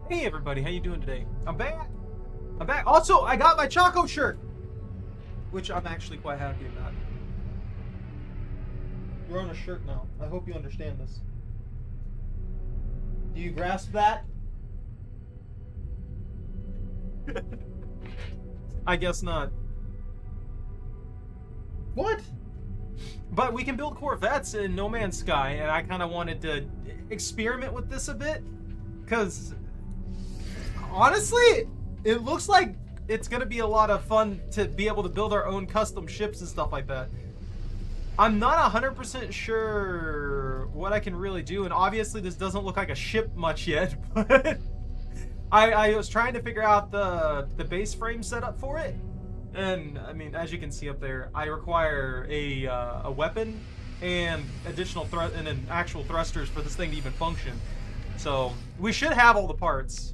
Hey everybody, how you doing today? I'm back. I'm back. Also, I got my Choco shirt, which I'm actually quite happy about. You're on a shirt now. I hope you understand this. Do you grasp that? I guess not. What? But we can build Corvettes in No Man's Sky, and I kind of wanted to experiment with this a bit, because honestly, it looks like it's going to be a lot of fun to be able to build our own custom ships and stuff like that. I'm not 100% sure what I can really do, and obviously this doesn't look like a ship much yet, but I was trying to figure out the base frame setup for it. And I mean, as you can see up there, I require a weapon and additional and then actual thrusters for this thing to even function. So we should have all the parts.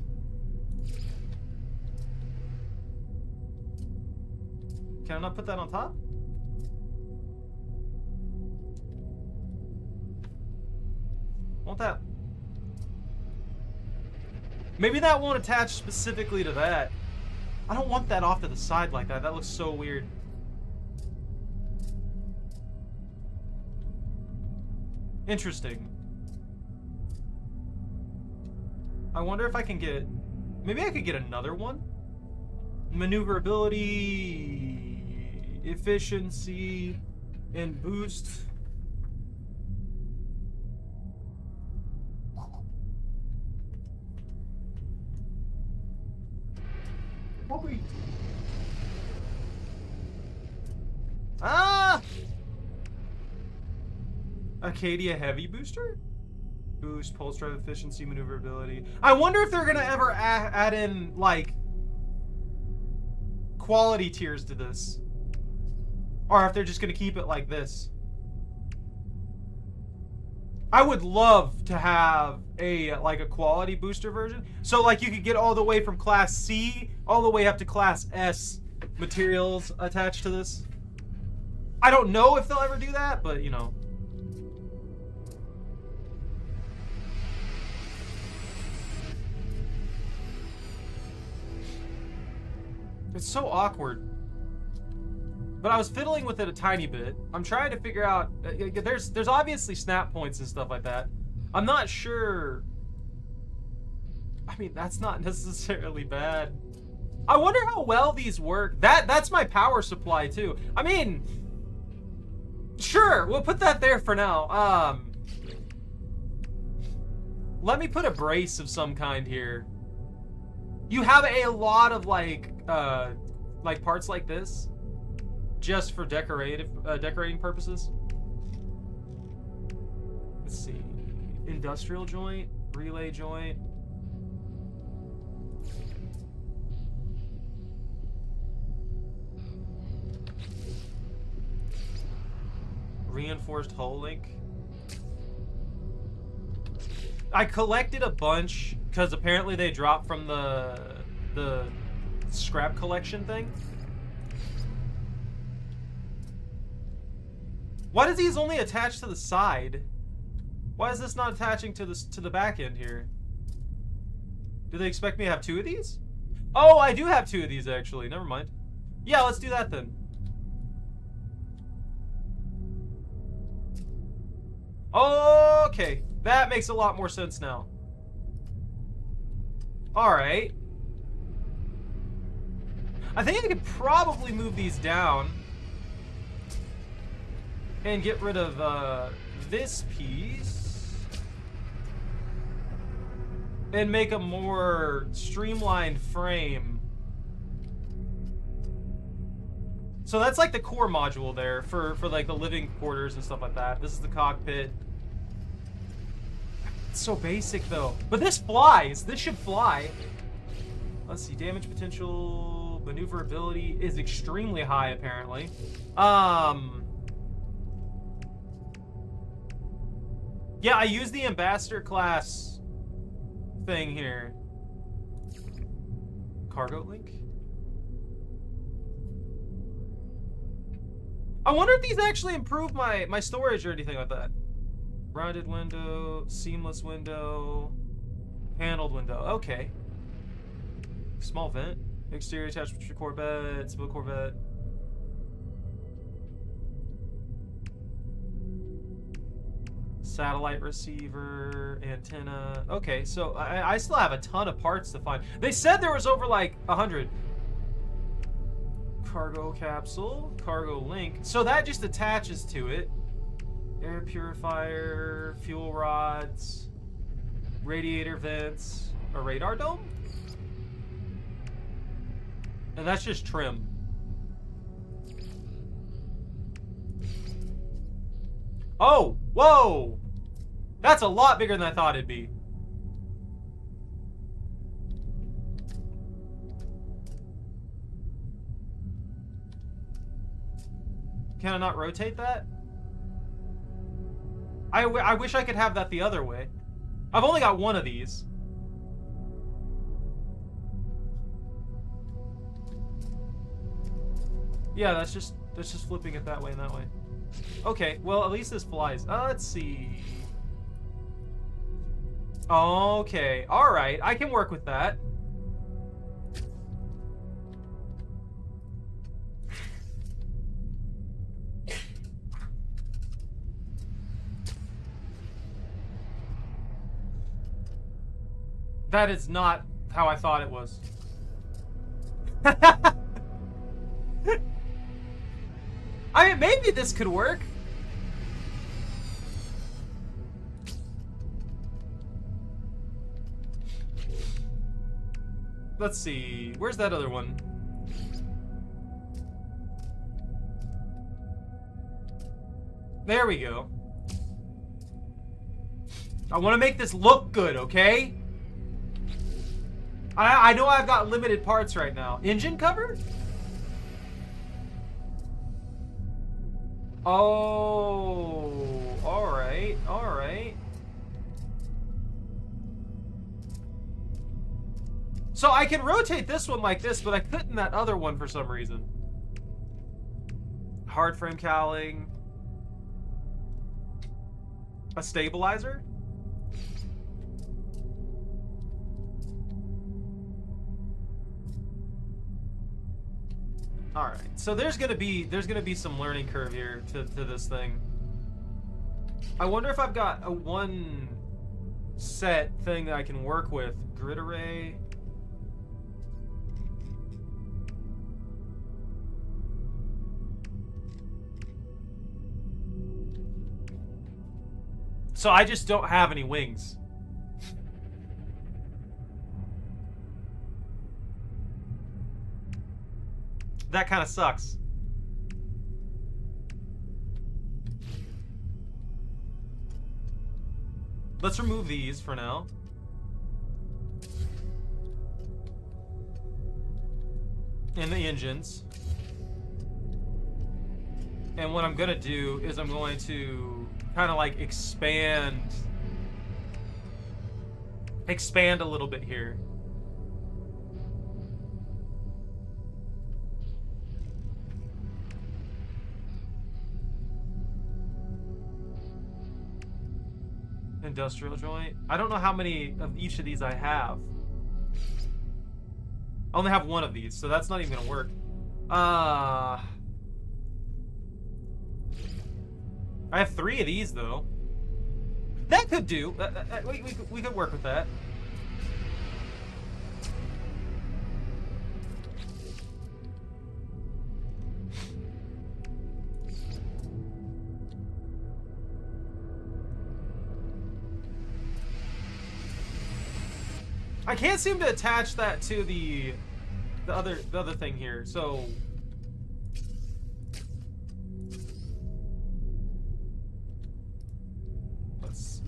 Can I not put that on top? Want that? Maybe that won't attach specifically to that. I don't want that off to the side like that. That looks so weird. Interesting. I wonder if I can get... Maybe I could get another one? Maneuverability, efficiency, and boost. Ah! Acadia Heavy Booster? Boost, pulse drive efficiency, maneuverability. I wonder if they're gonna ever add in, like, quality tiers to this. Or if they're just gonna keep it like this. I would love to have a quality booster version. So like you could get all the way from class C all the way up to class S materials attached to this. I don't know if they'll ever do that, but you know. It's so awkward. But I was fiddling with it a tiny bit. I'm trying to figure out... There's obviously snap points and stuff like that. I'm not sure... I mean, that's not necessarily bad. I wonder how well these work. That's my power supply, too. I mean... Sure, we'll put that there for now. Let me put a brace of some kind here. You have a lot of, like parts like this. Just for decorating purposes. Let's see. Industrial joint, relay joint. Reinforced hull link. I collected a bunch because apparently they dropped from the scrap collection thing. Why does these only attach to the side? Why is this not attaching to the back end here? Do they expect me to have two of these? Oh, I do have two of these actually. Never mind. Yeah, let's do that then. Okay, that makes a lot more sense now. All right. I think I could probably move these down and get rid of this piece and make a more streamlined frame. So that's like the core module there for like the living quarters and stuff like that. This is the cockpit. It's so basic though. But this flies. This should fly. Let's see. Damage potential, maneuverability is extremely high apparently. Yeah, I use the ambassador class thing here. Cargo link? I wonder if these actually improve my storage or anything like that. Rounded window, seamless window, paneled window. Okay. Small vent. Exterior attachment to Corvette. Small Corvette. Satellite receiver, antenna. Okay, so I still have a ton of parts to find. They said there was over like 100. Cargo capsule, cargo link. So that just attaches to it. Air purifier, fuel rods, radiator vents, a radar dome? And that's just trim. Oh, whoa! That's a lot bigger than I thought it'd be. Can I not rotate that? I wish I could have that the other way. I've only got one of these. Yeah, that's just flipping it that way and that way. Okay, well, at least this flies. Let's see. Okay, alright. I can work with that. That is not how I thought it was. I mean, maybe this could work. Let's see. Where's that other one? There we go. I want to make this look good, okay? I know I've got limited parts right now. Engine cover? Oh, alright, alright. So I can rotate this one like this, but I couldn't that other one for some reason. Hard frame cowling. A stabilizer? All right, so there's gonna be some learning curve here to this thing. I wonder if I've got a one set thing that I can work with. Grid array. So I just don't have any wings. That kind of sucks. Let's remove these for now. And the engines. And what I'm gonna do is I'm going to kind of like expand a little bit here. Industrial joint. I don't know how many of each of these I have. I only have one of these, so that's not even gonna work. I have 3 of these though. That could do. We could work with that. I can't seem to attach that to the other thing here, so let's see.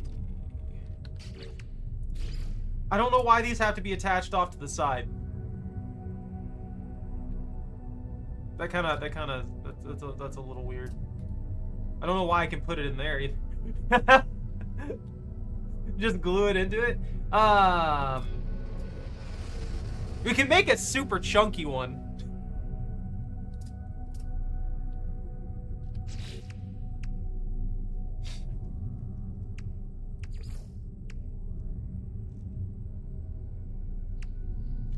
I don't know why these have to be attached off to the side. That's a little weird. I don't know why I can put it in there either. Just glue it into it. We can make a super chunky one.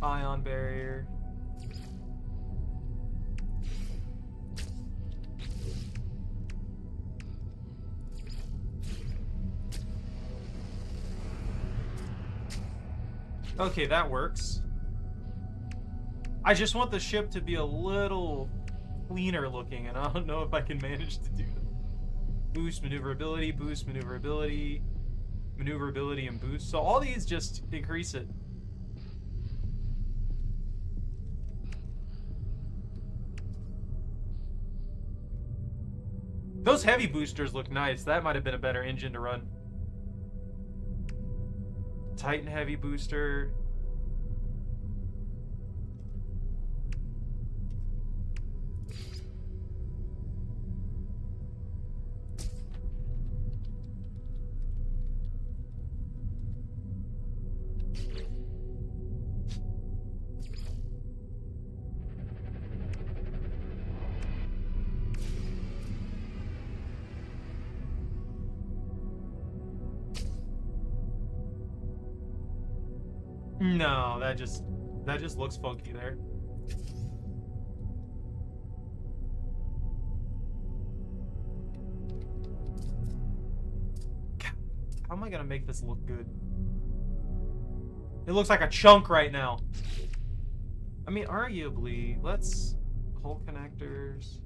Ion barrier. Okay, that works. I just want the ship to be a little cleaner looking, and I don't know if I can manage to do that. Boost maneuverability, maneuverability, and boost. So all these just increase it. Those heavy boosters look nice. That might have been a better engine to run. Titan heavy booster. No, that just looks funky there. How am I gonna make this look good? It looks like a chunk right now. I mean, arguably, let's hole connectors.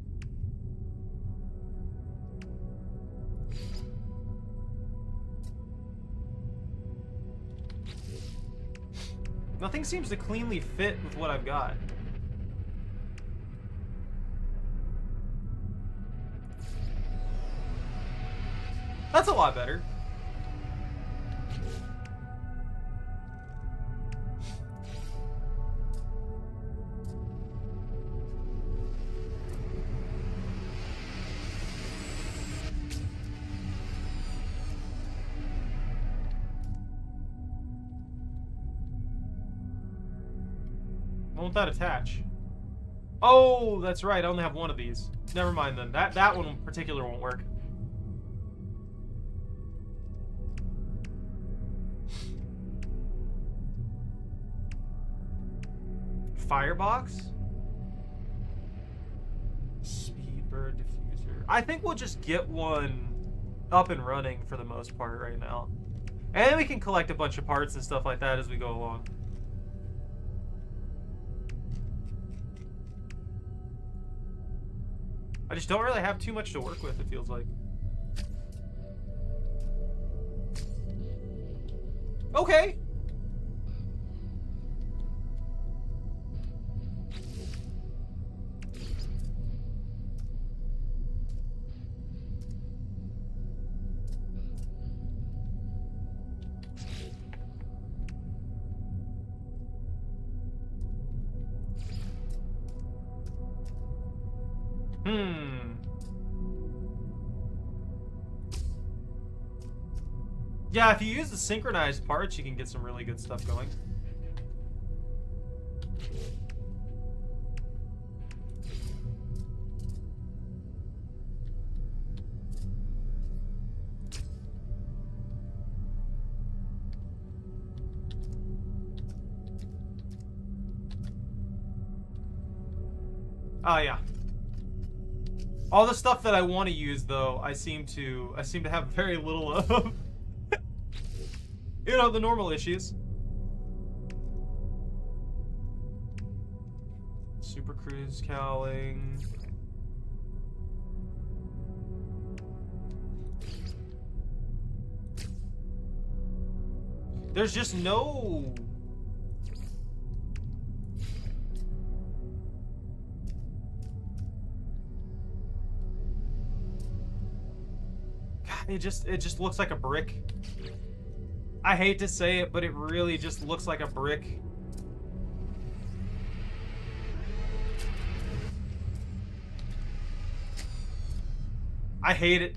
Nothing seems to cleanly fit with what I've got. That's a lot better. Won't that attach? Oh, that's right. I only have one of these. Never mind then. That one in particular won't work. Firebox? Speedbird diffuser. I think we'll just get one up and running for the most part right now. And then we can collect a bunch of parts and stuff like that as we go along. I just don't really have too much to work with, it feels like. Okay. Yeah, if you use the synchronized parts, you can get some really good stuff going. Oh yeah. All the stuff that I want to use, though, I seem to have very little of. You know, the normal issues. Super Cruise cowling. There's just no... God, it just looks like a brick. I hate to say it, but it really just looks like a brick. I hate it.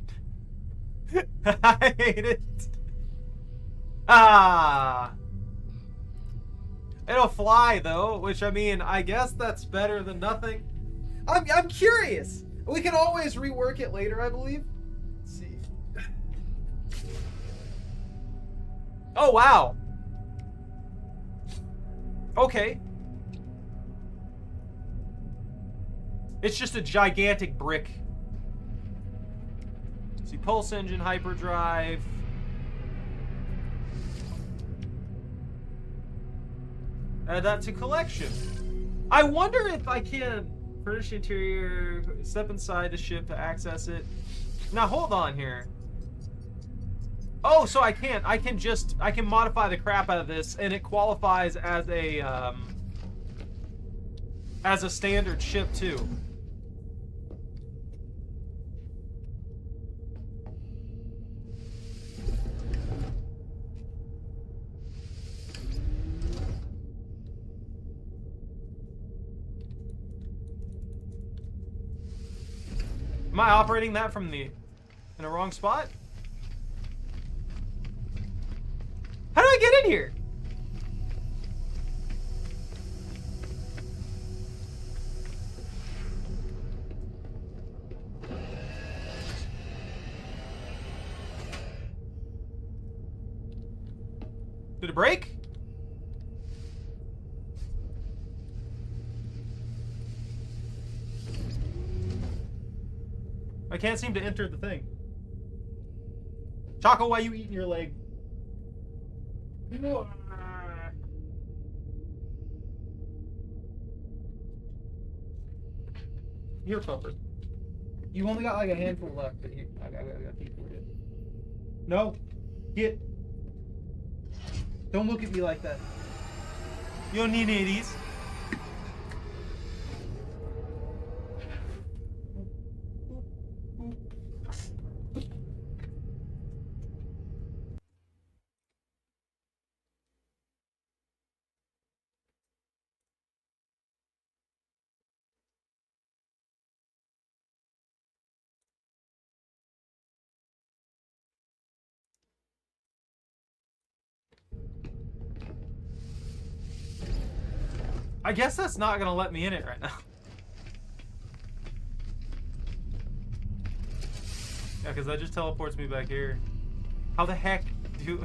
I hate it. Ah. It'll fly though, which I mean, I guess that's better than nothing. I'm curious. We can always rework it later, I believe. Let's see. Oh, wow. Okay. It's just a gigantic brick. See, pulse engine, hyperdrive. Add that to collection. I wonder if I can furnish interior, step inside the ship to access it. Now hold on here. Oh, so I can't. I can modify the crap out of this, and it qualifies as a standard ship too. Am I operating that from in a wrong spot? How do I get in here? Did it break? I can't seem to enter the thing. Choco, why you eating your leg? Here, Puffer. You only got like a handful left, but here, I got keep it. No, get. Don't look at me like that. You don't need any of these. I guess that's not gonna let me in it right now. Yeah, because that just teleports me back here. How the heck do...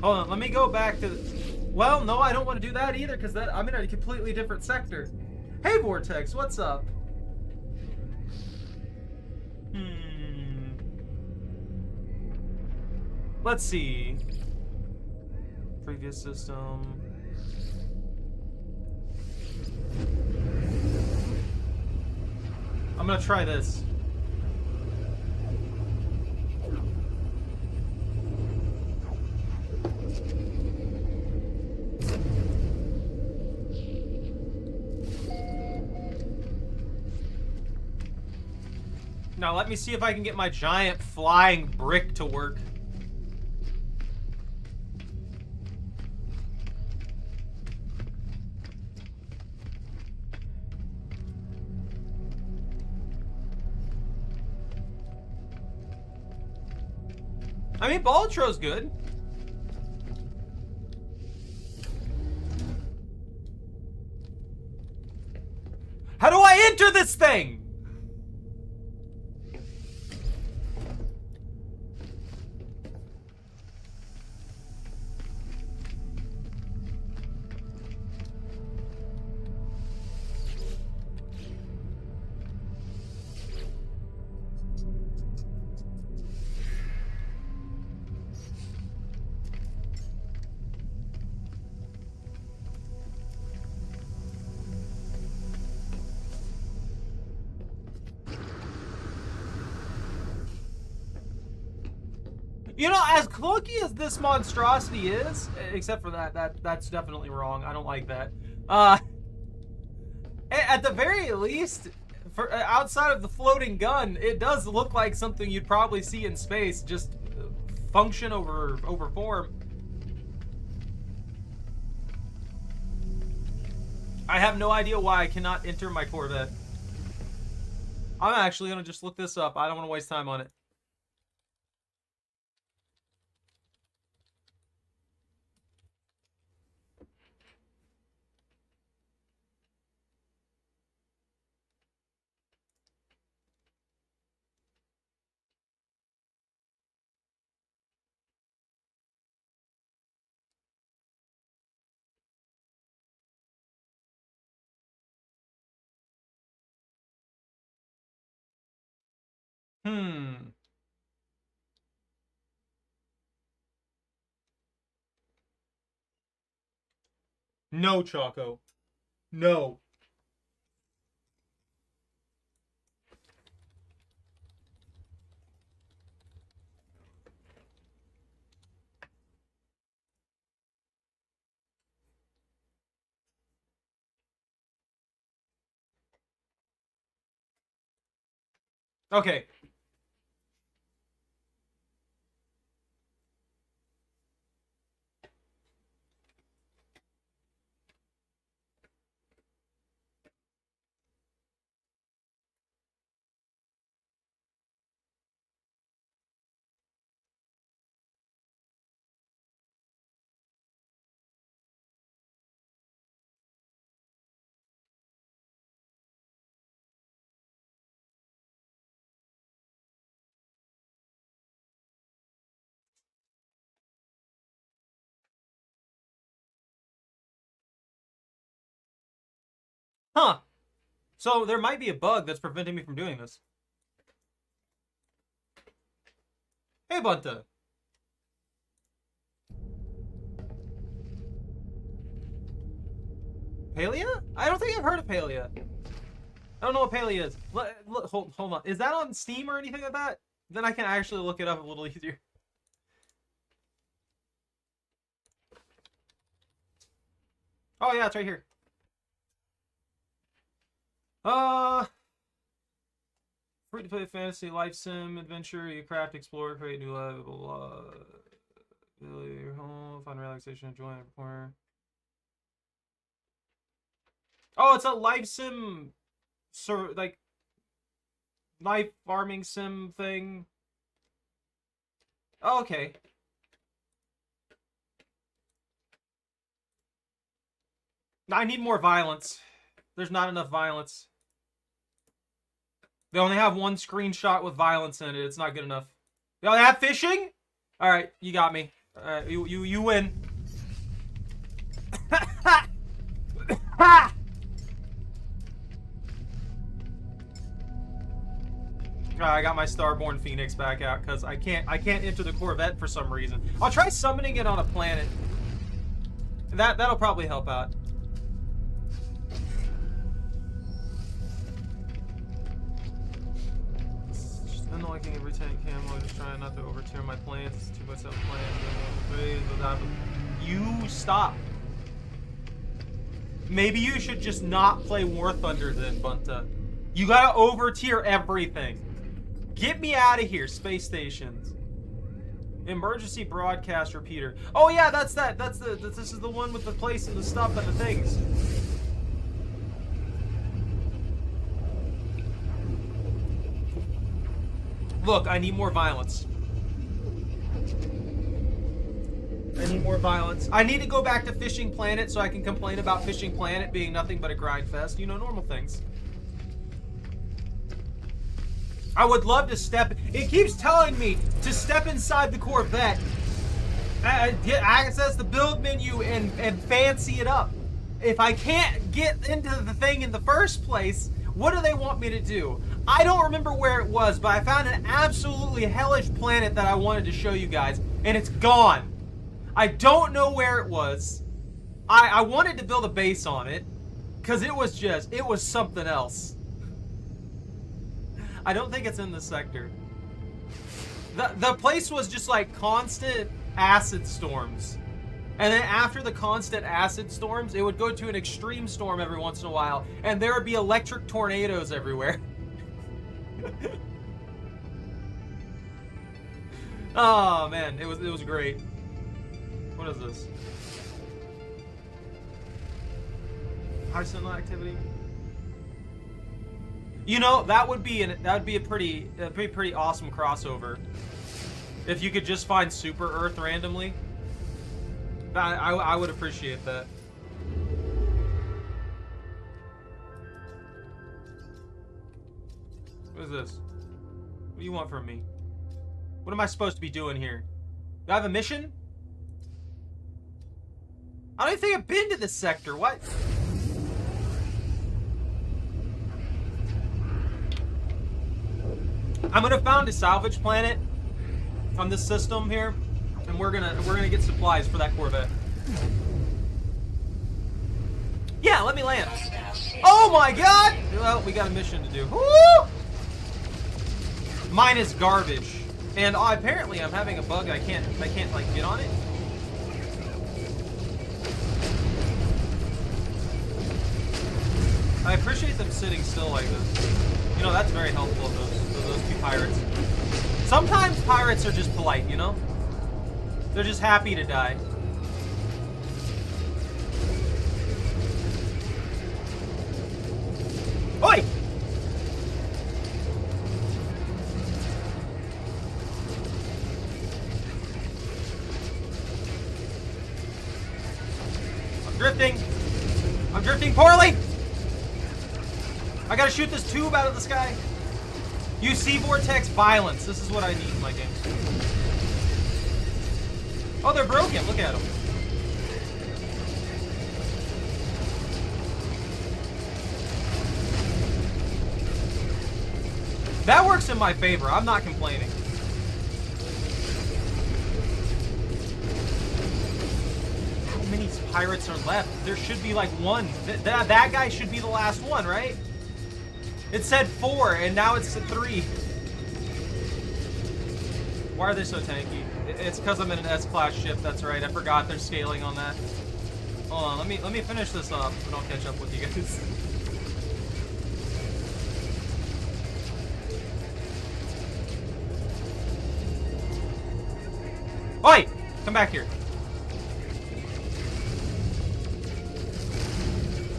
Hold on, let me go back to... Well, no, I don't want to do that either, because I'm in a completely different sector. Hey, Vortex, what's up? Let's see. Previous system... I'm gonna try this. Now let me see if I can get my giant flying brick to work. I mean, Baltro's good. How do I enter this thing? You know, as clunky as this monstrosity is, except for that's definitely wrong. I don't like that. At the very least, for outside of the floating gun, it does look like something you'd probably see in space, just function over form. I have no idea why I cannot enter my Corvette. I'm actually gonna just look this up. I don't want to waste time on it. Hmm. No, Choco. No. Okay. Huh. So there might be a bug that's preventing me from doing this. Hey, Bunta. Palia? I don't think I've heard of Palia. I don't know what Palia is. Look, hold on. Is that on Steam or anything like that? Then I can actually look it up a little easier. Oh yeah, it's right here. Free to play fantasy, life sim, adventure, you craft, explore, create new life, blah blah. Build your home, find relaxation, enjoy it, perform. Oh, it's a life sim, like life farming sim thing. Oh, okay. I need more violence. There's not enough violence. They only have one screenshot with violence in it. It's not good enough. They only have fishing? Alright, you got me. Alright, you win. I got my Starborn Phoenix back out because I can't enter the Corvette for some reason. I'll try summoning it on a planet. That'll probably help out. Unlocking every tank camo, just trying not to overturn my plans. It's too much self-plans. You stop. Maybe you should just not play War Thunder then, Bunta. You gotta over-tier everything. Get me out of here, space stations. Emergency broadcast repeater. Oh yeah, that's that. This is the one with the place and the stuff and the things. Look, I need more violence. I need more violence. I need to go back to Fishing Planet so I can complain about Fishing Planet being nothing but a grind fest. You know, normal things. I would love to step... It keeps telling me to step inside the Corvette, get access the build menu, and fancy it up. If I can't get into the thing in the first place, what do they want me to do? I don't remember where it was, but I found an absolutely hellish planet that I wanted to show you guys, and it's gone. I don't know where it was. I wanted to build a base on it, because it was something else. I don't think it's in the sector. The place was just like constant acid storms. And then after the constant acid storms, it would go to an extreme storm every once in a while, and there would be electric tornadoes everywhere. Oh man, it was great. What is this? High sunlight activity. You know, that would be a pretty awesome crossover. If you could just find Super Earth randomly. I would appreciate that. What is this? What do you want from me? What am I supposed to be doing here? Do I have a mission? I don't even think I've been to this sector. What? I'm gonna found a salvage planet on this system here, and we're gonna get supplies for that Corvette. Yeah, let me land. Oh my god! Well, we got a mission to do. Woo! Mine is garbage, and apparently I'm having a bug. I can't like get on it. I appreciate them sitting still like this. You know, that's very helpful of those two pirates. Sometimes pirates are just polite, you know? They're just happy to die. Oi! I'm drifting. I'm drifting poorly. I gotta shoot this tube out of the sky. Use sea vortex violence. This is what I need in my game. Oh, they're broken. Look at them. That works in my favor. I'm not complaining. How many pirates are left? There should be like one. That guy should be the last one, right? It said 4, and now it's 3. Why are they so tanky? It's because I'm in an S-class ship. That's right. I forgot they're scaling on that. Hold on. Let me finish this up, and I'll catch up with you guys. Oi! Come back here.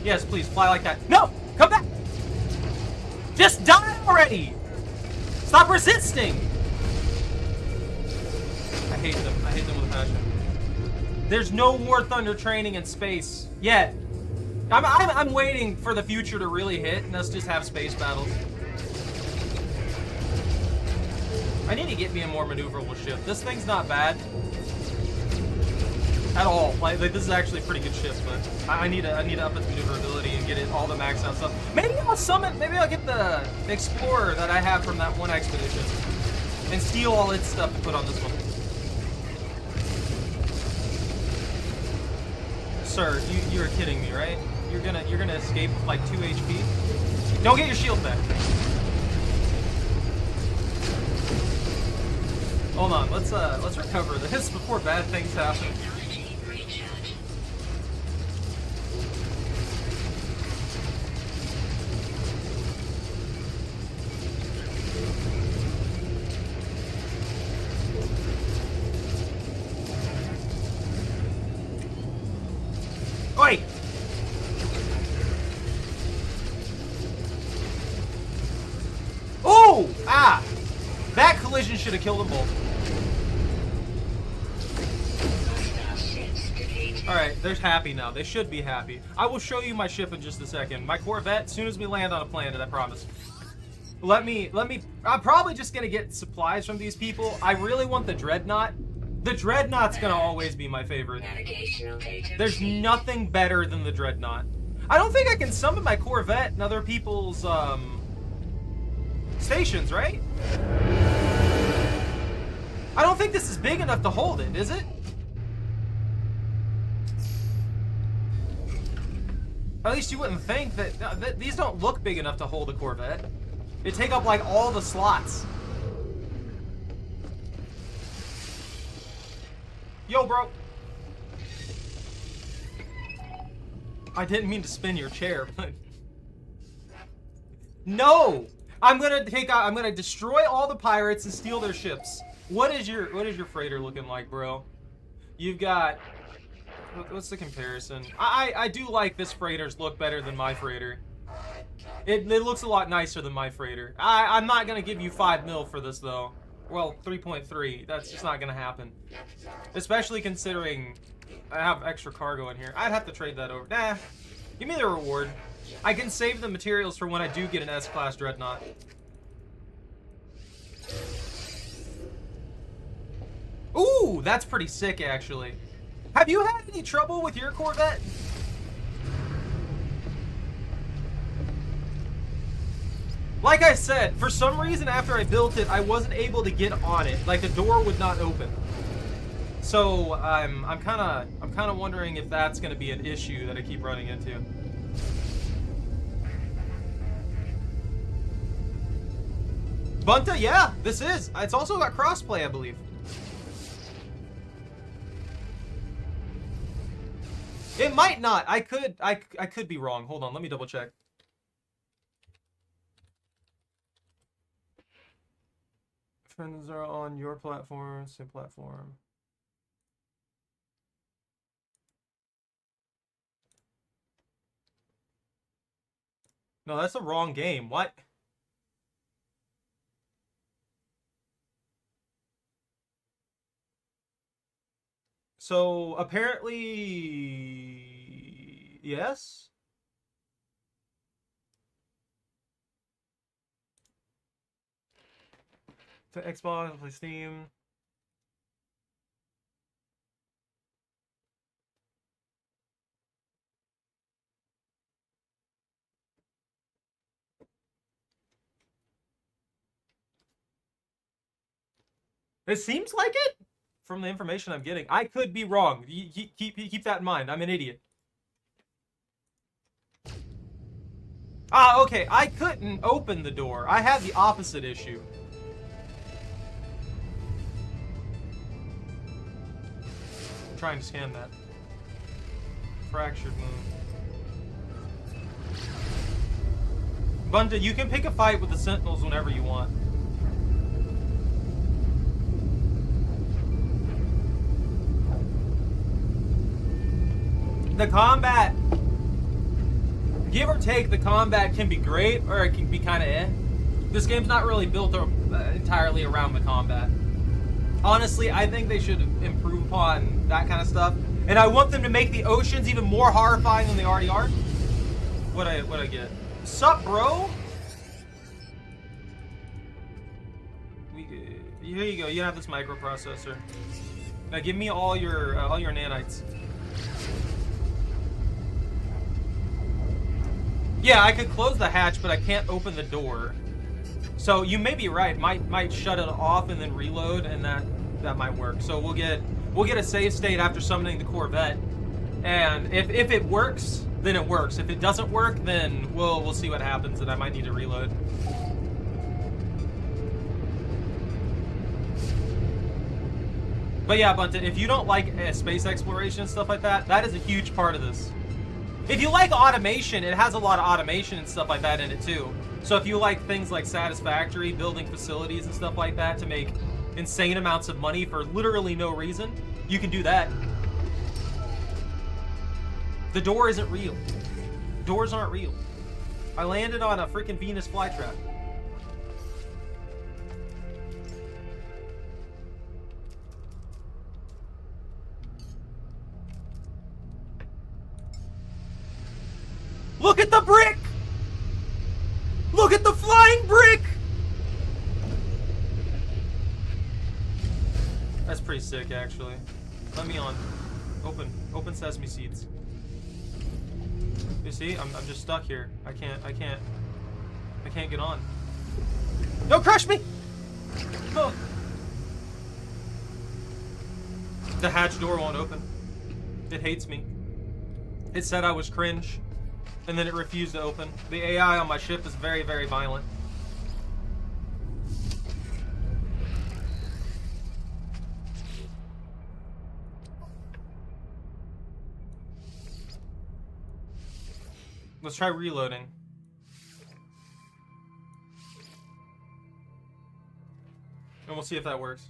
Yes, please, fly like that. No! Come back! Just die already! Stop resisting! I hate them. I hate them with a passion. There's no War Thunder training in space yet. I'm waiting for the future to really hit and us just have space battles. I need to get me a more maneuverable ship. This thing's not bad at all. Like this is actually a pretty good ship, but I need to up its maneuverability and get it all the max out stuff. Maybe I'll summon. Maybe I'll get the Explorer that I have from that one expedition and steal all its stuff to put on this one. Sir, you are kidding me, right? You're gonna escape with like 2 HP. Don't get your shield back. Hold on, let's recover this before bad things happen. Oi! Oh! Ah! That collision should have killed them both. Alright, they're happy now. They should be happy. I will show you my ship in just a second. My Corvette, as soon as we land on a planet, I promise. I'm probably just gonna get supplies from these people. I really want the Dreadnought. The Dreadnought's gonna always be my favorite. There's nothing better than the Dreadnought. I don't think I can summon my Corvette in other people's, stations, right? I don't think this is big enough to hold it, is it? At least you wouldn't think that these don't look big enough to hold a Corvette. They take up like all the slots. Yo, bro. I didn't mean to spin your chair, but no. I'm gonna destroy all the pirates and steal their ships. What is your freighter looking like, bro? You've got. What's the comparison? I do like this freighter's look better than my freighter. It looks a lot nicer than my freighter. I'm not gonna give you 5 mil for this though. Well, 3.3. That's just not gonna happen. Especially considering I have extra cargo in here. I'd have to trade that over. Nah, give me the reward. I can save the materials for when I do get an S-class Dreadnought. Ooh, that's pretty sick actually. Have you had any trouble with your Corvette? Like I said, for some reason after I built it, I wasn't able to get on it. Like the door would not open. So I'm kind of wondering if that's going to be an issue that I keep running into. Bunta, yeah, this is. It's also got crossplay, I believe. It might not. I could be wrong. Hold on, let me double check. Friends are on your platform, same platform. No, that's the wrong game. What? So apparently, yes. To Xbox, play Steam. It seems like it from the information I'm getting. I could be wrong. Keep that in mind. I'm an idiot. Ah, okay. I couldn't open the door. I had the opposite issue. I'm trying to scan that. Fractured moon. Bunta, you can pick a fight with the Sentinels whenever you want. The combat, give or take, the combat can be great or it can be kind of eh. This game's not really built entirely around the combat. Honestly, I think they should improve upon that kind of stuff. And I want them to make the oceans even more horrifying than they already are. What'd I get? Sup, bro? Here you go. You have this microprocessor. Now give me all your nanites. Yeah, I could close the hatch, but I can't open the door. So you may be right. Might shut it off and then reload, and that might work. So we'll get a save state after summoning the Corvette, and if it works, then it works. If it doesn't work, then we'll see what happens, and I might need to reload. But yeah, Bunta, if you don't like space exploration and stuff like that, that is a huge part of this. If you like automation, it has a lot of automation and stuff like that in it too. So if you like things like Satisfactory, building facilities and stuff like that to make insane amounts of money for literally no reason, you can do that. The door isn't real. Doors aren't real. I landed on a freaking Venus flytrap. Look at the brick! Look at the flying brick! That's pretty sick, actually. Let me on. Open sesame seeds. You see? I'm just stuck here. I can't get on. Don't crush me! Oh. The hatch door won't open. It hates me. It said I was cringe. And then it refused to open. The AI on my ship is very, very violent. Let's try reloading. And we'll see if that works.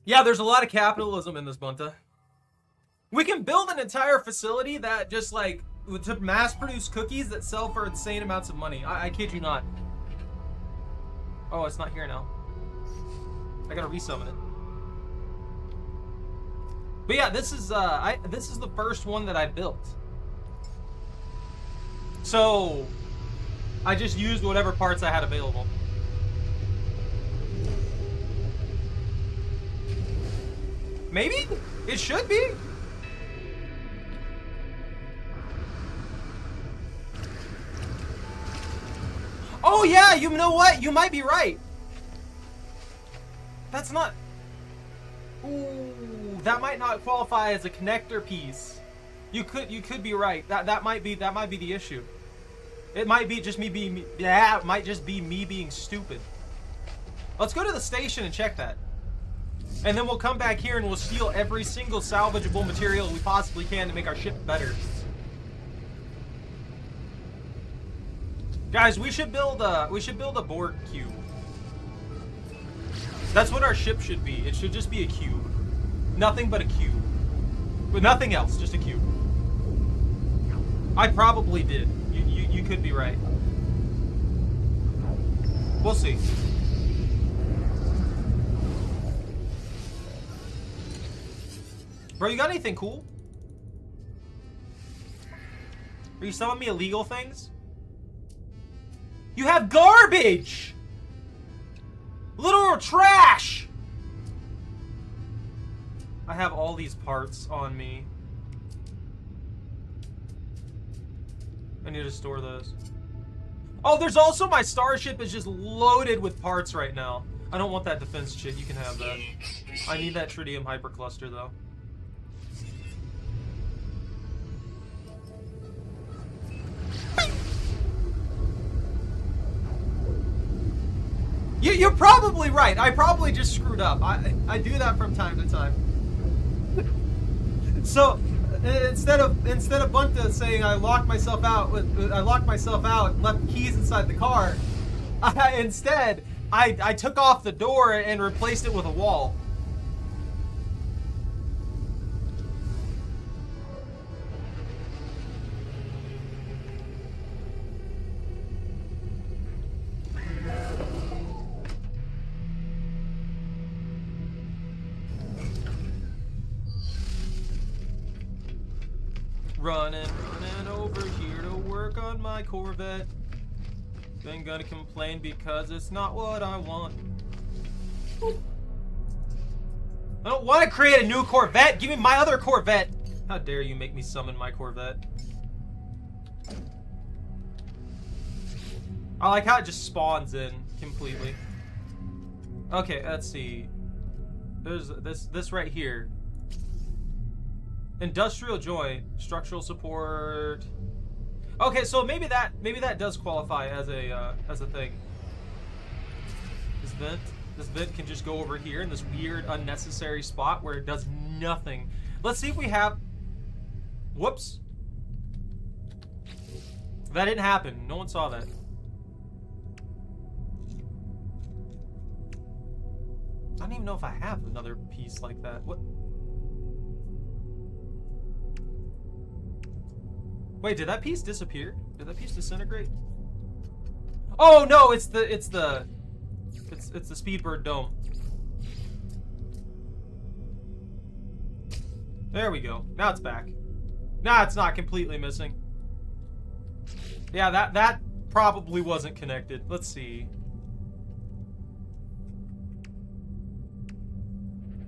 Yeah, there's a lot of capitalism in this, Bunta. We can build an entire facility that just like to mass produce cookies that sell for insane amounts of money. I kid you not. Oh, it's not here now. I gotta resummon it. But yeah, this is the first one that I built. So I just used whatever parts I had available. Maybe? It should be. Oh yeah, you know what? You might be right. That's not... Ooh, that might not qualify as a connector piece. You could be right. That might be the issue. It might be just me being... Yeah, it might just be me being stupid. Let's go to the station and check that. And then we'll come back here and we'll steal every single salvageable material we possibly can to make our ship better. Guys, we should build a Borg cube. That's what our ship should be. It should just be a cube. Nothing but a cube. With nothing else, just a cube. I probably did. You could be right. We'll see. Bro, you got anything cool? Are you selling me illegal things? You have garbage! Literal trash! I have all these parts on me. I need to store those. Oh, there's also my starship is just loaded with parts right now. I don't want that defense shit. You can have that. I need that tritium hypercluster though. You're probably right. I probably just screwed up. I do that from time to time. So instead of Bunta saying I locked myself out and left keys inside the car, instead I took off the door and replaced it with a wall. Running over here to work on my Corvette. Then gonna complain because it's not what I want. I don't want to create a new Corvette. Give me my other Corvette. How dare you make me summon my Corvette? I like how it just spawns in completely. Okay, let's see. There's this right here. Industrial joint, structural support. Okay, so maybe that does qualify as a thing. This vent can just go over here in this weird unnecessary spot where it does nothing. Let's see if we have. Whoops. That didn't happen. No one saw that. I don't even know if I have another piece like that. What? Wait, did that piece disappear? Did that piece disintegrate? Oh no, it's the Speedbird dome. There we go. Now it's back. Now it's not completely missing. Yeah, that probably wasn't connected. Let's see.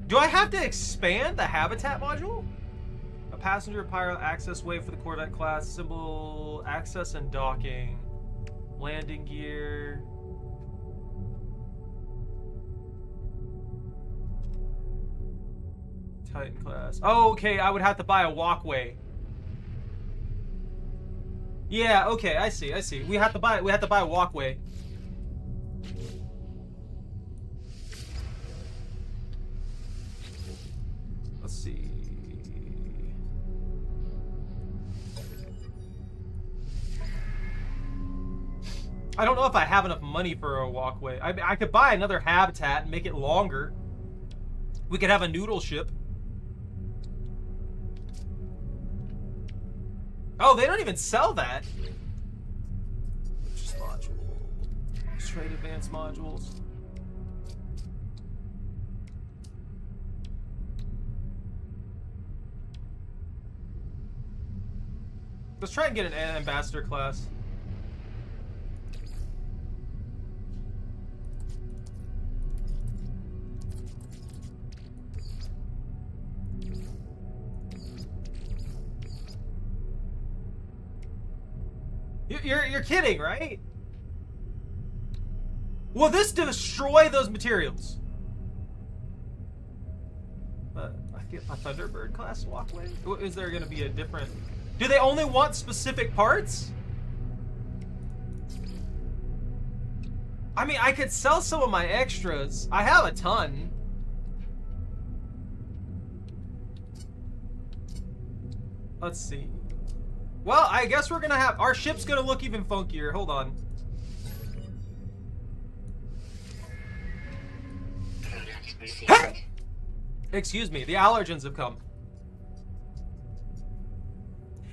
Do I have to expand the habitat module? Passenger pilot access way for the Corvette class, symbol access and docking, landing gear. Titan class. Oh, okay, I would have to buy a walkway. Yeah, okay, I see. We have to buy a walkway. Let's see. I don't know if I have enough money for a walkway. I could buy another habitat and make it longer. We could have a noodle ship. Oh, they don't even sell that. Just module. Straight advanced modules. Let's try and get an ambassador class. You're kidding, right? Will this destroy those materials? I feel a Thunderbird class walkway? Is there going to be a different... Do they only want specific parts? I mean, I could sell some of my extras. I have a ton. Let's see. Well, I guess we're gonna have... Our ship's gonna look even funkier. Hold on. Excuse me, the allergens have come.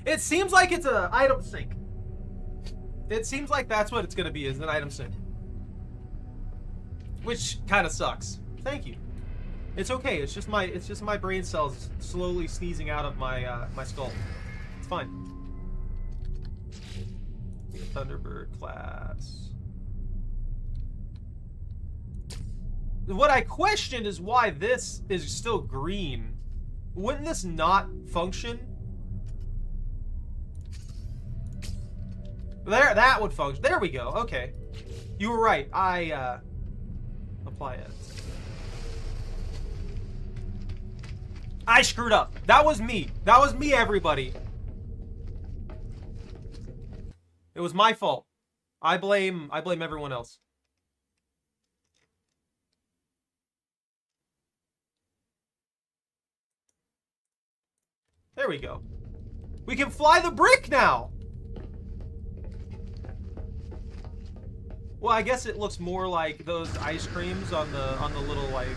It seems like it's an item sink. It seems like that's what it's gonna be, is an item sink. Which kind of sucks. Thank you. It's okay. It's just my brain cells slowly sneezing out of my my skull. It's fine. Thunderbird class. What I question is why this is still green. Wouldn't this not function? There, that would function. There we go. Okay. You were right. Apply it. I screwed up. That was me. That was me, everybody. It was my fault. I blame everyone else. There we go. We can fly the brick now. Well, I guess it looks more like those ice creams on the little, like,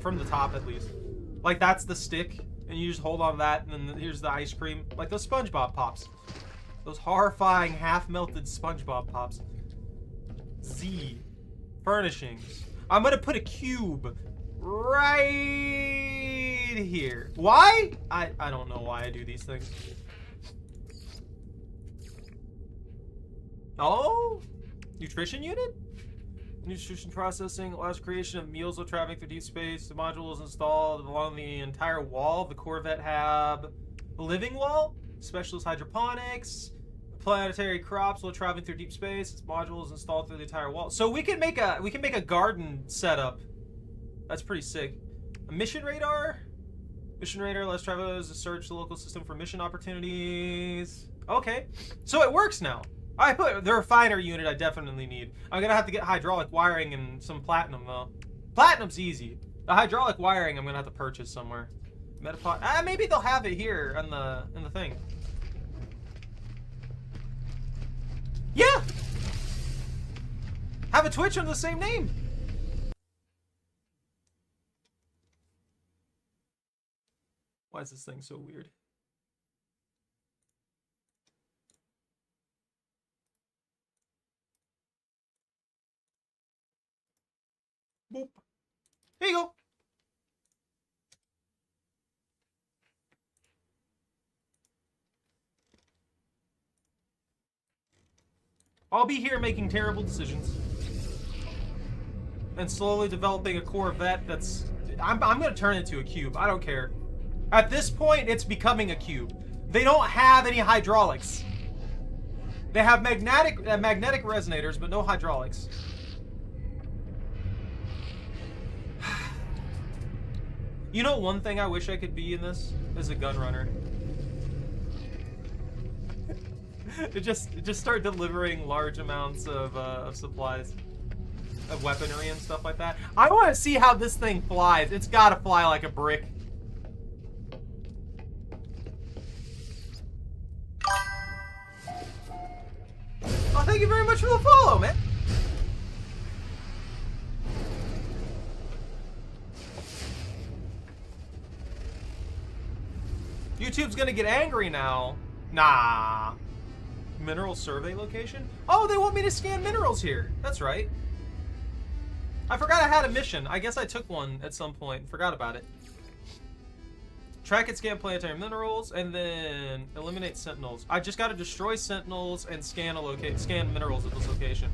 from the top at least. Like, that's the stick, and you just hold on to that, and then here's the ice cream. Like those SpongeBob pops. Those horrifying half-melted SpongeBob pops. Z. Furnishings. I'm gonna put a cube right here. Why? I don't know why I do these things. Oh? Nutrition unit? Nutrition processing allows creation of meals while traveling through deep space. The module is installed along the entire wall of the Corvette hab. Living wall? Specialist hydroponics. Planetary crops while traveling through deep space. This module is installed through the entire wall. So we can make a garden setup. That's pretty sick. A mission radar? Mission radar allows travelers to search the local system for mission opportunities. Okay. So it works now. I put the refiner unit I definitely need. I'm gonna have to get hydraulic wiring and some platinum though. Platinum's easy. The hydraulic wiring I'm gonna have to purchase somewhere. Metapod. Maybe they'll have it here in the thing. Yeah. Have a Twitch under the same name. Why is this thing so weird? Boop. Here you go. I'll be here making terrible decisions. And slowly developing a Corvette that's... I'm gonna turn it into a cube. I don't care. At this point, it's becoming a cube. They don't have any hydraulics. They have magnetic resonators, but no hydraulics. You know, one thing I wish I could be in this is a gun runner. just start delivering large amounts of supplies, of weaponry and stuff like that. I want to see how this thing flies. It's got to fly like a brick. Oh, thank you very much for the follow, man. YouTube's gonna get angry now. Nah. Mineral survey location? Oh, they want me to scan minerals here. That's right. I forgot I had a mission. I guess I took one at some point. Forgot about it. Track and scan planetary minerals, and then eliminate sentinels. I just gotta destroy sentinels and scan minerals at this location.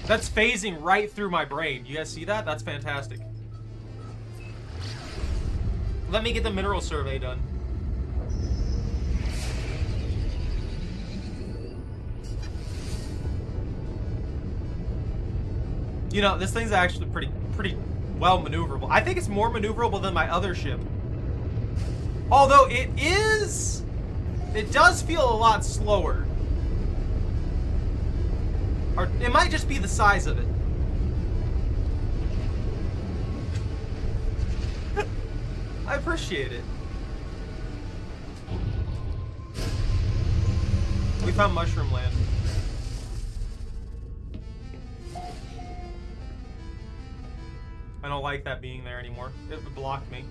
That's phasing right through my brain. You guys see that? That's fantastic. Let me get the mineral survey done. You know, this thing's actually pretty well maneuverable. I think it's more maneuverable than my other ship. Although it does feel a lot slower. Or it might just be the size of it. I appreciate it. We found Mushroom Land. I don't like that being there anymore. It blocked me.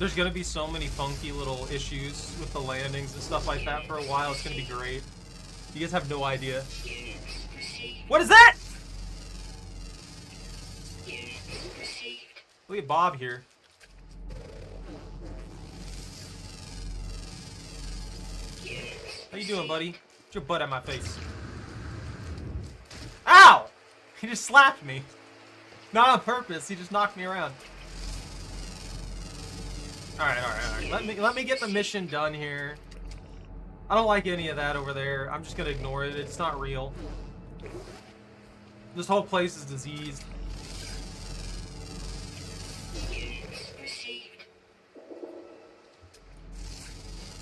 There's gonna be so many funky little issues with the landings and stuff like that for a while. It's gonna be great. You guys have no idea. What is that? Look at Bob here. How you doing, buddy? Get your butt out my face. Ow! He just slapped me. Not on purpose, he just knocked me around. Alright. Let me get the mission done here. I don't like any of that over there. I'm just gonna ignore it. It's not real. This whole place is diseased.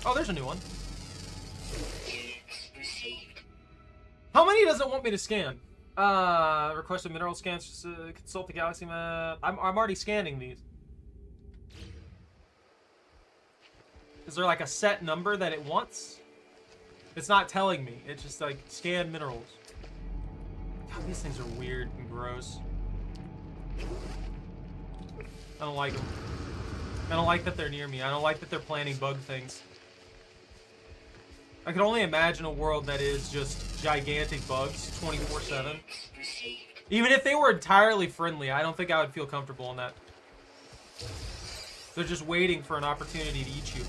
Oh, there's a new one. How many does it want me to scan? Requested mineral scans. Consult the galaxy map. I'm already scanning these. Is there like a set number that it wants? It's not telling me. It's just like scan minerals. God, these things are weird and gross. I don't like them. I don't like that they're near me. I don't like that they're planting bug things. I can only imagine a world that is just gigantic bugs 24/7. Even if they were entirely friendly, I don't think I would feel comfortable in that. They're just waiting for an opportunity to eat you.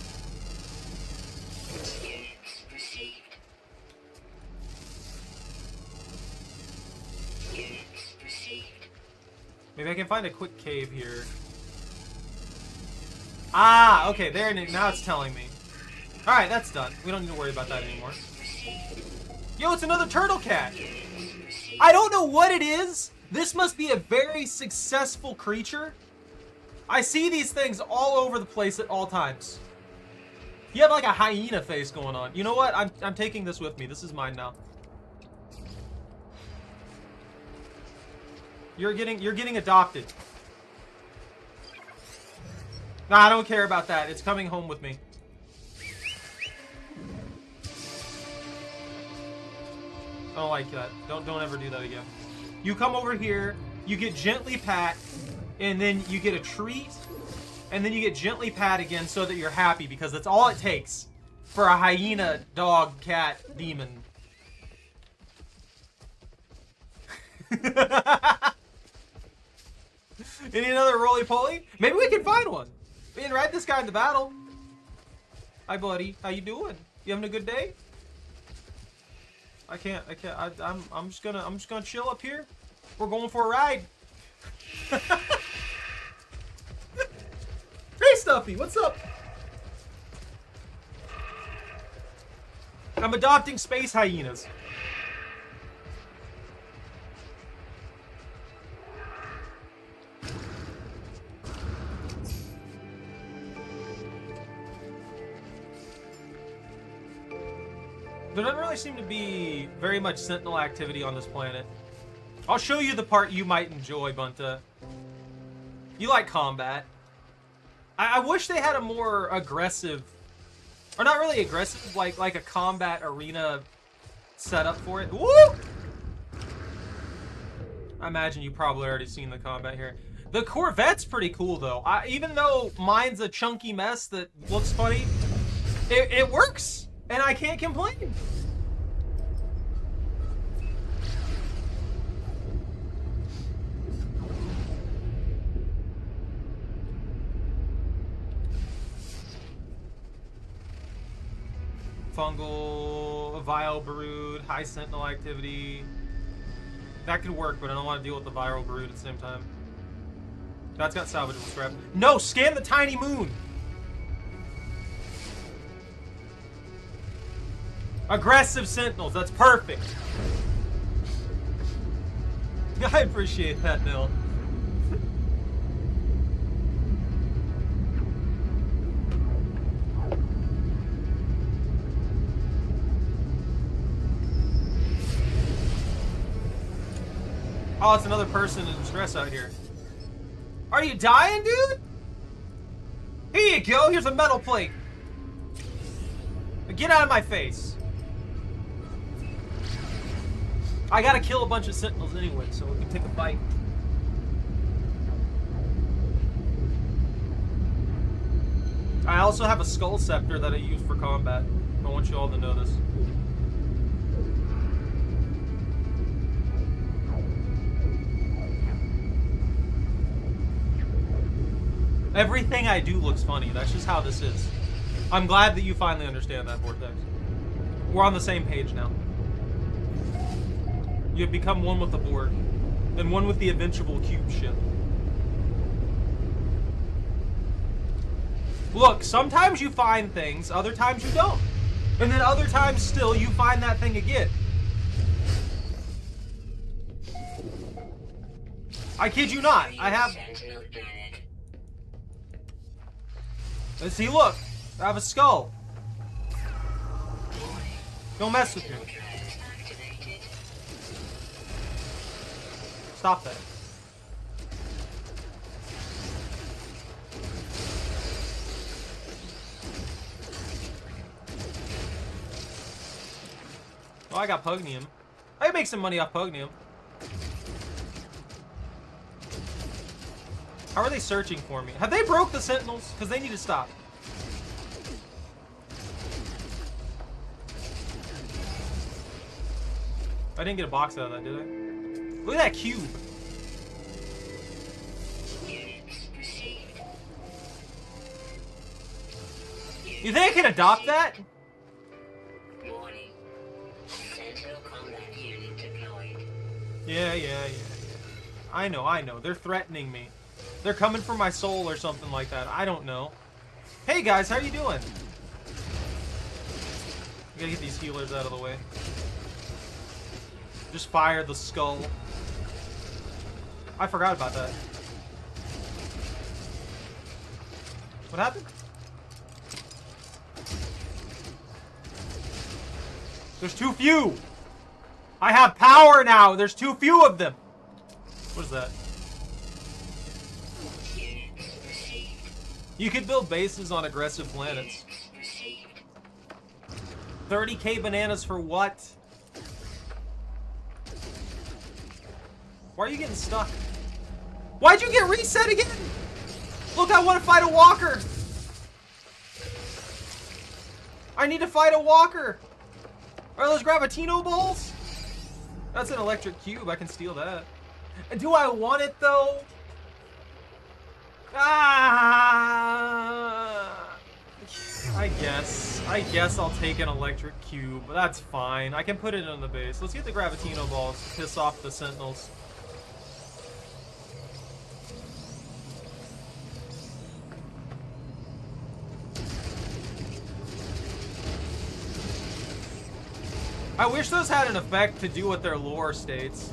Maybe I can find a quick cave here. Ah, okay, there, now it's telling me. Alright, that's done. We don't need to worry about that anymore. Yo, it's another turtle cat! I don't know what it is. This must be a very successful creature. I see these things all over the place at all times. You have like a hyena face going on. You know what? I'm taking this with me. This is mine now. You're getting adopted. Nah, I don't care about that. It's coming home with me. I don't like that. Don't ever do that again. You come over here, you get gently pat, and then you get a treat, and then you get gently pat again so that you're happy, because that's all it takes for a hyena, dog, cat, demon. Any another roly-poly? Maybe we can find one. We can ride this guy in the battle. Hi, buddy. How you doing? You having a good day? I can't. I'm just gonna chill up here. We're going for a ride. Hey, Stuffy, what's up? I'm adopting space hyenas. There doesn't really seem to be very much Sentinel activity on this planet. I'll show you the part you might enjoy, Bunta. You like combat. I wish they had a more aggressive, or not really aggressive, like a combat arena setup for it. Woo! I imagine you probably already seen the combat here. The Corvette's pretty cool though. Even though mine's a chunky mess that looks funny, it works. And I can't complain. Fungal, Vile Brood, high Sentinel activity. That could work, but I don't want to deal with the Viral Brood at the same time. That's got salvageable scrap. No, scan the tiny moon! Aggressive sentinels. That's perfect. I appreciate that, Bill. Oh, it's another person in distress out here. Are you dying, dude? Here you go. Here's a metal plate. Get out of my face. I gotta kill a bunch of sentinels anyway, so we can take a bite. I also have a skull scepter that I use for combat. I want you all to know this. Everything I do looks funny. That's just how this is. I'm glad that you finally understand that, Vortex. We're on the same page now. You have become one with the board, and one with the eventual cube ship. Look, sometimes you find things, other times you don't. And then other times still, you find that thing again. I kid you not. I have... Let's see, look. I have a skull. Don't mess with me. Stop that. Oh, I got Pugnium. I can make some money off Pugnium. How are they searching for me? Have they broke the sentinels? Because they need to stop. I didn't get a box out of that, did I? Look at that cube. You think I can adopt that? Yeah. I know. They're threatening me. They're coming for my soul or something like that. I don't know. Hey guys, how you doing? I gotta get these healers out of the way. Just fire the skull. I forgot about that. What happened? There's too few. I have power now. There's too few of them. What is that? You could build bases on aggressive planets. 30k bananas for what? Why are you getting stuck? Why'd you get reset again? Look, I want to fight a walker. I need to fight a walker. Are those Gravitino balls? That's an electric cube. I can steal that. Do I want it though? I guess I'll take an electric cube. That's fine. I can put it on the base. Let's get the Gravitino balls. Piss off the sentinels. I wish those had an effect to do what their lore states.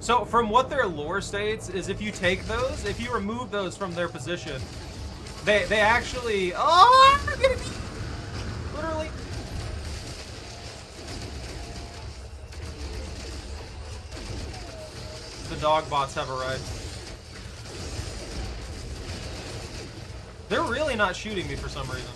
So, from what their lore states is if you take those, if you remove those from their position, they actually... Oh, I'm gonna be... Literally. The dog bots have arrived. They're really not shooting me for some reason.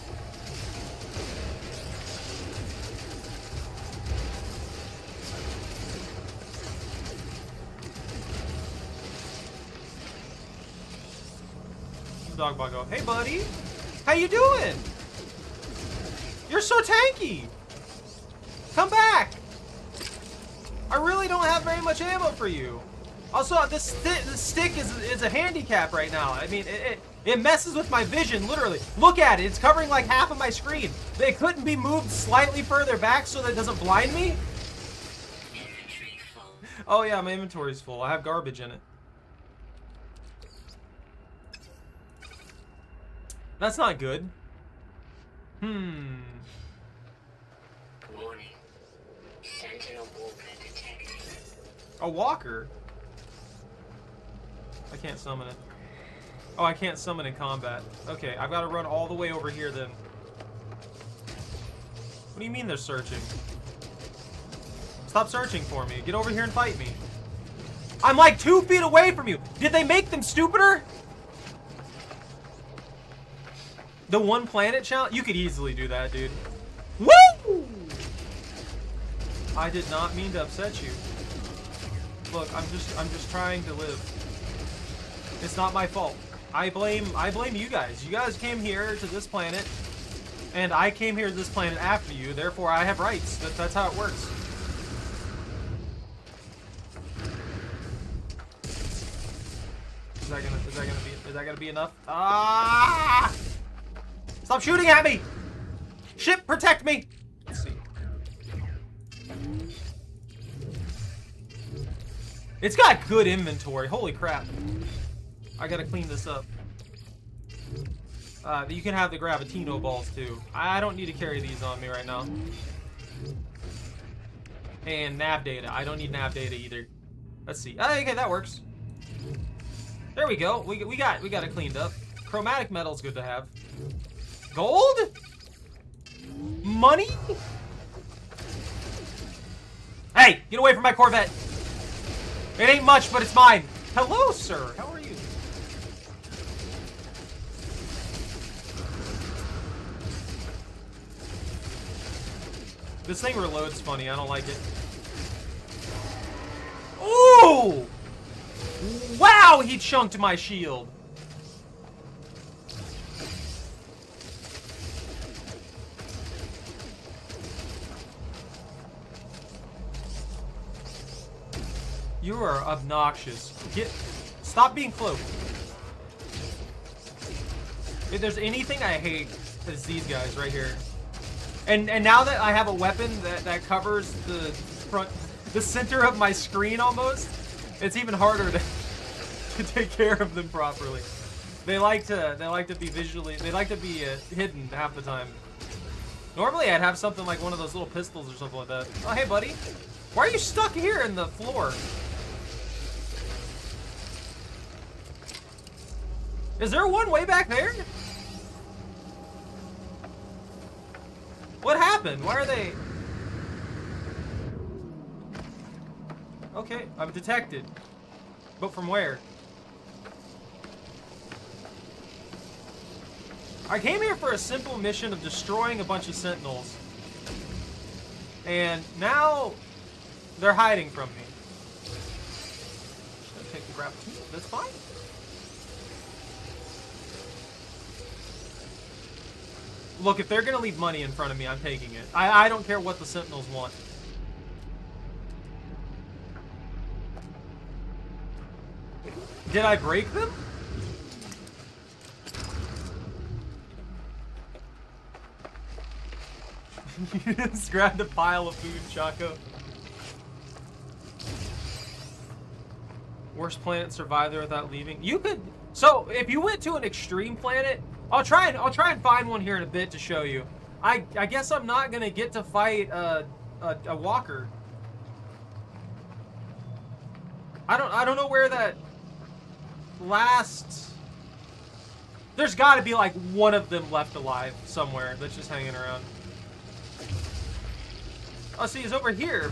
Dogbot go, hey buddy, how you doing? You're so tanky. Come back. I really don't have very much ammo for you. Also, this stick is a handicap right now. I mean, it messes with my vision, literally. Look at it. It's covering like half of my screen. They couldn't be moved slightly further back so that it doesn't blind me? Oh yeah, my inventory's full. I have garbage in it. That's not good. Sentinel walker detected. A walker? I can't summon it. Oh, I can't summon in combat. Okay, I've got to run all the way over here then. What do you mean they're searching? Stop searching for me. Get over here and fight me. I'm like 2 feet away from you. Did they make them stupider? The one planet challenge? You could easily do that, dude. Woo! I did not mean to upset you. Look, I'm just trying to live. It's not my fault. I blame you guys. You guys came here to this planet, and I came here to this planet after you. Therefore, I have rights. That's how it works. Is that gonna be enough? Ah! Stop shooting at me! Ship, protect me! Let's see. It's got good inventory. Holy crap. I gotta clean this up. You can have the Gravitino balls too. I don't need to carry these on me right now. And nav data. I don't need nav data either. Let's see. Okay, that works. There we go. We got it cleaned up. Chromatic metal's good to have. Gold? Money? Hey, get away from my Corvette. It ain't much, but it's mine. Hello, sir. How are you? This thing reloads funny. I don't like it. Ooh! Wow, he chunked my shield. You are obnoxious. Stop being cloaked. If there's anything I hate, it's these guys right here. And now that I have a weapon that covers the center of my screen almost, it's even harder to take care of them properly. They like to be hidden half the time. Normally I'd have something like one of those little pistols or something like that. Oh, hey buddy. Why are you stuck here in the floor? Is there one way back there? What happened? Why are they... Okay, I'm detected. But from where? I came here for a simple mission of destroying a bunch of sentinels. And now they're hiding from me. Just gonna take the Gravitino. That's fine. Look, if they're gonna leave money in front of me, I'm taking it. I don't care what the sentinels want. Did I break them? You just grabbed a pile of food, Chaco. Worst planet survived there without leaving. You could. So if you went to an extreme planet, I'll try and find one here in a bit to show you. I guess I'm not gonna get to fight a walker. I don't know where that last. There's got to be like one of them left alive somewhere that's just hanging around. Oh, see, he's over here,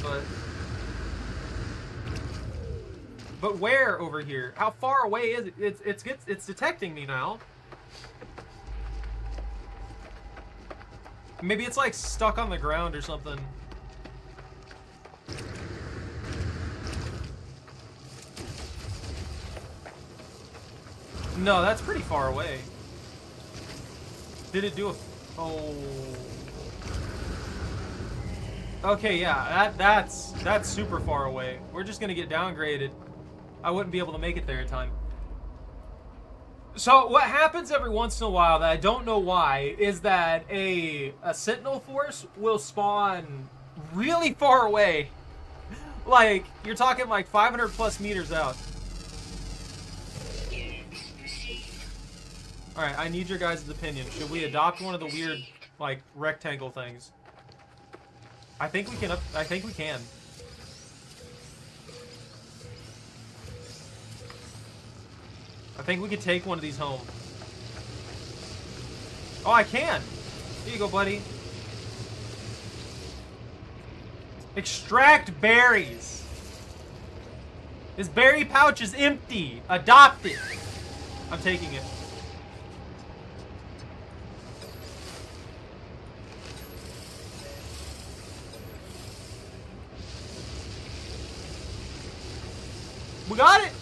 but where over here? How far away is it? It's detecting me now. Maybe it's like stuck on the ground or something. No, that's pretty far away. Did it do a... Oh... Okay, yeah, that's super far away. We're just gonna get downgraded. I wouldn't be able to make it there in time. So what happens every once in a while that I don't know why is that a sentinel force will spawn really far away. Like, you're talking like 500 plus meters out. Alright, I need your guys' opinion. Should we adopt one of the weird, like, rectangle things? I think we can. I think we can. I think we could take one of these home. Oh, I can. Here you go, buddy. Extract berries. His berry pouch is empty. Adopt it. I'm taking it. We got it.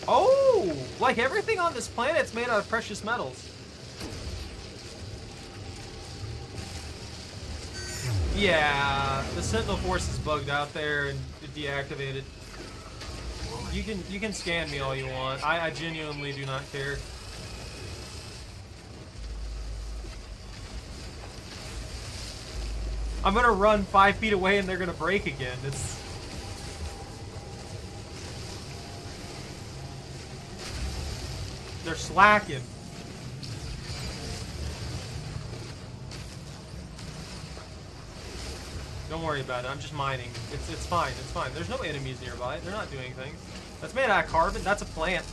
Oh, like everything on this planet's made out of precious metals. Yeah, the Sentinel Force is bugged out there and deactivated. You can scan me all you want. I genuinely do not care. I'm gonna run 5 feet away and they're gonna break again. They're slacking. Don't worry about it. I'm just mining. It's fine. It's fine. There's no enemies nearby. They're not doing anything. That's made out of carbon. That's a plant.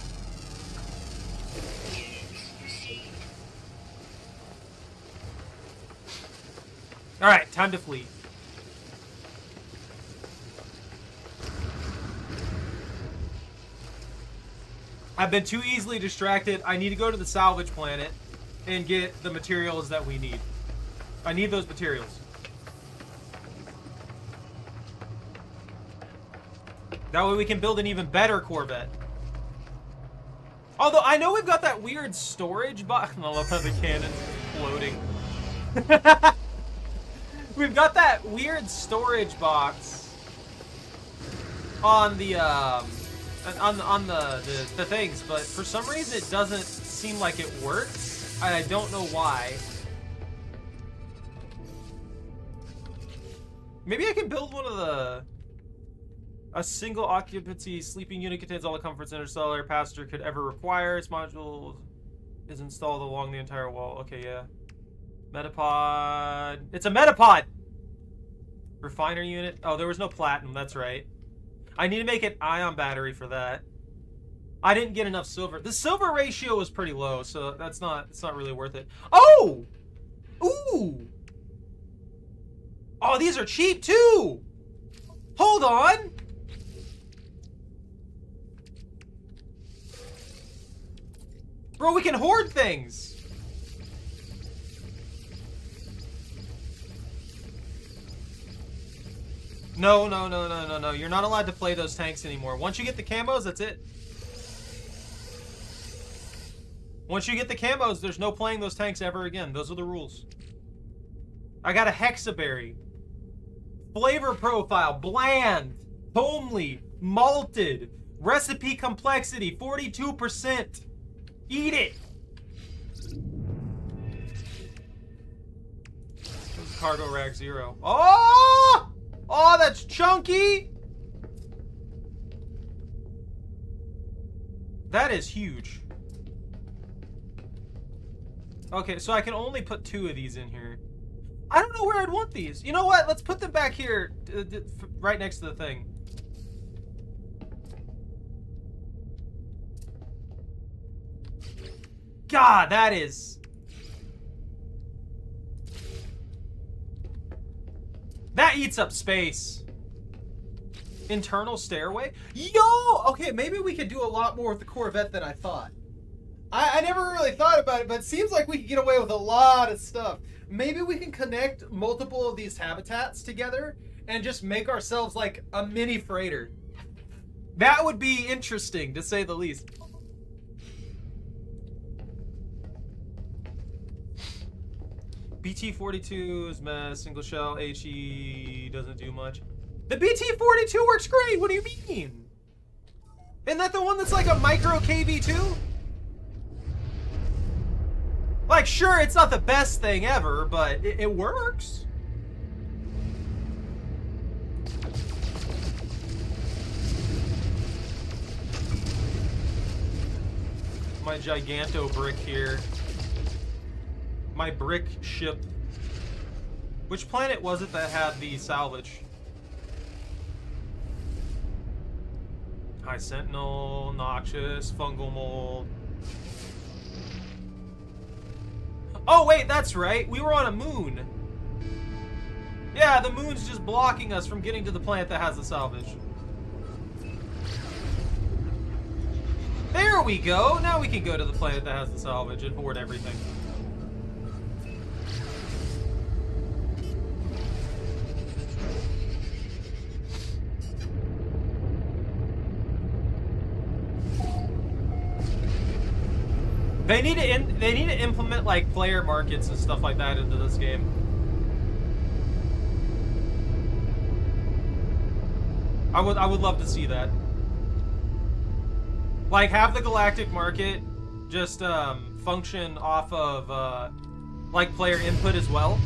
All right, time to flee. I've been too easily distracted. I need to go to the salvage planet and get the materials that we need. I need those materials. That way we can build an even better Corvette. Although I know we've got that weird storage box. I love how the cannon's floating. We've got that weird storage box on the the things, but for some reason it doesn't seem like it works. I don't know why. Maybe I can build one of a single occupancy sleeping unit contains all the comforts an interstellar passenger could ever require. Its module is installed along the entire wall. Okay, yeah. Metapod. It's a metapod! Refiner unit. Oh, there was no platinum. That's right. I need to make an ion battery for that. I didn't get enough silver. The silver ratio was pretty low, so it's not really worth it. Oh! Ooh! Oh, these are cheap too! Hold on! Bro, we can hoard things! No. You're not allowed to play those tanks anymore. Once you get the camos, that's it. Once you get the camos, there's no playing those tanks ever again. Those are the rules. I got a hexaberry. Flavor profile, bland, homely, malted, recipe complexity, 42%. Eat it. Cargo rack 0. Oh! Oh, that's chunky! That is huge. Okay, so I can only put 2 of these in here. I don't know where I'd want these. You know what? Let's put them back here, right next to the thing. God, that is... That eats up space. Internal stairway? Yo! Okay, maybe we could do a lot more with the Corvette than I thought. I never really thought about it, but it seems like we could get away with a lot of stuff. Maybe we can connect multiple of these habitats together and just make ourselves like a mini freighter. That would be interesting, to say the least. BT-42 is mess, single shell, HE doesn't do much. The BT-42 works great, what do you mean? Isn't that the one that's like a micro KV-2? Like, sure, it's not the best thing ever, but it works. My Giganto brick here. my brick ship. Which planet was it that had the salvage? High Sentinel, Noxious, Fungal Mold. Oh wait, that's right. We were on a moon. Yeah, the moon's just blocking us from getting to the planet that has the salvage. There we go. Now we can go to the planet that has the salvage and hoard everything. They need to implement like player markets and stuff like that into this game. I would love to see that. Like have the galactic market just function off of like player input as well.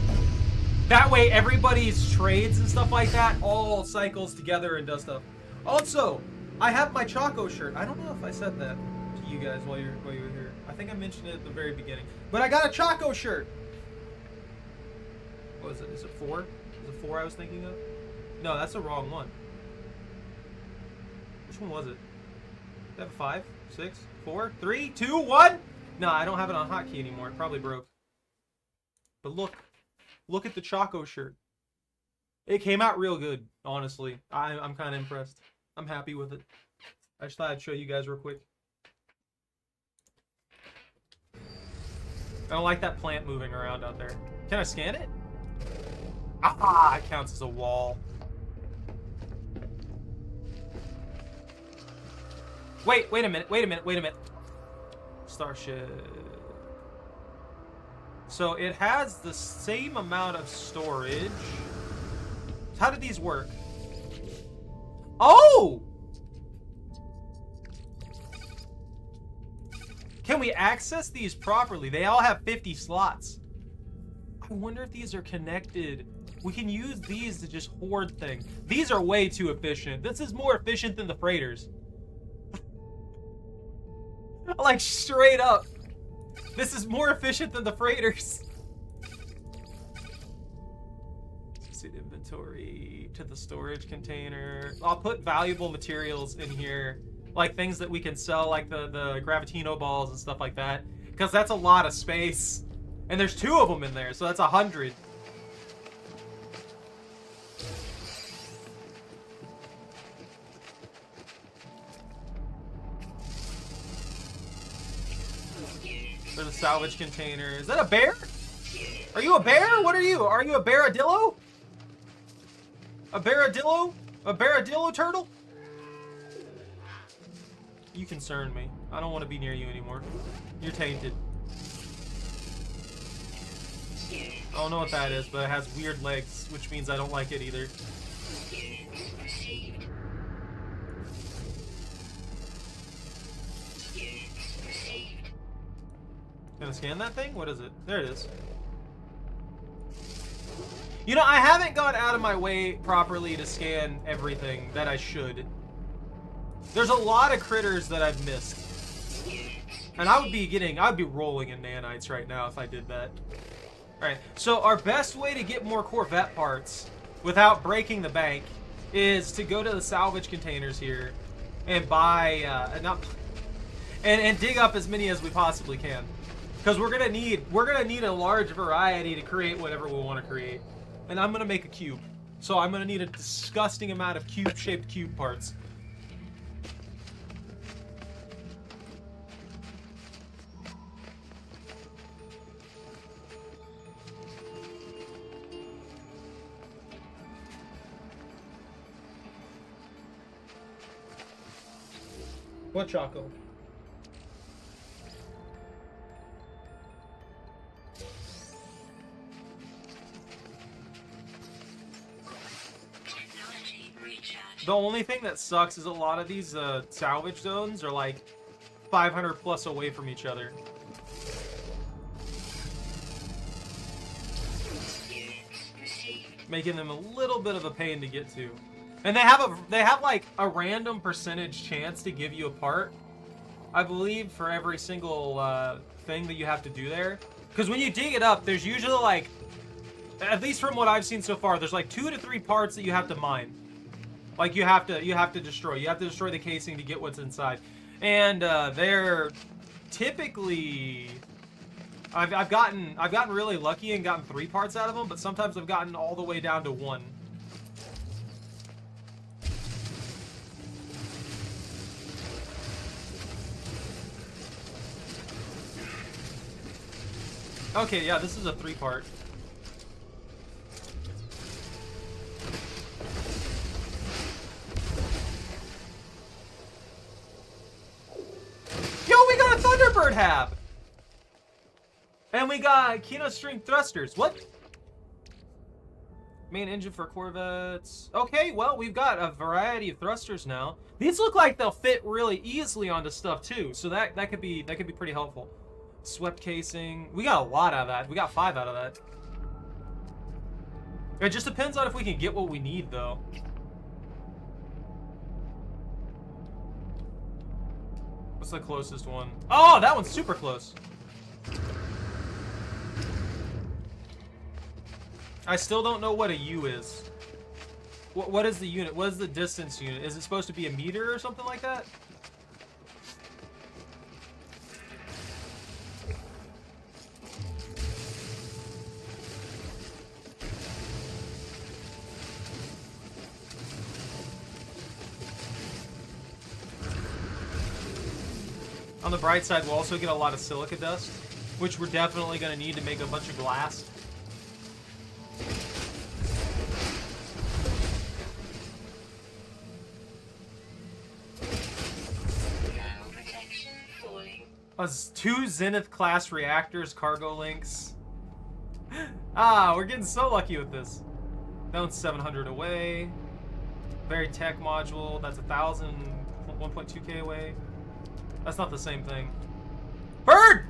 That way everybody's trades and stuff like that all cycles together and does stuff. Also, I have my Choco shirt. I don't know if I said that to you guys while you were here. I think I mentioned it at the very beginning. But I got a Choco shirt. What is it? Is it 4? Is it 4 I was thinking of? No, that's the wrong one. Which one was it? Did I have a 5, 6, 4, 3, 2, 1? No, I don't have it on hotkey anymore. It probably broke. But look at the Choco shirt. It came out real good, honestly. I'm kind of impressed. I'm happy with it. I just thought I'd show you guys real quick. I don't like that plant moving around out there. Can I scan it? Ah, it counts as a wall. Wait a minute. Starship. So it has the same amount of storage. How did these work? Oh! Can we access these properly? They all have 50 slots. I wonder if these are connected. We can use these to just hoard things. These are way too efficient. This is more efficient than the freighters. Like, straight up. This is more efficient than the freighters. Let's see the inventory to the storage container. I'll put valuable materials in here. Like things that we can sell, like the Gravitino balls and stuff like that. Because that's a lot of space. And there's 2 of them in there, so that's 100. There's a salvage container. Is that a bear? Are you a bear? What are you? Are you a bearadillo? A bearadillo? A bearadillo turtle? You concern me. I don't want to be near you anymore. You're tainted. I don't know what that is, but it has weird legs, which means I don't like it either. Gonna scan that thing? What is it? There it is. You know, I haven't gone out of my way properly to scan everything that I should. There's a lot of critters that I've missed. And I would be rolling in nanites right now if I did that. Alright, so our best way to get more Corvette parts without breaking the bank is to go to the salvage containers here and buy, and dig up as many as we possibly can. Because we're gonna need a large variety to create whatever we want to create. And I'm gonna make a cube. So I'm gonna need a disgusting amount of cube-shaped cube parts. What Choco? The only thing that sucks is a lot of these salvage zones are like 500 plus away from each other. Making them a little bit of a pain to get to. And they have like a random percentage chance to give you a part, I believe, for every single thing that you have to do there. Because when you dig it up, there's usually like, at least from what I've seen so far, there's like 2 to 3 parts that you have to mine. Like you have to destroy. You have to destroy the casing to get what's inside. And they're typically, I've gotten really lucky and gotten 3 parts out of them, but sometimes I've gotten all the way down to 1. Okay, yeah, this is a 3-part. Yo, we got a Thunderbird hab! And we got Kino string thrusters. What? Main engine for Corvettes. Okay, well, we've got a variety of thrusters now. These look like they'll fit really easily onto stuff too, so that could be pretty helpful. Swept casing. We got a lot out of that. We got 5 out of that. It just depends on if we can get what we need, though. What's the closest one? Oh, that one's super close. I still don't know what a U is. What is the unit? What is the distance unit? Is it supposed to be a meter or something like that? On the bright side, we'll also get a lot of silica dust, which we're definitely going to need to make a bunch of glass. Us 2 Zenith class reactors, cargo links. Ah, we're getting so lucky with this. That one's 700 away. Very tech module, that's 1,000, 1.2k away. That's not the same thing. Bird!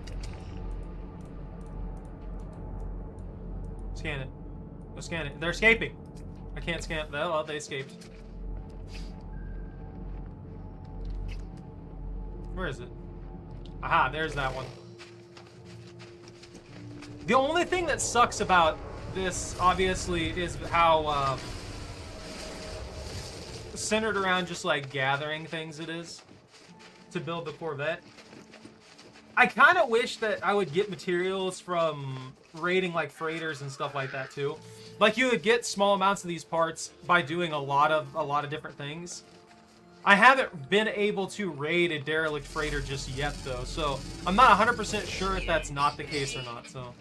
Scan it. Go scan it. They're escaping. I can't scan it. Oh, they escaped. Where is it? Aha, there's that one. The only thing that sucks about this, obviously, is how centered around just like gathering things it is to build the Corvette. I kind of wish that I would get materials from raiding like freighters and stuff like that too. Like you would get small amounts of these parts by doing a lot of different things. I haven't been able to raid a derelict freighter just yet though, so I'm not 100% sure if that's not the case or not. So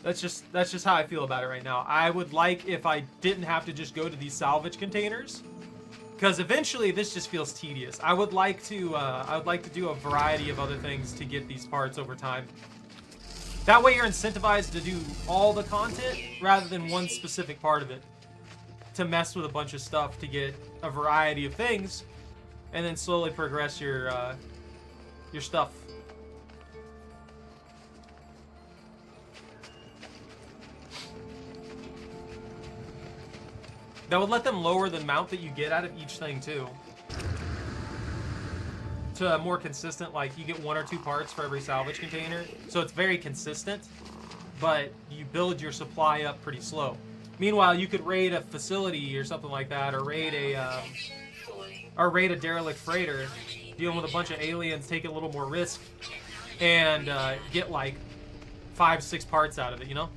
that's just how I feel about it right now. I would like if I didn't have to just go to these salvage containers, because eventually this just feels tedious. I would like to do a variety of other things to get these parts over time. That way you're incentivized to do all the content rather than one specific part of it. To mess with a bunch of stuff to get a variety of things, and then slowly progress your stuff. That would let them lower the amount that you get out of each thing too. To a more consistent, like you get 1 or 2 parts for every salvage container, so it's very consistent, but you build your supply up pretty slow. Meanwhile, you could raid a facility or something like that, or raid a derelict freighter, dealing with a bunch of aliens, take a little more risk, and get like 5-6 parts out of it, you know?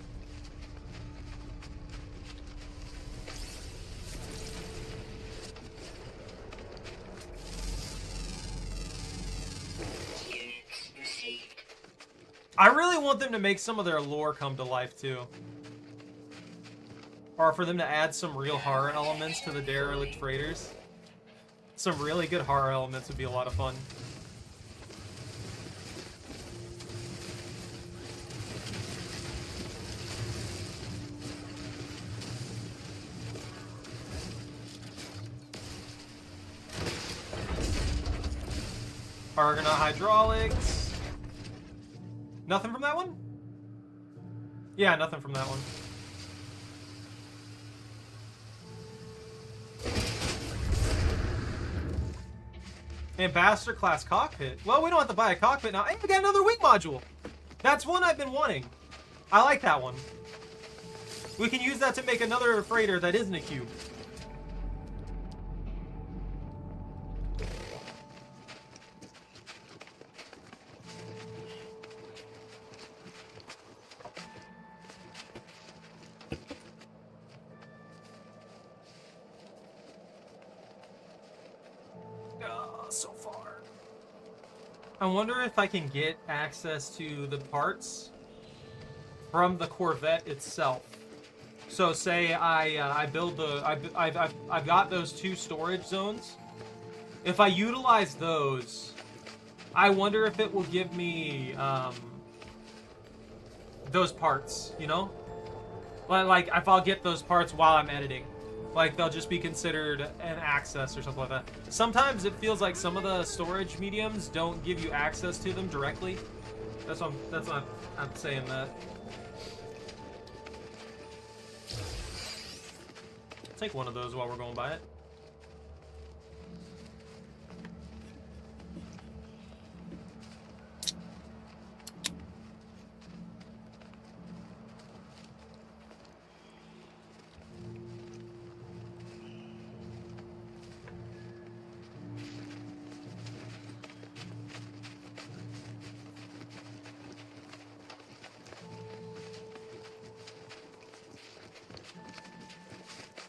I really want them to make some of their lore come to life too. Or for them to add some real horror elements to the derelict freighters. Some really good horror elements would be a lot of fun. Argonaut hydraulics. Nothing from that one? Yeah, nothing from that one. Ambassador class cockpit. Well, we don't have to buy a cockpit now. Hey, we got another wing module. That's one I've been wanting. I like that one. We can use that to make another freighter that isn't a cube. So far. I wonder if I can get access to the parts from the Corvette itself. So say I build the I've got those 2 storage zones. If I utilize those, I wonder if it will give me those parts, you know? Like if I'll get those parts while I'm editing. Like, they'll just be considered an access or something like that. Sometimes it feels like some of the storage mediums don't give you access to them directly. That's why I'm saying that. I'll take one of those while we're going by it.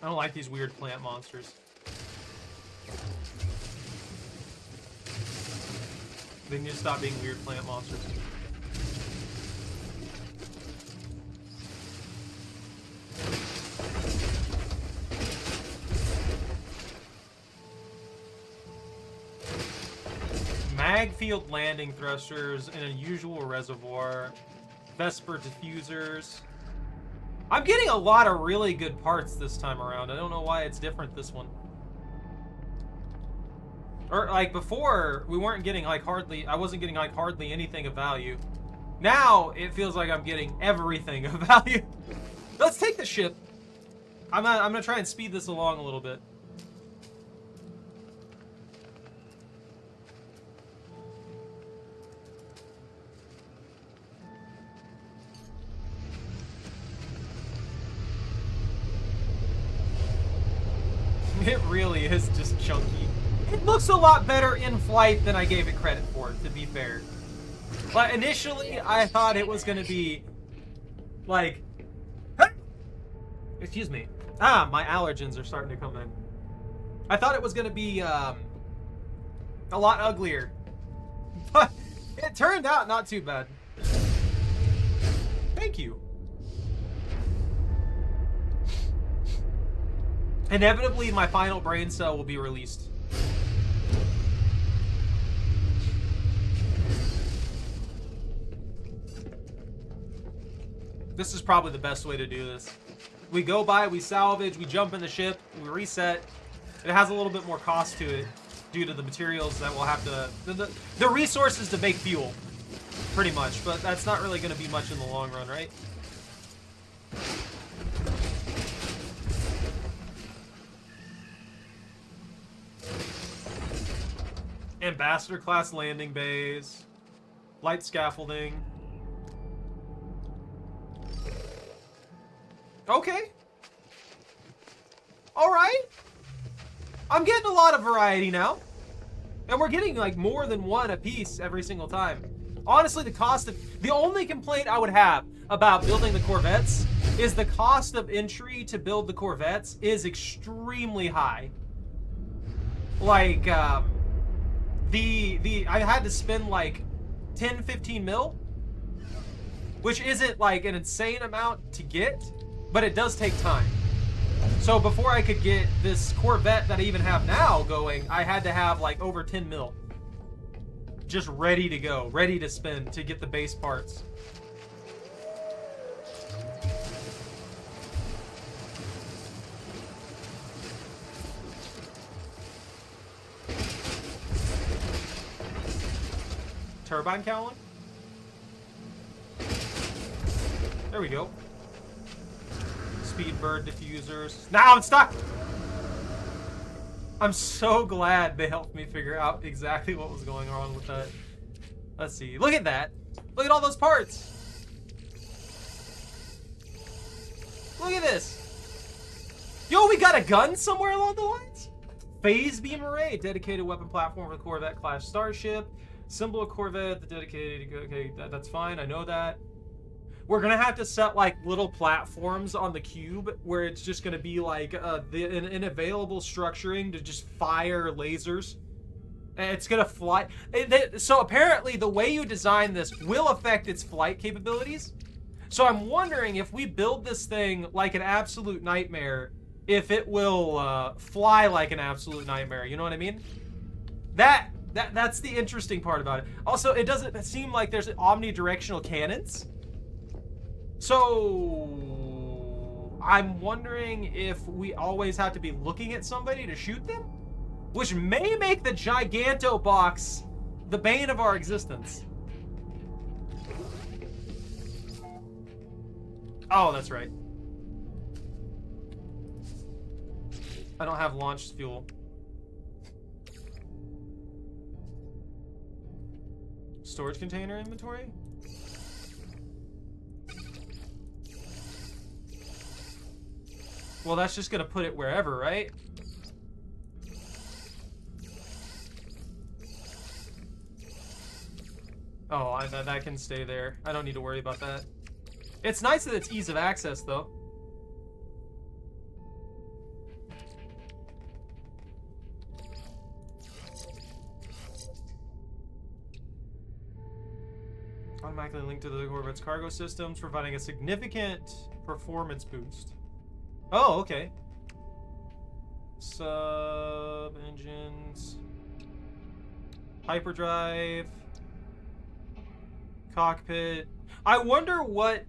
I don't like these weird plant monsters. They need to stop being weird plant monsters. Mag field landing thrusters, an unusual reservoir, Vesper diffusers. I'm getting a lot of really good parts this time around. I don't know why it's different this one. Or like before, we weren't getting like I wasn't getting like hardly anything of value. Now it feels like I'm getting everything of value. Let's take the ship. I'm gonna try and speed this along a little bit. It really is just chunky. It looks a lot better in flight than I gave it credit for, to be fair. But initially, I thought it was going to be, like... Excuse me. Ah, my allergens are starting to come in. I thought it was going to be a lot uglier. But it turned out not too bad. Thank you. Inevitably, my final brain cell will be released. This is probably the best way to do this. We go by, we salvage, we jump in the ship, we reset. It has a little bit more cost to it due to the materials that we'll have to... The resources to make fuel, pretty much. But that's not really going to be much in the long run, right? Ambassador class landing bays, light scaffolding. Okay. All right. I'm getting a lot of variety now. And we're getting like more than one a piece every single time. Honestly, the only complaint I would have about building the Corvettes is the cost of entry to build the Corvettes is extremely high. Like, I had to spend like 10-15 mil, which isn't like an insane amount to get, but it does take time. So before I could get this Corvette that I even have now going, I had to have like over 10 mil just ready to go, ready to spend to get the base parts. Turbine cowling? There we go. Speedbird diffusers. Now I'm stuck! I'm so glad they helped me figure out exactly what was going on with that. Let's see. Look at that. Look at all those parts. Look at this. Yo, we got a gun somewhere along the lines? Phase beam array, dedicated weapon platform for the Corvette class starship. Symbol of Corvette, the dedicated, okay, that's fine, I know that. We're gonna have to set like little platforms on the cube where it's just gonna be like an available structuring to just fire lasers. And it's gonna fly. So apparently the way you design this will affect its flight capabilities. So I'm wondering if we build this thing like an absolute nightmare, if it will fly like an absolute nightmare. You know what I mean? That's the interesting part about it. Also, it doesn't seem like there's omnidirectional cannons. So I'm wondering if we always have to be looking at somebody to shoot them, which may make the Giganto box the bane of our existence. Oh, that's right. I don't have launch fuel. Storage container inventory? Well, that's just gonna put it wherever, right? Oh, that can stay there. I don't need to worry about that. It's nice that it's ease of access, though. Automatically linked to the Corvette's cargo systems, providing a significant performance boost. Oh, okay. Sub engines, hyperdrive, cockpit. I wonder what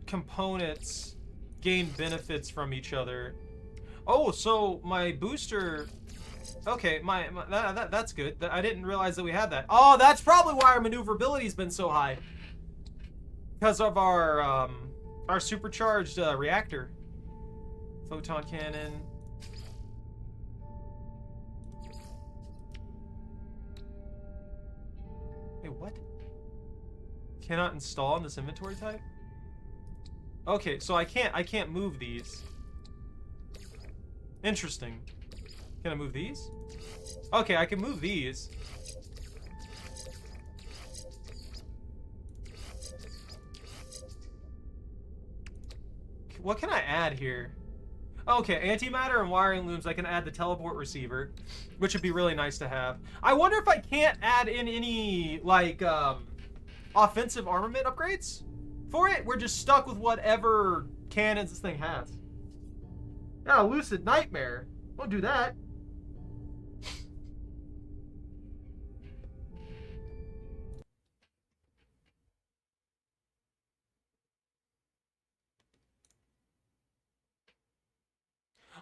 components gain benefits from each other. Oh, so my booster. Okay, that's good. I didn't realize that we had that. Oh, that's probably why our maneuverability's been so high. Because of our supercharged reactor. Photon cannon. Wait, what? Cannot install in this inventory type? Okay, so I can't move these. Interesting. Can I move these? Okay, I can move these. What can I add here? Okay, antimatter and wiring looms. I can add the teleport receiver, which would be really nice to have. I wonder if I can't add in any, like, offensive armament upgrades for it. We're just stuck with whatever cannons this thing has. Yeah, Lucid Nightmare. Don't do that.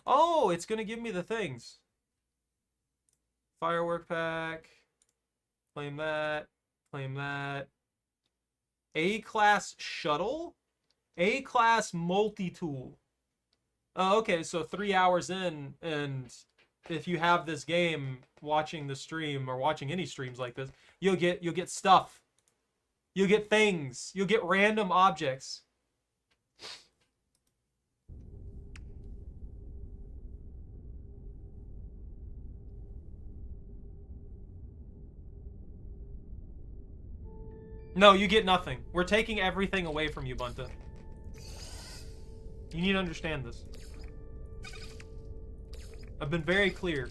Oh, it's gonna give me the things. Firework pack. Claim that. Claim that. A-class shuttle? A-class multi-tool. Oh, okay, so 3 hours in, and if you have this game watching the stream or watching any streams like this, you'll get stuff. You'll get things. You'll get random objects. No, you get nothing. We're taking everything away from you, Bunta. You need to understand this. I've been very clear.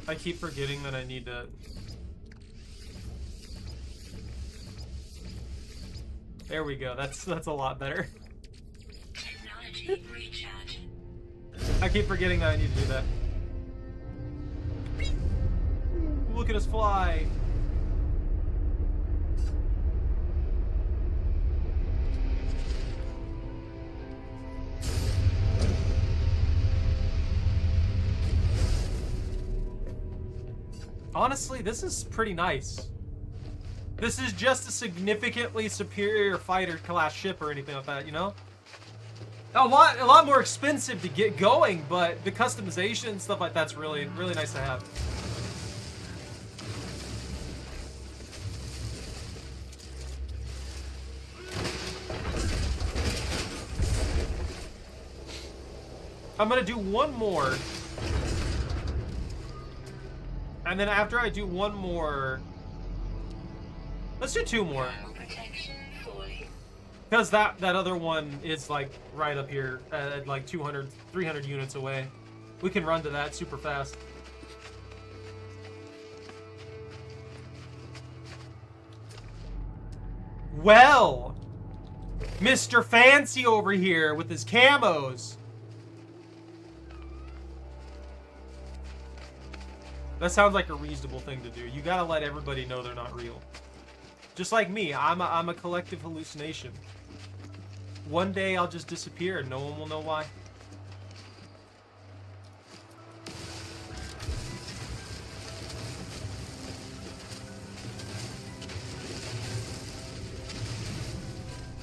I keep forgetting that I need to... There we go. That's a lot better. Technology recharge. I keep forgetting that I need to do that. Look at us fly. Honestly, this is pretty nice. This is just a significantly superior fighter class ship or anything like that, you know? A lot more expensive to get going, but the customization and stuff like that's really nice to have. I'm gonna do one more. And then after I do one more, let's do two more. Because that other one is like right up here at like 200, 300 units away. We can run to that super fast. Well, Mr. Fancy over here with his camos. That sounds like a reasonable thing to do. You gotta let everybody know they're not real. Just like me, I'm a collective hallucination. One day I'll just disappear and no one will know why.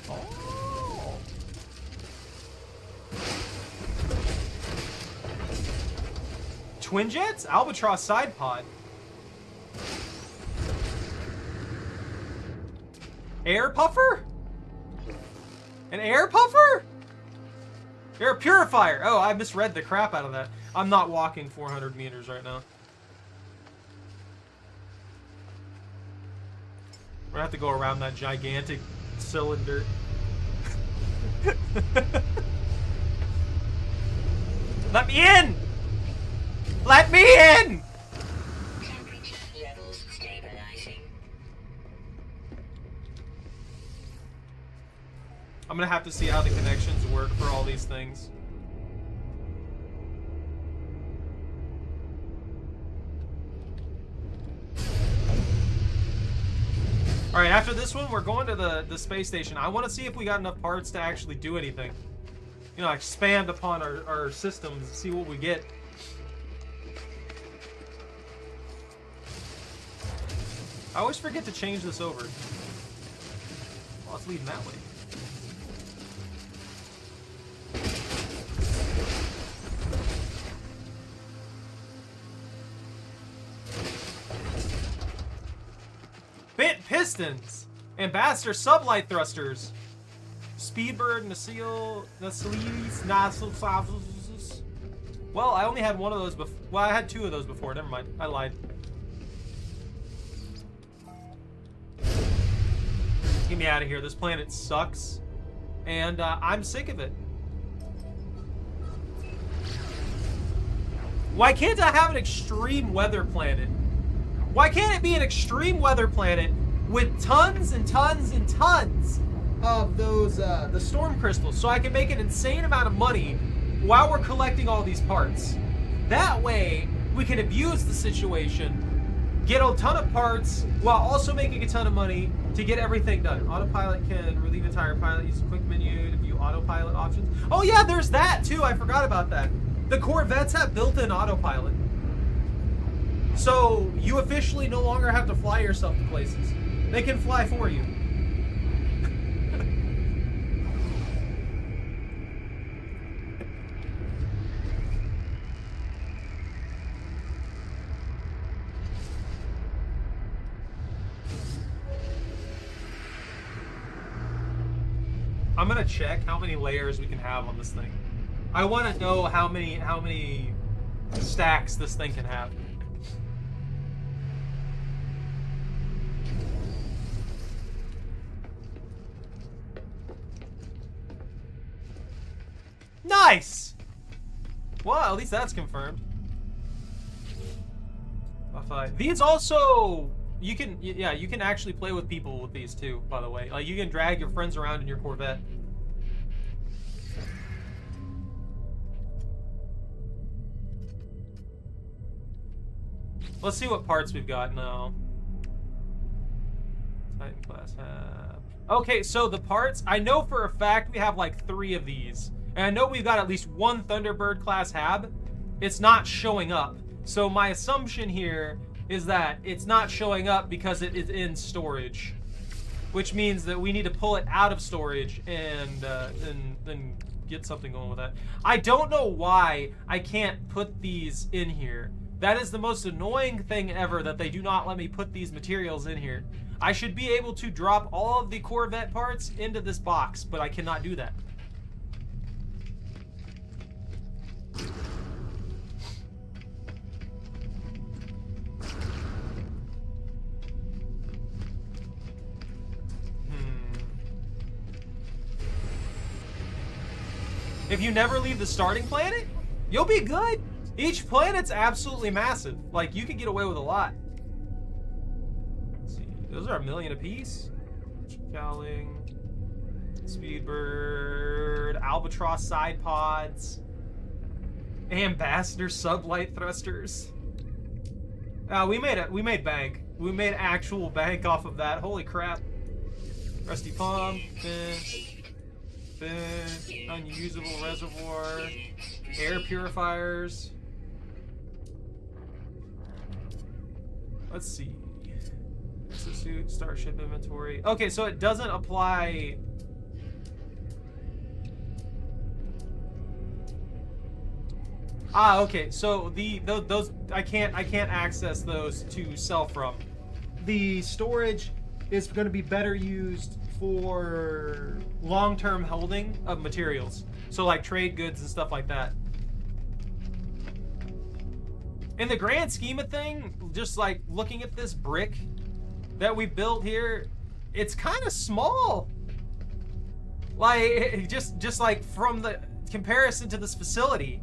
Oh. Twin jets? Albatross side pod. Air puffer? An air puffer? Air purifier. Oh, I misread the crap out of that. I'm not walking 400 meters right now. We're gonna have to go around that gigantic cylinder. Let me in! Let me in! Temperature levels stabilizing. I'm gonna have to see how the connections work for all these things. Alright, after this one, we're going to the space station. I want to see if we got enough parts to actually do anything. You know, expand upon our systems and see what we get. I always forget to change this over. Well, it's leading that way. Bit pistons, ambassador sublight thrusters, speedbird, nacelle. Well, I only had one of those before. Well, I had two of those before. Never mind. I lied. Get me out of here. This planet sucks, and I'm sick of it. Why can't I have an extreme weather planet? Why can't it be an extreme weather planet with tons and tons and tons of those, the storm crystals, so I can make an insane amount of money while we're collecting all these parts? That way, we can abuse the situation, get a ton of parts, while also making a ton of money to get everything done. Autopilot can relieve entire pilot, use a quick menu to view autopilot options. Oh yeah, there's that too, I forgot about that. The Corvettes have built-in autopilot. So, you officially no longer have to fly yourself to places. They can fly for you. I'm gonna check how many layers we can have on this thing. I want to know how many stacks this thing can have. Nice! Well, at least that's confirmed. These also, you can actually play with people with these too, by the way. Like, you can drag your friends around in your Corvette. Let's see what parts we've got now. Titan class have. Okay, so the parts, I know for a fact we have like 3 of these. And I know we've got at least one Thunderbird class hab. It's not showing up. So my assumption here is that it's not showing up because it is in storage, which means that we need to pull it out of storage and then get something going with that. I don't know why I can't put these in here. That is the most annoying thing ever, that they do not let me put these materials in here. I should be able to drop all of the Corvette parts into this box, but I cannot do that. If you never leave the starting planet, you'll be good. Each planet's absolutely massive. Like, you could get away with a lot. Let's see. Those are $1 million apiece. Cowling, Speedbird, Albatross side pods, Ambassador sublight thrusters. We made bank. We made actual bank off of that. Holy crap. Rusty pump, unusable reservoir, air purifiers. Let's see. Exosuit, starship inventory. Okay, so it doesn't apply. Okay. So those I can't access those to sell from. The storage is going to be better used for long-term holding of materials. So like trade goods and stuff like that. In the grand scheme of thing, just like looking at this brick that we built here, it's kind of small. Like just like from the comparison to this facility.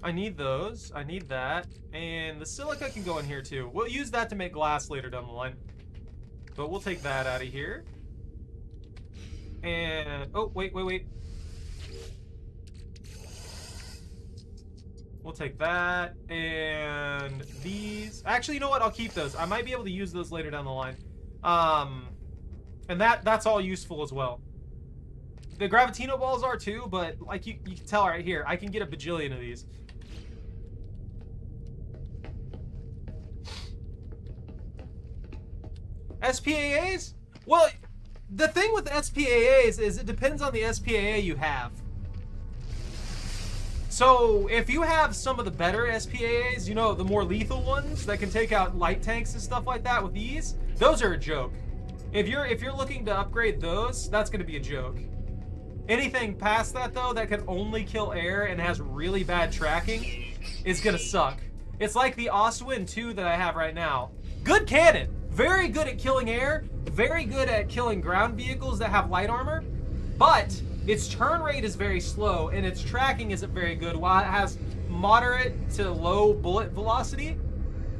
I need those. I need that. And the silica can go in here too. We'll use that to make glass later down the line. But we'll take that out of here. And... oh, wait. We'll take that. And these... actually, you know what? I'll keep those. I might be able to use those later down the line. And that's all useful as well. The Gravitino balls are too, but like you can tell right here, I can get a bajillion of these. SPAAs? Well, the thing with SPAAs is it depends on the SPAA you have. So if you have some of the better SPAAs, you know, the more lethal ones that can take out light tanks and stuff like that with these, those are a joke. If you're looking to upgrade those, that's going to be a joke. Anything past that, though, that can only kill air and has really bad tracking is going to suck. It's like the Oswin 2 that I have right now. Good cannon. Very good at killing air. Very good at killing ground vehicles that have light armor. But its turn rate is very slow, and its tracking isn't very good, while it has moderate to low bullet velocity,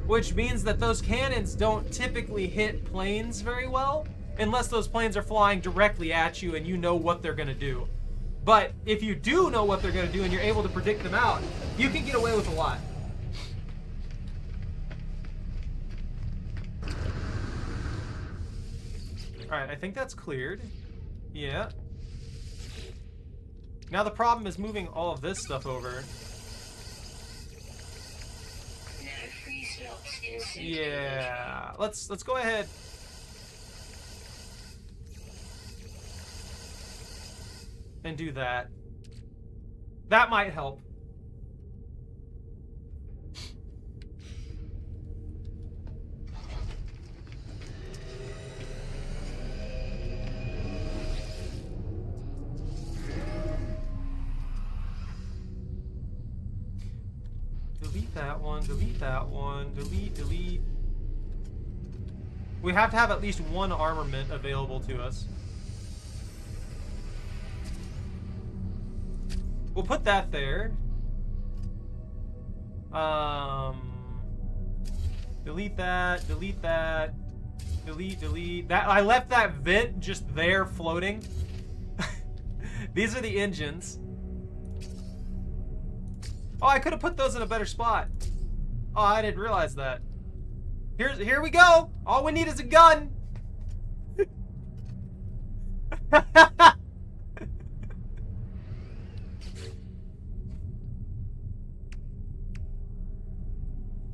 which means that those cannons don't typically hit planes very well, unless those planes are flying directly at you and you know what they're going to do. But if you do know what they're going to do and you're able to predict them out, you can get away with a lot. Alright, I think that's cleared. Yeah. Now the problem is moving all of this stuff over. Yeah. Let's go ahead. And do that. That might help. Delete that one, delete that one, delete. We have to have at least one armament available to us. We'll put that there. Delete that, delete that, delete that. I left that vent just there floating. These are the engines. Oh, I could have put those in a better spot. Oh, I didn't realize that. Here we go. All we need is a gun.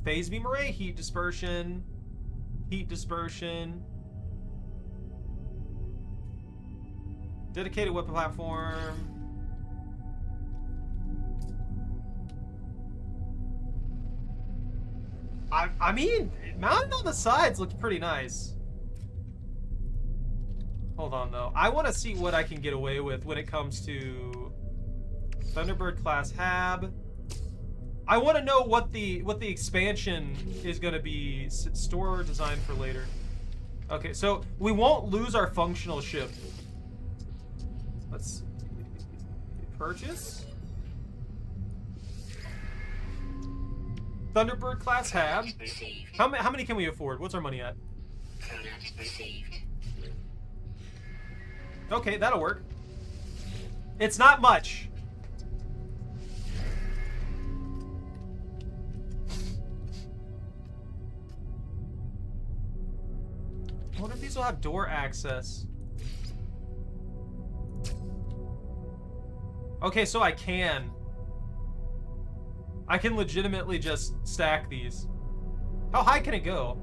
Phase beam array, heat dispersion. Heat dispersion. Dedicated weapon platform. I mean, mounted on the sides looks pretty nice. Hold on, though. I want to see what I can get away with when it comes to Thunderbird class Hab. I want to know what the expansion is going to be. Store designed for later. Okay, so we won't lose our functional ship. Let's purchase. Thunderbird class Hab. How many can we afford? What's our money at? Okay, that'll work. It's not much. I wonder if these will have door access. Okay, so I can legitimately just stack these. How high can it go?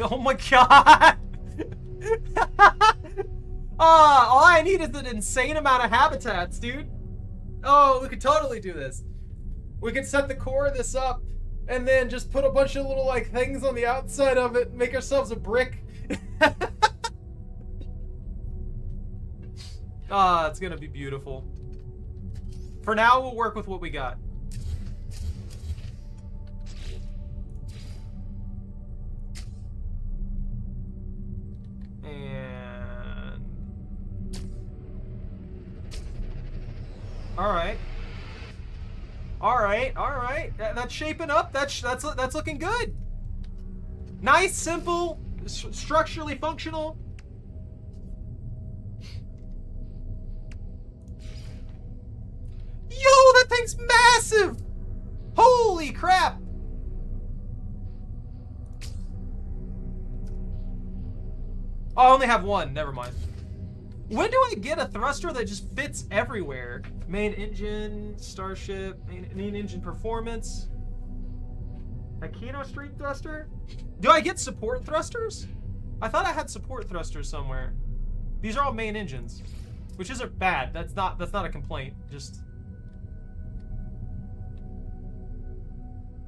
Oh my god! All I need is an insane amount of habitats, dude. Oh, we could totally do this. We could set the core of this up and then just put a bunch of little like things on the outside of it and make ourselves a brick. Ah, it's gonna be beautiful. For now, we'll work with what we got. And all right. That's shaping up. That's looking good. Nice, simple, structurally functional. Yo, that thing's massive! Holy crap! Oh, I only have one. Never mind. When do I get a thruster that just fits everywhere? Main engine, starship, main engine performance. Aquino street thruster? Do I get support thrusters? I thought I had support thrusters somewhere. These are all main engines, which isn't bad. That's not a complaint. Just.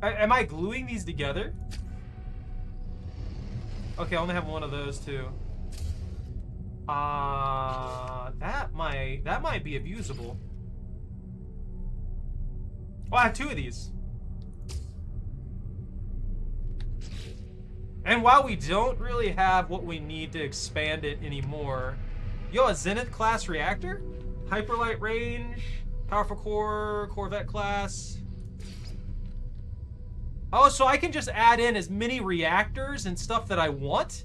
Am I gluing these together? Okay, I only have one of those too. That might be abusable. Oh, I have two of these. And while we don't really have what we need to expand it anymore, yo, a Zenith class reactor, hyperlight range, powerful core, Corvette class. Oh, so I can just add in as many reactors and stuff that I want?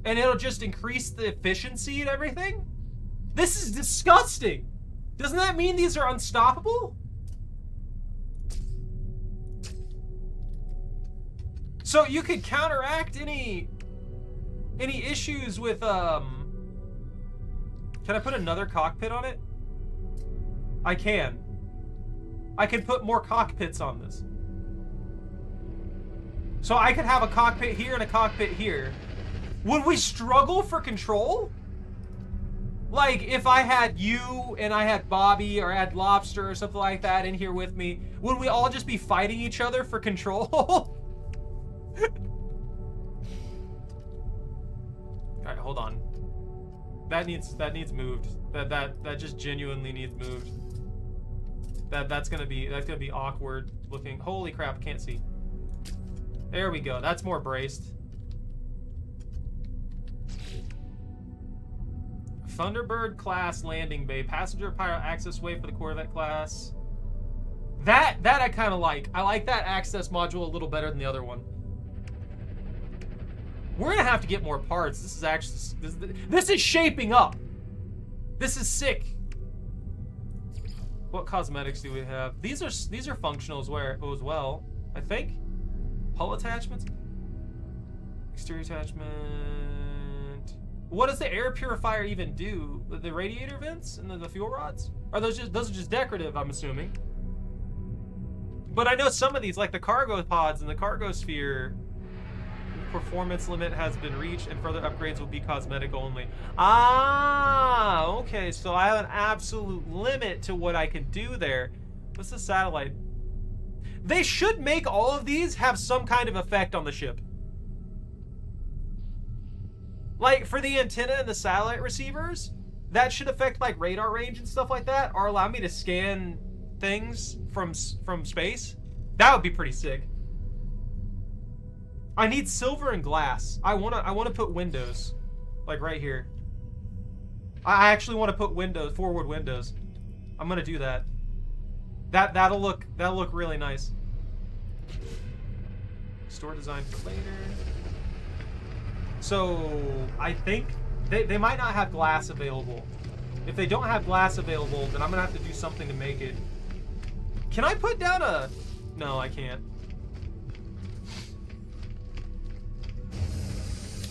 And it'll just increase the efficiency and everything? This is disgusting! Doesn't that mean these are unstoppable? So you could counteract any issues with, Can I put another cockpit on it? I can. I can put more cockpits on this. So I could have a cockpit here and a cockpit here. Would we struggle for control? Like, if I had you and I had Bobby or I had Lobster or something like that in here with me, would we all just be fighting each other for control? Alright, hold on. That needs moved. That just genuinely needs moved. That's gonna be awkward looking. Holy crap, can't see. There we go. That's more braced. Thunderbird class landing bay. Passenger pilot access way for the Corvette class. That I kind of like. I like that access module a little better than the other one. We're gonna have to get more parts. This is actually this is shaping up. This is sick. What cosmetics do we have? These are functional as well. I think. Hull attachments. Exterior attachment. What does the air purifier even do? The radiator vents and the fuel rods? Are those are just decorative? I'm assuming. But I know some of these, like the cargo pods and the cargo sphere, performance limit has been reached and further upgrades will be cosmetic only. Ah, okay, so I have an absolute limit to what I can do there. What's the satellite? They should make all of these have some kind of effect on the ship. Like for the antenna and the satellite receivers, that should affect like radar range and stuff like that, or allow me to scan things from space. That would be pretty sick. I need silver and glass. I wanna put windows, like right here. I actually want to put windows, forward windows. I'm gonna do that. That'll look really nice. Store design for later. So I think they might not have glass available. If they don't have glass available, then I'm gonna have to do something to make it. Can I put down a? No, I can't.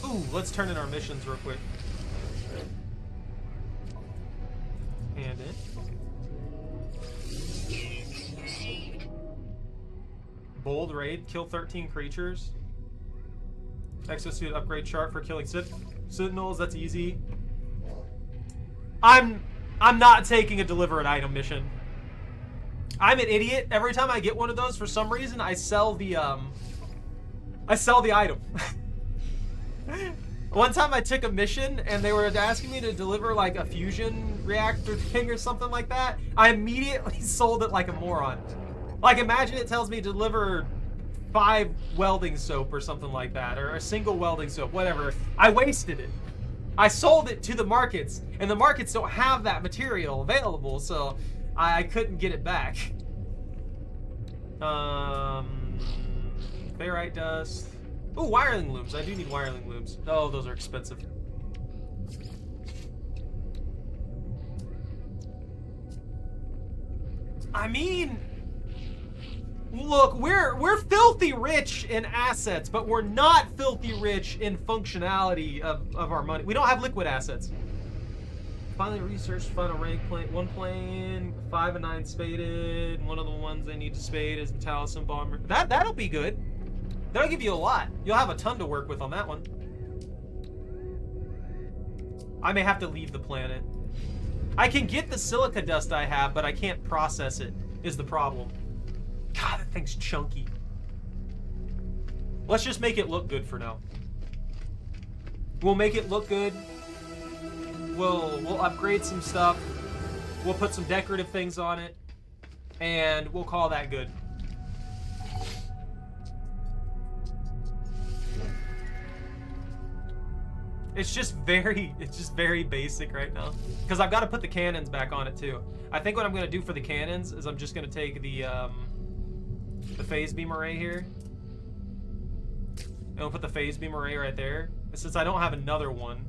Ooh, let's turn in our missions real quick. And in. Bold raid, kill 13 creatures. Exosuit upgrade chart for killing sentinels. That's easy. I'm not taking a deliver an item mission. I'm an idiot. Every time I get one of those, for some reason, I sell the item. One time I took a mission and they were asking me to deliver like a fusion reactor thing or something like that. I immediately sold it like a moron. Like imagine it tells me to deliver 5 welding soap or something like that, or a single welding soap, whatever. I wasted it. I sold it to the markets, and the markets don't have that material available, so I couldn't get it back. Ferrite dust. Ooh, wiring looms. I do need wiring looms. Oh, those are expensive. I mean, look, we're filthy rich in assets, but we're not filthy rich in functionality of our money. We don't have liquid assets. Finally researched final rank plane. 1 plane, 5 and 9 spaded. One of the ones they need to spade is Metallison bomber. That'll be good. That'll give you a lot. You'll have a ton to work with on that one. I may have to leave the planet. I can get the silica dust I have, but I can't process it, is the problem. God, that thing's chunky. Let's just make it look good for now. We'll make it look good. We'll upgrade some stuff. We'll put some decorative things on it. And we'll call that good. It's just very basic right now. Because I've got to put the cannons back on it too. I think what I'm gonna do for the cannons is I'm just gonna take the phase beam array here. And we'll put the phase beam array right there. And since I don't have another one.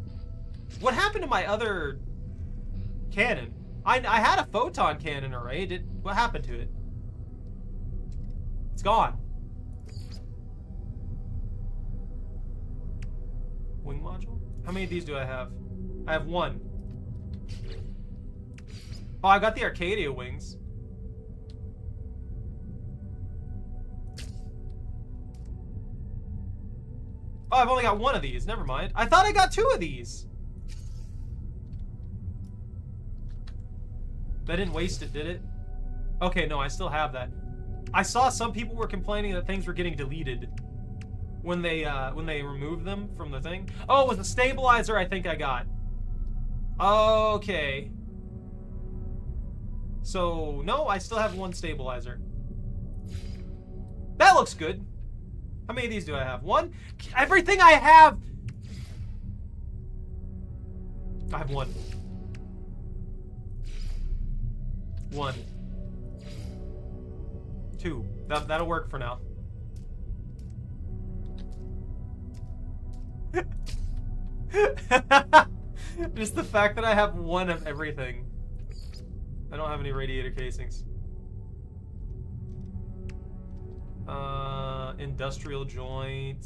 What happened to my other cannon? I had a photon cannon array. What happened to it? It's gone. Wing module? How many of these do I have? I have 1. Oh, I got the Arcadia wings. Oh, I've only got 1 of these. Never mind. I thought I got 2 of these. That didn't waste it, did it? Okay, no, I still have that. I saw some people were complaining that things were getting deleted when they removed them from the thing. Oh, it was a stabilizer I think I got. Okay. So, no, I still have 1 stabilizer. That looks good. How many of these do I have? 1? Everything I have! I have 1. 1. 2. That'll work for now. Just the fact that I have one of everything. I don't have any radiator casings. Industrial joint.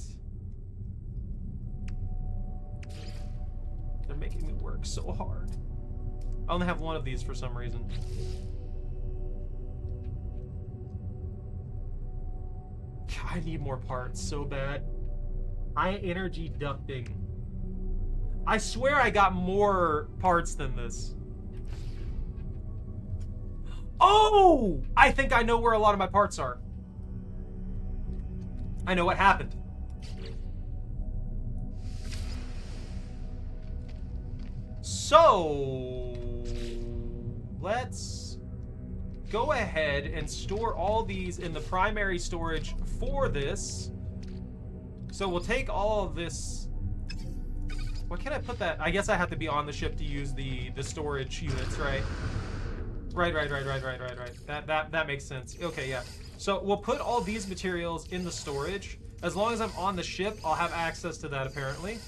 They're making me work so hard. I only have one of these for some reason. God, I need more parts so bad. High energy ducting. I swear I got more parts than this. Oh! I think I know where a lot of my parts are. I know what happened. So, let's go ahead and store all these in the primary storage for this. So we'll take all of this. What can I put that? I guess I have to be on the ship to use the storage units, right? Right. That makes sense. Okay, yeah. So we'll put all these materials in the storage. As long as I'm on the ship, I'll have access to that apparently.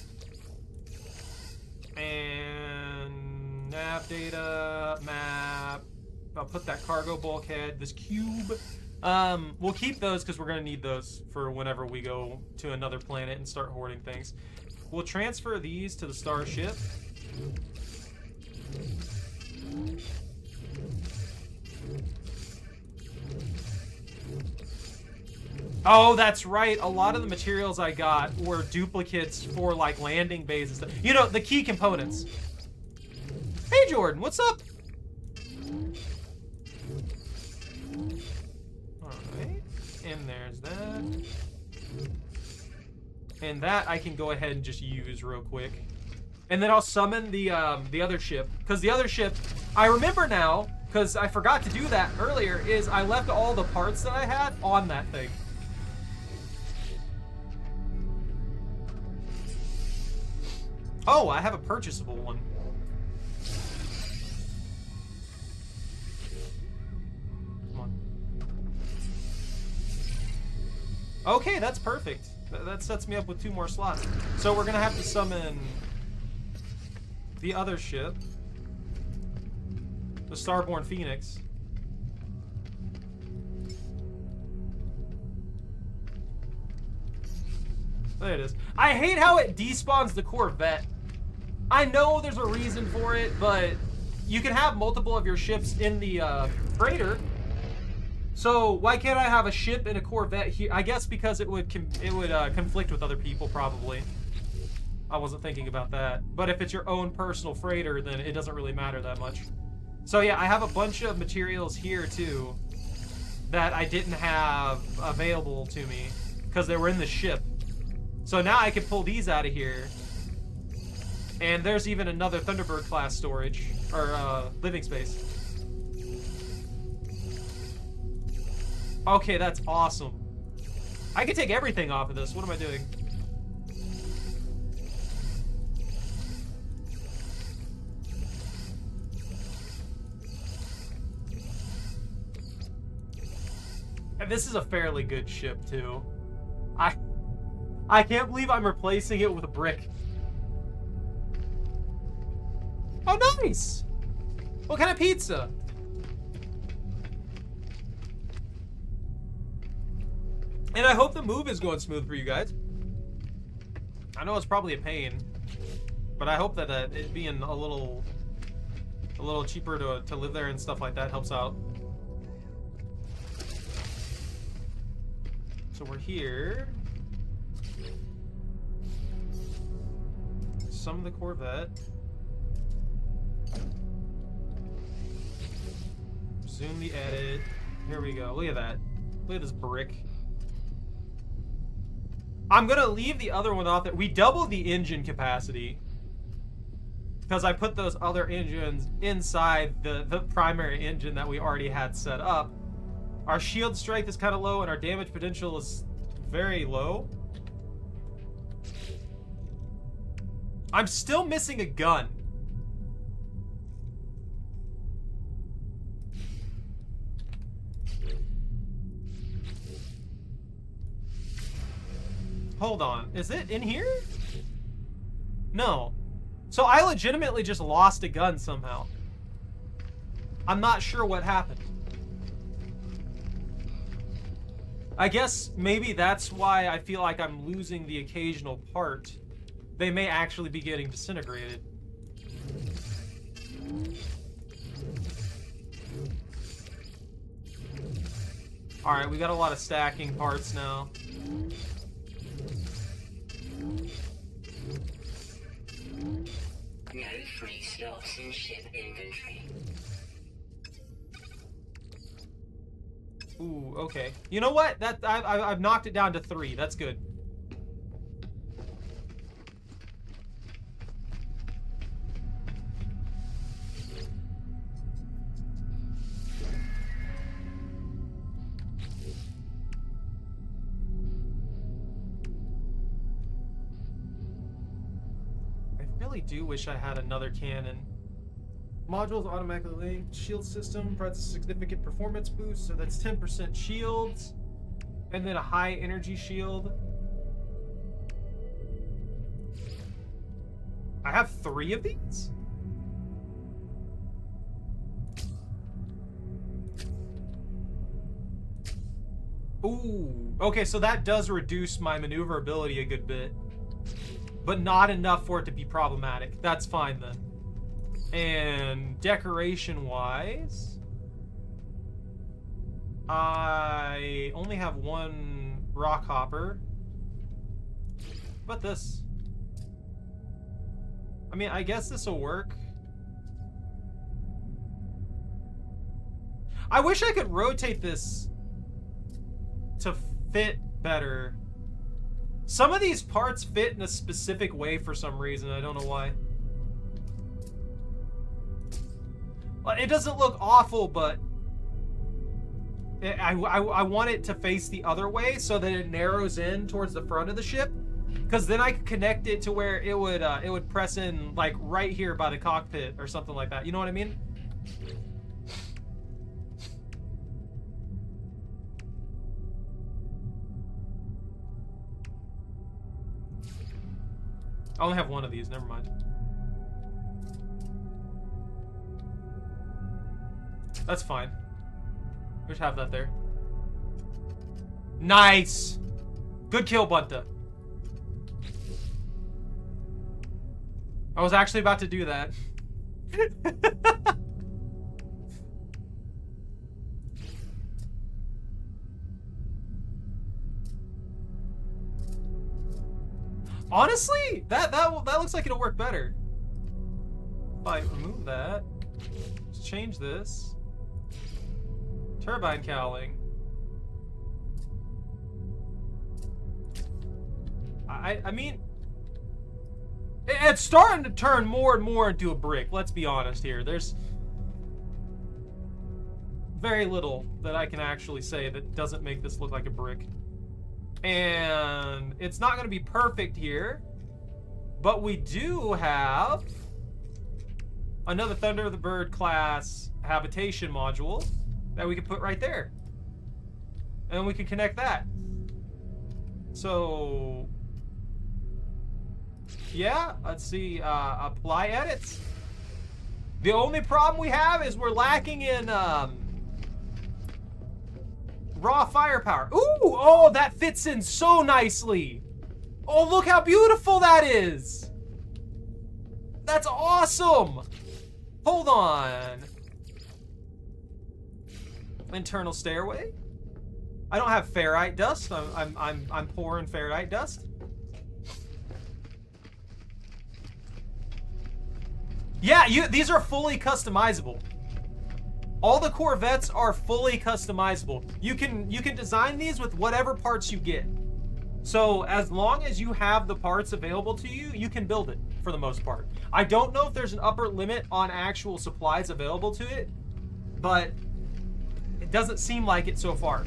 And nav data, map. I'll put that cargo bulkhead, this cube. We'll keep those because we're gonna need those for whenever we go to another planet and start hoarding things. We'll transfer these to the starship. Oh, that's right. A lot of the materials I got were duplicates for like landing bays and stuff. You know, the key components. Hey, Jordan, what's up? All right, and there's that. And that I can go ahead and just use real quick. And then I'll summon the other ship, because the other ship, I remember now, because I forgot to do that earlier, is I left all the parts that I had on that thing. Oh, I have a purchasable one. Come on. Okay, that's perfect. That sets me up with 2 more slots. So we're gonna have to summon the other ship, the Starborn Phoenix. There it is. I hate how it despawns the Corvette. I know there's a reason for it, but you can have multiple of your ships in the freighter. So why can't I have a ship and a Corvette here? I guess because it would conflict with other people probably. I wasn't thinking about that. But if it's your own personal freighter, then it doesn't really matter that much. So yeah, I have a bunch of materials here too that I didn't have available to me because they were in the ship. So now I can pull these out of here. And there's even another Thunderbird class storage, or living space. Okay, that's awesome. I can take everything off of this. What am I doing? And this is a fairly good ship too. I can't believe I'm replacing it with a brick. Oh, nice! What kind of pizza? And I hope the move is going smooth for you guys. I know it's probably a pain, but I hope that it being a little cheaper to live there and stuff like that helps out. So we're here. Some of the Corvette. Zoom the edit. Here we go. Look at that. Look at this brick. I'm gonna leave the other one off there. We doubled the engine capacity because I put those other engines inside the primary engine that we already had set up. Our shield strength is kind of low and our damage potential is very low. I'm still missing a gun. Hold on. Is it in here? No. So I legitimately just lost a gun somehow. I'm not sure what happened. I guess maybe that's why I feel like I'm losing the occasional part. They may actually be getting disintegrated. Alright, we got a lot of stacking parts now. No free slots in ship inventory. Ooh, okay. You know what? That I've knocked it down to 3. That's good. I really do wish I had another cannon. Modules automatically linked. Shield system provides a significant performance boost, so that's 10% shields. And then a high energy shield. I have 3 of these? Ooh. Okay, so that does reduce my maneuverability a good bit. But not enough for it to be problematic. That's fine then. And decoration-wise, I only have 1 rock hopper. What about this? I mean, I guess this will work. I wish I could rotate this to fit better. Some of these parts fit in a specific way for some reason. I don't know why. It doesn't look awful, but I want it to face the other way so that it narrows in towards the front of the ship, because then I could connect it to where it would press in like right here by the cockpit or something like that. You know what I mean? I only have 1 of these. Never mind. That's fine. Just have that there. Nice! Good kill, Bunta. I was actually about to do that. Honestly, that looks like it'll work better. If I remove that, let's change this. Turbine cowling. I mean, it's starting to turn more and more into a brick. Let's be honest here. There's very little that I can actually say that doesn't make this look like a brick. And it's not going to be perfect here, but we do have another Thunder of the Bird class habitation module that we can put right there. And we can connect that. So, yeah, let's see, apply edits. The only problem we have is we're lacking in raw firepower. Ooh, oh, that fits in so nicely. Oh, look how beautiful that is. That's awesome. Hold on. Internal stairway. I don't have ferrite dust. I'm poor in ferrite dust. Yeah, these are fully customizable. All the Corvettes are fully customizable. You can design these with whatever parts you get. So as long as you have the parts available to you, you can build it for the most part. I don't know if there's an upper limit on actual supplies available to it, but it doesn't seem like it so far.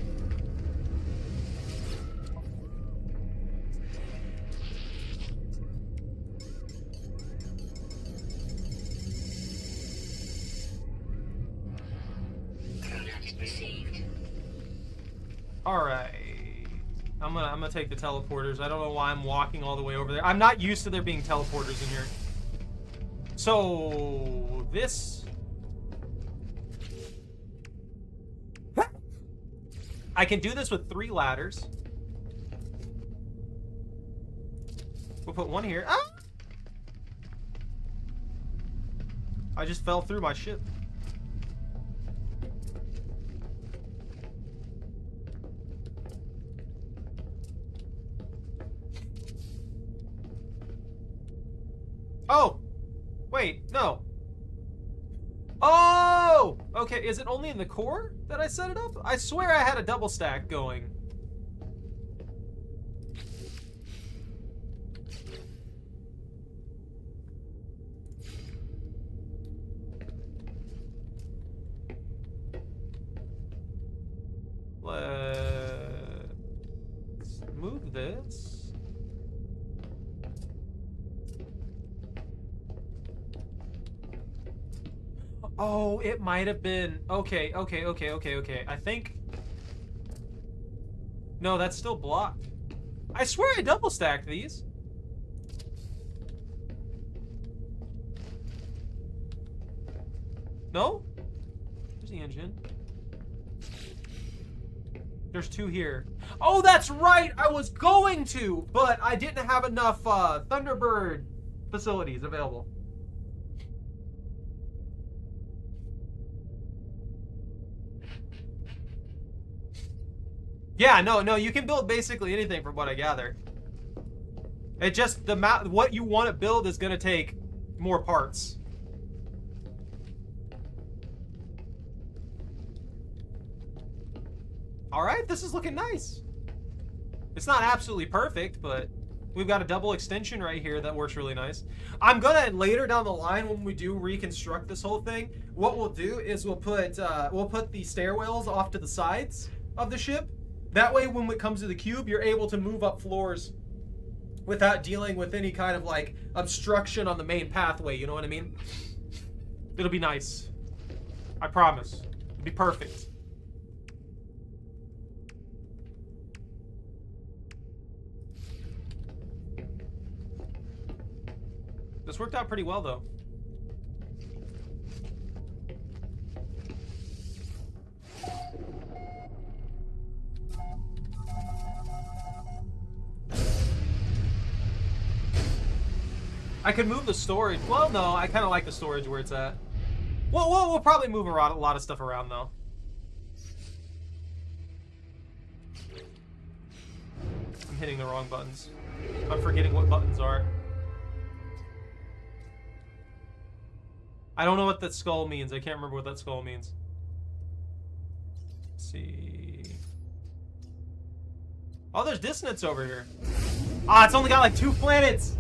Product received. All right. I'm gonna take the teleporters. I don't know why I'm walking all the way over there. I'm not used to there being teleporters in here. So this, I can do this with 3 ladders. We'll put one here. Ah! I just fell through my ship. Oh! Wait, no. Oh! Okay, is it only in the core that I set it up? I swear I had a double stack going. Let's move this. Oh, it might have been. Okay. I think. No, that's still blocked. I swear I double stacked these. No? There's the engine. There's 2 here. Oh, that's right! I was going to, but I didn't have enough Thunderbird facilities available. Yeah, no, you can build basically anything from what I gather. It just, what you want to build is going to take more parts. Alright, this is looking nice. It's not absolutely perfect, but we've got a double extension right here that works really nice. I'm gonna, later down the line when we do reconstruct this whole thing, what we'll do is we'll put the stairwells off to the sides of the ship. That way, when it comes to the cube, you're able to move up floors without dealing with any kind of, like, obstruction on the main pathway, you know what I mean? It'll be nice. I promise. It'll be perfect. This worked out pretty well, though. I could move the storage. Well, no, I kind of like the storage where it's at. Well, we'll probably move a lot of stuff around, though. I'm hitting the wrong buttons. I'm forgetting what buttons are. I don't know what that skull means. I can't remember what that skull means. Let's see. Oh, there's dissonance over here. Ah, it's only got like 2 planets.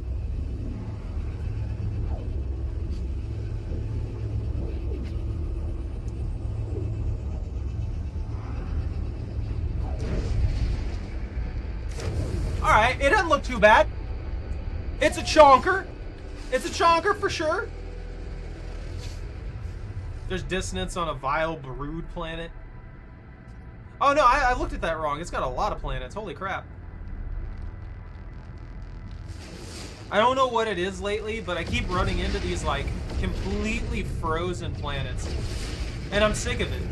Alright, it doesn't look too bad. It's a chonker. It's a chonker for sure. There's dissonance on a vile brood planet. Oh no, I looked at that wrong. It's got a lot of planets. Holy crap. I don't know what it is lately, but I keep running into these like completely frozen planets. And I'm sick of it.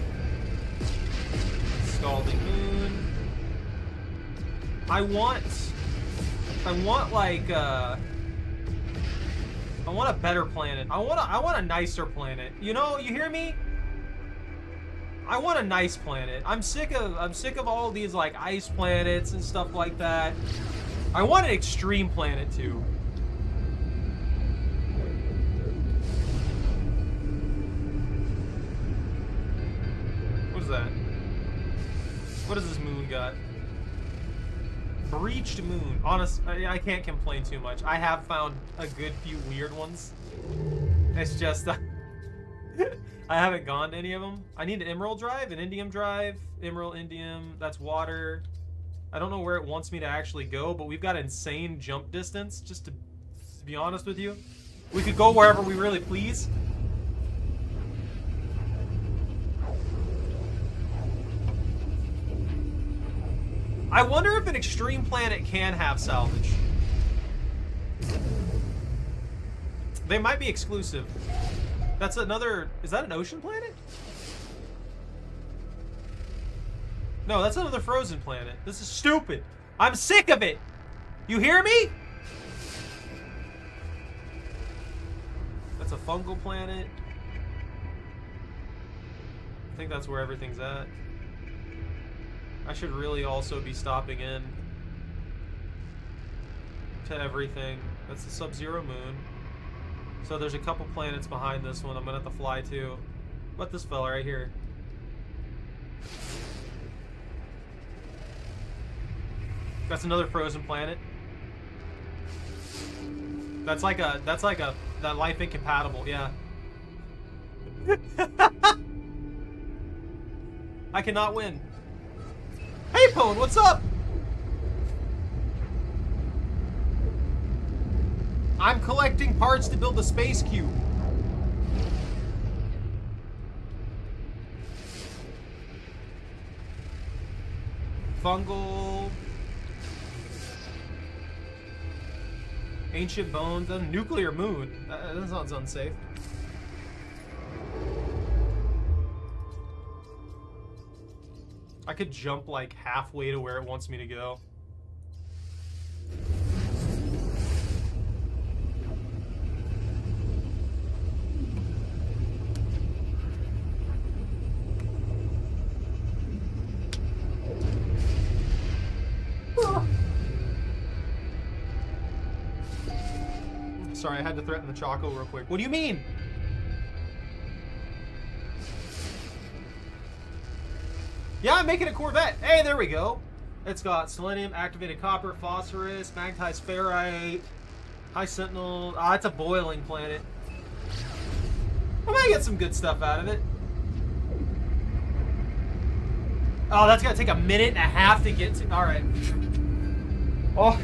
Scalding Moon. I want like I want a better planet. I want a nicer planet. You know, you hear me? I want a nice planet. I'm sick of all these like ice planets and stuff like that. I want an extreme planet too. What is that? What does this moon got? Breached moon. Honestly, I can't complain too much. I have found a good few weird ones. It's just I haven't gone to any of them. I need an emerald drive, an indium drive, emerald, indium. That's water. I don't know where it wants me to actually go, but we've got insane jump distance. Just to be honest with you, we could go wherever we really please. I wonder if an extreme planet can have salvage. They might be exclusive. That's another... Is that an ocean planet? No, that's another frozen planet. This is stupid. I'm sick of it. You hear me? That's a fungal planet. I think that's where everything's at. I should really also be stopping in to everything. That's the Sub-Zero moon. So there's a couple planets behind this one I'm gonna have to fly to. What about this fella right here? That's another frozen planet. That's like a that life incompatible, yeah. I cannot win. Hey Pone, what's up? I'm collecting parts to build the space cube. Fungal. Ancient bones. A nuclear moon. That sounds unsafe. I could jump like halfway to where it wants me to go. Sorry, I had to threaten the Choco real quick. What do you mean? Yeah, I'm making a Corvette. Hey, there we go. It's got selenium, activated copper, phosphorus, magnetized ferrite, high sentinel. Ah, it's a boiling planet. I might get some good stuff out of it. Oh, that's gonna take a minute and a half to get to. All right. Oh.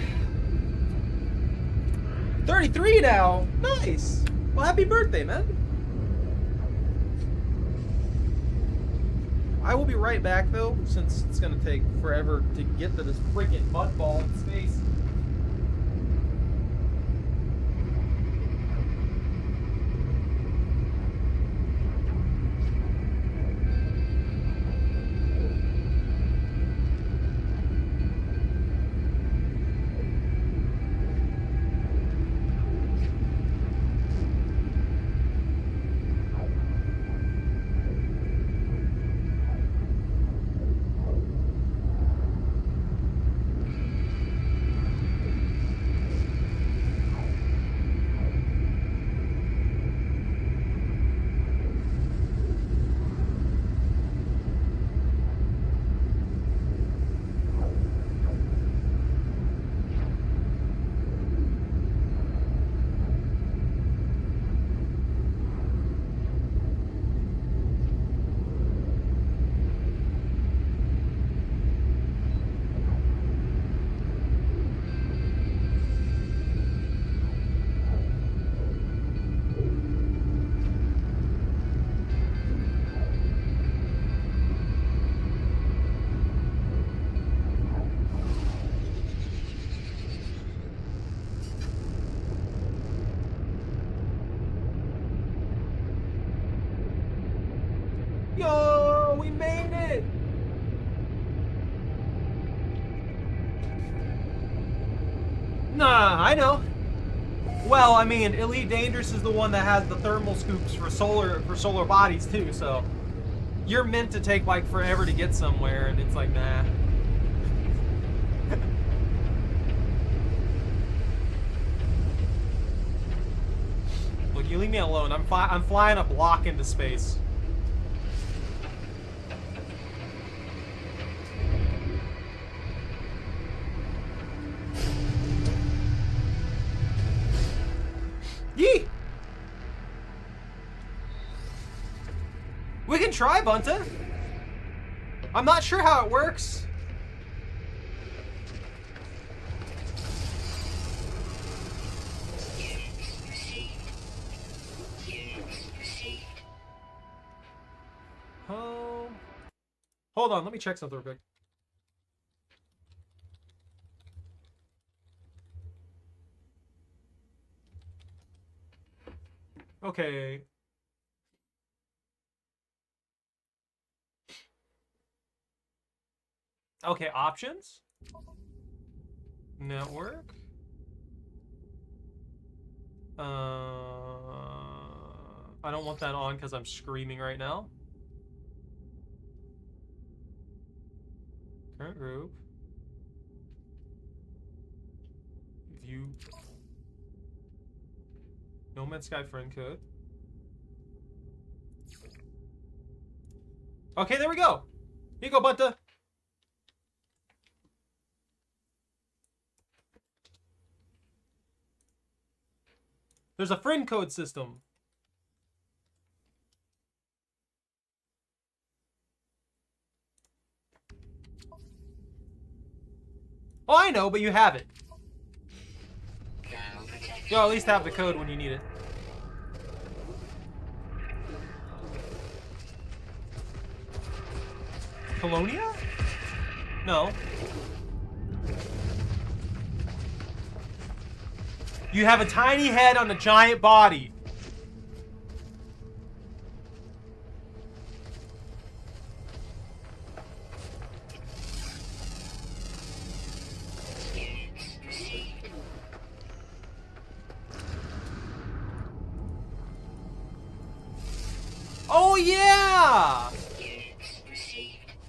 33 now. Nice. Well, happy birthday, man. I will be right back, though, since it's going to take forever to get to this freaking mud ball in space. Yo, we made it! Nah, I know. Well, I mean, Elite Dangerous is the one that has the thermal scoops for solar bodies too, so you're meant to take like forever to get somewhere, and it's like, nah. Look, you leave me alone. I'm flying a block into space. Yee! We can try, Bunta. I'm not sure how it works. Oh. Hold on, let me check something real quick. Okay. Okay, options. Network. I don't want that on because I'm screaming right now. Current group. View. No Man's Sky friend code. Okay, there we go. Here you go, Bunta. There's a friend code system. Oh, I know, but you have it. You'll at least have the code when you need it. Colonia? No. You have a tiny head on a giant body. Oh yeah!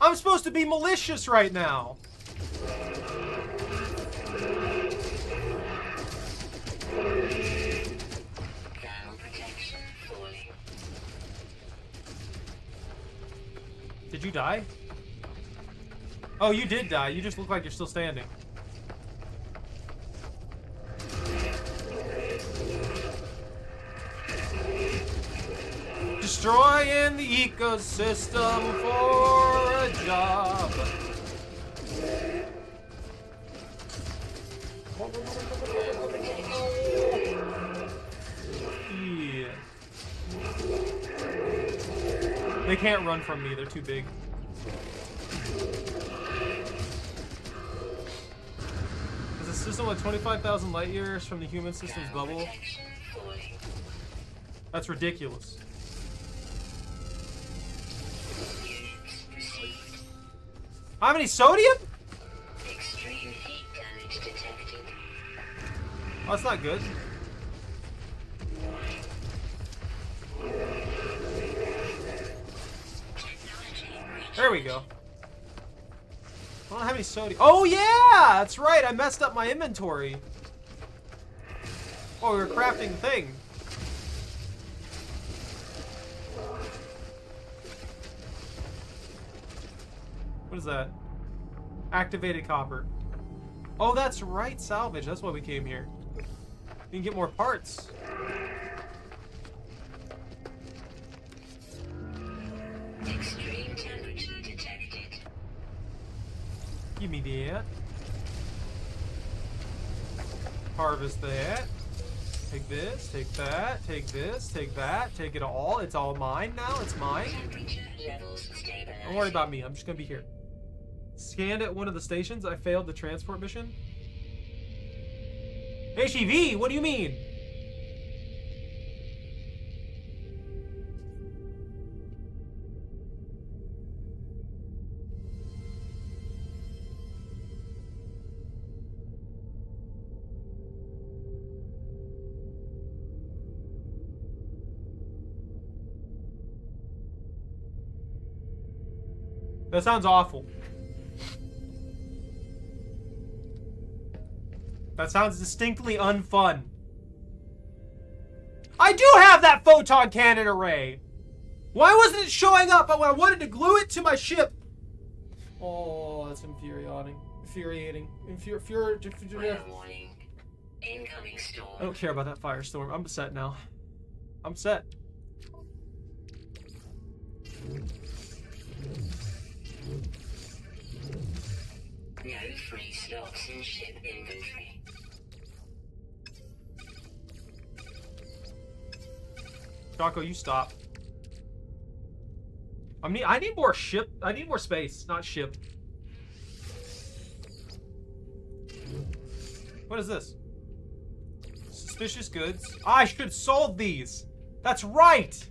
I'm supposed to be malicious right now. Did you die? Oh, you did die. You just look like you're still standing. Destroying the ecosystem for a job. Yeah. They can't run from me, they're too big. Is a system like 25,000 light years from the human system's bubble? That's ridiculous. How many sodium? Extreme heat damage detected. Oh, that's not good. There we go. I don't have any sodium. Oh yeah, that's right. I messed up my inventory. Oh, we were crafting the thing. What is that? Activated copper. Oh, that's right, salvage. That's why we came here. You can get more parts. Extreme temperature detected. Give me that. Harvest that. Take this, take that, take this, take that, take it all. It's all mine now. It's mine. Temperature levels stabilized. Don't worry about me. I'm just gonna be here. Scanned at one of the stations. I failed the transport mission. HEV? What do you mean? That sounds awful. That sounds distinctly unfun. I do have that photon cannon array. Why wasn't it showing up when I wanted to glue it to my ship? Oh, that's infuriating. Weather warning. Incoming storm. I don't care about that firestorm. I'm set now. I'm set. No free slots in ship inventory. Jocko, you stop. I need more ship. I need more space, not ship. What is this? Suspicious goods. I should have sold these. That's right!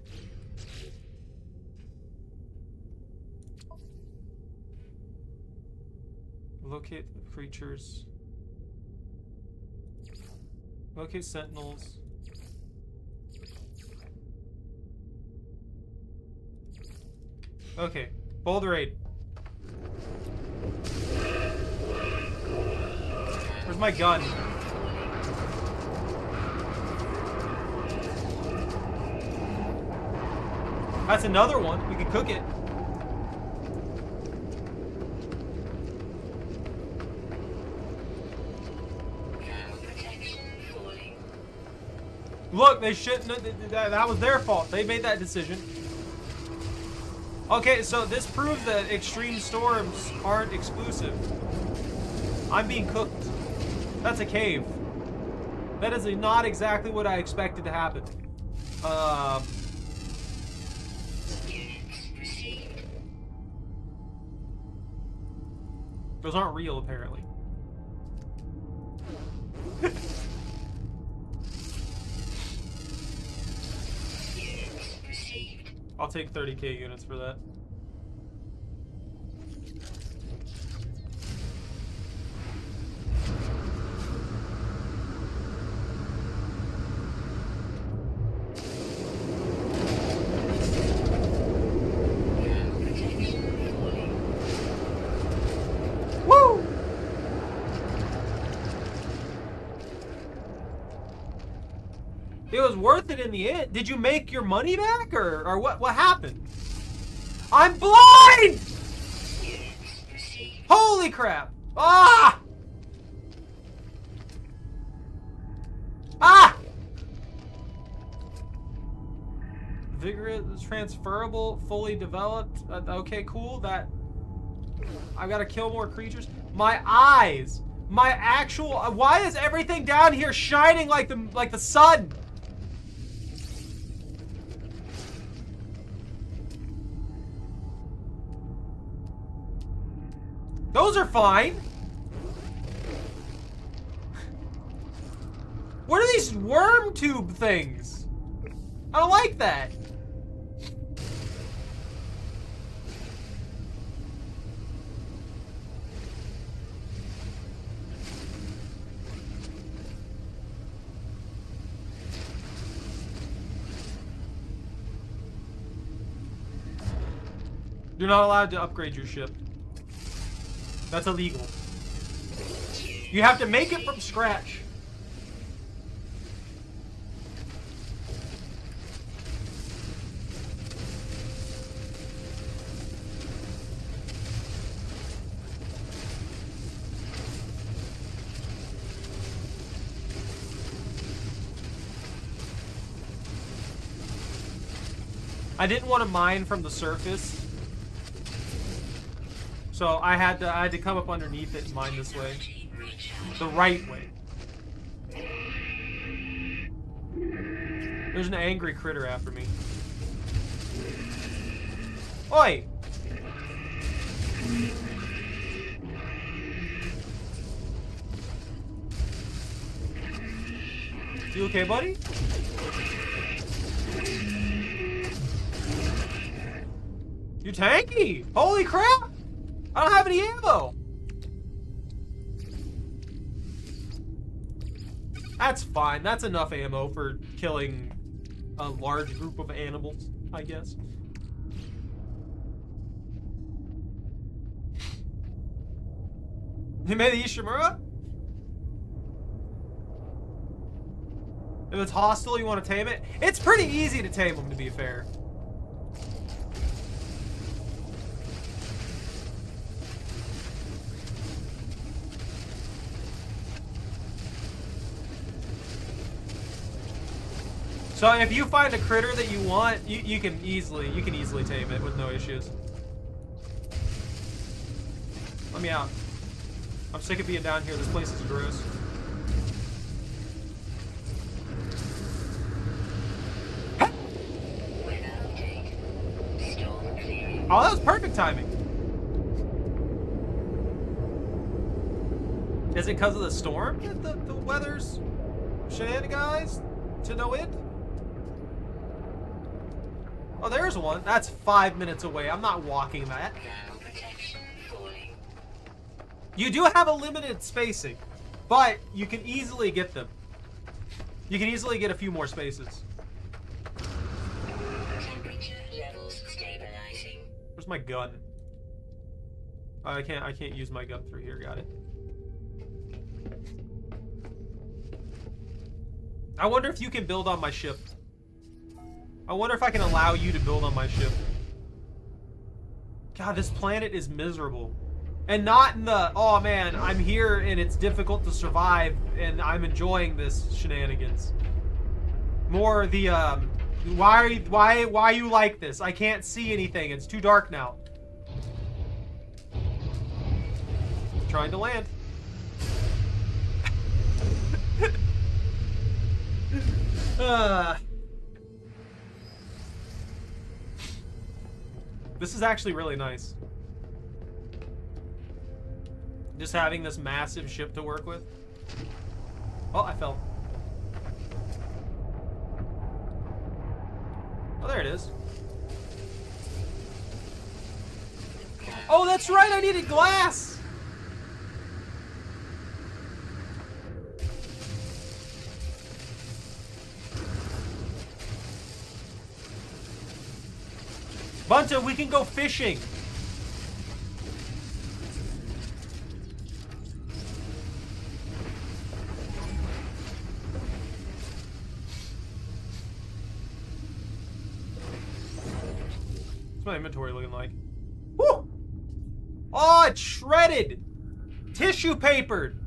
Locate creatures. Locate sentinels. Okay, boulder raid. Where's my gun? That's another one. We can cook it. Look, they shouldn't. That was their fault. They made that decision. Okay, so this proves that extreme storms aren't exclusive. I'm being cooked. That's a cave. That is not exactly what I expected to happen. Those aren't real, apparently. I'll take 30k units for that. Woo! It was worth it in the end. Did you make your money back, or what happened? I'm blind! Holy crap! Ah! Ah! Vigorous, transferable, fully developed. Okay, cool. That I gotta kill more creatures. My eyes, my actual. Why is everything down here shining like the sun? Those are fine. What are these worm tube things? I don't like that. You're not allowed to upgrade your ship. That's illegal. You have to make it from scratch. I didn't want to mine from the surface. So I had to come up underneath it and mine this way. The right way. There's an angry critter after me. Oi! You okay, buddy? You tanky! Holy crap! I don't have any ammo! That's fine. That's enough ammo for killing a large group of animals, I guess. You made the Ishimura? If it's hostile, you want to tame it? It's pretty easy to tame them, to be fair. So if you find a critter that you want, you can easily tame it with no issues. Let me out. I'm sick of being down here. This place is gross. Oh, that was perfect timing. Is it because of the storm that the weather's shenanigans to no end? Oh, there's one. That's 5 minutes away. I'm not walking that. Now protection falling. You do have a limited spacing, but you can easily get them. You can easily get a few more spaces. Temperature levels stabilizing. Where's my gun? I can't use my gun through here. Got it. I wonder if you can build on my ship. I wonder if I can allow you to build on my ship. God, this planet is miserable. And not in the, oh man, I'm here and it's difficult to survive and I'm enjoying this shenanigans. More the, why you like this? I can't see anything. It's too dark now. Trying to land. This is actually really nice. Just having this massive ship to work with. Oh, I fell. Oh, there it is. Oh, that's right, I needed glass! Bunta, we can go fishing. What's my inventory looking like? Woo! Oh, it's shredded. Tissue papered.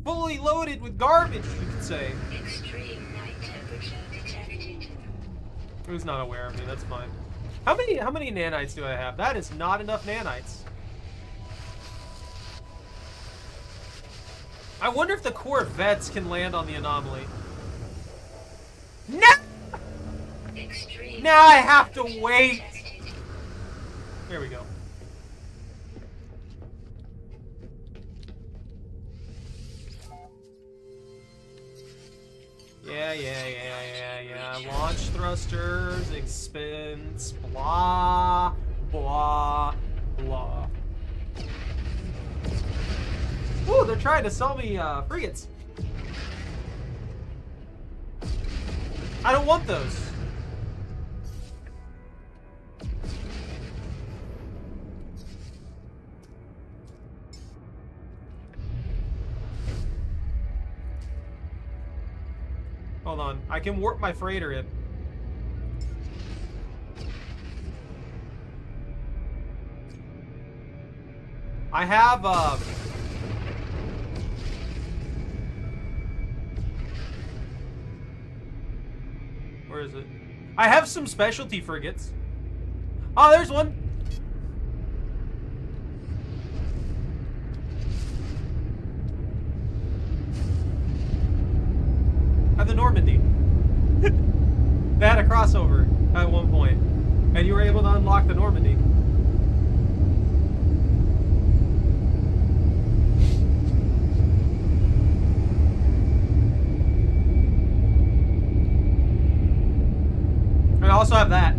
Fully loaded with garbage, you could say. Extreme night temperature detected. Who's not aware of me? That's fine. How many nanites do I have? That is not enough nanites. I wonder if the Corvettes can land on the anomaly. No! Extreme Now I have to wait. detected. Here we go. Yeah. Launch thrusters, expense, blah, blah, blah. Ooh, they're trying to sell me frigates. I don't want those. Hold on, I can warp my freighter in. I have, where is it? I have some specialty frigates. Oh, there's one. The Normandy. They had a crossover at one point, and you were able to unlock the Normandy. I also have that,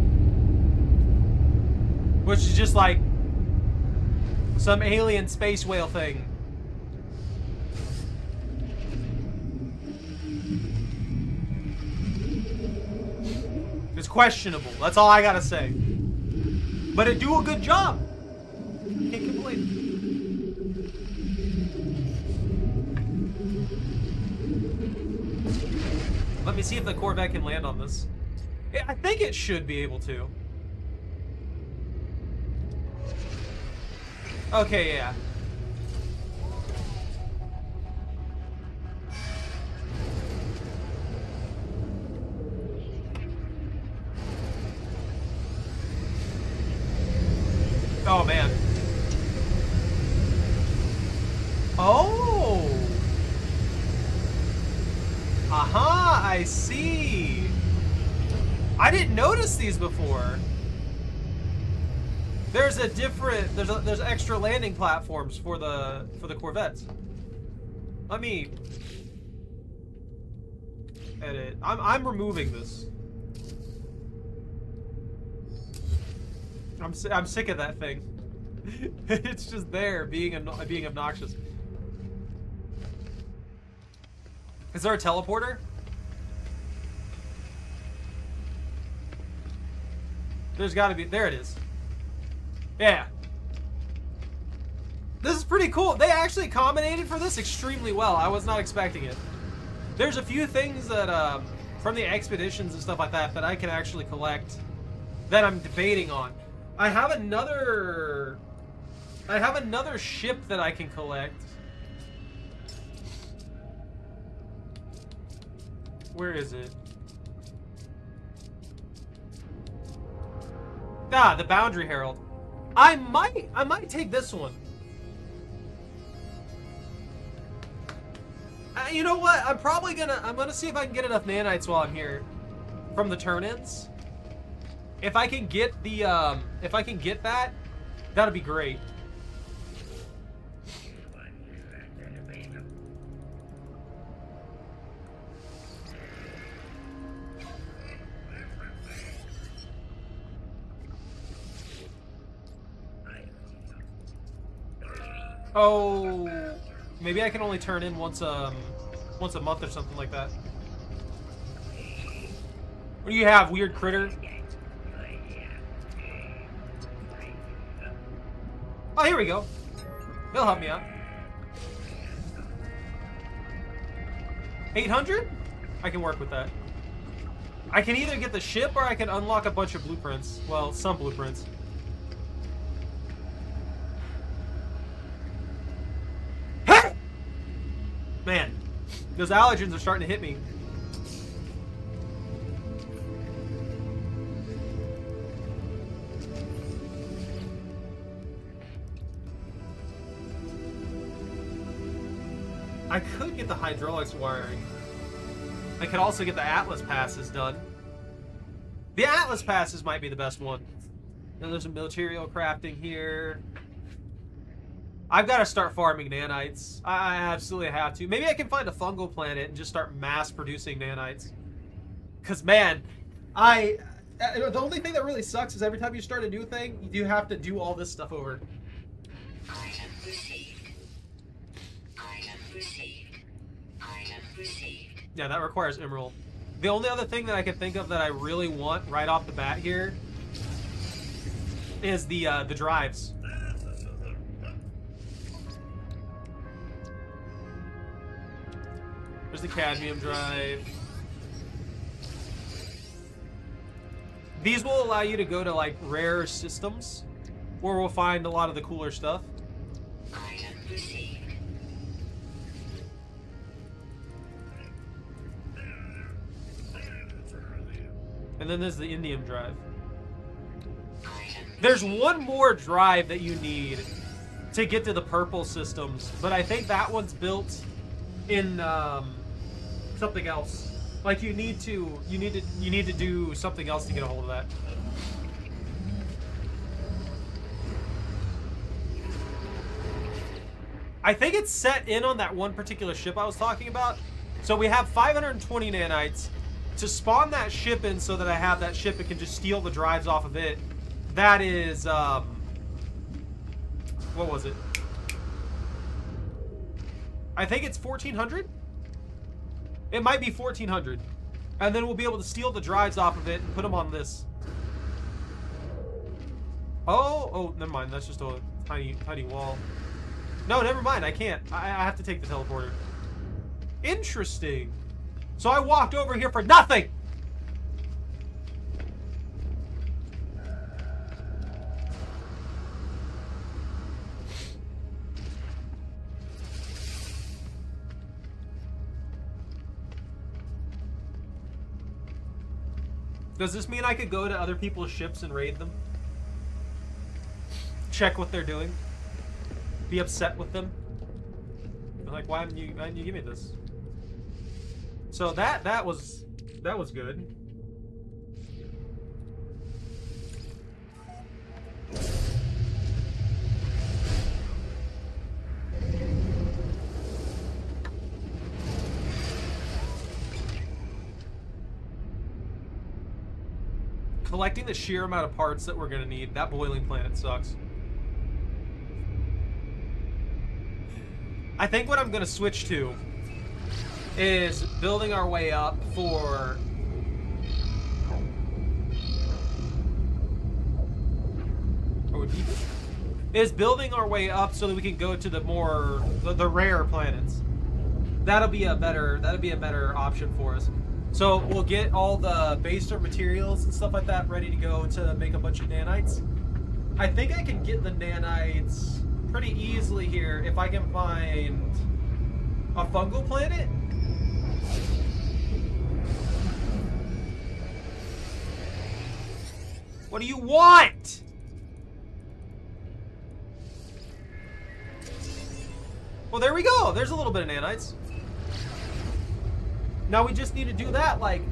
which is just like some alien space whale thing. It's questionable. That's all I gotta say. But it do a good job. Can't complain. Let me see if the Corvette can land on this. Yeah, I think it should be able to. Okay, yeah. Oh, man. Oh! Aha, I see. I didn't notice these before. There's a different, there's extra landing platforms for the Corvettes. Let me edit. I'm removing this. I'm sick of that thing. It's just there, being obnoxious. Is there a teleporter? There's got to be. There it is. Yeah. This is pretty cool. They actually accommodated for this extremely well. I was not expecting it. There's a few things that, from the expeditions and stuff like that, that I can actually collect that I'm debating on. I have another ship that I can collect. Where is it? Ah, the Boundary Herald. I might take this one. You know what? I'm gonna see if I can get enough nanites while I'm here from the turn-ins. If I can get that, that'd be great. Oh, maybe I can only turn in once a month or something like that. What do you have, weird critter? Oh, here we go. He'll help me out. 800? I can work with that. I can either get the ship or I can unlock a bunch of blueprints. Well, some blueprints. Man, those allergens are starting to hit me. I could get the hydraulics wiring. I could also get the Atlas passes done. The Atlas passes might be the best one. Then there's some material crafting here. I've got to start farming nanites. I absolutely have to. Maybe I can find a fungal planet and just start mass producing nanites. Because, man, the only thing that really sucks is every time you start a new thing, you do have to do all this stuff over. Item received. Item received. Item received. Yeah, that requires emerald. The only other thing that I can think of that I really want right off the bat here is the drives. There's the cadmium drive. These will allow you to go to like rare systems where we'll find a lot of the cooler stuff. Item received. And then there's the indium drive. There's one more drive that you need to get to the purple systems, but I think that one's built in something else. Like you need to do something else to get a hold of that. I think it's set in on that one particular ship I was talking about. So we have 520 nanites. To spawn that ship in so that I have that ship and can just steal the drives off of it, that is, what was it? I think it's 1,400? It might be 1,400. And then we'll be able to steal the drives off of it and put them on this. Oh, never mind. That's just a tiny wall. No, never mind. I can't. I have to take the teleporter. Interesting. So I walked over here for nothing! Does this mean I could go to other people's ships and raid them? Check what they're doing? Be upset with them? Be like, why didn't you give me this? So that was good. collecting the sheer amount of parts that we're gonna need. That boiling planet sucks. I think what I'm gonna switch to is building our way up for... Are we people? Is building our way up so that we can go to the more... the rare planets. That'll be a better option for us. So we'll get all the baser materials and stuff like that ready to go to make a bunch of nanites. I think I can get the nanites pretty easily here if I can find a fungal planet. What do you want? Well, there we go. There's a little bit of nanites. Now we just need to do that like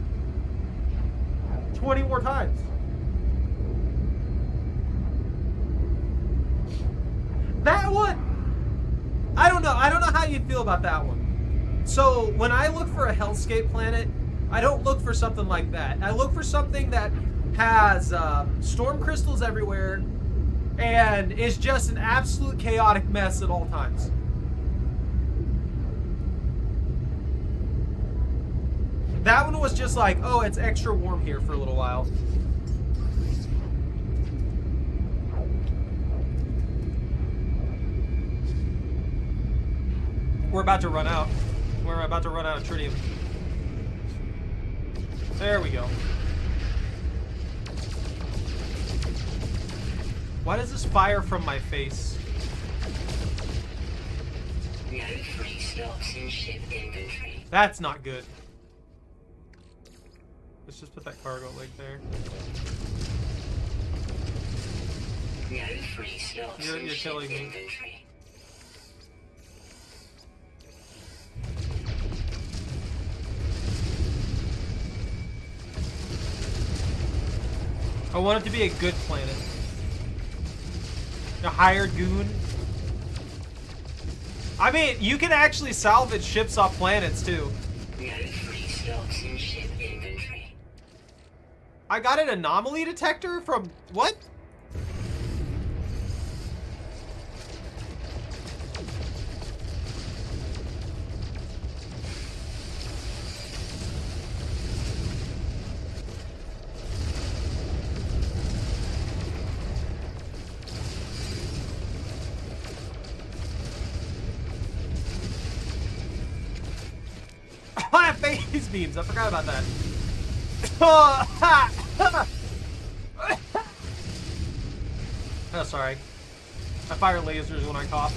20 more times. That one, I don't know. I don't know how you feel about that one. So when I look for a hellscape planet, I don't look for something like that. I look for something that has storm crystals everywhere and is just an absolute chaotic mess at all times. That one was just like, oh, it's extra warm here for a little while. We're about to run out. We're about to run out of tritium. There we go. Why does this fire from my face? No free slots in ship inventory. That's not good. Let's just put that cargo leg there. No free slots in You're ship killing me. inventory. I want it to be a good planet. A hired goon. I mean, you can actually salvage ships off planets too. No free slots in ship inventory. I got an anomaly detector from what? I have phase beams. I forgot about that. Oh, sorry. I fire lasers when I cough.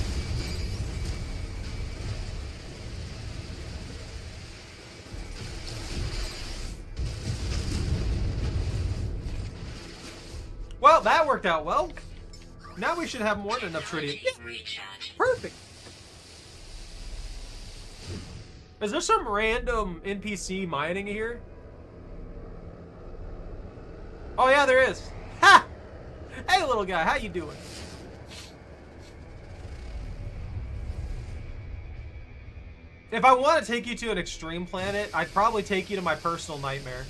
Well, that worked out well. Now we should have more than enough tritium. Yeah, Recharge. perfect. Is there some random NPC mining here? Oh yeah, there is. Ha! Hey, little guy, how you doing? If I want to take you to an extreme planet, I'd probably take you to my personal nightmare.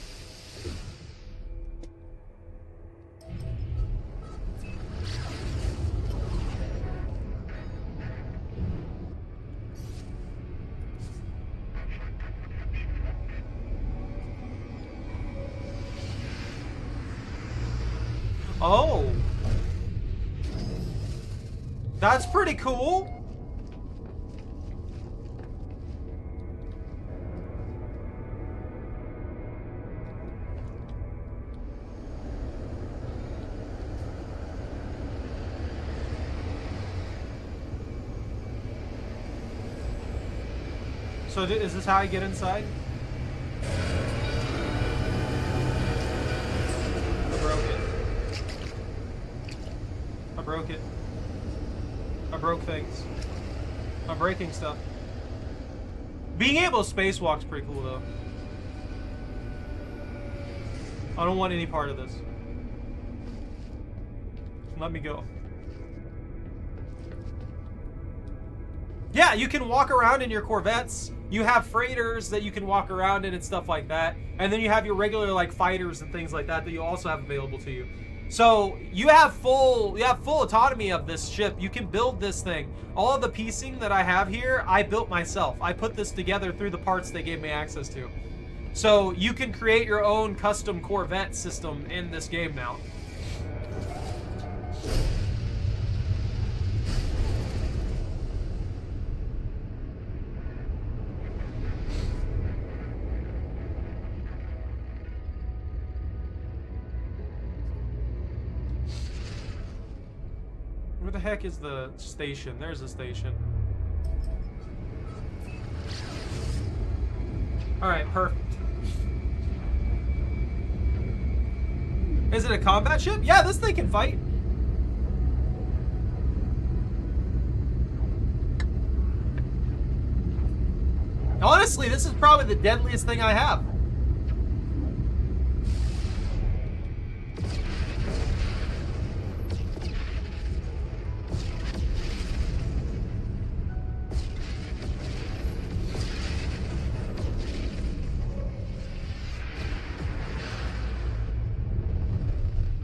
Oh. That's pretty cool. So is this how I get inside? I broke it. I broke it. I broke things. I'm breaking stuff. Being able to spacewalk's pretty cool though. I don't want any part of this. Let me go. Yeah, you can walk around in your Corvettes You have freighters that you can walk around in and stuff like that. And then you have your regular like fighters and things like that that you also have available to you. So you have full autonomy of this ship. You can build this thing. All of the piecing that I have here, I built myself. I put this together through the parts they gave me access to. So you can create your own custom Corvette system in this game now. Where the heck is the station? There's the station. Alright, perfect. Is it a combat ship? Yeah, this thing can fight. Honestly, this is probably the deadliest thing I have.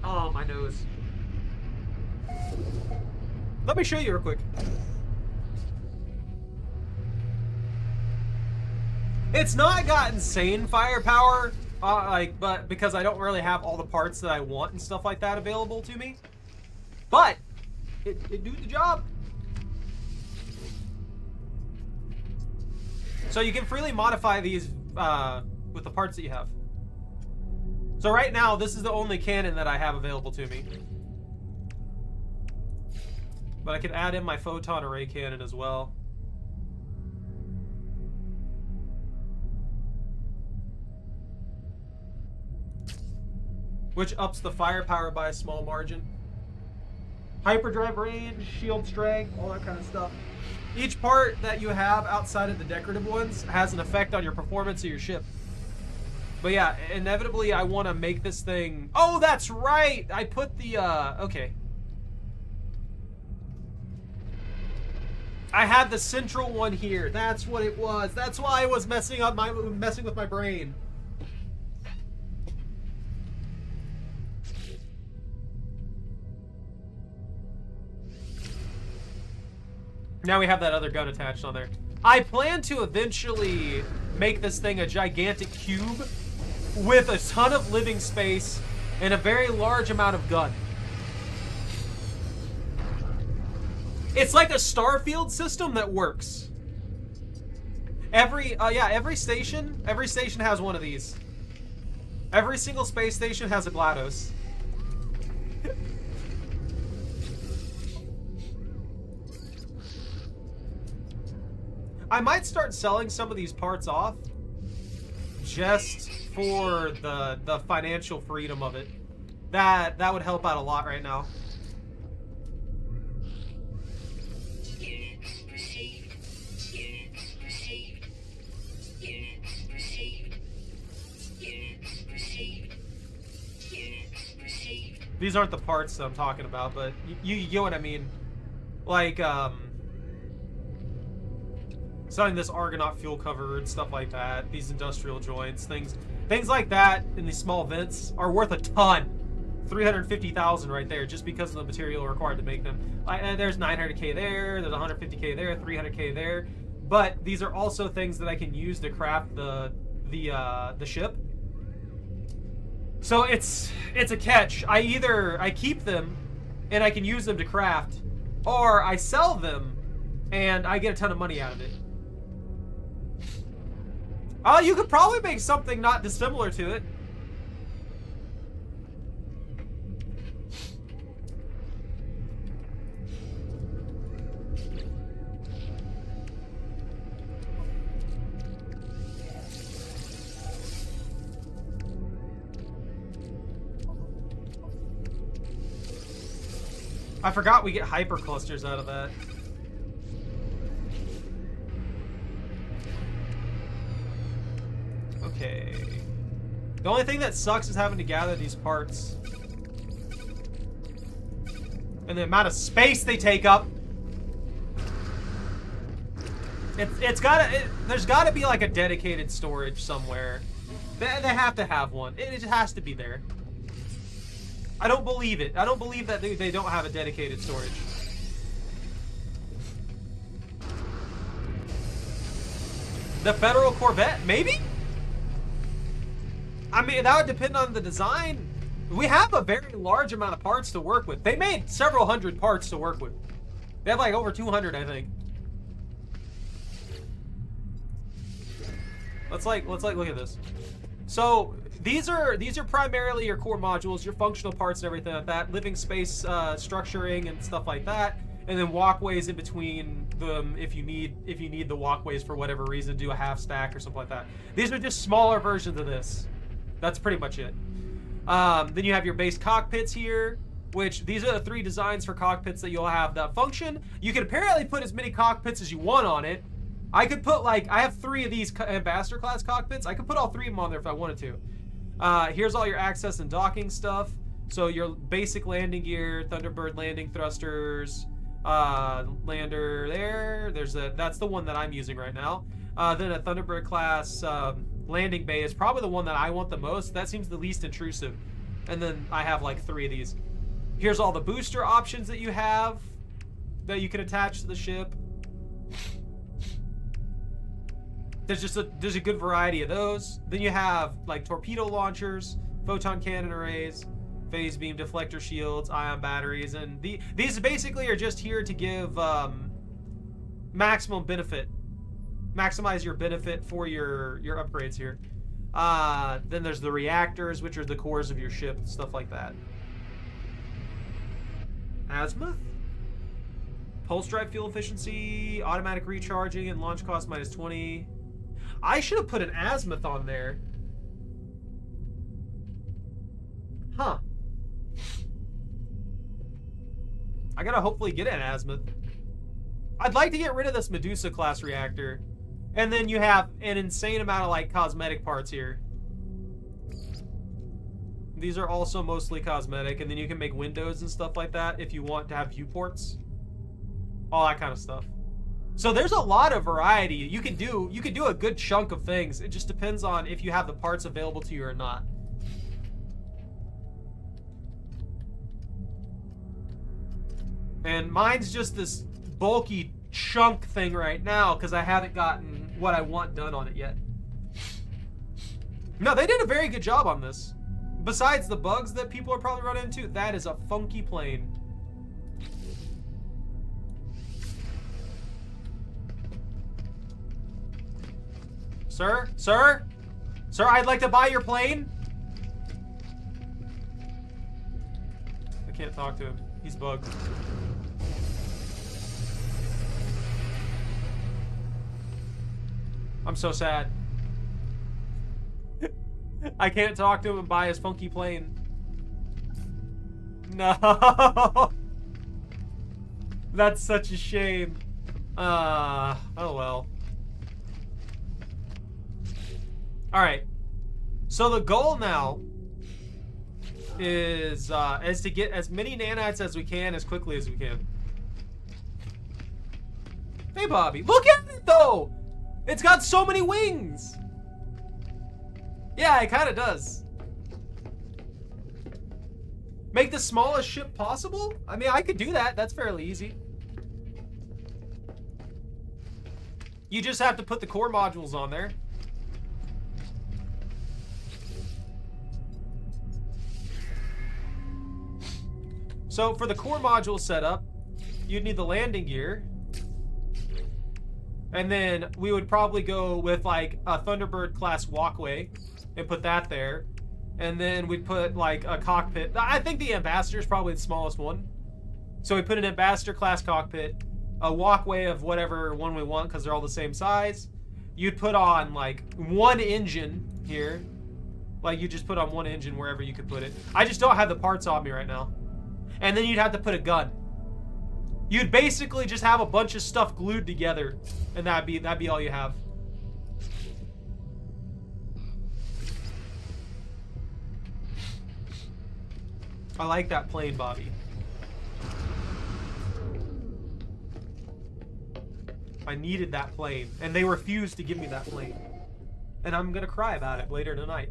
Oh, my nose. Let me show you real quick. It's not got insane firepower, but because I don't really have all the parts that I want and stuff like that available to me. But it do the job. So you can freely modify these with the parts that you have. So right now, this is the only cannon that I have available to me. But I can add in my photon array cannon as well. Which ups the firepower by a small margin. Hyperdrive range, shield strength, all that kind of stuff. Each part that you have outside of the decorative ones has an effect on your performance of your ship. But yeah, inevitably I want to make this thing... Oh, that's right! I put the, okay. I had the central one here. That's what it was. That's why I was messing with my brain. Now we have that other gun attached on there. I plan to eventually make this thing a gigantic cube with a ton of living space and a very large amount of gun. It's like a Starfield system that works. Every station has one of these. Every single space station has a GLaDOS. I might start selling some of these parts off just for the financial freedom of it. That would help out a lot right now. Units received. Units received. Units received. Units received. Units received. These aren't the parts that I'm talking about, but you get what I mean. Like, selling this Argonaut fuel cover and stuff like that, these industrial joints, things like that in these small vents are worth a ton. 350,000 right there, just because of the material required to make them. There's 900k there, there's 150k there, 300k there, but these are also things that I can use to craft the ship. So it's a catch. I keep them and I can use them to craft, or I sell them and I get a ton of money out of it. Oh, you could probably make something not dissimilar to it. I forgot we get hyper clusters out of that. Okay. The only thing that sucks is having to gather these parts. And the amount of space they take up. There's gotta be like a dedicated storage somewhere. They have to have one. It just has to be there. I don't believe it. I don't believe that they don't have a dedicated storage. The Federal Corvette, maybe? I mean, that would depend on the design. We have a very large amount of parts to work with. They made several hundred parts to work with. They have like over 200, I think. Let's look at this. So these are primarily your core modules, your functional parts and everything like that, living space structuring and stuff like that, and then walkways in between them if you need the walkways for whatever reason, do a half stack or something like that. These are just smaller versions of this. That's pretty much it. Then you have your base cockpits here, which these are the 3 designs for cockpits that you'll have that function. You can apparently put as many cockpits as you want on it. I could put I have 3 of these ambassador class cockpits. I could put all 3 of them on there if I wanted to. Here's all your access and docking stuff. So your basic landing gear, Thunderbird landing thrusters, lander there. That's the one that I'm using right now. Then a Thunderbird class landing bay is probably the one that I want the most. That seems the least intrusive. And then I have like 3 of these. Here's all the booster options that you have that you can attach to the ship. There's a good variety of those. Then you have like torpedo launchers, photon cannon arrays, phase beam deflector shields, ion batteries, and these basically are just here to give maximum benefit. Maximize your benefit for your upgrades here. Then there's the reactors, which are the cores of your ship, stuff like that. Azimuth? Pulse drive fuel efficiency, automatic recharging, and launch cost -20. I should have put an azimuth on there. Huh. I gotta hopefully get an azimuth. I'd like to get rid of this Medusa class reactor. And then you have an insane amount of like cosmetic parts here. These are also mostly cosmetic, and then you can make windows and stuff like that if you want to have viewports. All that kind of stuff. So there's a lot of variety. You can do a good chunk of things. It just depends on if you have the parts available to you or not. And mine's just this bulky chunk thing right now because I haven't gotten what I want done on it yet. No, they did a very good job on this. Besides the bugs that people are probably running into, that is a funky plane. Sir? Sir? Sir, I'd like to buy your plane. I can't talk to him. He's bugged. I'm so sad. I can't talk to him and buy his funky plane. No. That's such a shame. Oh well. Alright. So the goal now is to get as many nanites as we can as quickly as we can. Hey Bobby, look at it though! It's got so many wings! Yeah, it kind of does. Make the smallest ship possible? I mean, I could do that. That's fairly easy. You just have to put the core modules on there. So for the core module setup, you'd need the landing gear. And then we would probably go with like a Thunderbird class walkway and put that there. And then we'd put like a cockpit. I think the Ambassador is probably the smallest one. So we put an Ambassador class cockpit, a walkway of whatever one we want because they're all the same size. You'd put on like one engine here. Like you just put on one engine wherever you could put it. I just don't have the parts on me right now. And then you'd have to put a gun. You'd basically just have a bunch of stuff glued together, and that'd be all you have. I like that plane, Bobby. I needed that plane, and they refused to give me that plane. And I'm gonna cry about it later tonight.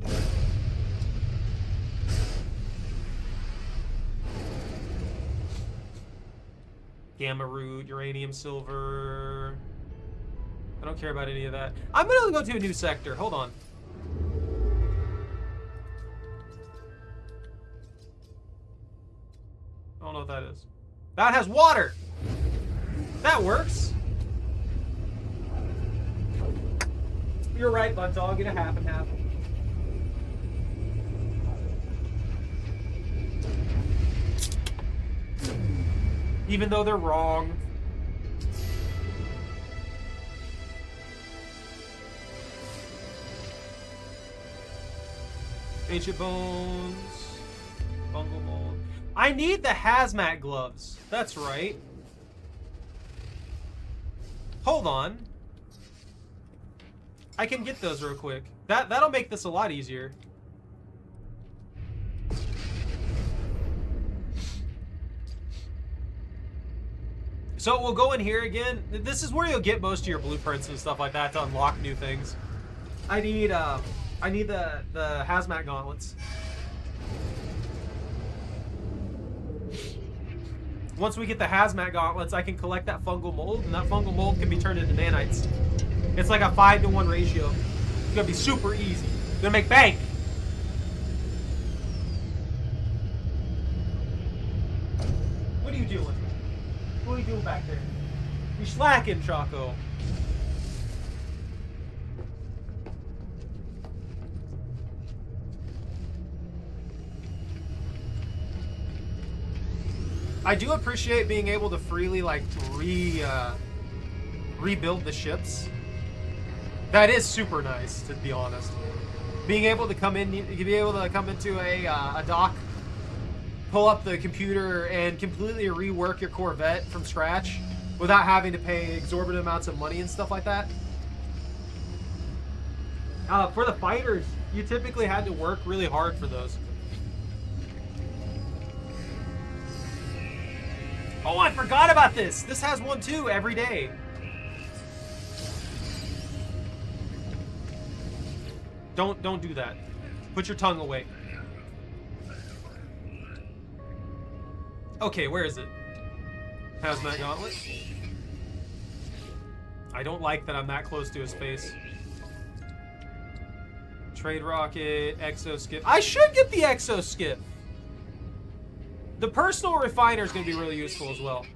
Gamma root, uranium silver. I don't care about any of that. I'm gonna go to a new sector. Hold on. I don't know what that is. That has water! That works. You're right, Bud Dog. Get a half and half. Even though they're wrong. Ancient bones. Fungal mold. I need the hazmat gloves. That's right. Hold on. I can get those real quick. That'll make this a lot easier. So we'll go in here again. This is where you'll get most of your blueprints and stuff like that to unlock new things. I need the hazmat gauntlets. Once we get the hazmat gauntlets, I can collect that fungal mold, and that fungal mold can be turned into nanites. It's like a 5-to-1 ratio. It's gonna be super easy. Gonna make bank. What are you doing? What are you doing back there? You're slacking, Choco. I do appreciate being able to freely like rebuild the ships. That is super nice, to be honest. Being able to come in, be able to come into a dock, pull up the computer, and completely rework your Corvette from scratch without having to pay exorbitant amounts of money and stuff like that. For the fighters, you typically had to work really hard for those. Oh, I forgot about this. This has one too every day. Don't do that. Put your tongue away. Okay, where is it? Hazmat gauntlet. I don't like that I'm that close to his face. Trade rocket, exo skip. I should get the exo skip. The personal refiner is going to be really useful as well.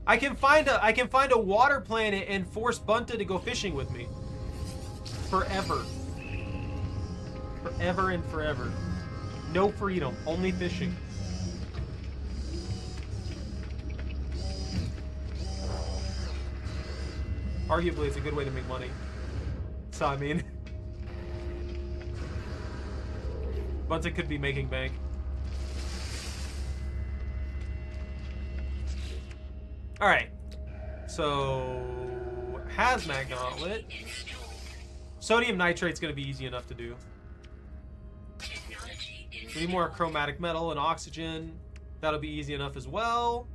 I can find a water planet and force Bunta to go fishing with me. Forever. Forever and forever. No freedom, only fishing. Arguably, it's a good way to make money. So, I mean, Bunta could be making bank. Alright. So, hazmat gauntlet. Sodium nitrate's going to be easy enough to do. We need more chromatic metal and oxygen. That'll be easy enough as well.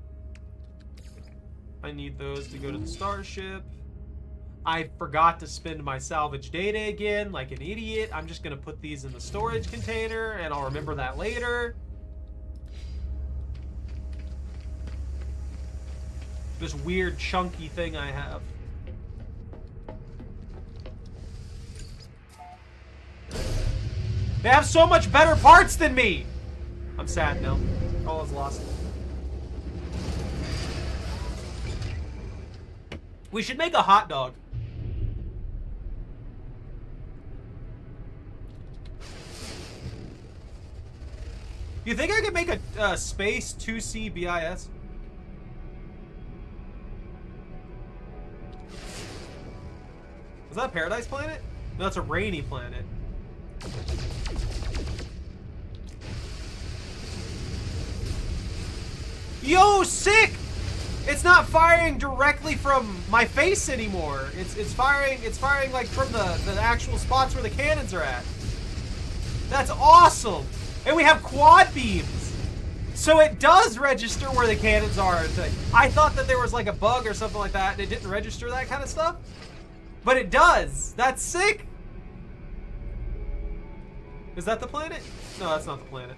I need those to go to the starship. I forgot to spend my salvage data again, like an idiot. I'm just going to put these in the storage container, and I'll remember that later. This weird chunky thing I have. They have so much better parts than me! I'm sad now. All is lost. We should make a hot dog. You think I could make a space 2C BIS? Is that a paradise planet? No, that's a rainy planet. Yo, sick! It's not firing directly from my face anymore. It's firing like from the actual spots where the cannons are at. That's awesome! And we have quad beams. So it does register where the cannons are. I thought that there was like a bug or something like that and it didn't register that kind of stuff. But it does. That's sick. Is that the planet? No, that's not the planet.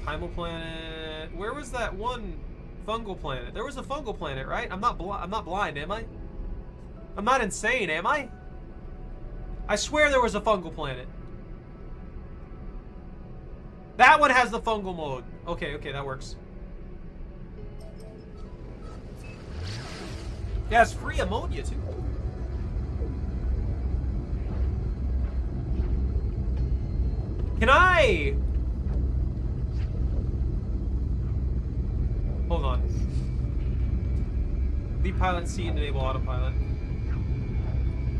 Primal planet. Where was that one fungal planet? There was a fungal planet, right? I'm not blind, am I? I'm not insane, am I? I swear there was a fungal planet. That one has the fungal mode. Okay, that works. Yeah, it's free ammonia too. Can I? Hold on. Leave pilot seat and enable autopilot.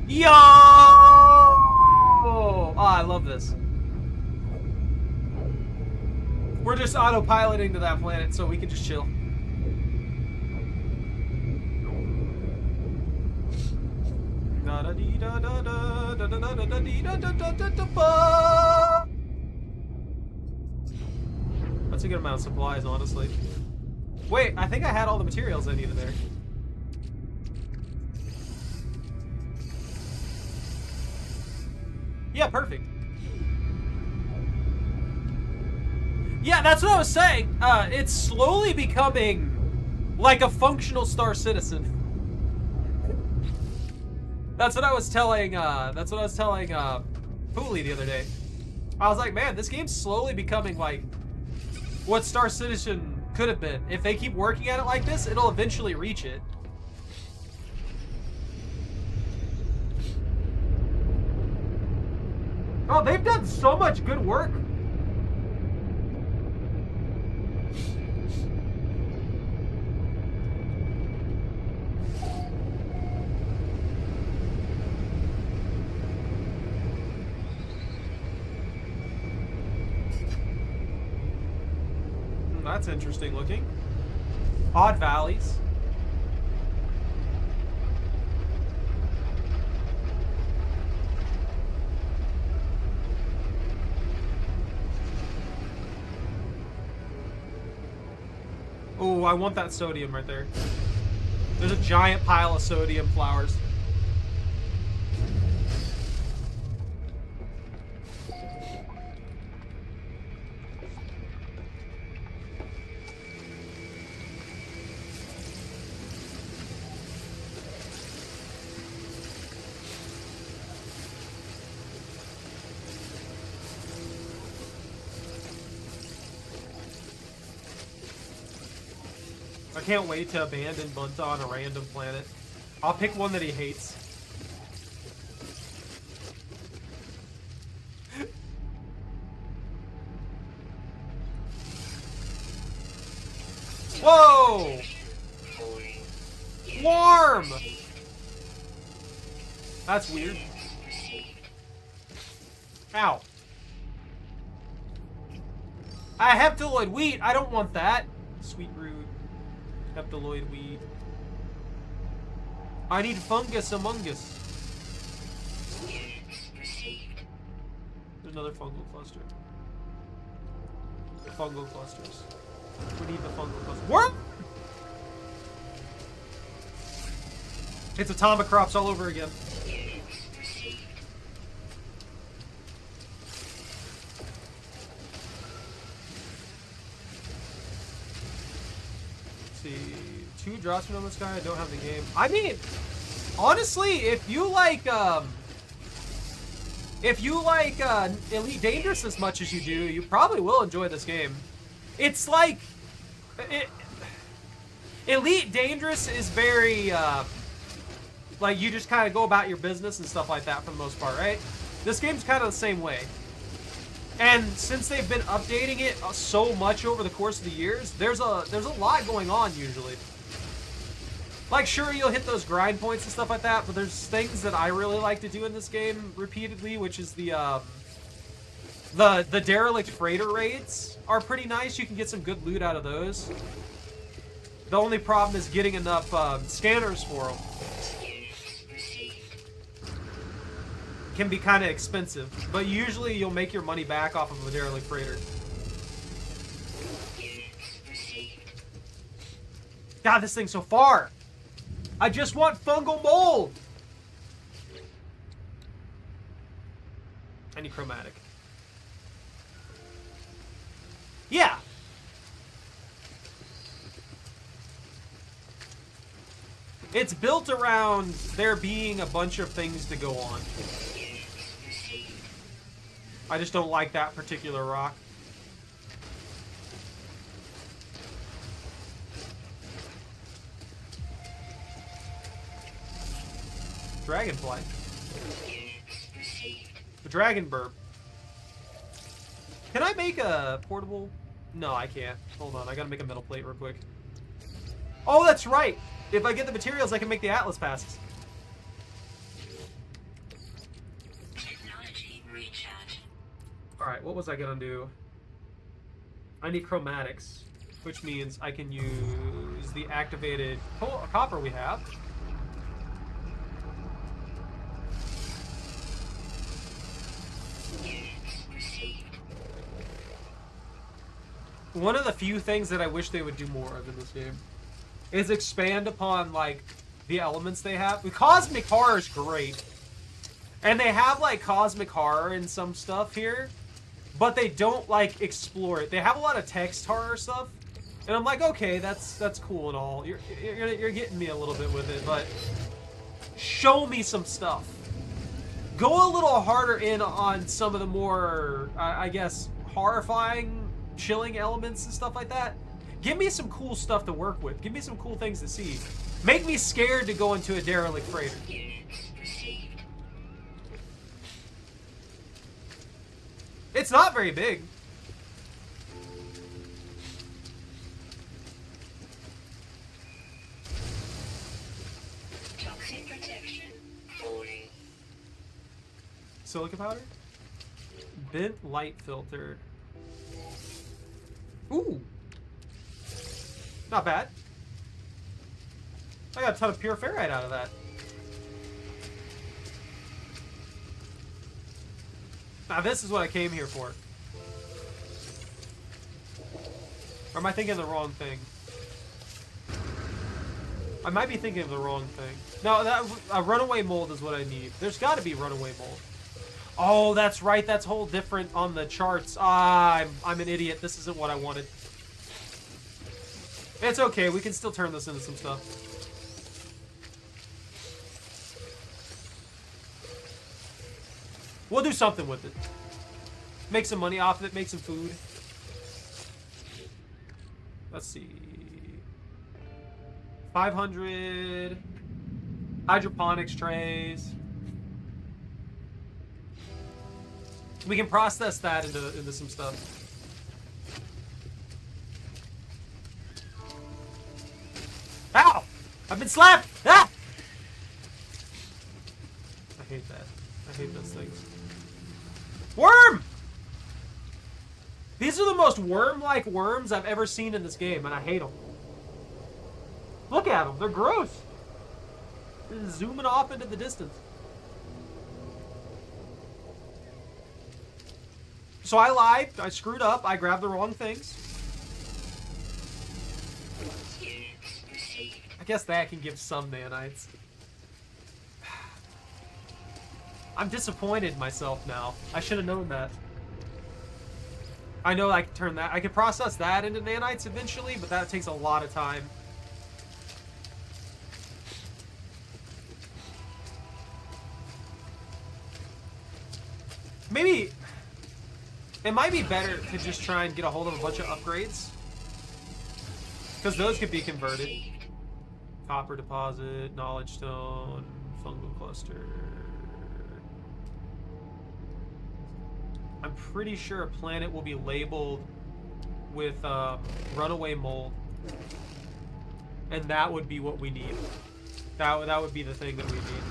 Yo! Oh, I love this. We're just autopiloting to that planet so we can just chill. That's a good amount of supplies, honestly. Wait, I think I had all the materials I needed there. Yeah, perfect. Yeah, that's what I was saying. It's slowly becoming like a functional Star Citizen. That's what I was telling Pooley the other day. I was like, man, this game's slowly becoming like what Star Citizen could have been. If they keep working at it like this, it'll eventually reach it. Oh, they've done so much good work. That's interesting looking. Odd valleys. Oh, I want that sodium right there. There's a giant pile of sodium flowers. I can't wait to abandon Bunta on a random planet. I'll pick one that he hates. Whoa! Warm! That's weird. Ow. I have haptoloid wheat. I don't want that. Sweet root. Haptoloid weed. I need fungus among us. There's another fungal cluster. Fungal clusters. We need the fungal cluster. What? It's atomic crops all over again. See, 2 drops from the sky. I don't have the game. I mean, honestly, if you like Elite Dangerous as much as you do, you probably will enjoy this game. It's like Elite Dangerous is very like you just kind of go about your business and stuff like that for the most part, right? This game's kind of the same way. And since they've been updating it so much over the course of the years, there's a lot going on usually. Like, sure, you'll hit those grind points and stuff like that, but there's things that I really like to do in this game repeatedly, which is the derelict freighter raids are pretty nice. You can get some good loot out of those. The only problem is getting enough scanners for them. can be kind of expensive, but usually you'll make your money back off of a derelict freighter. God, this thing's so far. I just want fungal mold. I need chromatic. Yeah. It's built around there being a bunch of things to go on. I just don't like that particular rock. Dragonfly. The dragon burp. Can I make a portable? No, I can't. Hold on, I gotta make a metal plate real quick. Oh, that's right! If I get the materials, I can make the Atlas passes. Technology recharge. Alright, what was I gonna do? I need chromatics, which means I can use the activated copper we have. One of the few things that I wish they would do more of in this game is expand upon, like, the elements they have. The cosmic horror is great. And they have, like, cosmic horror and some stuff here, but they don't, like, explore it. They have a lot of text horror stuff, and I'm like, okay, that's cool and all. You're getting me a little bit with it, but show me some stuff. Go a little harder in on some of the more, I guess, horrifying, chilling elements and stuff like that. Give me some cool stuff to work with. Give me some cool things to see. Make me scared to go into a derelict freighter. It's not very big. Toxin protection. Falling. Silica powder? Bent light filter. Ooh. Not bad. I got a ton of pure ferrite out of that. Now this is what I came here for. Or am I thinking of the wrong thing? I might be thinking of the wrong thing. No, that a runaway mold is what I need. There's got to be runaway mold. Oh, that's right. That's whole different on the charts. Ah, I'm an idiot. This isn't what I wanted. It's okay. We can still turn this into some stuff. We'll do something with it. Make some money off of it. Make some food. Let's see. 500 hydroponics trays. We can process that into some stuff. Ow! I've been slapped! Ah! I hate that. I hate those things. Worm! These are the most worm-like worms I've ever seen in this game, and I hate them. Look at them. They're gross. They're zooming off into the distance. So I lied. I screwed up. I grabbed the wrong things. I guess that can give some nanites. I'm disappointed in myself now. I should have known that. I know I can turn that. I can process that into nanites eventually, but that takes a lot of time. Maybe it might be better to just try and get a hold of a bunch of upgrades, because those could be converted. Copper deposit, knowledge stone, fungal cluster. I'm pretty sure a planet will be labeled with runaway mold, and that would be what we need. That would be the thing that we need.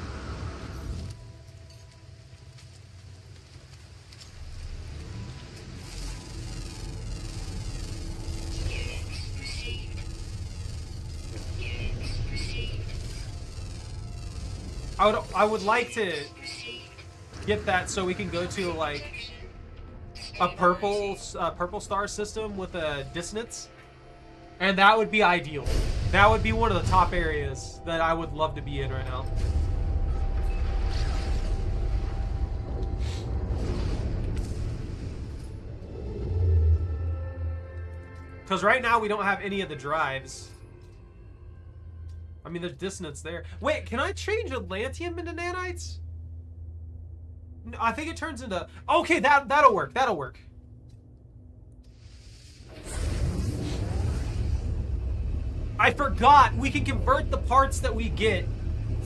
I would like to get that so we can go to like a purple star system with a dissonance, and that would be ideal. That would be one of the top areas that I would love to be in right now. Because right now we don't have any of the drives. I mean, there's dissonance there. Wait, can I change Atlantium into nanites? No, I think it turns into... Okay, that'll work. That'll work. I forgot we can convert the parts that we get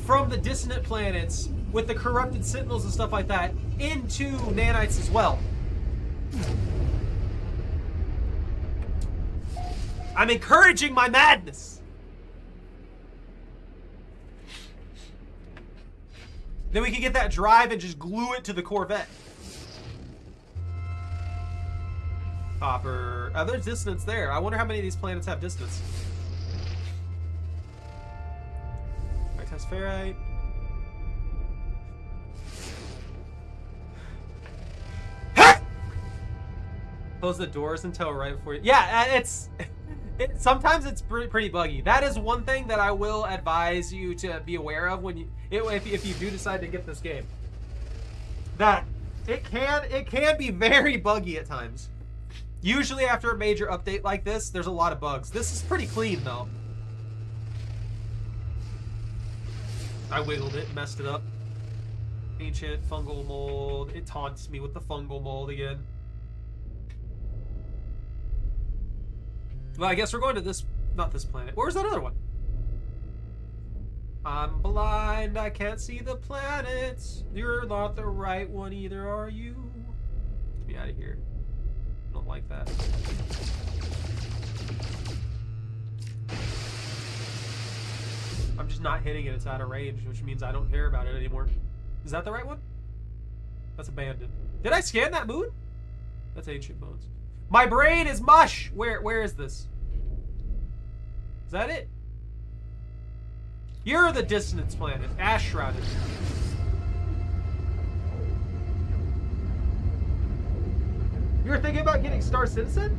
from the dissonant planets with the corrupted sentinels and stuff like that into nanites as well. I'm encouraging my madness. Then we can get that drive and just glue it to the Corvette. Copper. There's dissonance there. I wonder how many of these planets have dissonance. Alright, test ferrite. Close the doors until right before you... Yeah, sometimes it's pretty buggy. That is one thing that I will advise you to be aware of when you... If you do decide to get this game, that it can be very buggy at times. Usually after a major update like this, there's a lot of bugs. This is pretty clean though. I wiggled it, messed it up. Ancient fungal mold. It taunts me with the fungal mold again. Well, I guess we're going to this, not this planet. Where's that other one? I'm blind, I can't see the planets. You're not the right one either, are you? Get me out of here. I don't like that. I'm just not hitting it, it's out of range, which means I don't care about it anymore. Is that the right one? That's abandoned. Did I scan that moon? That's ancient bones. My brain is mush! Where is this? Is that it? You're the dissonance planet, ash shrouded. You were thinking about getting Star Citizen?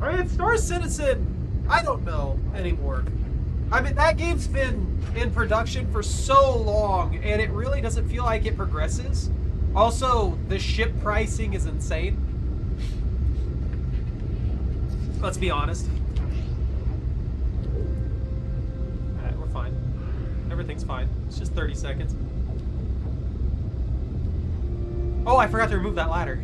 I mean, Star Citizen, I don't know anymore. I mean, that game's been in production for so long, and it really doesn't feel like it progresses. Also, the ship pricing is insane. Let's be honest. Alright, we're fine. Everything's fine. It's just 30 seconds. Oh, I forgot to remove that ladder.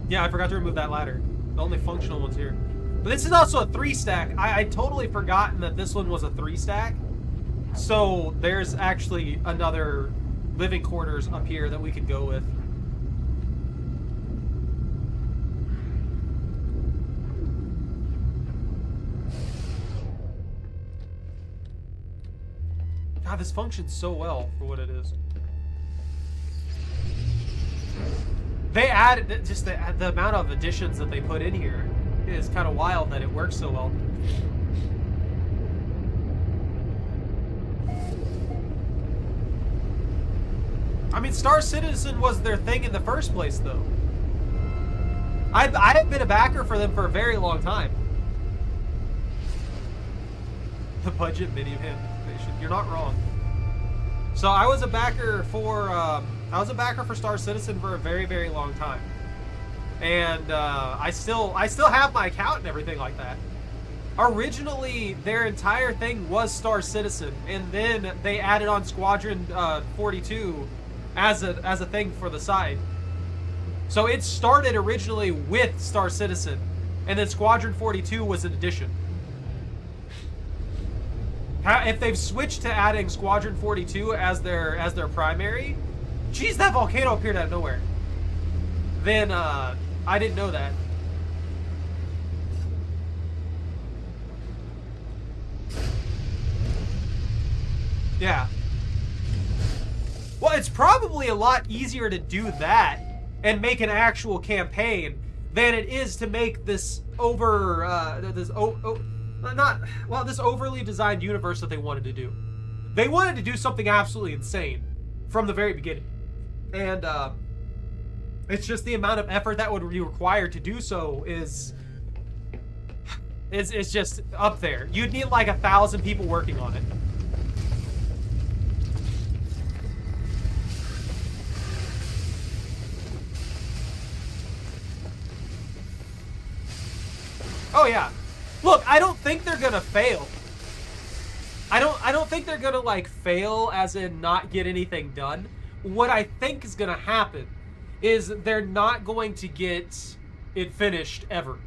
Yeah, I forgot to remove that ladder. The only functional one's here. But this is also a 3-stack. I totally forgotten that this one was a 3-stack. So there's actually another living quarters up here that we could go with. God, this functions so well for what it is. They added just the amount of additions that they put in here is kind of wild that it works so well. I mean, Star Citizen was their thing in the first place, though. I have been a backer for them for a very long time. The budget minivan. You're not wrong. So I was a backer for Star Citizen for a very, very long time, and I still have my account and everything like that. Originally, their entire thing was Star Citizen, and then they added on Squadron 42 as a thing for the side. So it started originally with Star Citizen, and then Squadron 42 was an addition. If they've switched to adding Squadron 42 as their primary, geez, that volcano appeared out of nowhere. Then I didn't know that. Yeah. Well, it's probably a lot easier to do that and make an actual campaign than it is to make this this overly designed universe that they wanted to do. They wanted to do something absolutely insane from the very beginning. And it's just the amount of effort that would be required to do so is just up there. You'd need like 1,000 people working on it. Oh yeah. Look, I don't think they're gonna fail. I don't think they're gonna like fail as in not get anything done. What I think is gonna happen is they're not going to get it finished ever.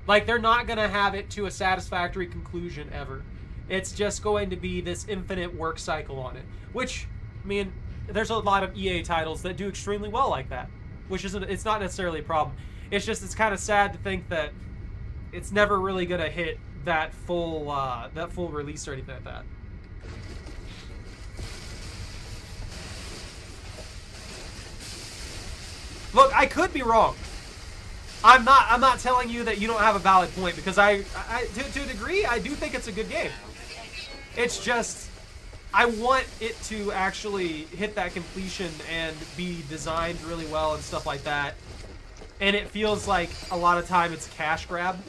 Like, they're not gonna have it to a satisfactory conclusion ever. It's just going to be this infinite work cycle on it. Which, I mean, there's a lot of EA titles that do extremely well like that. Which isn't, it's not necessarily a problem. It's just, it's kind of sad to think that it's never really gonna hit that full release or anything like that. Look, I could be wrong. I'm not telling you that you don't have a valid point, because to a degree, I do think it's a good game. It's just, I want it to actually hit that completion and be designed really well and stuff like that. And it feels like a lot of time it's cash grab.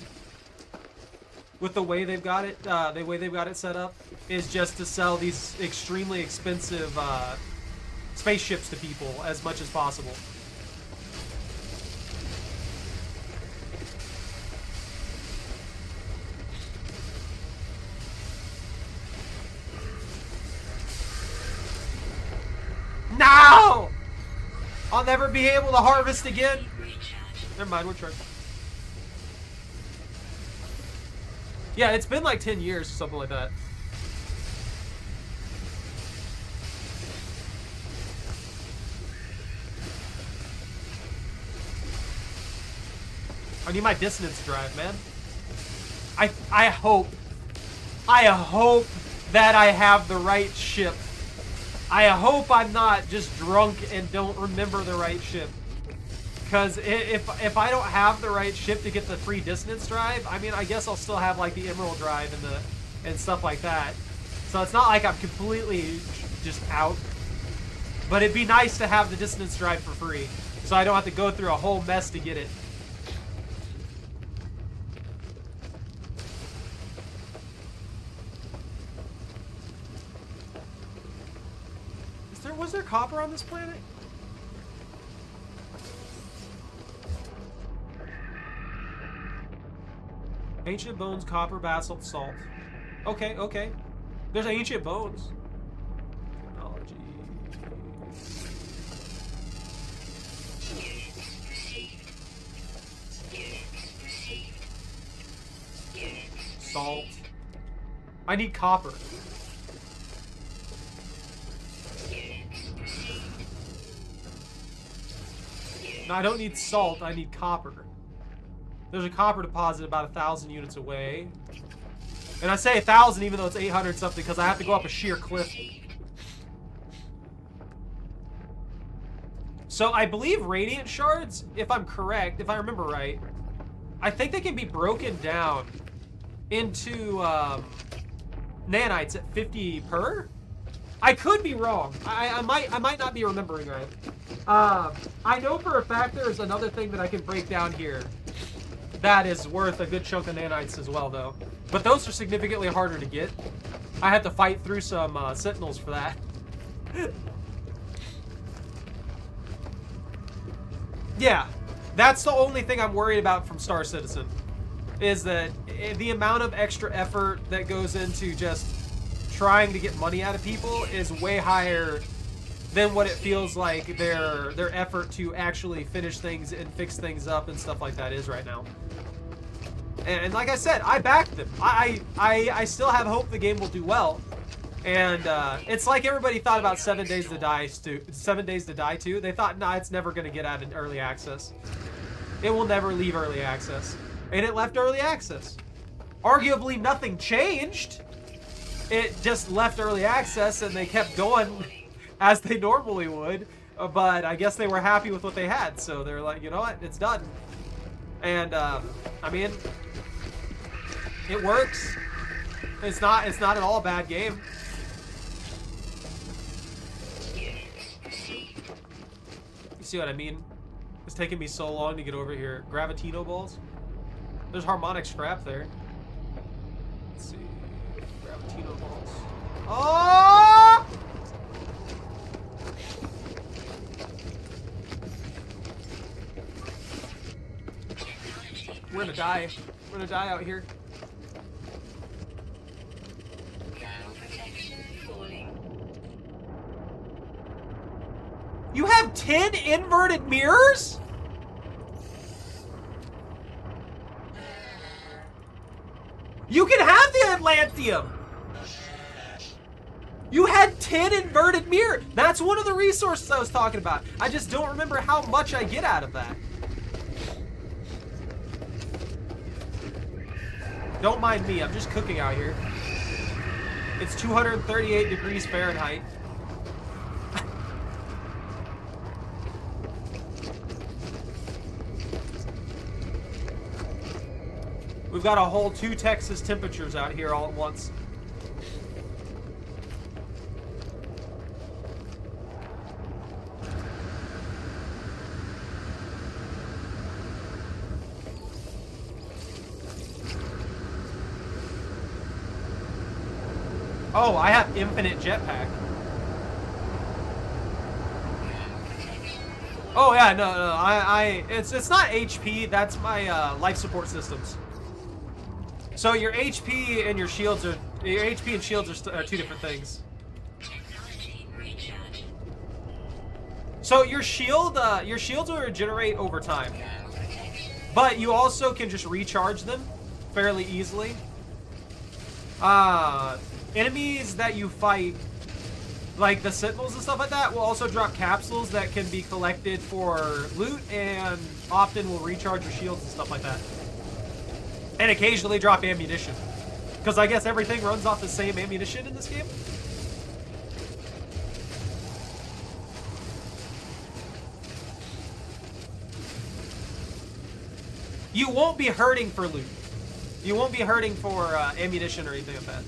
With the way they've got it, set up, is just to sell these extremely expensive spaceships to people as much as possible. No! I'll never be able to harvest again. Never mind, we're charged. Yeah, it's been like 10 years or something like that. I need my dissonance drive, man. I hope that I have the right ship. I hope I'm not just drunk and don't remember the right ship. Because if I don't have the right ship to get the free dissonance drive, I mean, I guess I'll still have like the emerald drive and stuff like that. So it's not like I'm completely just out. But it'd be nice to have the dissonance drive for free, so I don't have to go through a whole mess to get it. Was there copper on this planet? Ancient bones, copper, basalt, salt. Okay, okay. There's ancient bones. Technology. Salt. I need copper. No, I don't need salt, I need copper. There's a copper deposit about 1,000 units away. And I say 1,000 even though it's 800 something because I have to go up a sheer cliff. So I believe radiant shards, if I'm correct, if I remember right, I think they can be broken down into nanites at 50 per? I could be wrong. I might not be remembering right. I know for a fact there's another thing that I can break down here that is worth a good chunk of nanites as well, though. But those are significantly harder to get. I had to fight through some sentinels for that. Yeah, that's the only thing I'm worried about from Star Citizen, is that the amount of extra effort that goes into just trying to get money out of people is way higher than what it feels like their effort to actually finish things and fix things up and stuff like that is right now. And like I said, I backed them. I still have hope the game will do well. And it's like everybody thought about 7 Days to Die 2. They thought, nah, it's never going to get out in early access. It will never leave early access. And it left early access. Arguably nothing changed. It just left early access and they kept going as they normally would. But I guess they were happy with what they had. So they're like, you know what, it's done. And I mean, it works. It's not at all a bad game. See what I mean? It's taking me so long to get over here. Gravitino balls. There's harmonic scrap there. Let's see. Gravitino balls. Oh! We're gonna die. We're gonna die out here. You have 10 inverted mirrors? You can have the Atlanteum. You had 10 inverted mirrors. That's one of the resources I was talking about. I just don't remember how much I get out of that. Don't mind me, I'm just cooking out here. It's 238 degrees Fahrenheit. We've got a whole 2 Texas temperatures out here all at once. Oh, I have infinite jetpack. Oh yeah, no, it's not HP. That's my life support systems. So your HP and your shields are are 2 different things. So your shields will regenerate over time, but you also can just recharge them fairly easily. Enemies that you fight, like the Sentinels and stuff like that, will also drop capsules that can be collected for loot and often will recharge your shields and stuff like that. And occasionally drop ammunition. Because I guess everything runs off the same ammunition in this game. You won't be hurting for loot. You won't be hurting for ammunition or anything like that.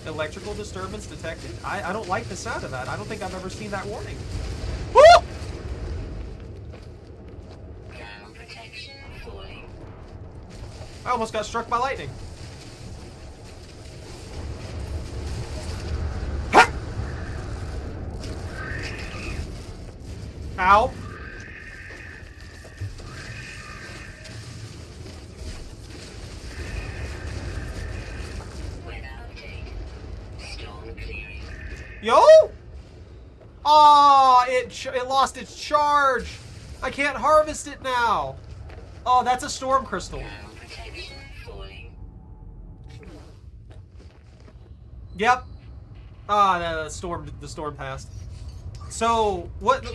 Electrical disturbance detected. I don't like the sound of that. I don't think I've ever seen that warning. Woo! I almost got struck by lightning. Ha! Ow. Yo! Oh, it lost its charge. I can't harvest it now. Oh, that's a storm crystal. Yep. Ah, the storm passed. So what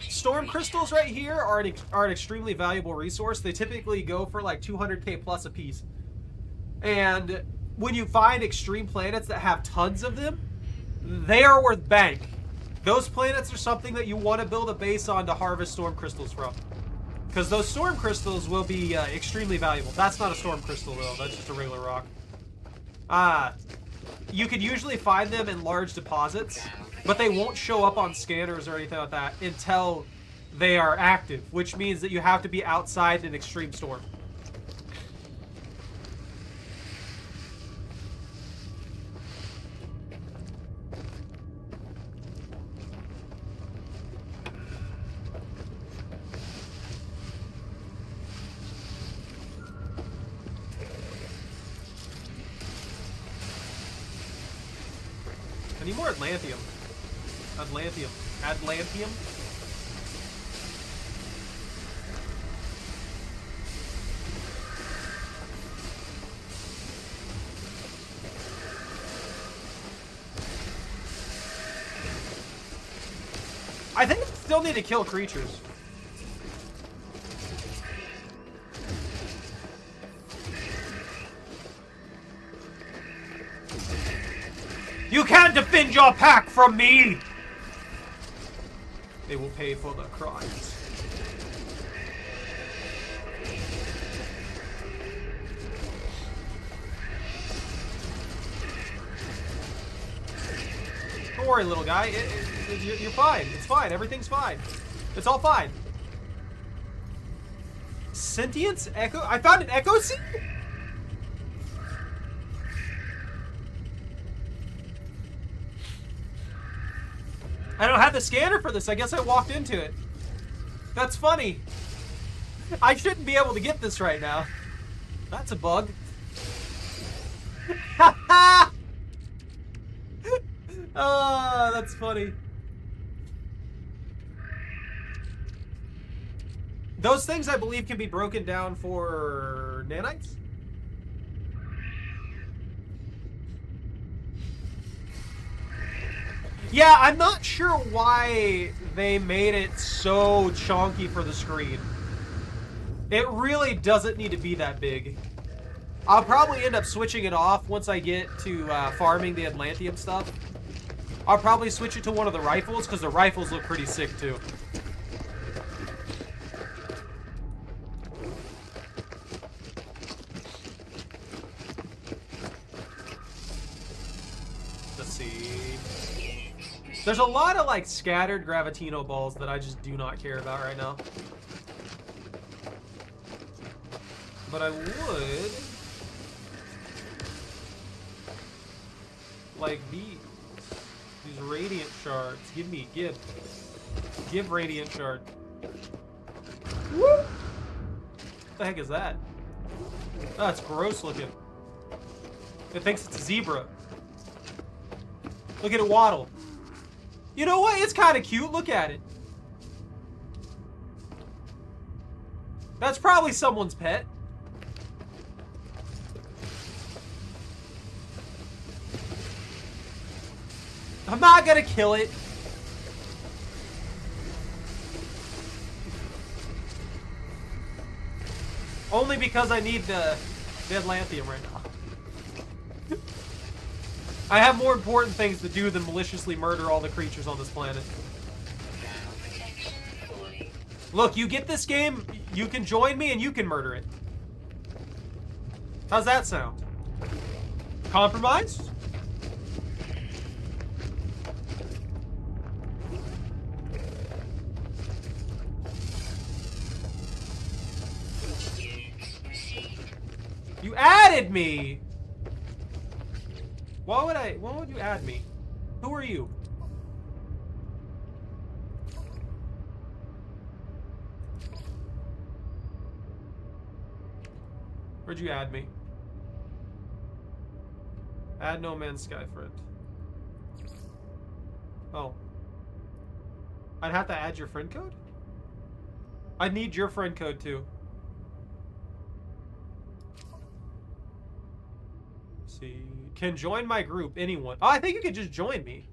storm crystals right here are an extremely valuable resource. They typically go for like 200k plus a piece. And when you find extreme planets that have tons of them, they are worth bank. Those planets are something that you want to build a base on to harvest storm crystals from. Because those storm crystals will be extremely valuable. That's not a storm crystal though, that's just a regular rock. You can usually find them in large deposits, but they won't show up on scanners or anything like that until they are active, which means that you have to be outside in an extreme storm. I need more Atlanteum. Atlanteum. I think I still need to kill creatures. You can't defend your pack from me! They will pay for the crimes. Don't worry, little guy. You're fine. It's fine. Everything's fine. It's all fine. Sentience echo. I found an echo seed. I don't have the scanner for this. I guess I walked into it. That's funny. I shouldn't be able to get this right now. That's a bug. Oh, that's funny. Those things, I believe, can be broken down for nanites. Yeah, I'm not sure why they made it so chonky for the screen. It really doesn't need to be that big. I'll probably end up switching it off once I get to farming the Atlanteum stuff. I'll probably switch it to one of the rifles, because the rifles look pretty sick, too. Let's see. There's a lot of, like, scattered Gravitino balls that I just do not care about right now. But I would like these radiant shards. Give radiant shard. Woo! What the heck is that? Oh, it's gross looking. It thinks it's a zebra. Look at it waddle. You know what? It's kind of cute. Look at it. That's probably someone's pet. I'm not gonna kill it. Only because I need the Atlanteum right now. I have more important things to do than maliciously murder all the creatures on this planet. Look, you get this game, you can join me and you can murder it. How's that sound? Compromised? You added me! Why would you add me? Who are you? Where'd you add me? Add No Man's Sky friend. Oh. I'd have to add your friend code? I need your friend code too. Let's see. Can join my group, anyone. Oh, I think you could just join me.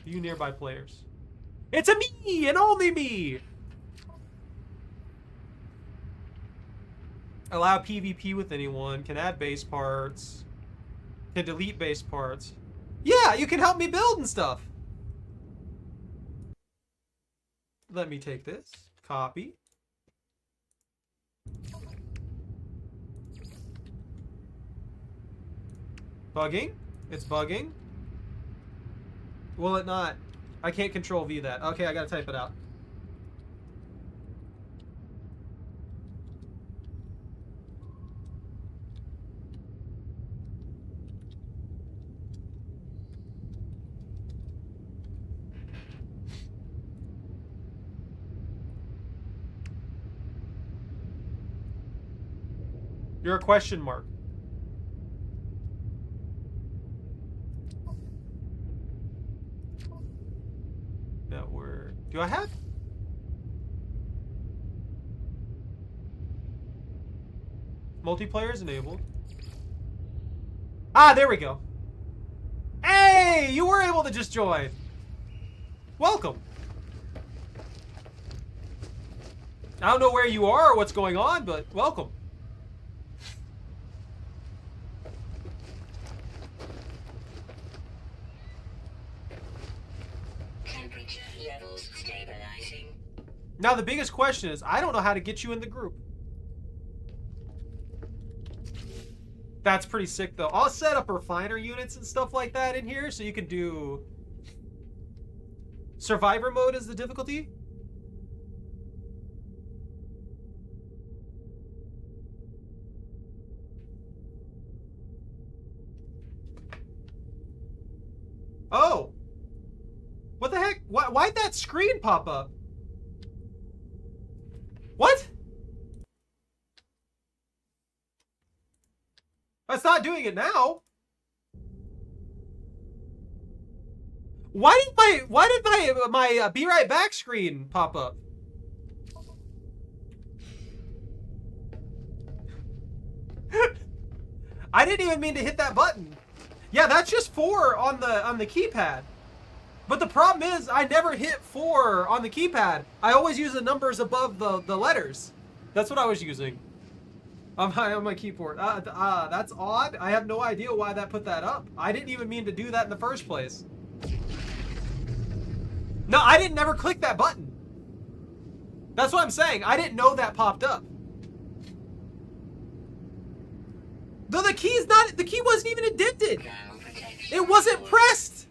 View nearby players. It's a me and only me! Allow PvP with anyone. Can add base parts. Can delete base parts. Yeah, you can help me build and stuff. Let me take this. Copy. Bugging? It's bugging. Will it not? I can't control V that. Okay, I gotta type it out. You're a question mark. Network. Do I have? Multiplayer is enabled. Ah, there we go. Hey, you were able to just join. Welcome. I don't know where you are or what's going on, but welcome. Now the biggest question is, I don't know how to get you in the group. That's pretty sick, though. I'll set up refiner units and stuff like that in here, so you can do... Survivor mode is the difficulty? Oh! What the heck? Why'd that screen pop up? What? It's not doing it now. Why did my be right back screen pop up? I didn't even mean to hit that button. Yeah, that's just 4 on the keypad. But the problem is I never hit 4 on the keypad. I always use the numbers above the letters. That's what I was using. On my keyboard. That's odd. I have no idea why that put that up. I didn't even mean to do that in the first place. No, I didn't never click that button. That's what I'm saying. I didn't know that popped up. Though the key wasn't even indented. It wasn't pressed.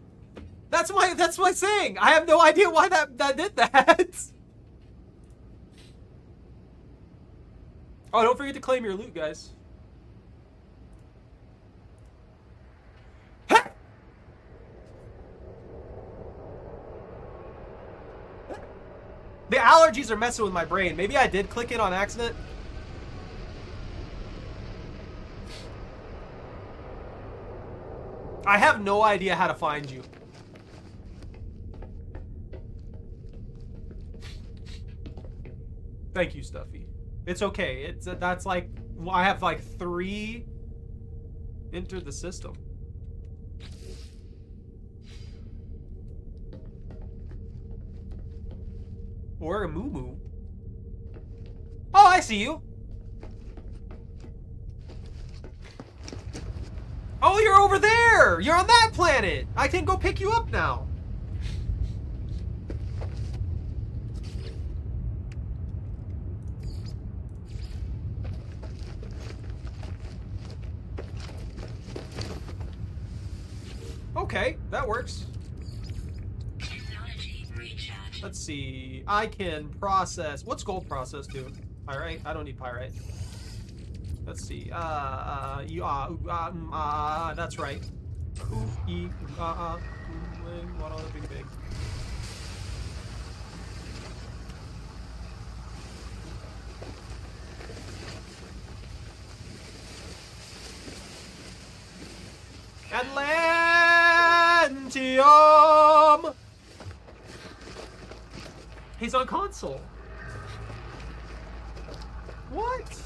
That's what I'm saying. I have no idea why that did that. Oh, don't forget to claim your loot, guys. The allergies are messing with my brain. Maybe I did click it on accident. I have no idea how to find you. Thank you, Stuffy. It's okay. That's like, I have like 3 enter the system. Or a moo-moo. Oh, I see you. Oh, you're over there. You're on that planet. I can go pick you up now. Okay, that works. Let's see. I can process. What's gold process do? Pyrite? I don't need pyrite. Let's see. That's right. What on the big. Atlantium! He's on console. What?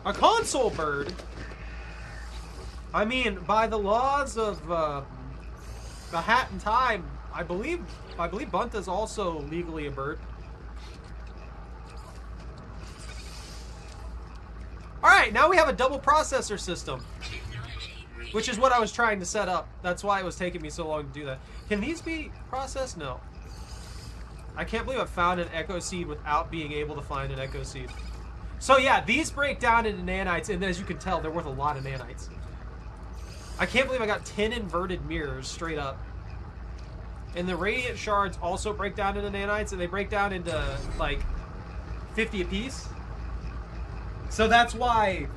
A console bird? I mean, by the laws of the Hat in Time, I believe Bunt is also legally a bird. Alright, now we have a double processor system. Which is what I was trying to set up. That's why it was taking me so long to do that. Can these be processed? No. I can't believe I found an Echo Seed without being able to find an Echo Seed. So yeah, these break down into nanites, and as you can tell, they're worth a lot of nanites. I can't believe I got 10 inverted mirrors straight up. And the radiant shards also break down into nanites, and they break down into, like, 50 apiece. So that's why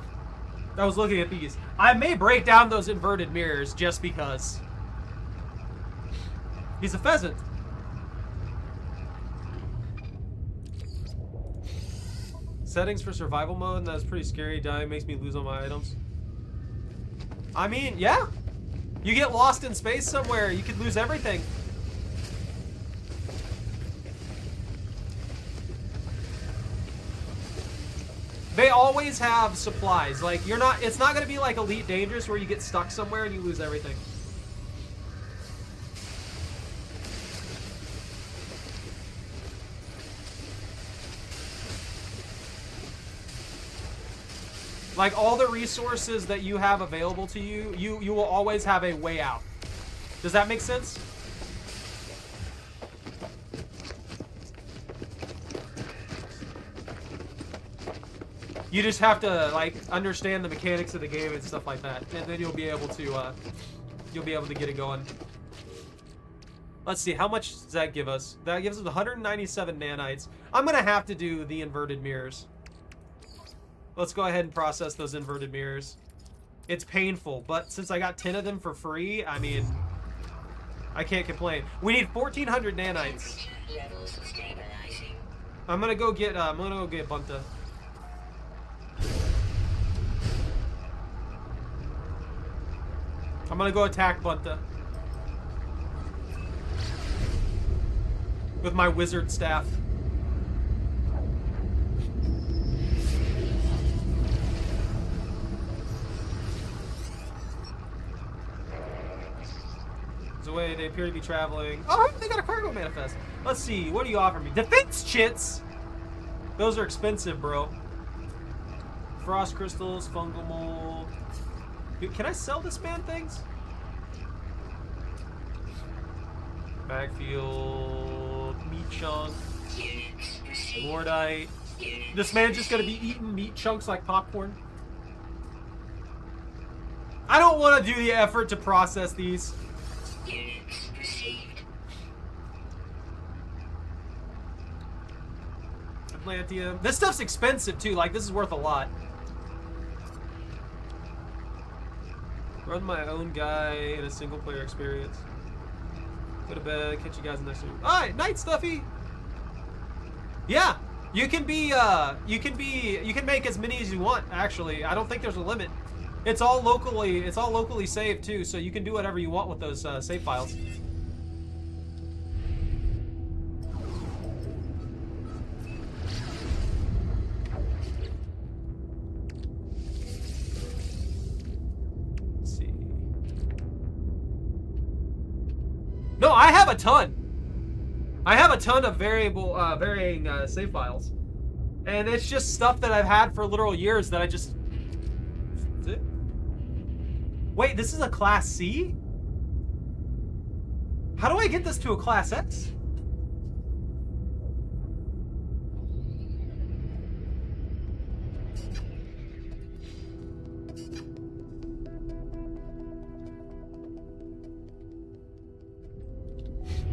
I was looking at these. I may break down those inverted mirrors just because. He's a pheasant. Settings for survival mode, that's pretty scary. Dying makes me lose all my items. I mean, yeah. You get lost in space somewhere, you could lose everything. They always have supplies. Like, it's not gonna be like Elite Dangerous where you get stuck somewhere and you lose everything. Like, all the resources that you have available to you, you will always have a way out. Does that make sense? You just have to like understand the mechanics of the game and stuff like that, and then you'll be able to get it going. Let's see, how much does that give us? That gives us 197 nanites. I'm gonna have to do the inverted mirrors. Let's go ahead and process those inverted mirrors. It's painful, but since I got 10 of them for free, I mean, I can't complain. We need 1,400 nanites. I'm gonna go get Bunta. I'm gonna go attack Bunta with my wizard staff. Away, they appear to be traveling. Oh, they got a cargo manifest. Let's see, what do you offer me? Defense chits! Those are expensive, bro. Frost crystals, fungal mold. Dude, can I sell this man things? Backfield, meat chunk, Lordite. This man's just gonna be eating meat chunks like popcorn. I don't want to do the effort to process these. Units received. Atlanteum. This stuff's expensive too. Like, this is worth a lot. Run my own guy in a single player experience. Go to bed. Catch you guys next week. All right, night, Stuffy. Yeah, you can make as many as you want. Actually, I don't think there's a limit. It's all locally saved too, so you can do whatever you want with those save files. Let's see. No, I have a ton. I have a ton of varying save files, and it's just stuff that I've had for literal years that I just. Wait, this is a Class C? How do I get this to a Class X?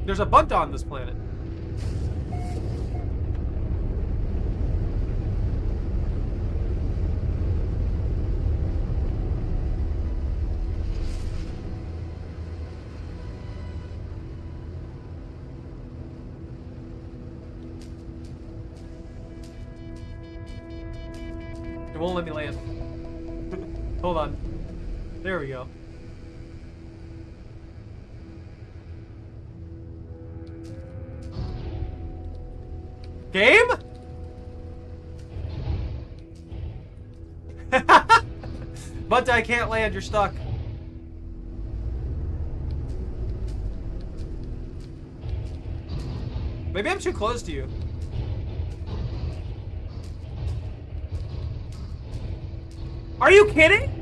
There's a Bunta on this planet. It won't let me land. Hold on. There we go. Game? But I can't land, you're stuck. Maybe I'm too close to you. Are you kidding?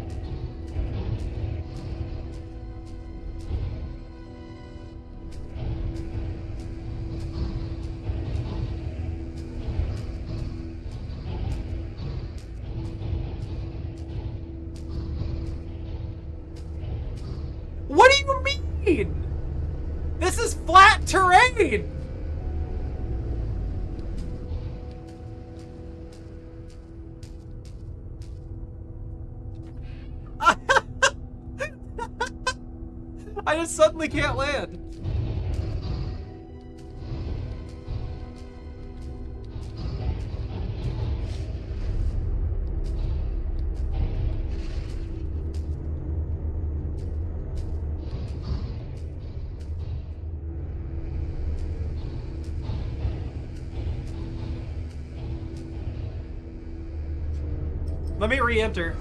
What do you mean? This is flat terrain. I just suddenly can't land. Let me re-enter.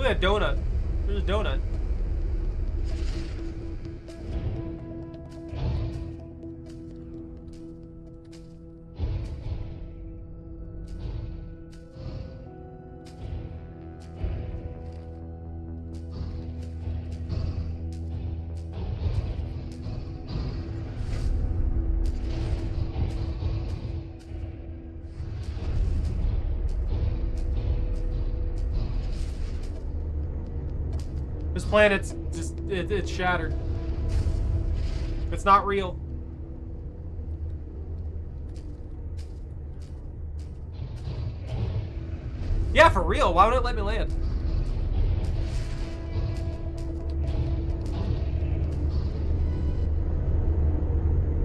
Look at that donut. There's a donut. This planet's just, it's shattered. It's not real. Yeah, for real. Why would it let me land?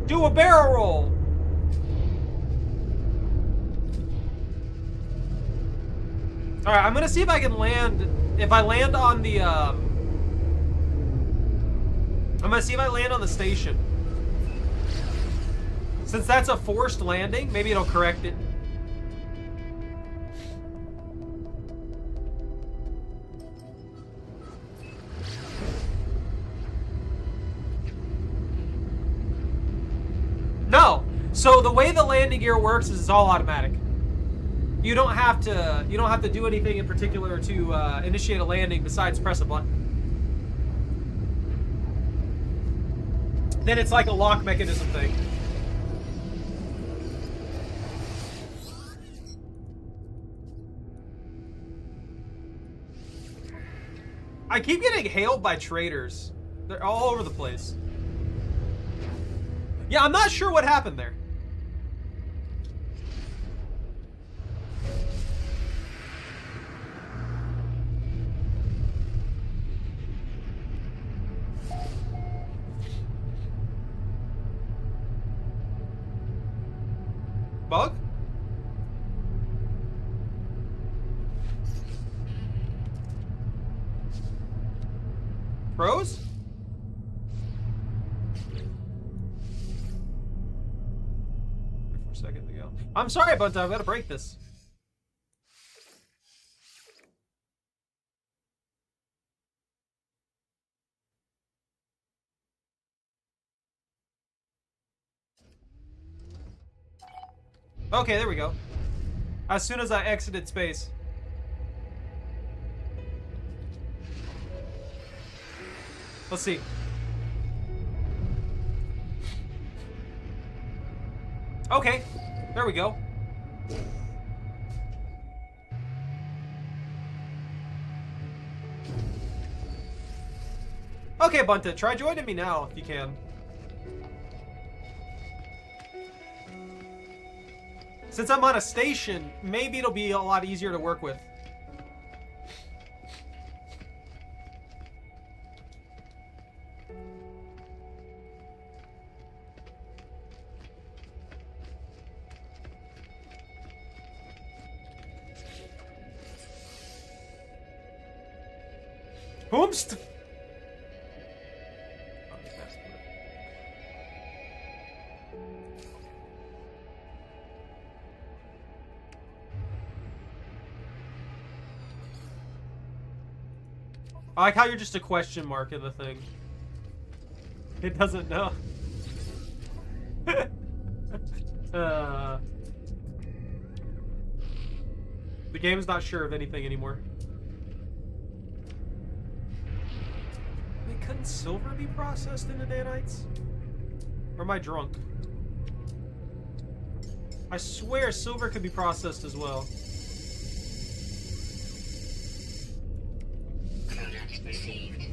Do a barrel roll. All right, I'm gonna see if I can land. If I land on the, I'm gonna see if I land on the station. Since that's a forced landing, maybe it'll correct it. No. So the way the landing gear works is it's all automatic. You don't have to do anything in particular to initiate a landing besides press a button. Then it's like a lock mechanism thing. I keep getting hailed by traders. They're all over the place. Yeah, I'm not sure what happened there. Bug? Froze? For a second to go. I'm sorry, but I've got to break this. Okay, there we go. As soon as I exited space. Let's see. Okay, there we go. Okay, Bunta, try joining me now if you can. Since I'm on a station, maybe it'll be a lot easier to work with. Whoomst! I like how you're just a question mark in the thing. It doesn't know. The game's not sure of anything anymore. Wait, couldn't silver be processed into nanites? Or am I drunk? I swear silver could be processed as well. Received.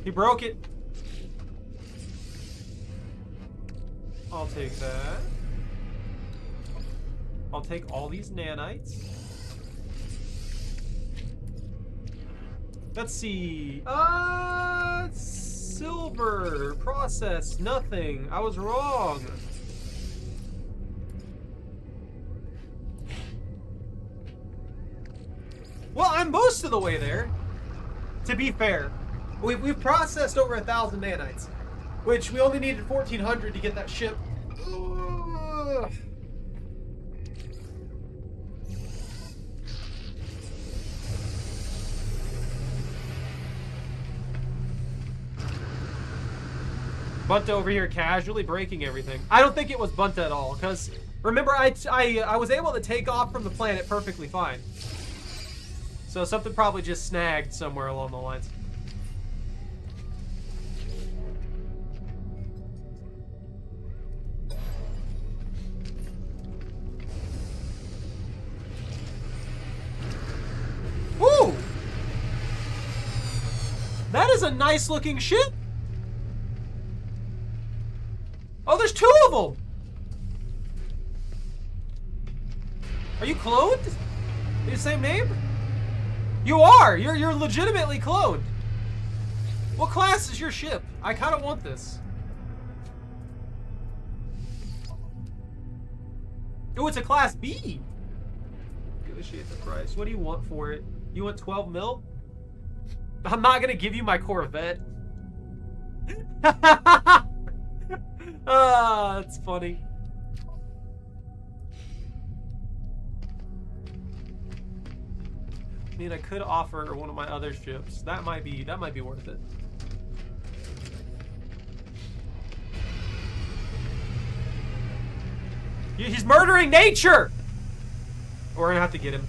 He broke it. I'll take that. I'll take all these nanites. Let's see. Silver. Process. Nothing. I was wrong. Well, I'm most of the way there. To be fair, we've processed over 1,000 nanites, which we only needed 1,400 to get that ship. Ugh. Bunta over here casually breaking everything. I don't think it was Bunta at all, because remember, I was able to take off from the planet perfectly fine. So something probably just snagged somewhere along the lines. Woo! That is a nice looking ship. Oh, there's 2 of them. Are you cloned? Are you the same name? You are. You're legitimately cloned. What class is your ship? I kind of want this. Oh, it's a class B. Negotiate the price. What do you want for it? You want 12 mil? I'm not gonna give you my Corvette. Ah, that's funny. I mean, I could offer one of my other ships. That might be worth it. He's murdering nature! We're gonna have to get him.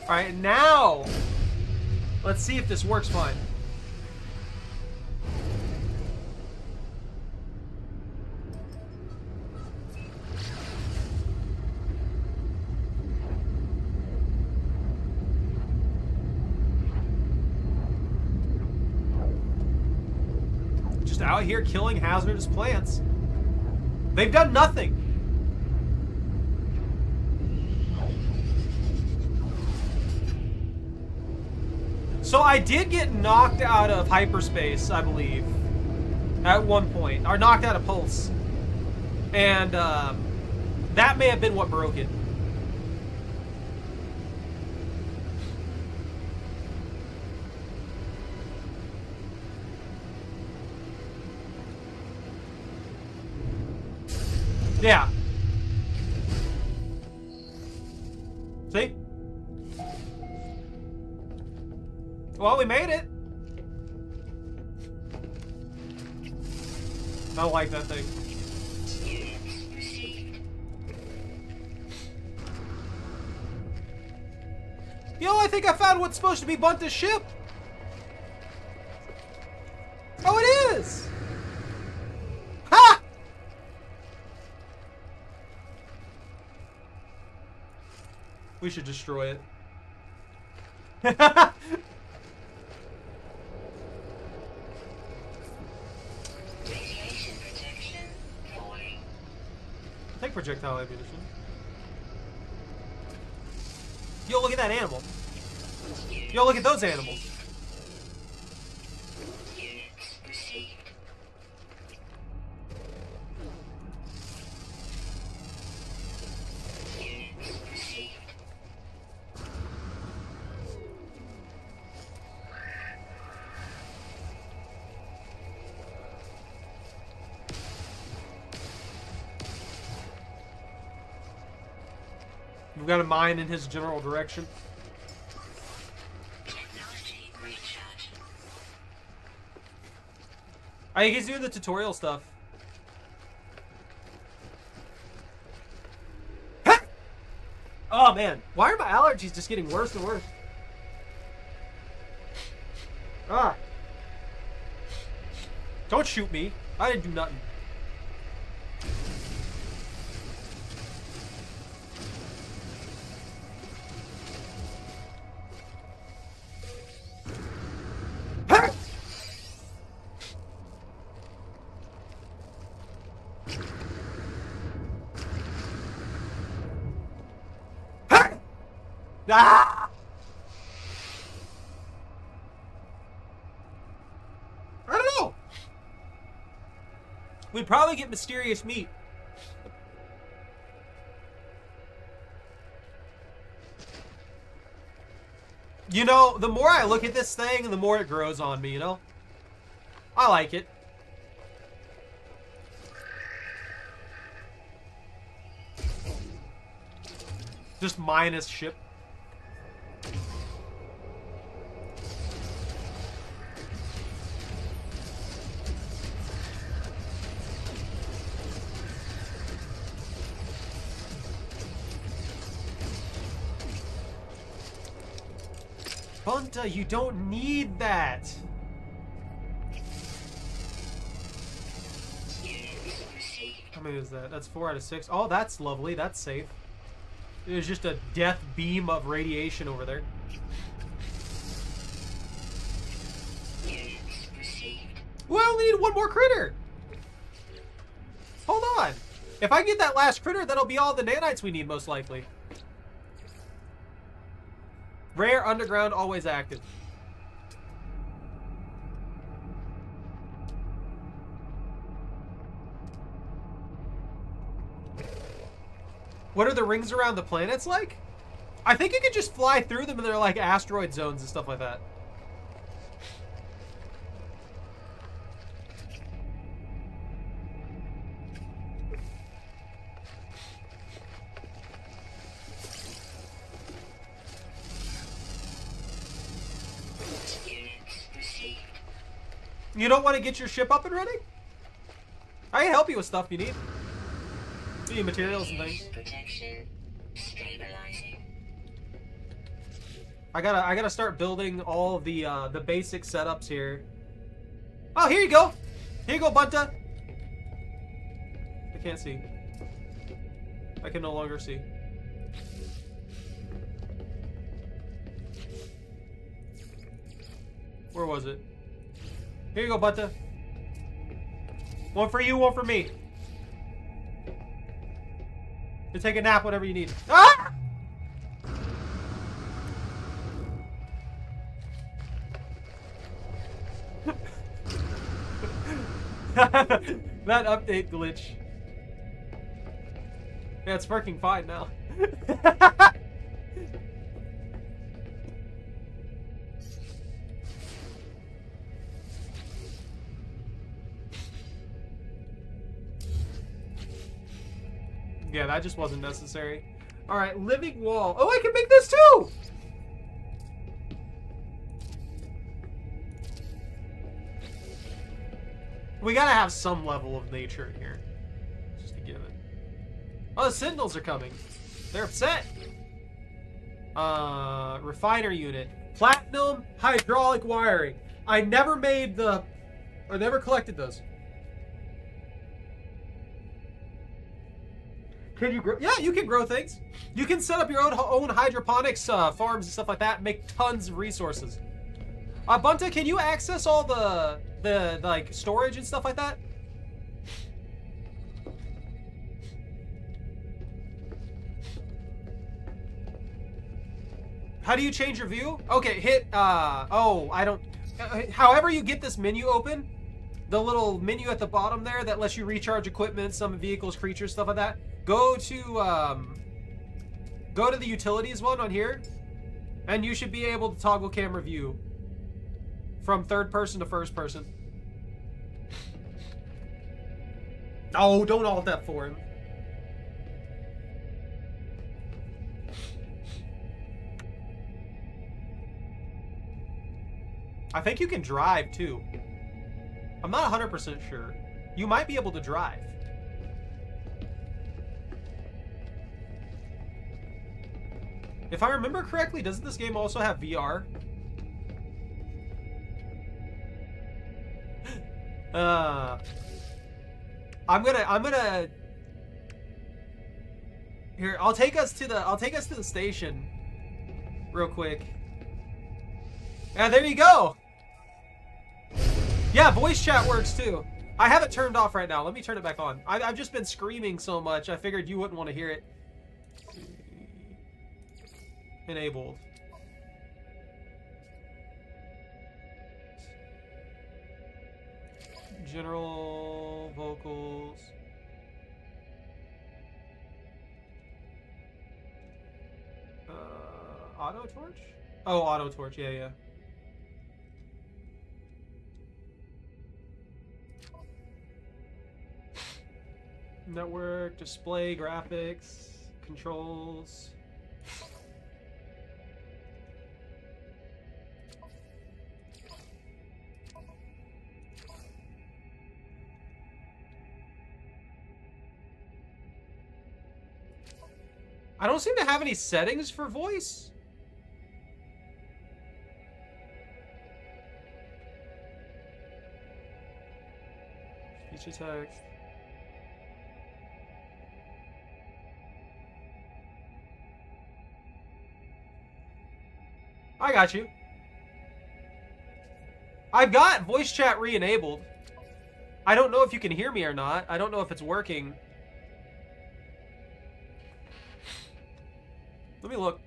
Alright, now let's see if this works fine. Just out here killing hazardous plants. They've done nothing. So I did get knocked out of hyperspace, I believe, at one point, or knocked out of pulse, and that may have been what broke it. Yeah. See? Well, we made it. I don't like that thing. Yo, I think I found what's supposed to be Bunta's ship. Oh, it is. Ha! We should destroy it. Take projectile ammunition. Yo, look at that animal. Yo, look at those animals. We've got a mine in his general direction. I think he's doing the tutorial stuff. Oh man, why are my allergies just getting worse and worse? Ah. Don't shoot me. I didn't do nothing. Ah! I don't know. We'd probably get mysterious meat. You know, the more I look at this thing, the more it grows on me, you know? I like it. Just minus ship. Bunta, you don't need that. Units received. How many is that? That's 4 out of 6. Oh, that's lovely. That's safe. There's just a death beam of radiation over there. Units received. Well, I only need one more critter. Hold on. If I get that last critter, that'll be all the nanites we need, most likely. Rare, underground, always active. What are the rings around the planets like? I think you could just fly through them and they're like asteroid zones and stuff like that. Units received. You don't want to get your ship up and running? I can help you with stuff you need. You need materials and things. Protection. Stabilizing. I gotta start building all of the basic setups here. Oh, here you go. Here you go, Bunta. I can't see. I can no longer see. Where was it? Here you go, Bunta. One for you, one for me. You take a nap whenever you need. Ah! That update glitch. Yeah, it's working fine now. Yeah, that just wasn't necessary. Alright, living wall. Oh, I can make this too! We gotta have some level of nature in here. Just to give it. Oh, the Sentinels are coming. They're upset. Refiner unit. Platinum hydraulic wiring. I never made the... I never collected those. Can you grow? Yeah, you can grow things. You can set up your own hydroponics farms and stuff like that. Make tons of resources. Bunta, can you access all the like storage and stuff like that? How do you change your view? Okay, hit oh, I don't however you get this menu open, the little menu at the bottom there that lets you recharge equipment, some vehicles, creatures, stuff like that. Go to the utilities one on here, and you should be able to toggle camera view from third person to first person. Oh, don't alt that for him. I think you can drive too. I'm not 100% sure. You might be able to drive. If I remember correctly, doesn't this game also have VR? I'm gonna here, I'll take us to the station real quick. Yeah, there you go. Yeah, voice chat works too. I have it turned off right now. Let me turn it back on. I've just been screaming so much, I figured you wouldn't want to hear it. Enabled. General vocals. Auto torch? Oh, auto torch. Yeah, yeah. Network, display, graphics, controls. I don't seem to have any settings for voice. Speech to text. I got you. I've got voice chat re-enabled. I don't know if you can hear me or not. I don't know if it's working. Let me look.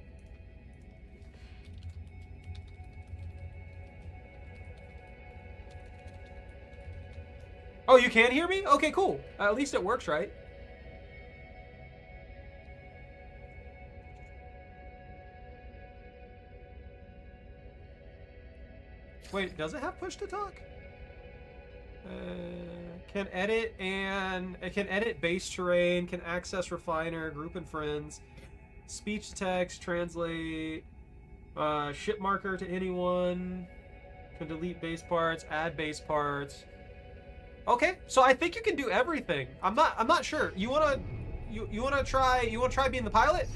Oh, you can hear me? Okay, cool. At least it works, right? Wait, does it have push to talk? Can edit and it can edit base terrain, can access refiner, group and friends, speech to text, translate, ship marker to anyone, can delete base parts, add base parts. Okay, so I think you can do everything. I'm not sure. You wanna try being the pilot?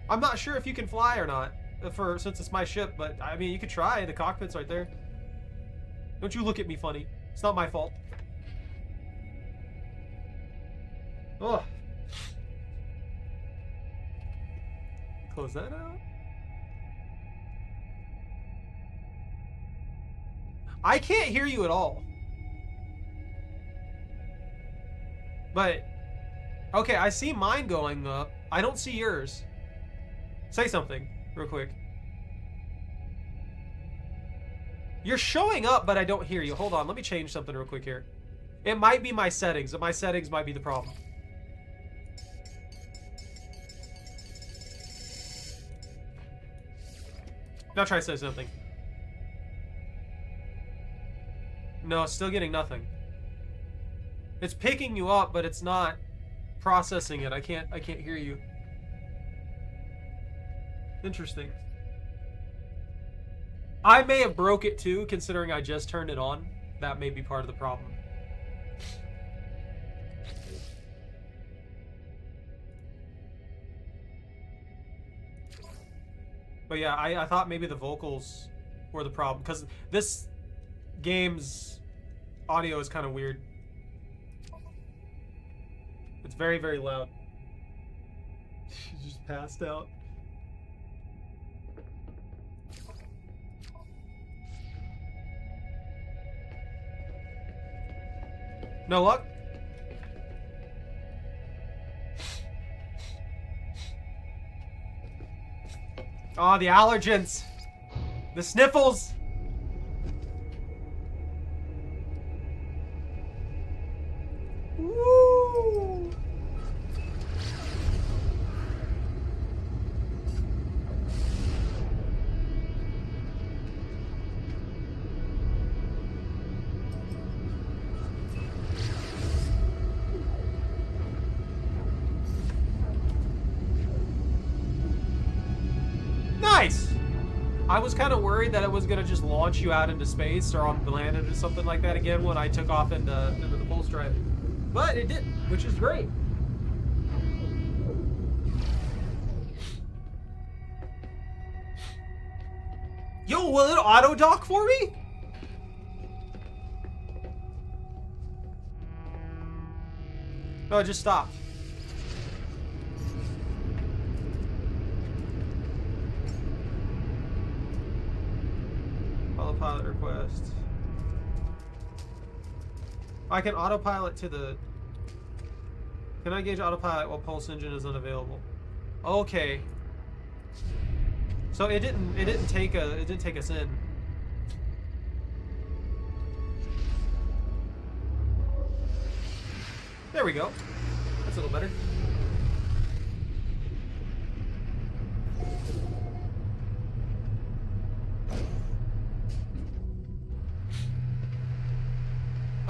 I'm not sure if you can fly or not, since it's my ship, but I mean, you could try. The cockpit's right there. Don't you look at me funny. It's not my fault. Ugh. Close that out. I can't hear you at all. But, okay, I see mine going up. I don't see yours. Say something, real quick. You're showing up, but I don't hear you. Hold on, let me change something real quick here. It might be my settings. My settings might be the problem. Now try to say something. No, still getting nothing. It's picking you up, but it's not processing it. I can't hear you. Interesting. I may have broke it too, considering I just turned it on. That may be part of the problem. But yeah, I thought maybe the vocals were the problem, because this game's audio is kind of weird. It's very, very loud. She just passed out. No luck? Oh, the allergens. The sniffles. Woo! Nice! I was kind of worried that it was going to just launch you out into space or on Bannith or something like that again when I took off into the pulse drive. But it didn't, which is great. Yo, will it auto dock for me? No, it just stopped. Autopilot request. I can autopilot to the... Can I engage autopilot while pulse engine is unavailable? Okay. So it didn't take us in. There we go. That's a little better.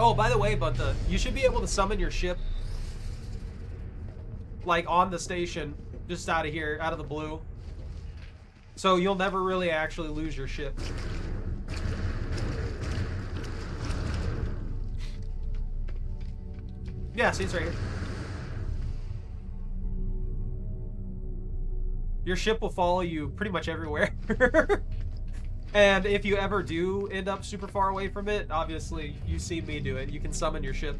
Oh, by the way, Bunta, you should be able to summon your ship, like, on the station, just out of here, out of the blue. So you'll never really actually lose your ship. Yeah, see, it's right here. Your ship will follow you pretty much everywhere. And if you ever do end up super far away from it, obviously you see me do it. You can summon your ship.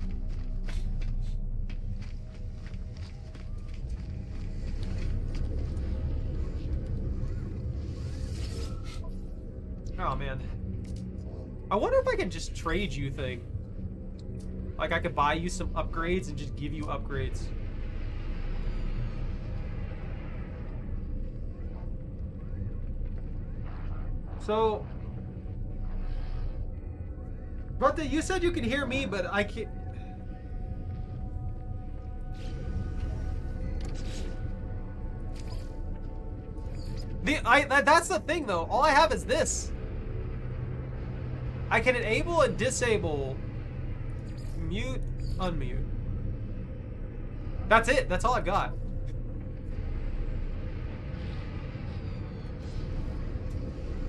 Oh man. I wonder if I can just trade you thing. Like I could buy you some upgrades and just give you upgrades. So, Brother, you said you can hear me, but I can't. That's the thing, though. All I have is this. I can enable and disable, mute, unmute. That's it. That's all I've got.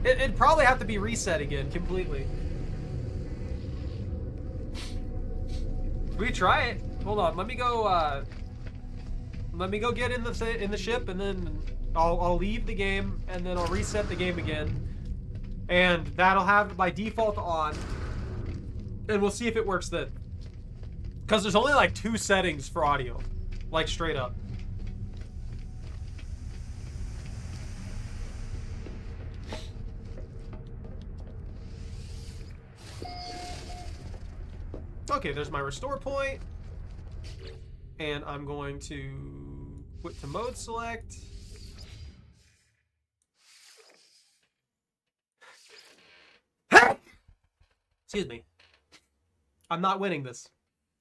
It'd probably have to be reset again completely. We try it. Hold on. Let me go get in the ship, and then I'll leave the game, and then I'll reset the game again, and that'll have it by default on, and we'll see if it works then. Because there's only like 2 settings for audio, like straight up. Okay, there's my restore point. And I'm going to quit to mode select. Excuse me. I'm not winning this.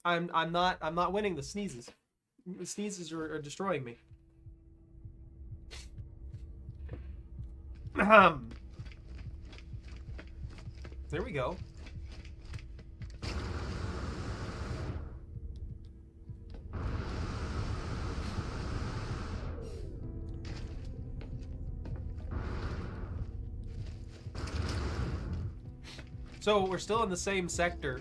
I'm not winning the sneezes. The sneezes are destroying me. There we go. So we're still in the same sector.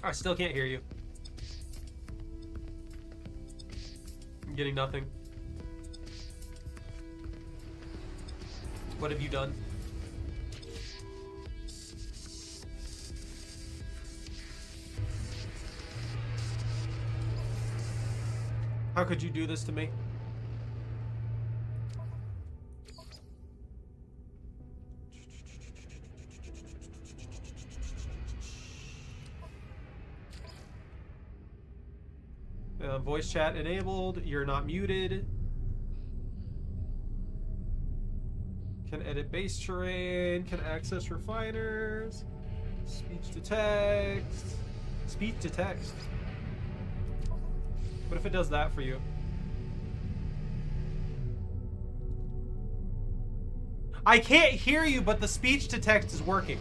I still can't hear you. I'm getting nothing. What have you done? How could you do this to me? Voice chat enabled. You're not muted. Can edit base terrain. Can access refiners. Speech to text. Speech to text. What if it does that for you? I can't hear you, but the speech to text is working.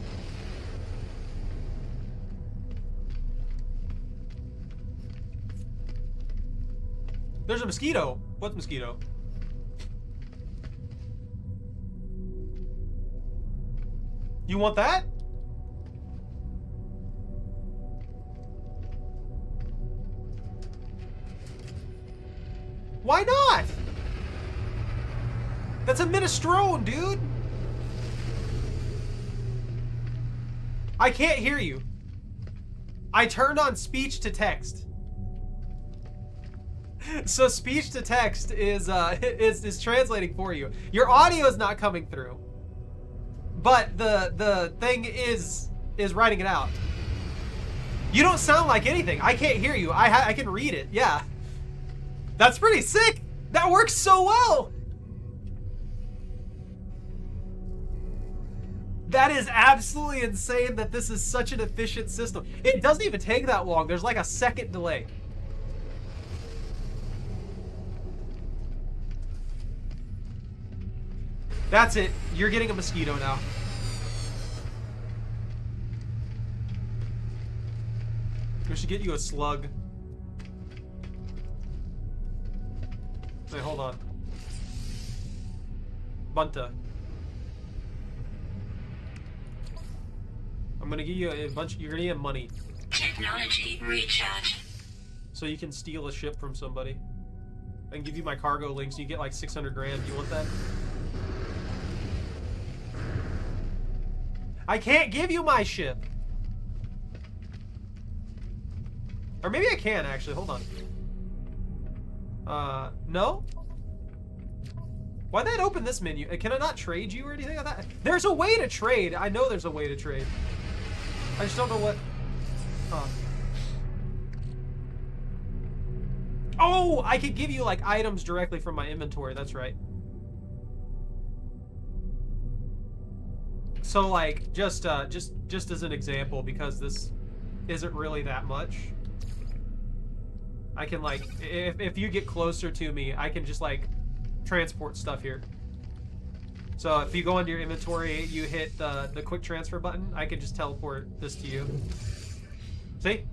There's a mosquito. What mosquito? You want that? Why not? That's a minestrone, dude. I can't hear you. I turned on speech to text. So speech to text is translating for you. Your audio is not coming through, but the thing is writing it out. You don't sound like anything. I can't hear you. I can read it. Yeah. That's pretty sick. That works so well. That is absolutely insane that this is such an efficient system. It doesn't even take that long. There's like a second delay. That's it. You're getting a mosquito now. We should get you a slug. Wait, hold on. Bunta. I'm gonna give you a bunch. You're gonna get money. Technology recharge. So you can steal a ship from somebody. I can give you my cargo links. You get like 600 grand. You want that? I can't give you my ship. Or maybe I can actually. Hold on. No? Why'd that open this menu? Can I not trade you or anything like that? There's a way to trade. I know there's a way to trade. I just don't know what. Oh, I could give you like items directly from my inventory. That's right. So like, just as an example, because this isn't really that much. I can like, if you get closer to me, I can just like transport stuff here. So if you go into your inventory, you hit the quick transfer button, I can just teleport this to you. See?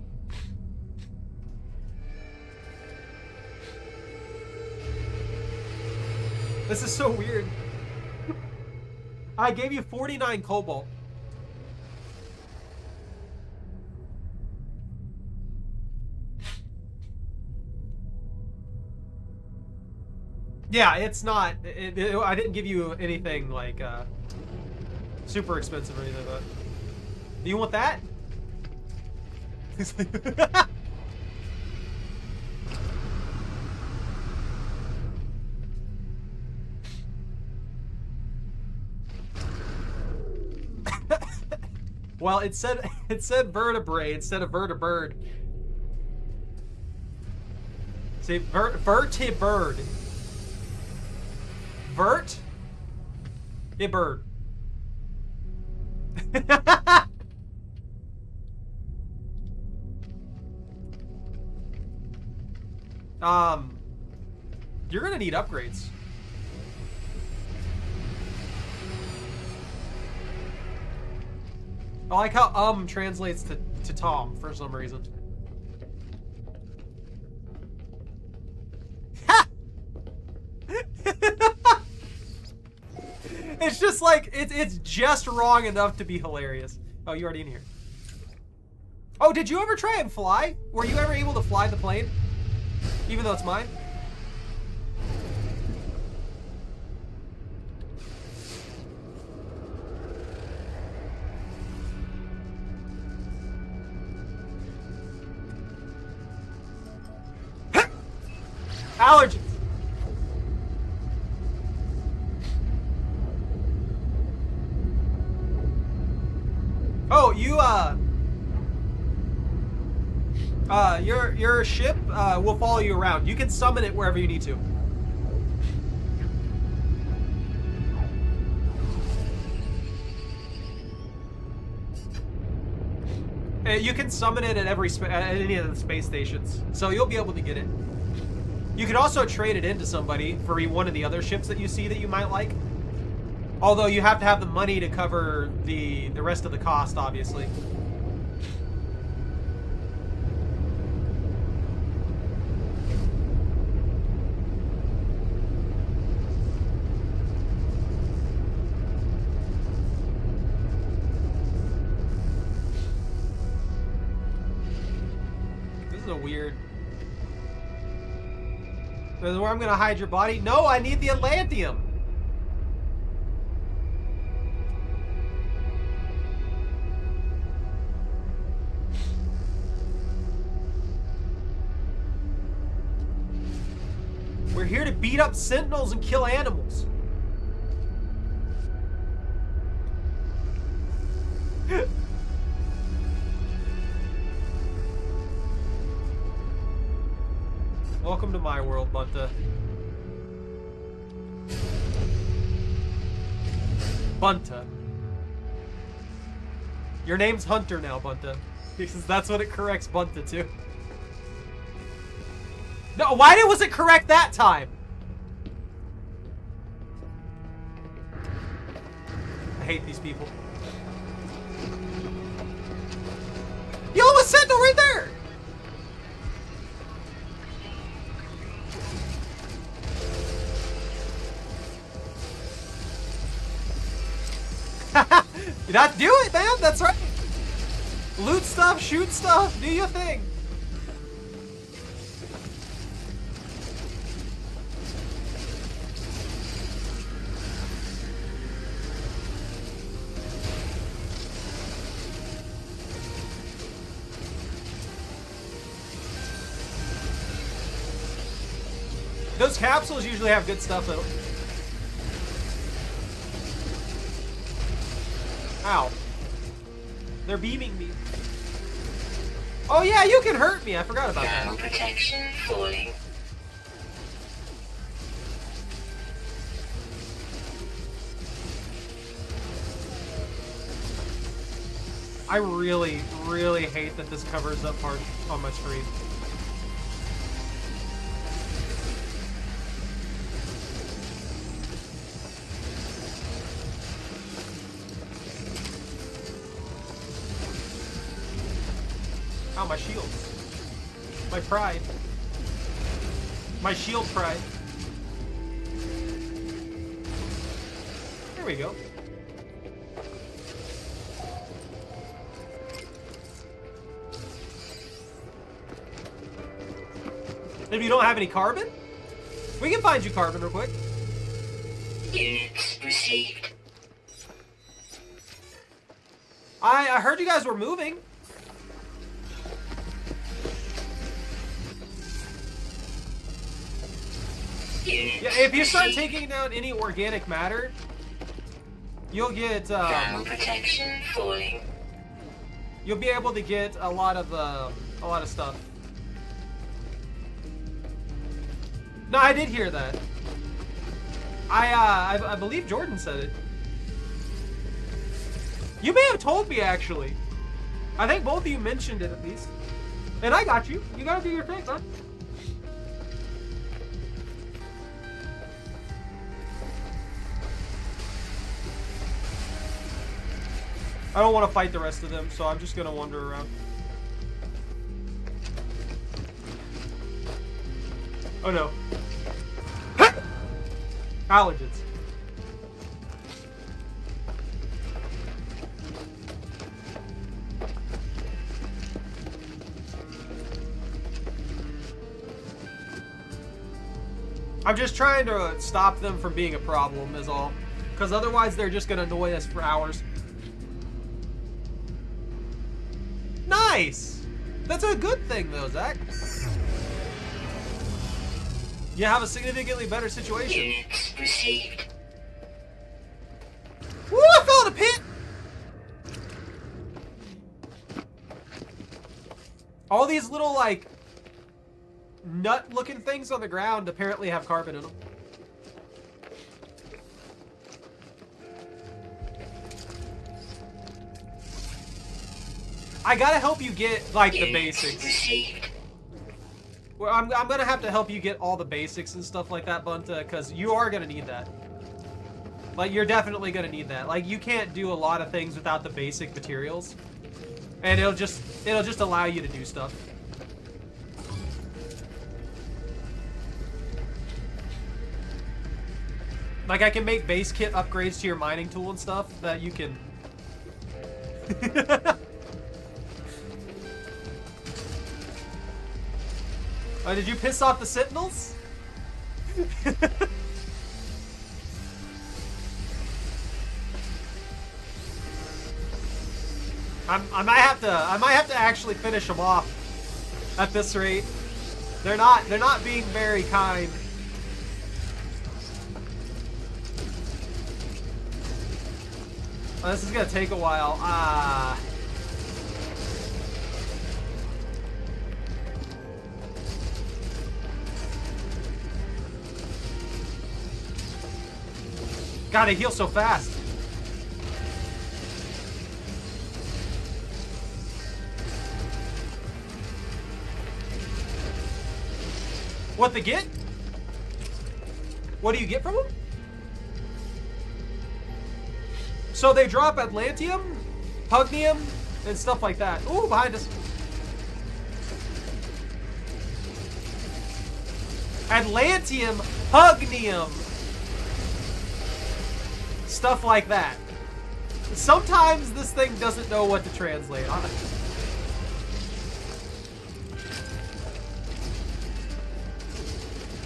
This is so weird. I gave you 49 cobalt. Yeah, it's not. I didn't give you anything like super expensive or anything like that. You want that? Well, it said vertebrae instead of vertibird. See, vertibird. Vert? Yeah, bird. You're gonna need upgrades. I like how translates to Tom for some reason. It's just like it's just wrong enough to be hilarious. Oh, you already in here. Oh, did you ever try and fly? Were you ever able to fly the plane? Even though it's mine? Allergies. Oh, your ship will follow you around. You can summon it wherever you need to. You can summon it at any of the space stations, so you'll be able to get it. You can also trade it into somebody for one of the other ships that you see that you might like. Although you have to have the money to cover the rest of the cost, obviously. This is a weird... This is where I'm gonna hide your body? No, I need the Atlanteum! We're here to beat up sentinels and kill animals. Welcome to my world, Bunta. Bunta. Your name's Hunter now, Bunta. Because that's what it corrects Bunta to. No, why was it correct that time? I hate these people. Yo, a sentinel right there! That do it, man. That's right. Loot stuff, shoot stuff, do your thing. Those capsules usually have good stuff though. Ow. They're beaming me. Oh yeah, you can hurt me. I forgot about that. Thermal protection falling. I really, really hate that this covers up part on my screen. Oh, my shields. My pride. My shield pride. There we go. If you don't have any carbon, we can find you carbon real quick. Units received. I heard you guys were moving. Units Yeah, if you start received. taking down any organic matter, you'll get Thermal protection falling. you'll be able to get a lot of stuff. No, I did hear that. I believe Jordan said it. You may have told me actually. I think both of you mentioned it at least. And I got you. You gotta do your thing, man. I don't want to fight the rest of them, so I'm just gonna wander around. Oh no. Allergens. I'm just trying to stop them from being a problem is all. Because otherwise they're just going to annoy us for hours. Nice! That's a good thing though, Zach. You have a significantly better situation. Units received. Woo, I fell in a pit! All these little, like, nut-looking things on the ground apparently have carbon in them. I gotta help you get, like, the Units basics. received. Well, I'm gonna have to help you get all the basics and stuff like that, Bunta, because you are gonna need that. Like, you're definitely gonna need that. Like, you can't do a lot of things without the basic materials. And it'll just allow you to do stuff. Like, I can make base kit upgrades to your mining tool and stuff that you can... Oh, did you piss off the Sentinels? I might have to actually finish them off at this rate. They're not being very kind. Oh, this is gonna take a while. God, they heal so fast. What they get? What do you get from them? So they drop Atlantium, Hugnium, and stuff like that. Ooh, behind us. Atlantium, Hugnium. Stuff like that. Sometimes this thing doesn't know what to translate.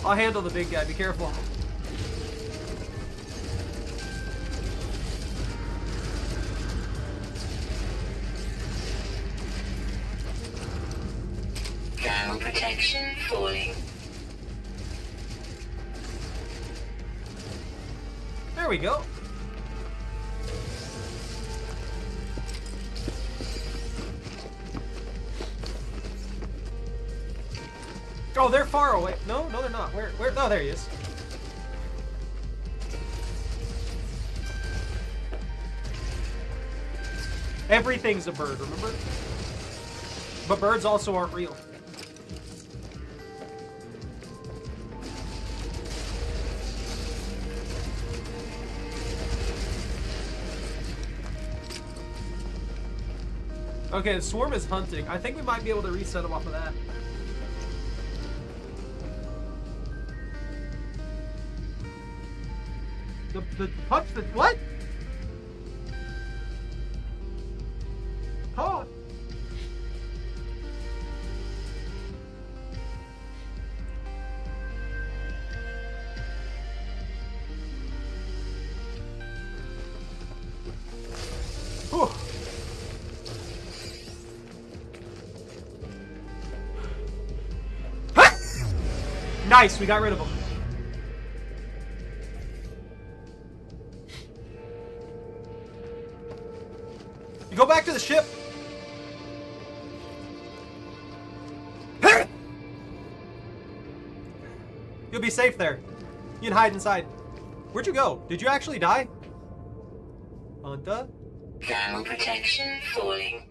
I'll handle the big guy. Be careful. Thermal protection falling. There we go. Oh, they're far away. No, they're not. Where? Oh, there he is. Everything's a bird, remember? But birds also aren't real. Okay, the swarm is hunting. I think we might be able to reset him off of that. The punch the what? Oh. Whew. Nice, we got rid of him. You go back to the ship. You'll be safe there. You can hide inside. Where'd you go? Did you actually die? Hunter? Thermal protection falling.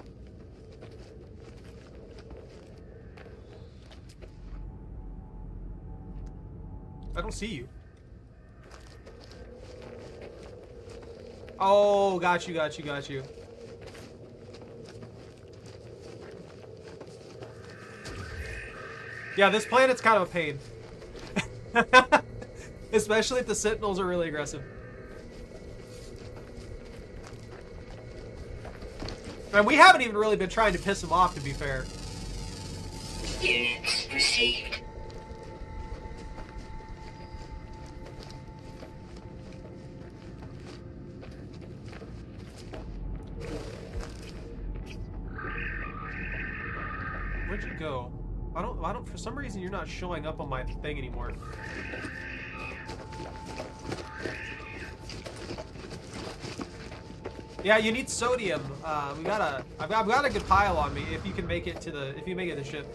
I don't see you. Oh, got you. Yeah, this planet's kind of a pain. Especially if the Sentinels are really aggressive. And we haven't even really been trying to piss them off, to be fair. Units received. Where'd you go? I don't, for some reason you're not showing up on my thing anymore. Yeah, you need sodium. I've got a good pile on me if you can make it to the, if you make it to the ship.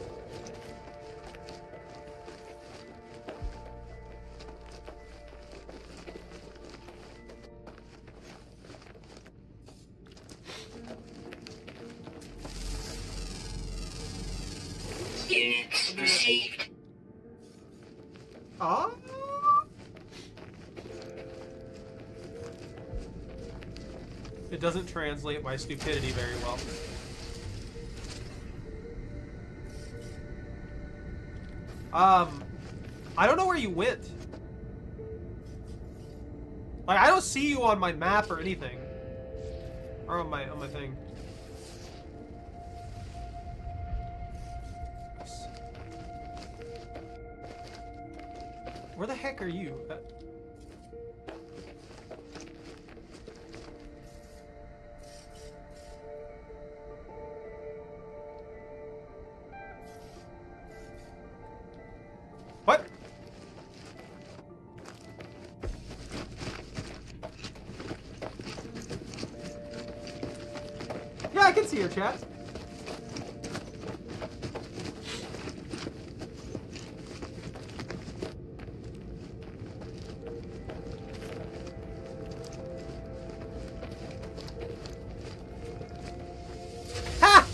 Units received. Ah. It doesn't translate my stupidity very well. I don't know where you went. Like, I don't see you on my map or anything. Or on my thing. Where the heck are you? What? Yeah, I can see your chat. Ha!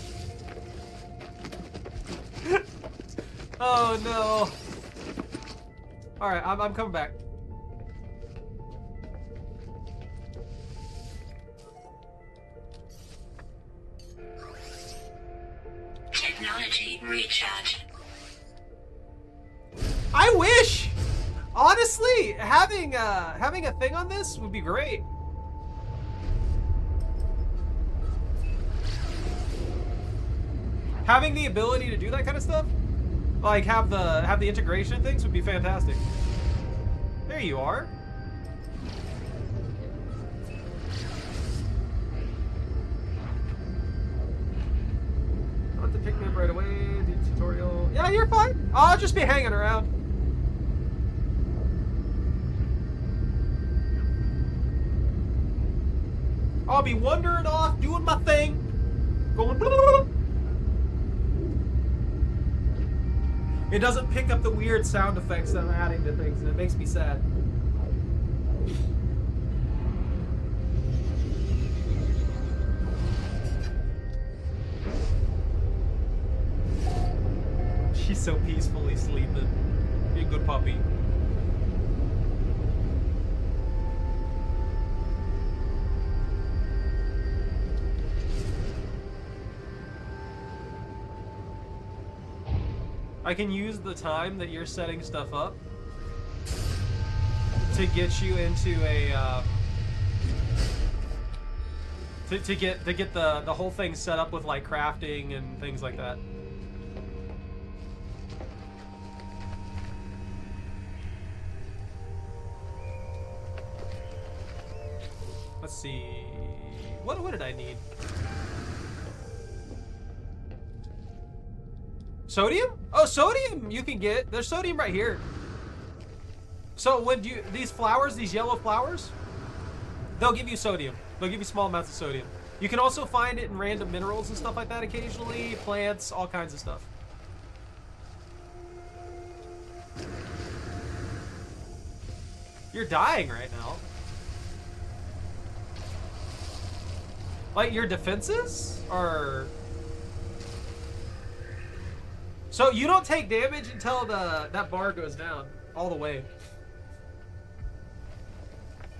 Oh no. All right, I'm coming back. Technology recharge. I wish, honestly, having a thing on this would be great. Having the ability to do that kind of stuff, like have the integration things, would be fantastic. There you are. I'll have to pick me up right away. Do tutorial. Yeah, you're fine. I'll just be hanging around. I'll be wandering off, doing my thing, going. Blah, blah, blah. It doesn't pick up the weird sound effects that I'm adding to things, and it makes me sad. She's so peacefully sleeping. Be a good puppy. I can use the time that you're setting stuff up to get you into a to get the whole thing set up with like crafting and things like that. Let's see. What did I need? Sodium? Oh, sodium you can get. There's sodium right here. So when these flowers, these yellow flowers, they'll give you sodium. They'll give you small amounts of sodium. You can also find it in random minerals and stuff like that occasionally, plants, all kinds of stuff. You're dying right now. Like your defenses are... So you don't take damage until that bar goes down all the way.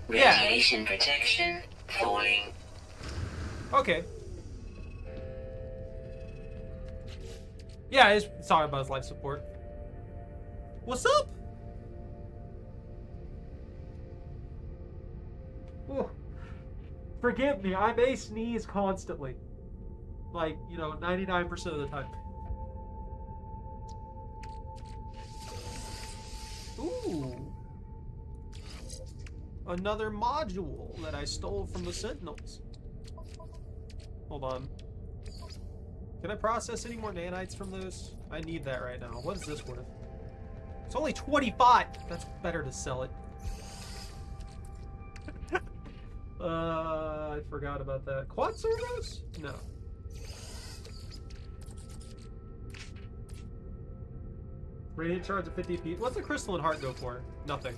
Radiation protection falling. Okay. Yeah, it's talking about his life support. What's up? Oh, forgive me, I may sneeze constantly. Like, 99% of the time. Ooh. Another module that I stole from the Sentinels. Hold on. Can I process any more nanites from those? I need that right now. What is this worth? It's only 25! That's better to sell it. I forgot about that. Quad servos? No. Radiant charge of 50 feet. What's a crystalline heart go for? Nothing.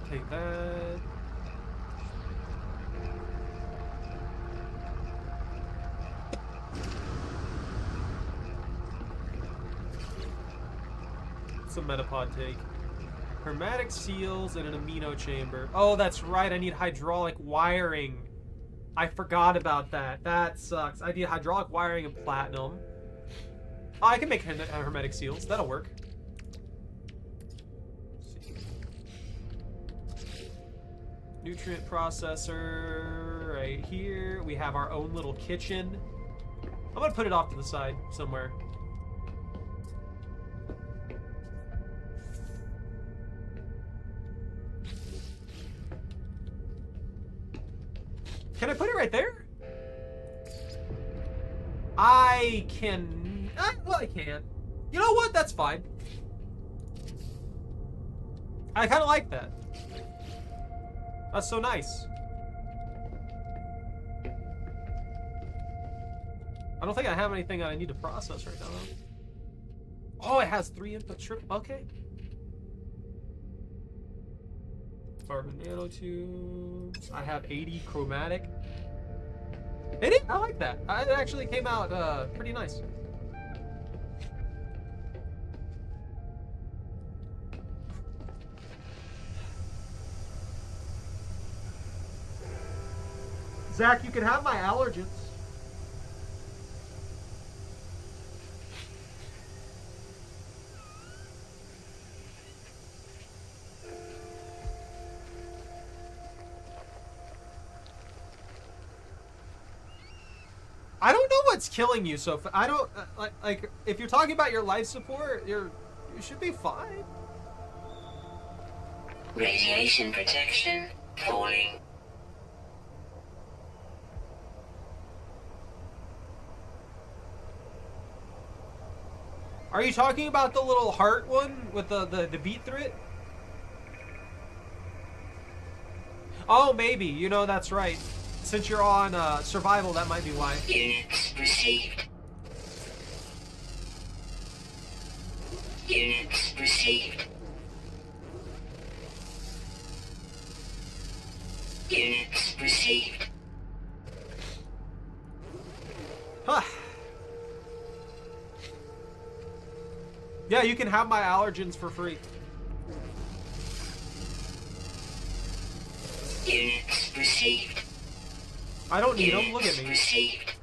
Take that. What's a metapod take? Hermetic seals and an amino chamber. Oh, that's right. I need hydraulic wiring. I forgot about that. That sucks. I need hydraulic wiring and platinum. Oh, I can make hermetic seals. That'll work. Nutrient processor right here. We have our own little kitchen. I'm gonna put it off to the side somewhere. Can I put it right there? I can... well, I can. You know what? That's fine. I kind of like that. That's so nice. I don't think I have anything that I need to process right now. Oh, it has 3 input strip. Okay. Carbon nanotubes. I have 80 chromatic. I like that. It actually came out pretty nice. Zach, you can have my allergens. it's killing you. So I don't like if you're talking about your life support, you should be fine. Radiation protection falling. Are you talking about the little heart one with the beat through it? Oh, maybe. You know, that's right. Since you're on survival, that might be why. Units received. Units received. Units received. Huh. Yeah, you can have my allergens for free. Units received. I don't need them. Look at me. Received.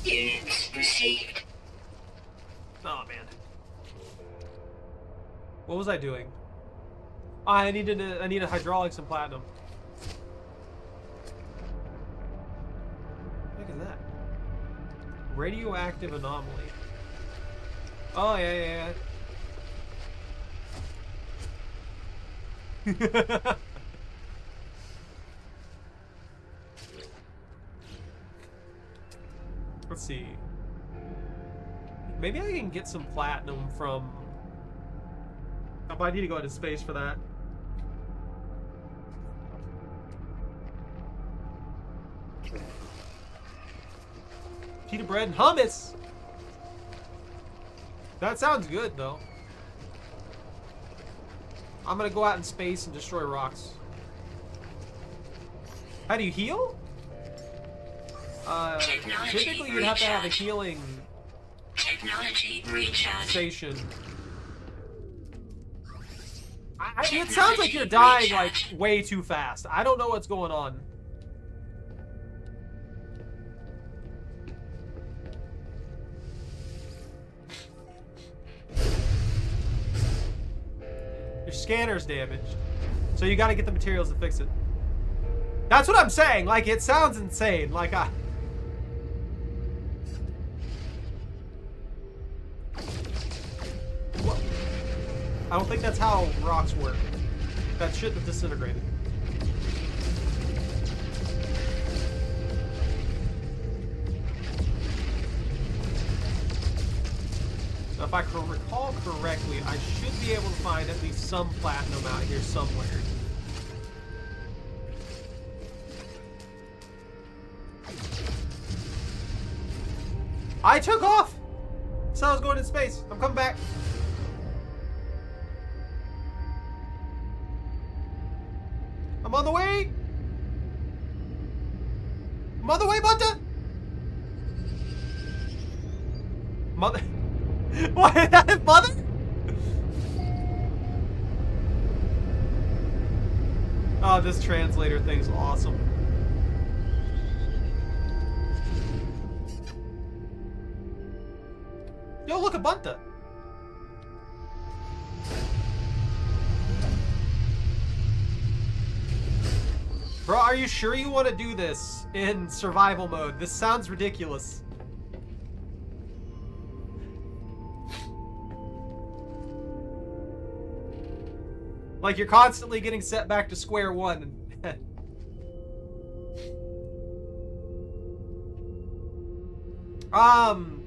Units received. Oh man. What was I doing? I needed hydraulics and platinum. Look at that. Radioactive anomaly. Oh yeah. Let's see. Maybe I can get some platinum from... Oh, but I need to go into space for that. Pita bread and hummus! That sounds good, though. I'm gonna go out in space and destroy rocks. How do you heal? Typically you'd have to have a healing station. It sounds like you're dying like way too fast. I don't know what's going on. Your scanner's damaged. So you gotta get the materials to fix it. That's what I'm saying. Like, it sounds insane. Like, I don't think that's how rocks work. That shouldn't have disintegrated. Now, if I can recall correctly, I should be able to find at least some platinum out here somewhere. I took off! So I was going in space. I'm coming back. I'm on the way! I'm on the way, Bunta! Mother... What? Mother? Oh, this translator thing's awesome. Yo, look, a Bunta! Bro, are you sure you want to do this in survival mode? This sounds ridiculous. Like you're constantly getting set back to square one.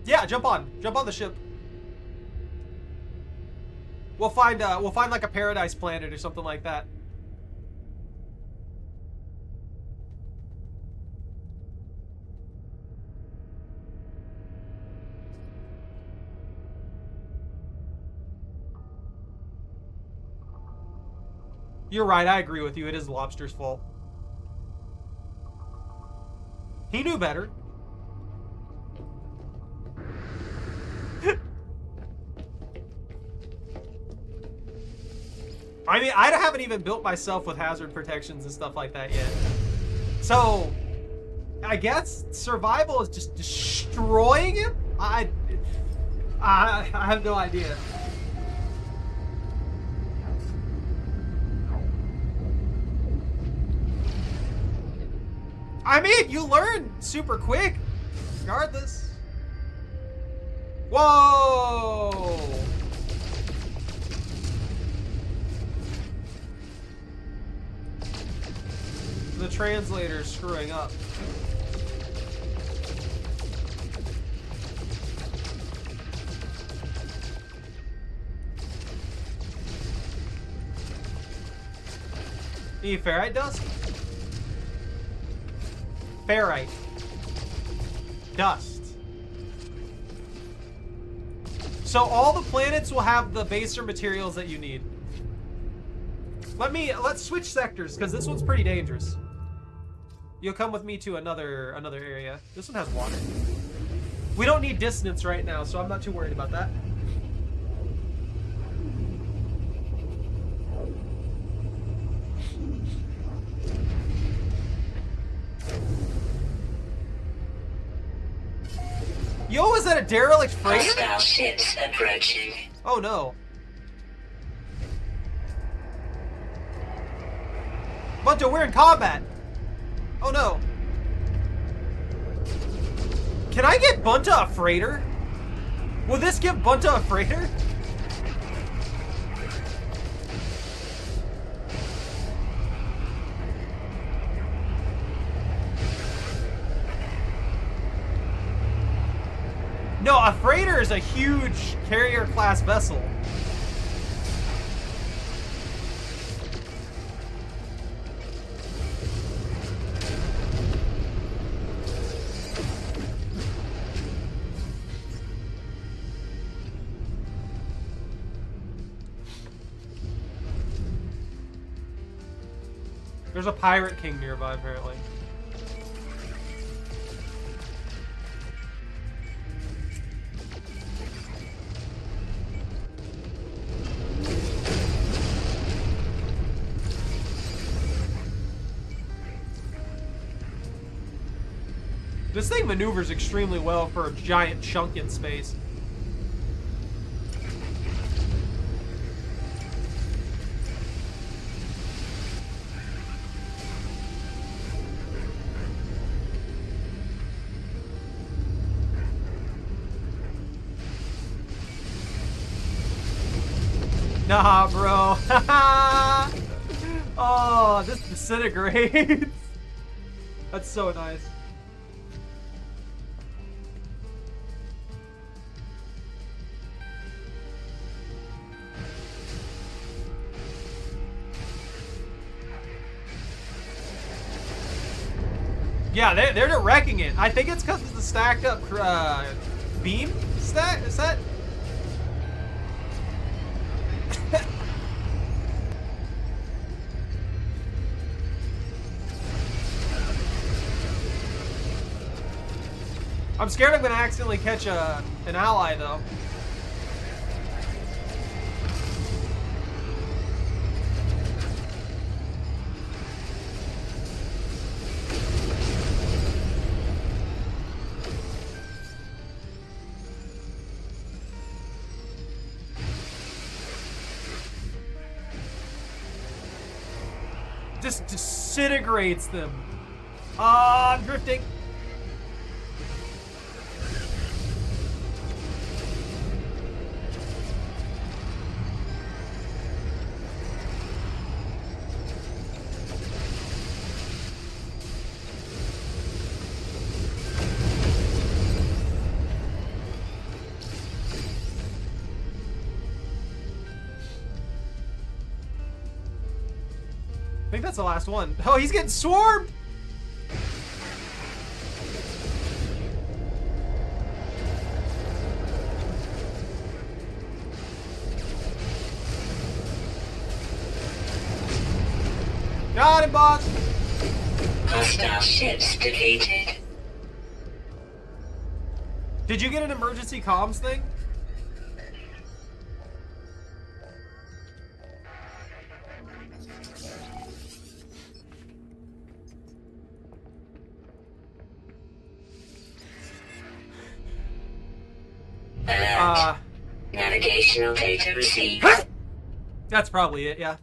Yeah, jump on the ship. We'll find like a paradise planet or something like that. You're right, I agree with you. It is the lobster's fault. He knew better. I mean, I haven't even built myself with hazard protections and stuff like that yet. So, I guess survival is just destroying him? I have no idea. I mean, you learn super quick, regardless. Whoa! The translator's screwing up. Need ferrite dust? Ferrite. Dust. So all the planets will have the baser materials that you need. Let's switch sectors, because this one's pretty dangerous. You'll come with me to another area. This one has water. We don't need dissonance right now, so I'm not too worried about that. Yo, is that a derelict freighter? Hostile ships approaching. Oh no. Bunto, we're in combat. Oh no. Can I get Bunta a freighter? Will this give Bunta a freighter? No, a freighter is a huge carrier class vessel. There's a pirate king nearby, apparently. This thing maneuvers extremely well for a giant chunk in space. Nah, bro. Oh, this disintegrates. That's so nice. Yeah, they're wrecking it. I think it's because of the stacked up beam stack. Is that? I'm scared I'm gonna accidentally catch an ally though. Just disintegrates them. Ah, I'm drifting. I think that's the last one. Oh, he's getting swarmed! Got him, boss! Hostile ships defeated. Did you get an emergency comms thing? Navigational data received. That's probably it, yeah.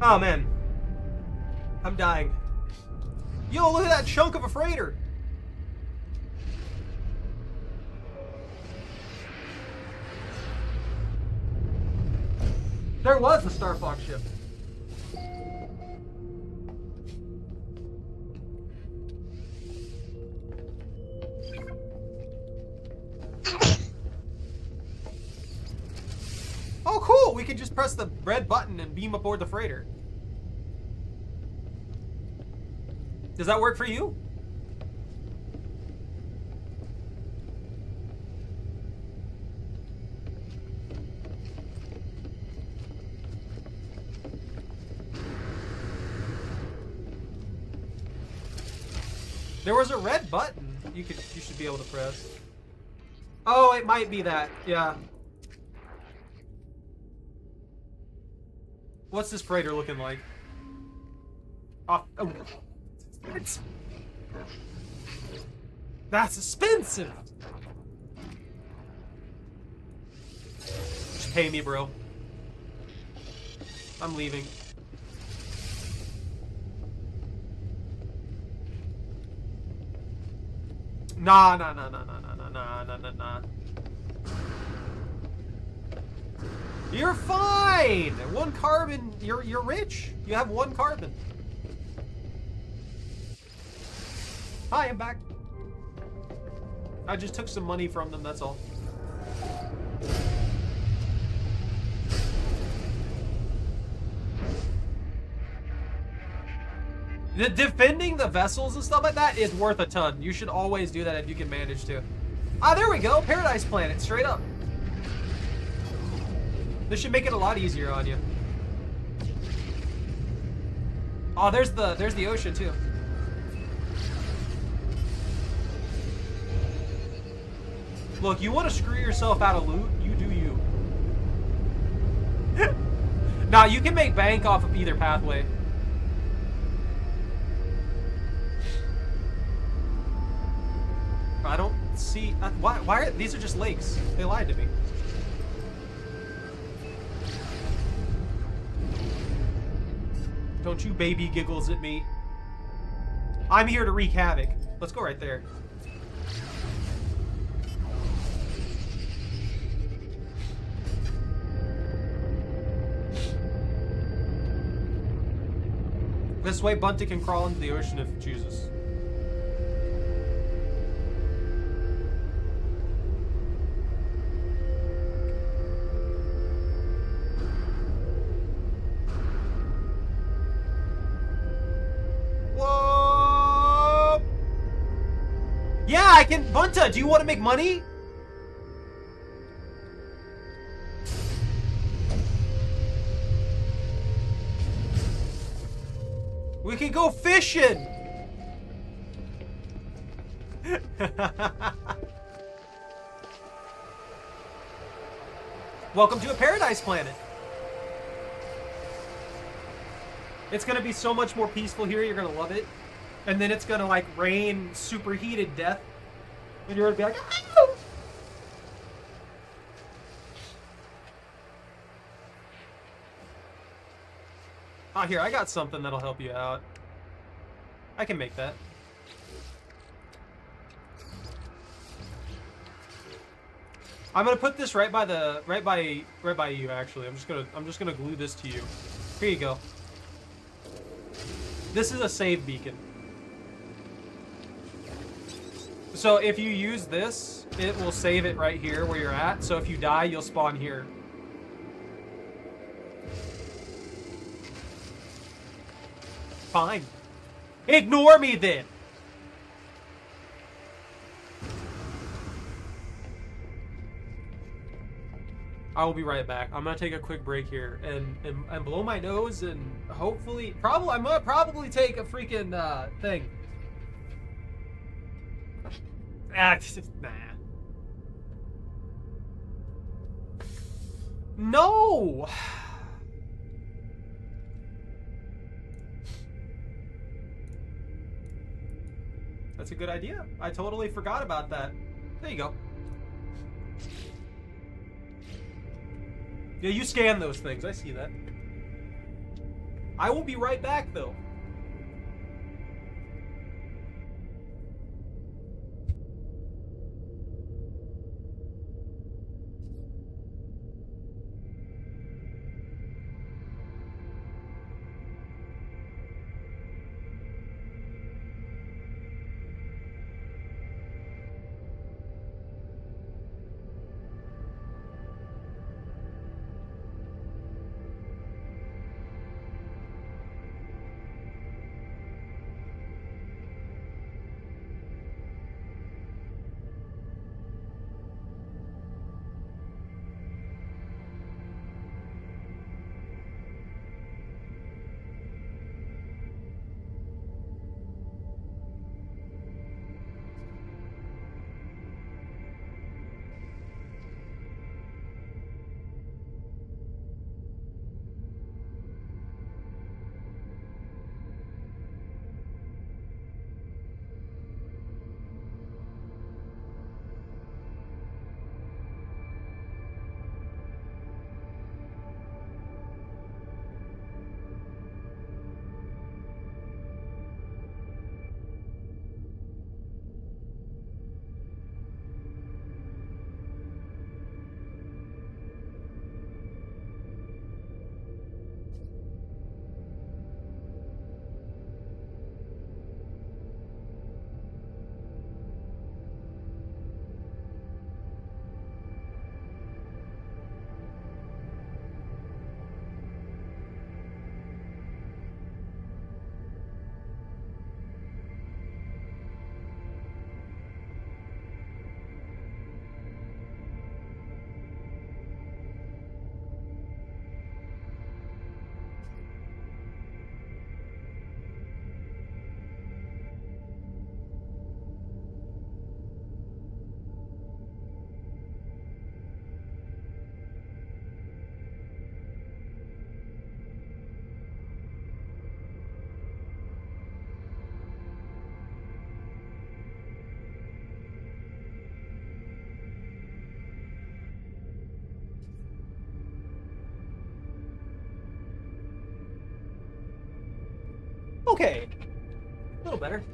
Oh, man. I'm dying. Yo, look at that chunk of a freighter. There was a Star Fox ship. Oh, cool! We can just press the red button and beam aboard the freighter. Does that work for you? There was a red button you should be able to press. Oh, it might be that. Yeah. What's this freighter looking like? Oh, that's expensive. Just pay me, bro. I'm leaving. Nah. You're fine. One carbon. You're rich. You have one carbon. Hi, I'm back. I just took some money from them. That's all. Defending the vessels and stuff like that is worth a ton. You should always do that if you can manage to. Ah, there we go. Paradise Planet, straight up. This should make it a lot easier on you. Oh, there's the ocean too. Look, you want to screw yourself out of loot? You do you. Nah, you can make bank off of either pathway. I don't see... why are... These are just lakes. They lied to me. Don't you baby giggles at me. I'm here to wreak havoc. Let's go right there. This way, Bunty can crawl into the ocean if it chooses. Whoa! Yeah, I can. Bunta, do you want to make money? We can go fishing! Welcome to a paradise planet. It's gonna be so much more peaceful here, you're gonna love it. And then it's gonna like rain superheated death. And you're gonna be like, oh! Ah, here, I got something that'll help you out. I can make that. I'm gonna put this right by you. Actually, I'm just gonna glue this to you. Here you go. This is a save beacon. So if you use this, it will save it right here where you're at. So if you die, you'll spawn here. Fine. Ignore me then. I will be right back. I'm gonna take a quick break here and blow my nose and hopefully, I'm gonna probably take a freaking thing. Nah. No. That's a good idea. I totally forgot about that. There you go. Yeah, you scan those things. I see that. I will be right back, though. Okay. A little better.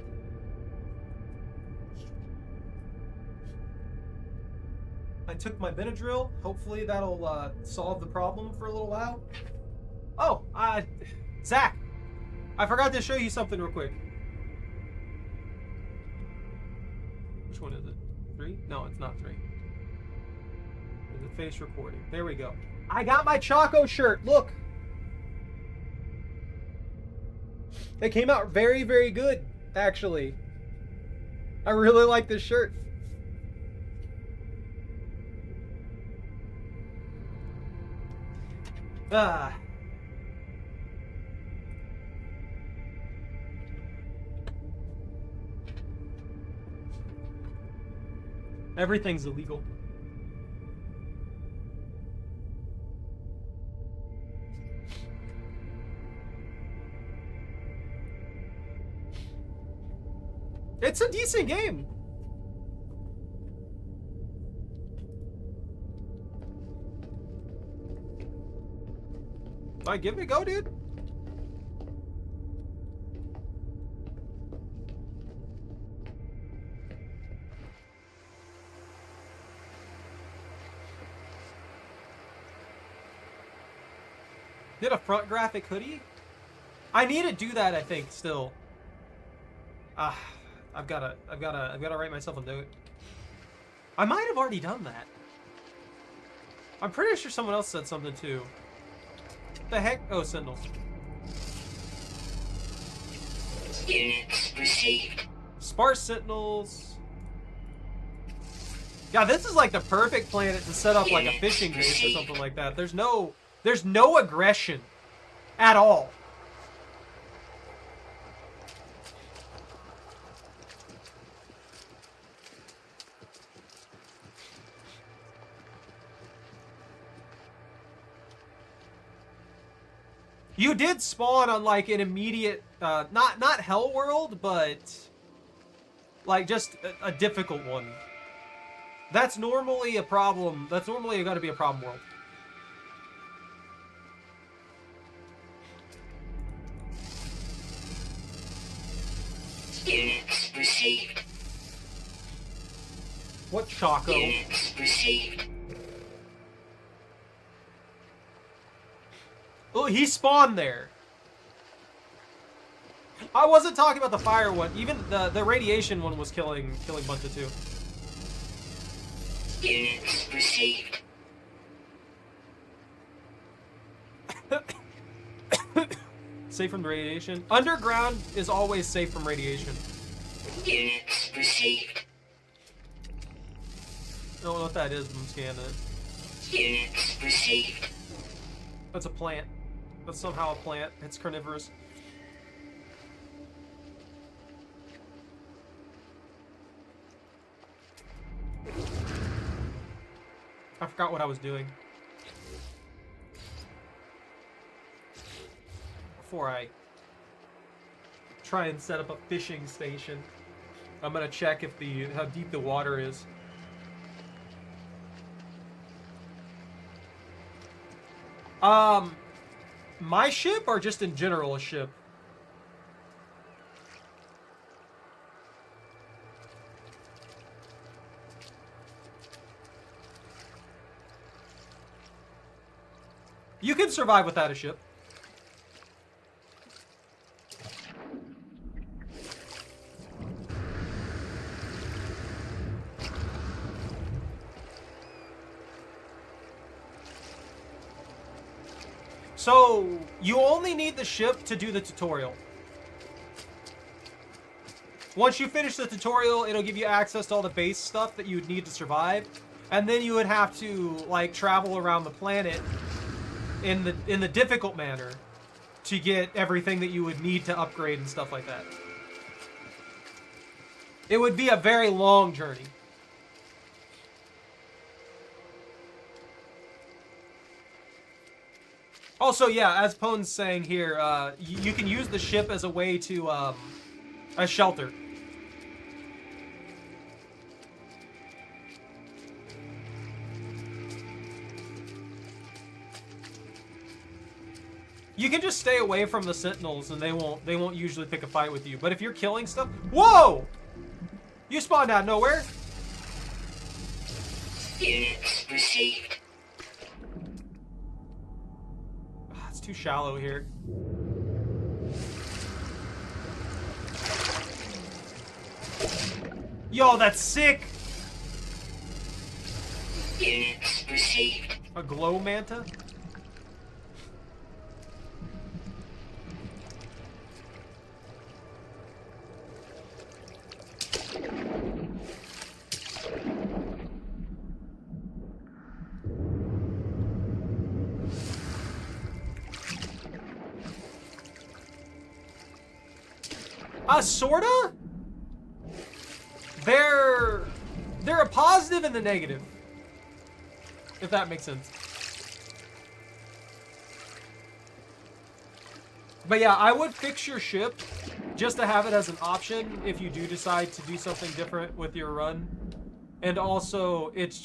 I took my Benadryl. Hopefully that'll solve the problem for a little while. Oh, Zach, I forgot to show you something real quick. Which one is it? 3? No, it's not 3. Is it face recording? There we go. I got my Choco shirt. Look. It came out very, very good, actually. I really like this shirt. Everything's illegal. It's a decent game. Alright, give it a go, dude. Did a front graphic hoodie? I need to do that, I think, still. I've gotta write myself a note. I might have already done that. I'm pretty sure someone else said something too. What the heck? Oh, Sentinels. Units received. Sparse Sentinels. Yeah, this is like the perfect planet to set up like a fishing base or something like that. There's no aggression at all. You did spawn on like an immediate, not hell world, but like just a difficult one. That's normally a problem. That's normally got to be a problem world. Units received. What Choco? Units received. Oh, he spawned there. I wasn't talking about the fire one. Even the radiation one was killing Bunta too. Units received. Safe from the radiation. Underground is always safe from radiation. Units received. I don't know what that is, but I'm scanning it. Units received. That's a plant. That's somehow a plant. It's carnivorous. I forgot what I was doing. Before I try and set up a fishing station, I'm gonna check if how deep the water is. My ship or just in general a ship? You can survive without a ship. So, you only need the ship to do the tutorial. Once you finish the tutorial, it'll give you access to all the base stuff that you would need to survive. And then you would have to, like, travel around the planet in the difficult manner to get everything that you would need to upgrade and stuff like that. It would be a very long journey. Also, yeah, as Pone's saying here, you can use the ship as a way to, a shelter. You can just stay away from the sentinels and they won't usually pick a fight with you. But if you're killing stuff... Whoa! You spawned out of nowhere. Units received. It's too shallow here. Yo, that's sick! Units received. A glow manta? Sorta? They're a positive and the negative. If that makes sense. But yeah, I would fix your ship just to have it as an option if you do decide to do something different with your run. And also, it's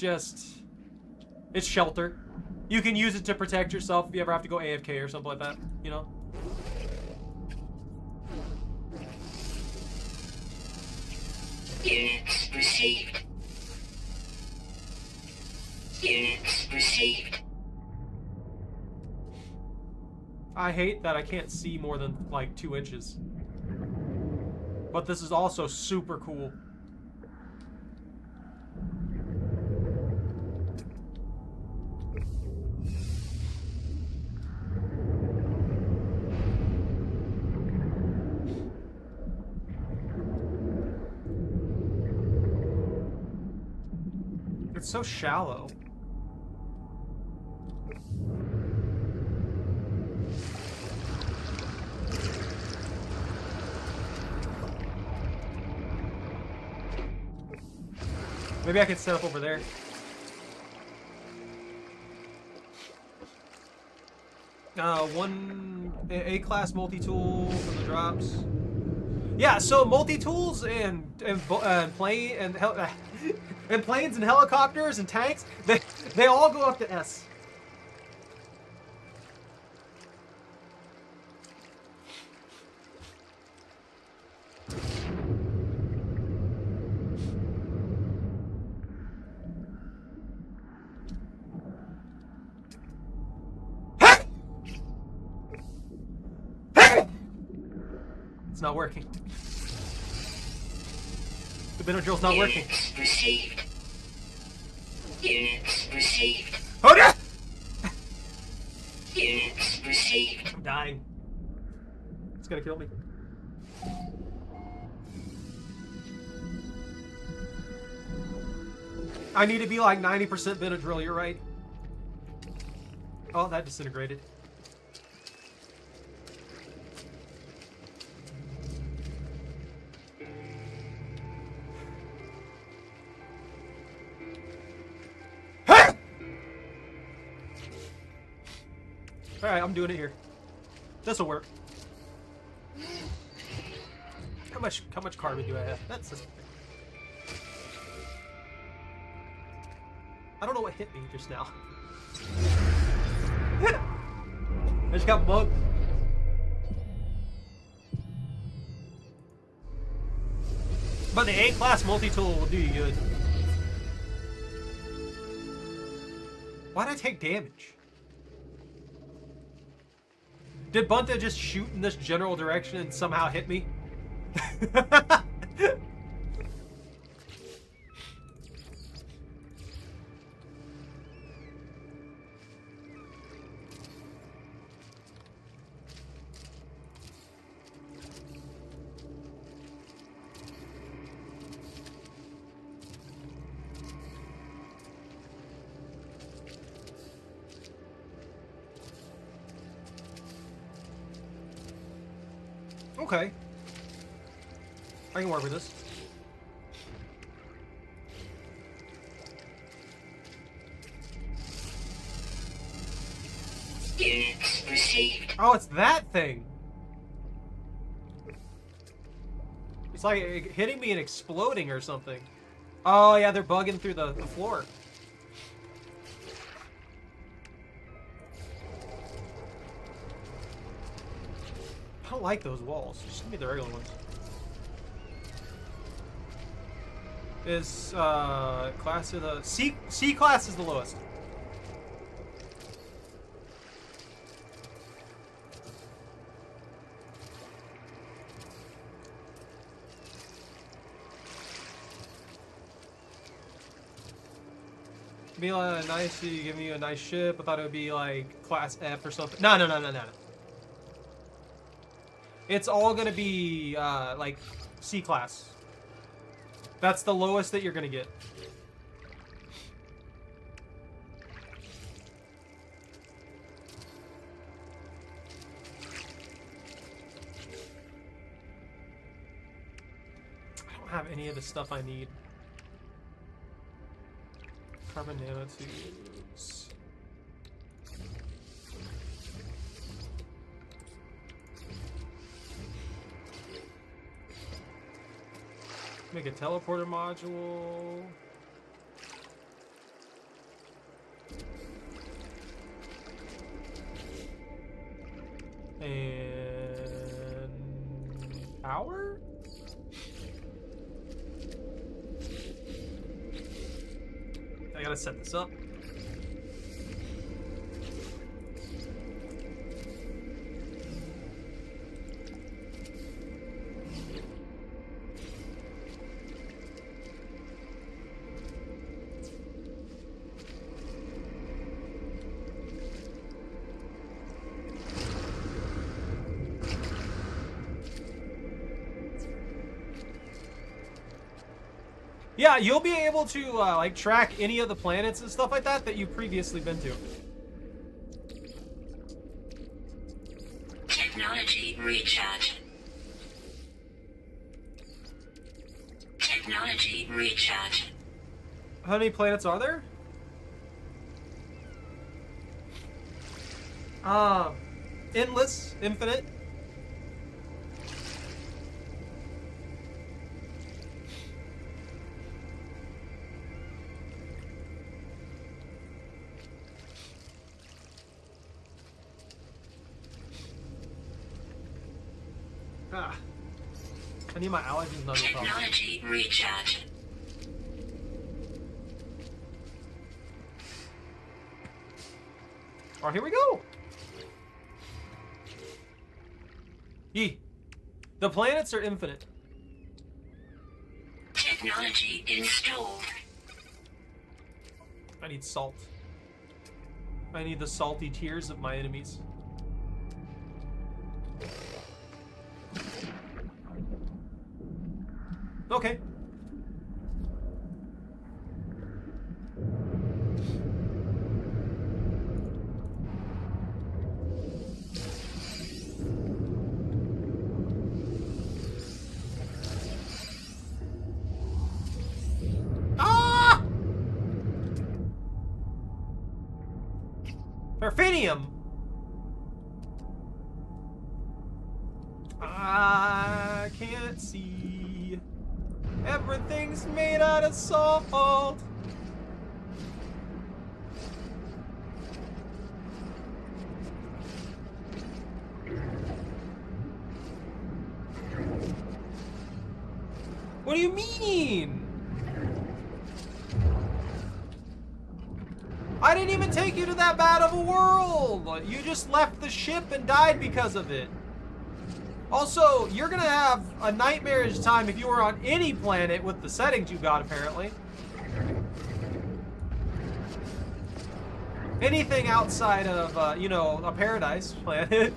shelter. You can use it to protect yourself if you ever have to go AFK or something like that, you know? Units received. Units received. I hate that I can't see more than like 2 inches. But this is also super cool. It's so shallow. Maybe I can set up over there. One A-class multi-tool for the drops. Yeah, so multi-tools and plane and planes and helicopters and tanks, they all go up to S. It's not working. The Benadryl's not working. Units received. Units received. Oh no! Units received. I'm dying. It's gonna kill me. I need to be like 90% Benadryl, you're right. Oh, that disintegrated. Alright, I'm doing it here. This'll work. How much carbon do I have? That's this. I don't know what hit me just now. I just got bugged. But the A-class multi-tool will do you good. Why'd I take damage? Did Bunta just shoot in this general direction and somehow hit me? Okay. I can work with this. Units received. Oh, it's that thing. It's like hitting me and exploding or something. Oh, yeah, they're bugging through the floor. I don't like those walls. Just give me the regular ones. Is class of the C class is the lowest. Be like nice, you give me a nice ship. I thought it would be like class F or something. No. It's all gonna be like C class. That's the lowest that you're gonna get. I don't have any of the stuff I need. Carbon nanotubes. Make a teleporter module. And power? I gotta set this up. Yeah, you'll be able to like track any of the planets and stuff like that you've previously been to. Technology recharge. Technology recharge. How many planets are there? Endless, infinite. I need my allergies not to be problem. Technology recharge. Oh, here we go. Yee. The planets are infinite. Technology installed. I need salt. I need the salty tears of my enemies. Okay. Ah! Perfinium. I can't see. Everything's made out of salt. What do you mean? I didn't even take you to that bad of a world. You just left the ship and died because of it. Also, you're gonna have a nightmarish time if you were on any planet with the settings you got, apparently. Anything outside of, you know, a paradise planet.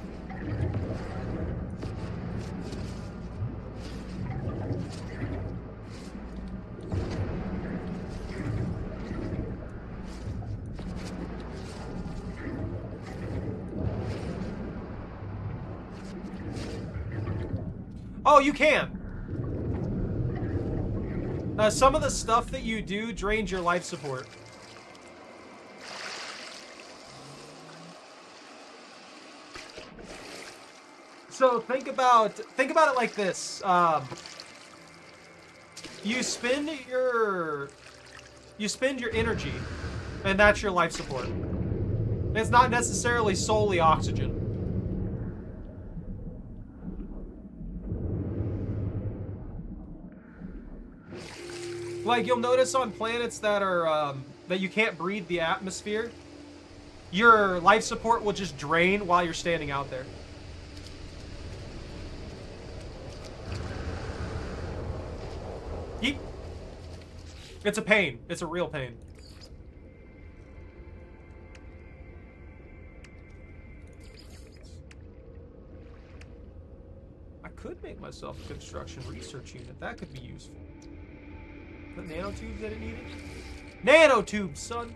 Oh, you can. Some of the stuff that you do drains your life support. So think about it like this. You spend your energy, and that's your life support. It's not necessarily solely oxygen. Like, you'll notice on planets that are, that you can't breathe the atmosphere, your life support will just drain while you're standing out there. Yeep. It's a pain. It's a real pain. I could make myself a construction research unit. That could be useful. The nanotubes that it needed? Nanotubes, son!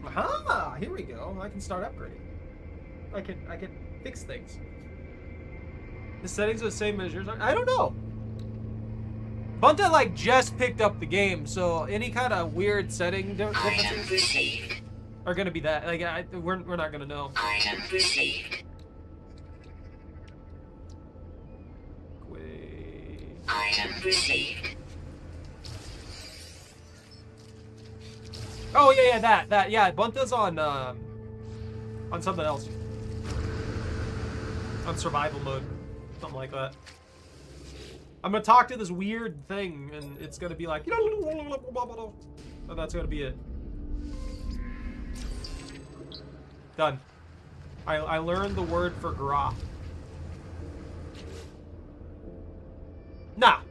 Aha! Here we go. I can start upgrading. I can fix things. The settings are the same as yours. I don't know. Bunta, like, just picked up the game, so any kind of weird setting differences are gonna be that. Like, we're not gonna know. Item received. Wait. Item received. Oh yeah, that. Yeah, Bunta's on something else. On survival mode, something like that. I'm gonna talk to this weird thing, and it's gonna be like, and that's gonna be it. Done. I learned the word for gra. Nah,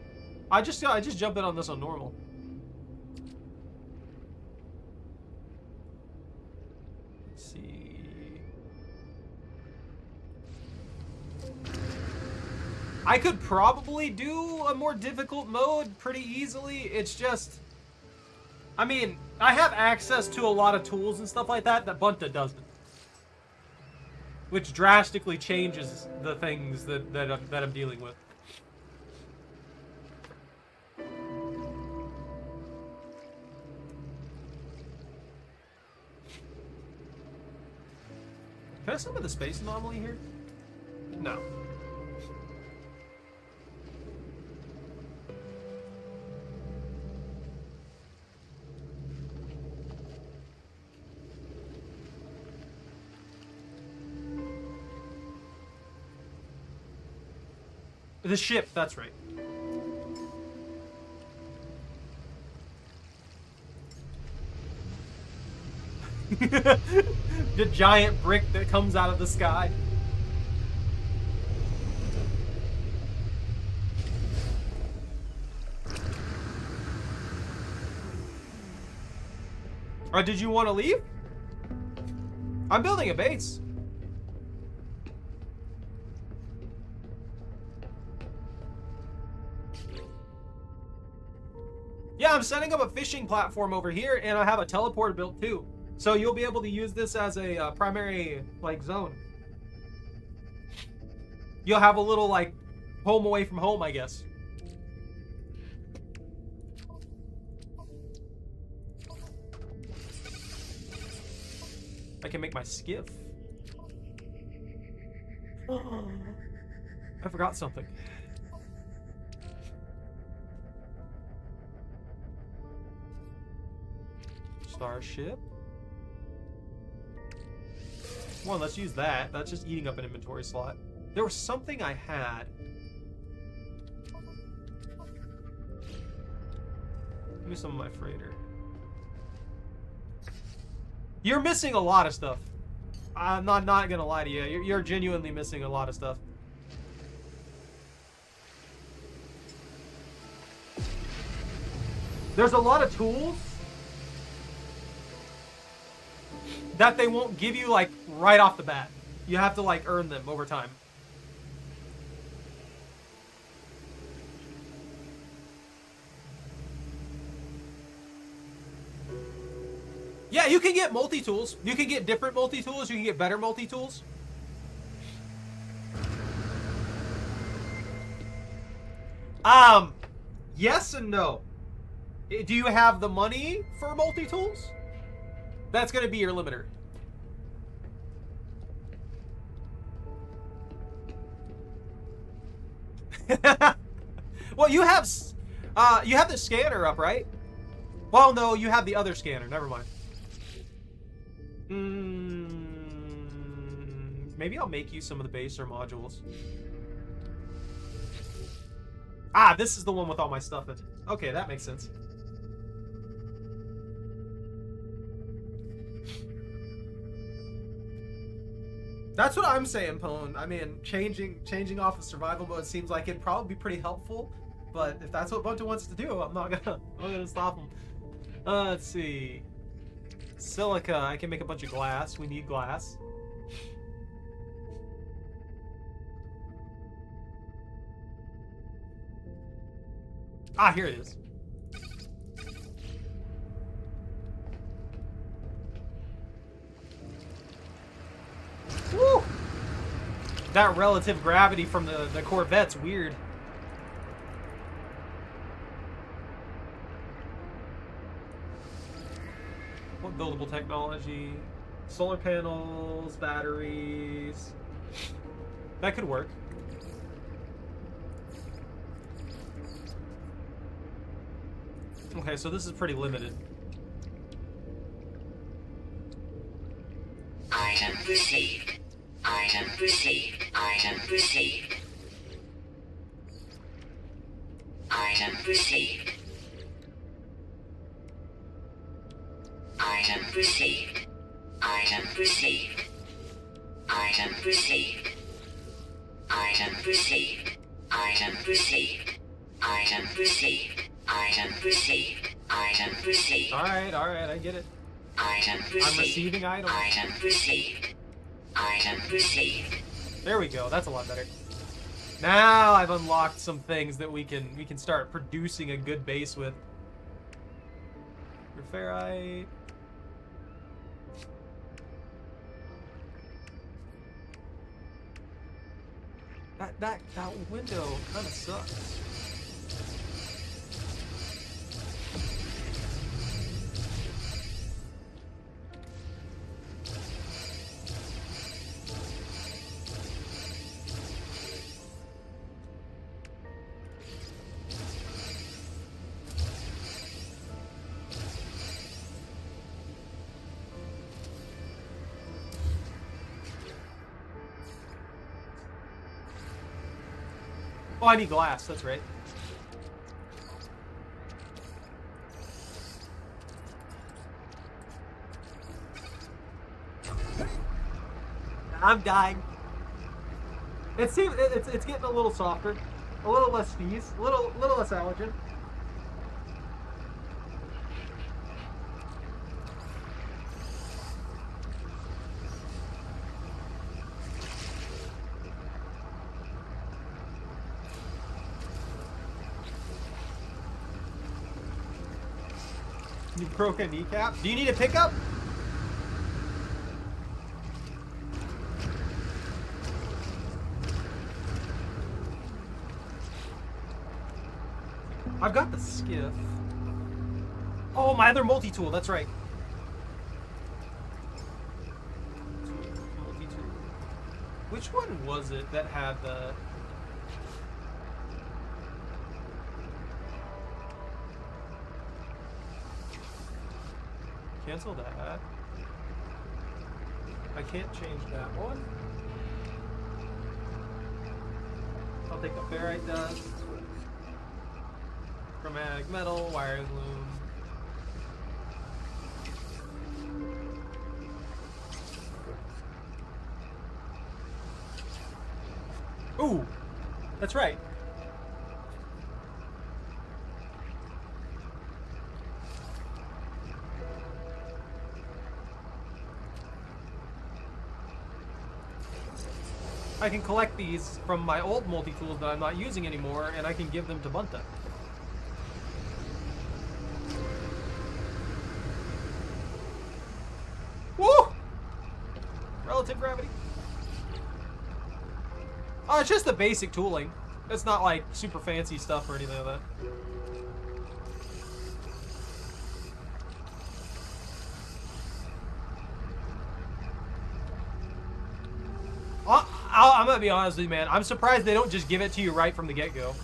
I just jump in on this on normal. Let's see. I could probably do a more difficult mode pretty easily. It's just, I mean, I have access to a lot of tools and stuff like that Bunta doesn't, which drastically changes the things that I'm dealing with. Can I summon the space anomaly here? No. The ship, that's right. The giant brick that comes out of the sky. Or did you want to leave? I'm building a base. Yeah, I'm setting up a fishing platform over here, and I have a teleport built too. So you'll be able to use this as a primary, like, zone. You'll have a little, like, home away from home, I guess. I can make my skiff. I forgot something. Starship. Well, let's use that. That's just eating up an inventory slot. There was something I had. Give me some of my freighter. You're missing a lot of stuff. I'm not gonna lie to you. You're genuinely missing a lot of stuff. There's a lot of tools that they won't give you, like, right off the bat. You have to, like, earn them over time. Yeah, you can get multi-tools. You can get different multi-tools. You can get better multi-tools. Yes and no. Do you have the money for multi-tools? That's going to be your limiter. Well, you have the scanner up, right? Well, no, you have the other scanner. Never mind. Maybe I'll make you some of the baser modules. Ah, this is the one with all my stuff in it. Okay, that makes sense. That's what I'm saying, Pone. I mean, changing off of survival mode seems like it'd probably be pretty helpful. But if that's what Bunta wants to do, I'm not gonna stop him. Let's see. Silica. I can make a bunch of glass. We need glass. Ah, here it is. Woo! That relative gravity from the Corvette's weird. What buildable technology? Solar panels, batteries. That could work. Okay, so this is pretty limited. Item received. Item received. Item received. Item received. Item received. Item received. Item received. Item received. Item received. Item received. Item received. Item received. All right, I get it. Item received. I'm receiving items. Item received. Item received. There we go. That's a lot better. Now I've unlocked some things that we can start producing a good base with. Ferrite. That window kind of sucks. Oh, I need glass. That's right. I'm dying. It seems it's getting a little softer, a little less sneeze, a little less allergen. You broke a kneecap? Do you need a pickup? I've got the skiff. Oh, my other multi-tool, that's right. Multi-tool. Which one was it that had the... Cancel that. I can't change that one. I'll take the ferrite dust. Chromatic metal, wire loom. Ooh, that's right. I can collect these from my old multi-tools that I'm not using anymore, and I can give them to Bunta. Woo! Relative gravity. Oh, it's just the basic tooling. It's not like super fancy stuff or anything like that. I'm gonna be honest with you, man. I'm surprised they don't just give it to you right from the get-go.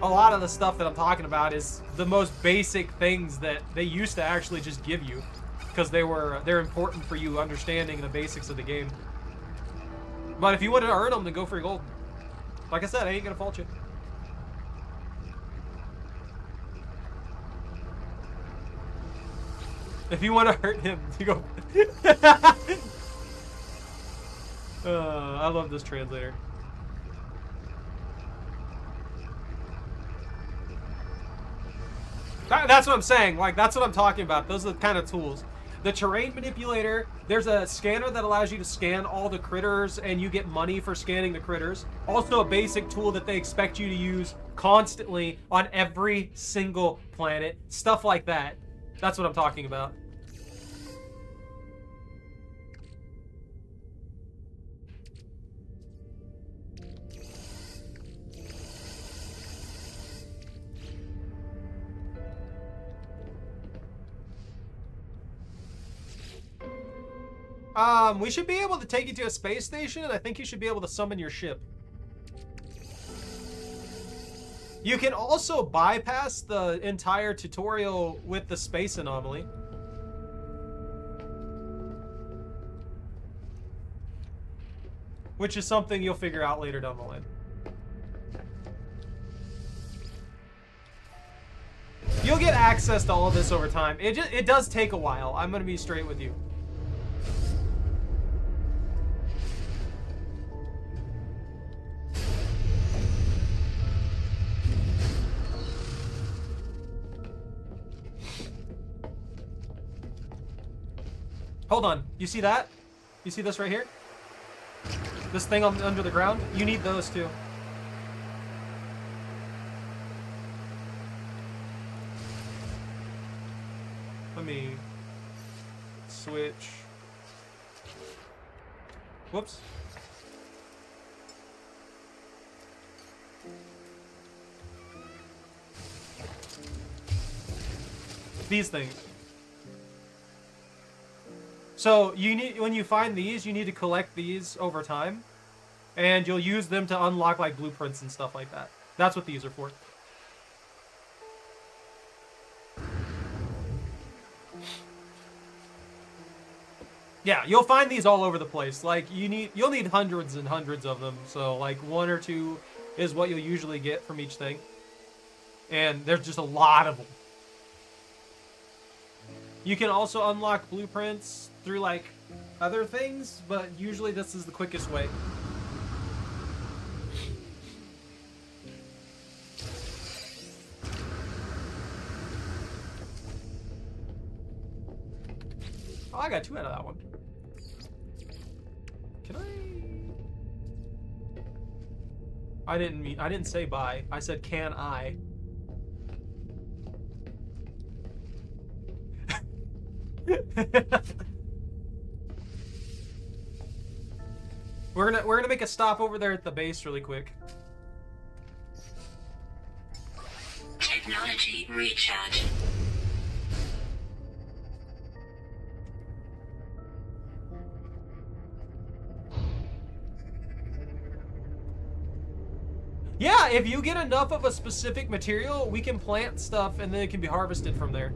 A lot of the stuff that I'm talking about is the most basic things that they used to actually just give you, because they're important for you understanding the basics of the game. But if you wanted to earn them, then go for your gold. Like I said, I ain't gonna fault you. If you want to hurt him, you go. I love this translator. That's what I'm saying. Like, that's what I'm talking about. Those are the kind of tools. The terrain manipulator, there's a scanner that allows you to scan all the critters, and you get money for scanning the critters. Also a basic tool that they expect you to use constantly on every single planet. Stuff like that. That's what I'm talking about. We should be able to take you to a space station, and I think you should be able to summon your ship. You can also bypass the entire tutorial with the space anomaly. Which is something you'll figure out later down the line. You'll get access to all of this over time. It does take a while. I'm gonna be straight with you. Hold on. You see that? You see this right here? This thing under the ground? You need those too. Let me switch. Whoops. These things. So you need, when you find these, you need to collect these over time, and you'll use them to unlock like blueprints and stuff like that. That's what these are for. Yeah, you'll find these all over the place. Like you'll need hundreds and hundreds of them. So like one or two is what you'll usually get from each thing. And there's just a lot of them. You can also unlock blueprints through like other things, but usually this is the quickest way. Oh, I got 2 out of that one. Can I didn't say bye. I said can I. We're gonna make a stop over there at the base really quick. Technology recharge. Yeah, if you get enough of a specific material, we can plant stuff and then it can be harvested from there.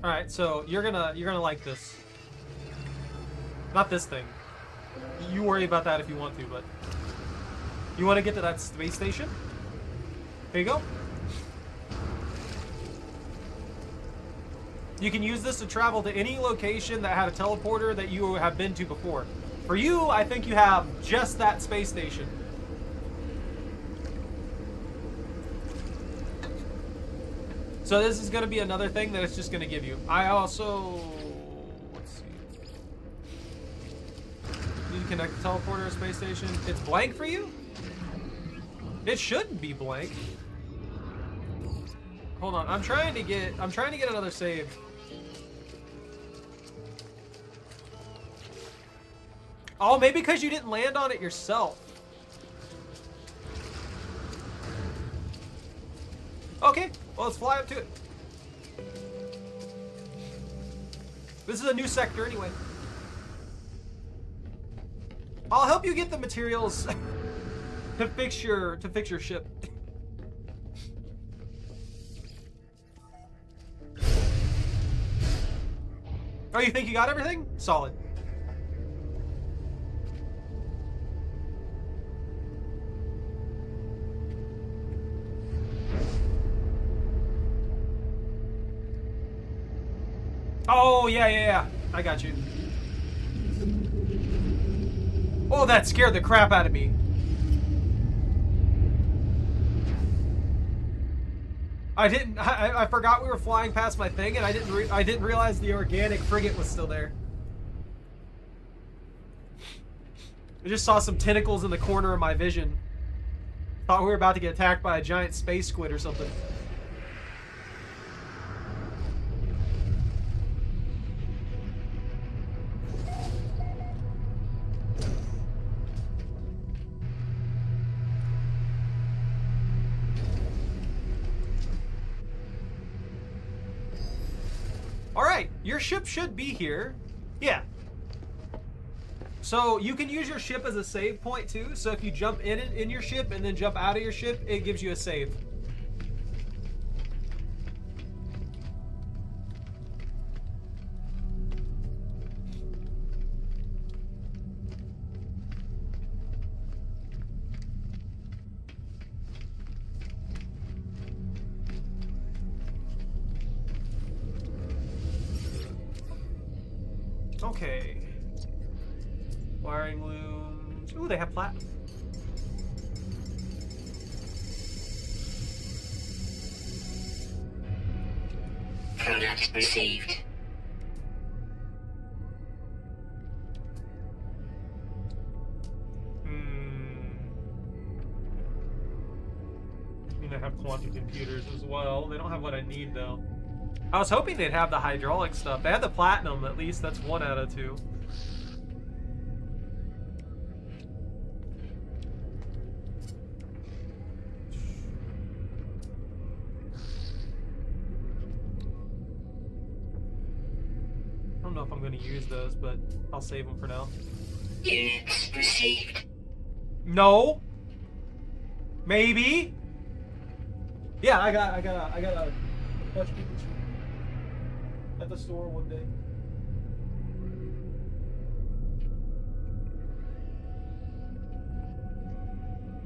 All right, so you're gonna like this. Not this thing. You worry about that if you want to, but you want to get to that space station? There you go. You can use this to travel to any location that had a teleporter that you have been to before. For you, I think you have just that space station. So this is going to be another thing that it's just going to give you. I also... Let's see. Need to connect the teleporter to space station. It's blank for you? It shouldn't be blank. Hold on, I'm trying to get another save. Oh, maybe because you didn't land on it yourself. Okay, well, let's fly up to it. This is a new sector anyway. I'll help you get the materials to fix your ship. Oh, you think you got everything? Solid. Oh, yeah. I got you. Oh, that scared the crap out of me. I forgot we were flying past my thing, and I didn't realize the organic frigate was still there. I just saw some tentacles in the corner of my vision. Thought we were about to get attacked by a giant space squid or something. Alright, your ship should be here. Yeah. So you can use your ship as a save point too. So if you jump in your ship and then jump out of your ship, it gives you a save. Okay. Wiring looms. Ooh, they have platinum. Product received. They have quantum computers as well. They don't have what I need though. I was hoping they'd have the hydraulic stuff. They have the platinum at least. That's 1 out of 2. I don't know if I'm going to use those, but I'll save them for now. Units received. No. Maybe. Yeah, I got a bunch of people at the store one day.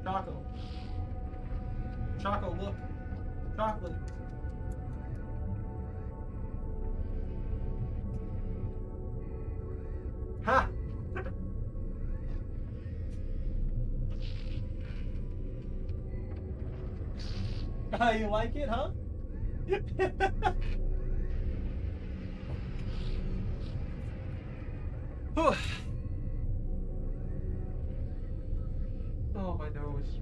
Choco. Choco, look. Chocolate. Ha! You like it, huh? Oh, my nose.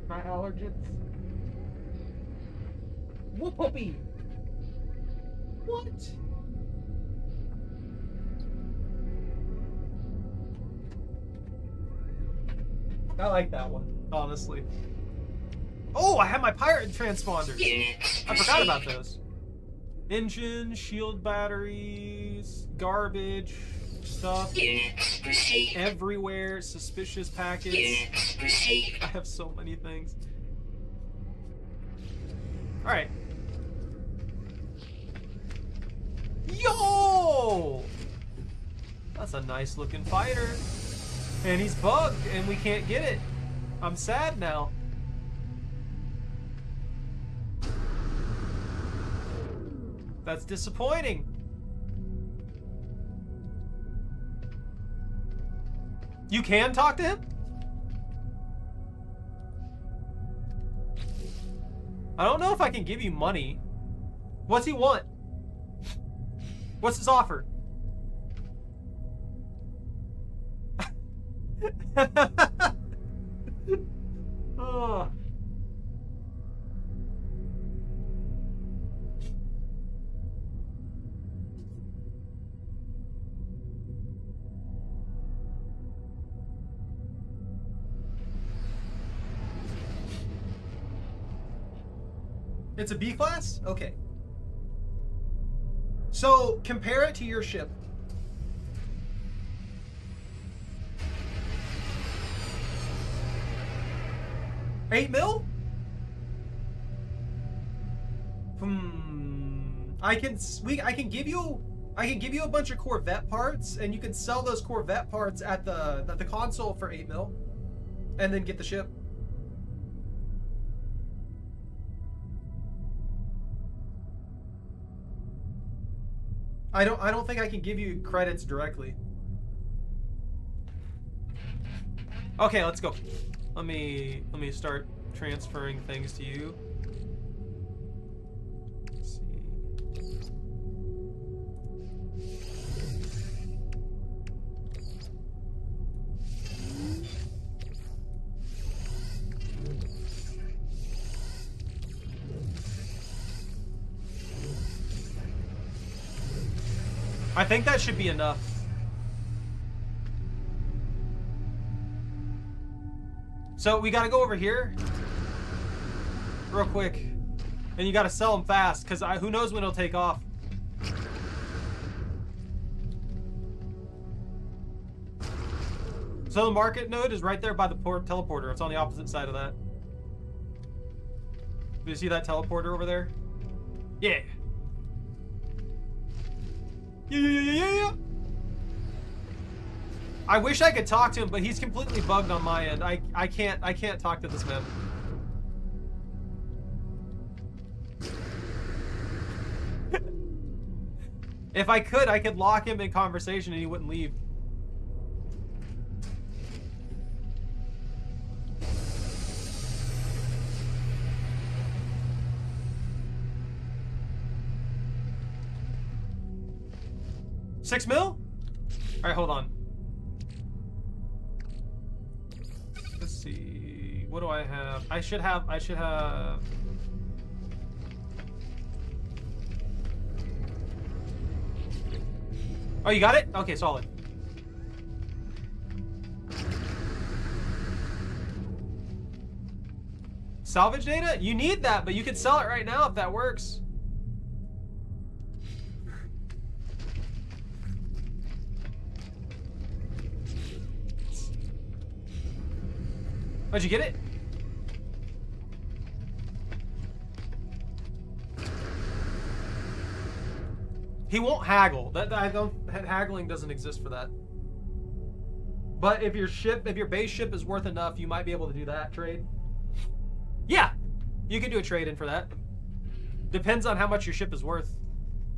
My allergens. Whoopie! What? I like that one, honestly. Oh, I have my pirate transponders. I forgot about those. Engine, shield batteries, garbage, stuff. Everywhere, suspicious packets. I have so many things. Alright. Yo! That's a nice looking fighter. And he's bugged and we can't get it. I'm sad now. That's disappointing. You can talk to him? I don't know if I can give you money. What's he want? What's his offer? Oh. It's a B class? Okay. So compare it to your ship. $8 mil? I can give you a bunch of Corvette parts, and you can sell those Corvette parts at the console for $8 mil, and then get the ship. I don't think I can give you credits directly. Okay, let's go. Let me start transferring things to you. Let's see. I think that should be enough. So we gotta go over here real quick, and you gotta sell them fast, because who knows when it'll take off. So the market node is right there by the teleporter. It's on the opposite side of that. Do you see that teleporter over there? Yeah. Yeah. I wish I could talk to him, but he's completely bugged on my end. I can't talk to this man. If I could lock him in conversation and he wouldn't leave. $6 mil? All right, hold on. Let's see. What do I have? I should have. Oh, you got it? Okay, solid. Salvage data? You need that, but you can sell it right now if that works. Did you get it? He won't haggle. Haggling doesn't exist for that. But if your base ship is worth enough, you might be able to do that trade. Yeah, you can do a trade-in for that. Depends on how much your ship is worth.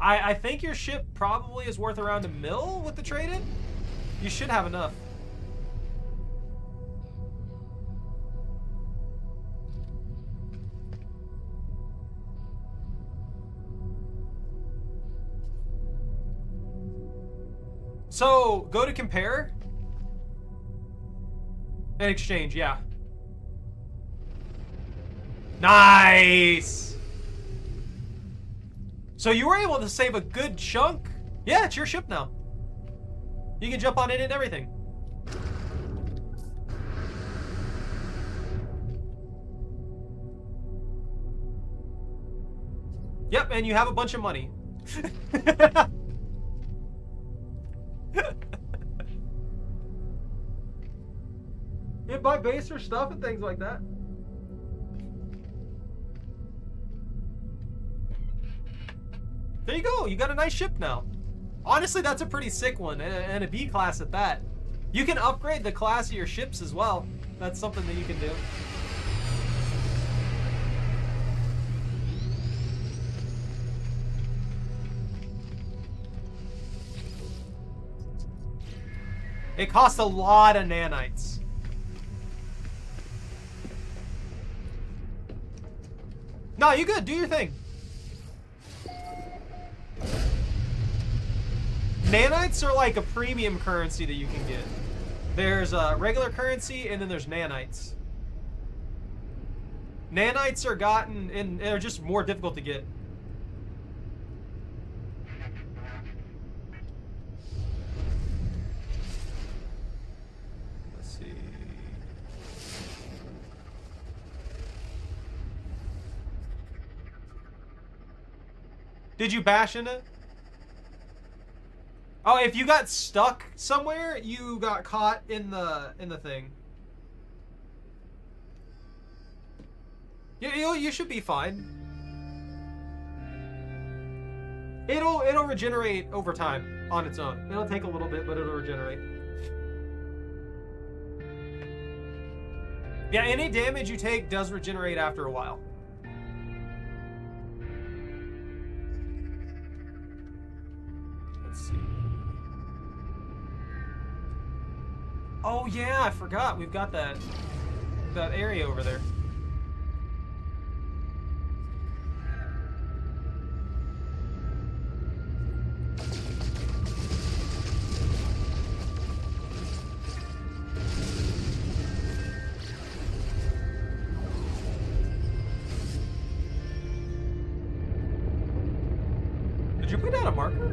I think your ship probably is worth around $1 million with the trade-in. You should have enough. So, go to compare. And exchange, yeah. Nice! So you were able to save a good chunk. Yeah, it's your ship now. You can jump on it and everything. Yep, and you have a bunch of money. You buy base or stuff and things like that. There you go. You got a nice ship now. Honestly, that's a pretty sick one, and a B class at that. You can upgrade the class of your ships as well. That's something that you can do. It costs a lot of nanites. No, you good. Do your thing. Nanites are like a premium currency that you can get. There's regular currency, and then there's nanites. Nanites are gotten, and they're just more difficult to get. Let's see. Did you bash in it? Oh, if you got stuck somewhere, you got caught in the thing. You should be fine. It'll regenerate over time on its own. It'll take a little bit, but it'll regenerate. Yeah, any damage you take does regenerate after a while. Let's see. Oh yeah, I forgot. We've got that area over there. Did you put down a marker?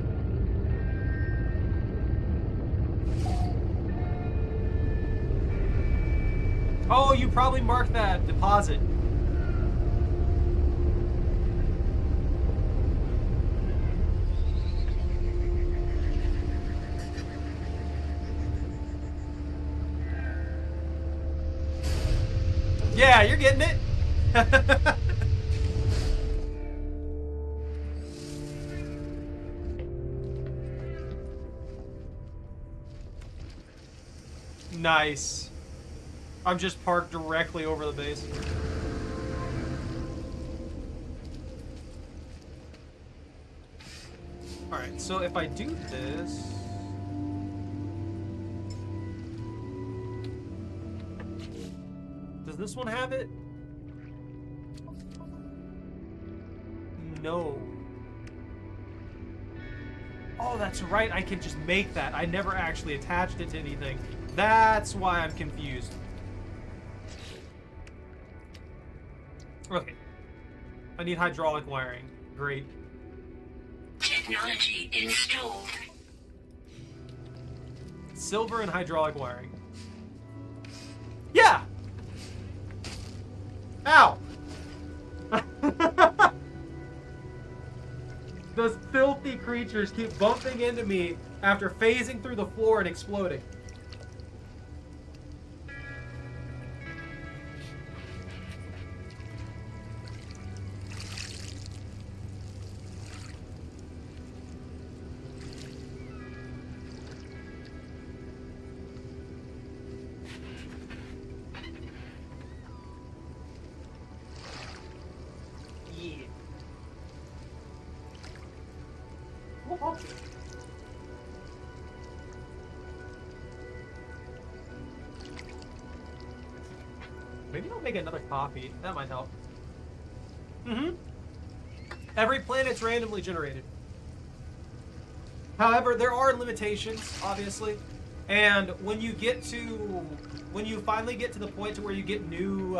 Oh, you probably marked that deposit. Yeah, you're getting it. Nice. I'm just parked directly over the base. Alright, so if I do this... Does this one have it? No. Oh, that's right. I can just make that. I never actually attached it to anything. That's why I'm confused. Okay. I need hydraulic wiring. Great. Technology installed. Silver and hydraulic wiring. Yeah! Ow! Those filthy creatures keep bumping into me after phasing through the floor and exploding. now? Maybe I'll make another copy. That might help. Every planet's randomly generated. However, there are limitations, obviously. And when you finally get to the point to where you get new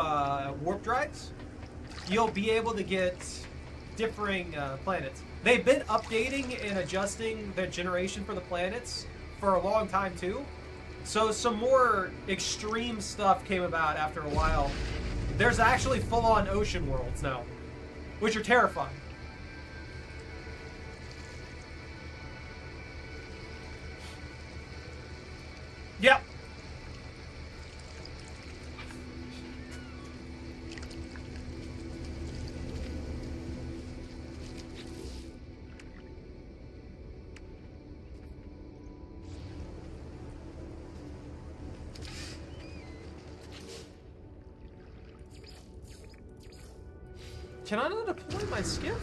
warp drives, you'll be able to get differing planets. They've been updating and adjusting the generation for the planets for a long time too. So some more extreme stuff came about after a while. There's actually full-on ocean worlds now, which are terrifying. Yep. Can I not deploy my skiff?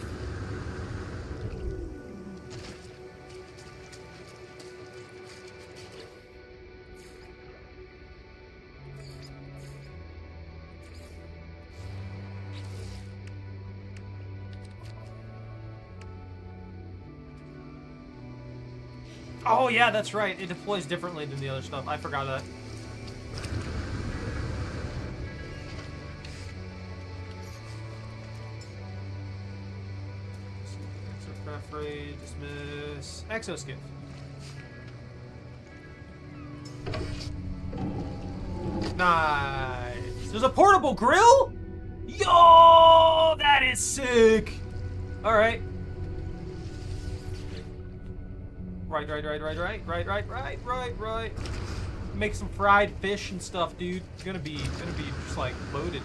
Oh yeah, that's right. It deploys differently than the other stuff. I forgot that. Free, dismiss. Exoskiff. Nice. There's a portable grill? Yo, that is sick. All right. Right. Make some fried fish and stuff, dude. It's gonna be just like loaded.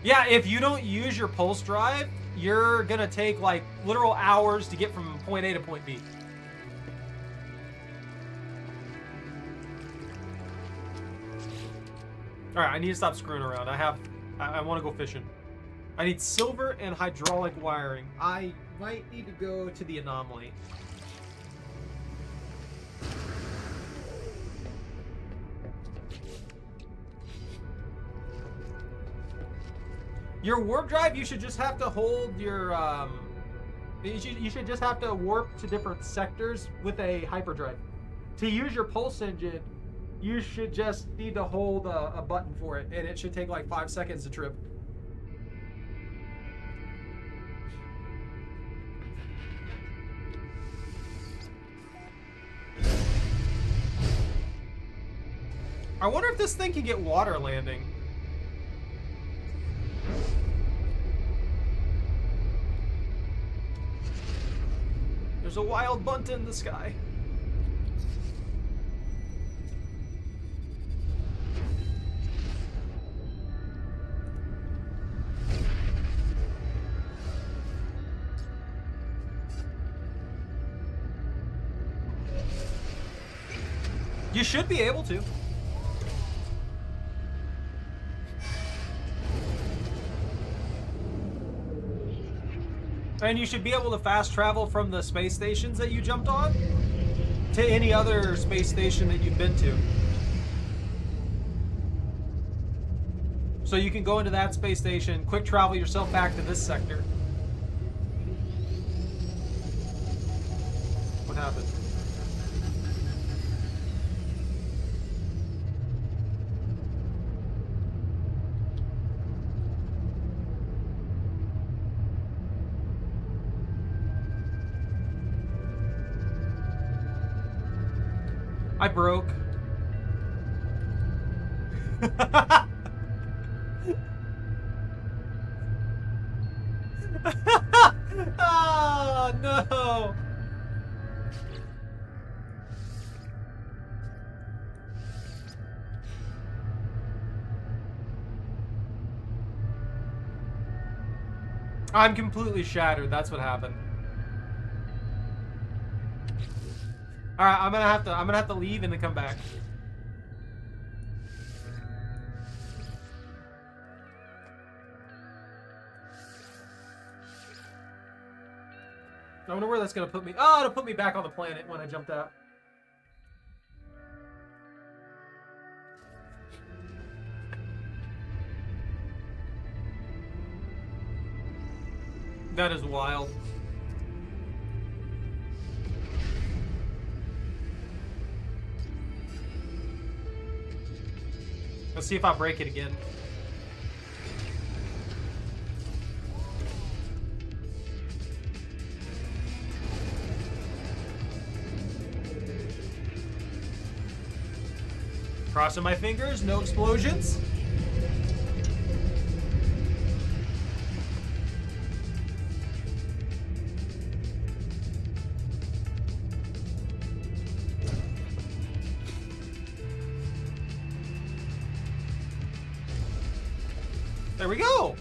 Yeah, if you don't use your pulse drive, you're gonna take like literal hours to get from point A to point B. Alright, I need to stop screwing around. I want to go fishing. I need silver and hydraulic wiring. I might need to go to the anomaly. Your warp drive, you should just have to hold your, you should just have to warp to different sectors with a hyperdrive. To use your pulse engine, you should just need to hold a button for it, and it should take like 5 seconds to trip. I wonder if this thing can get water landing. There's a wild bunt in the sky. You should be able to. And you should be able to fast travel from the space stations that you jumped on to any other space station that you've been to. So you can go into that space station, quick travel yourself back to this sector. What happened? I broke. Oh, no. I'm completely shattered. That's what happened. All right, I'm gonna have to leave and then come back. I wonder where that's gonna put me. Oh, it'll put me back on the planet when I jumped out. That is wild. Let's see if I break it again. Crossing my fingers, no explosions. There we go!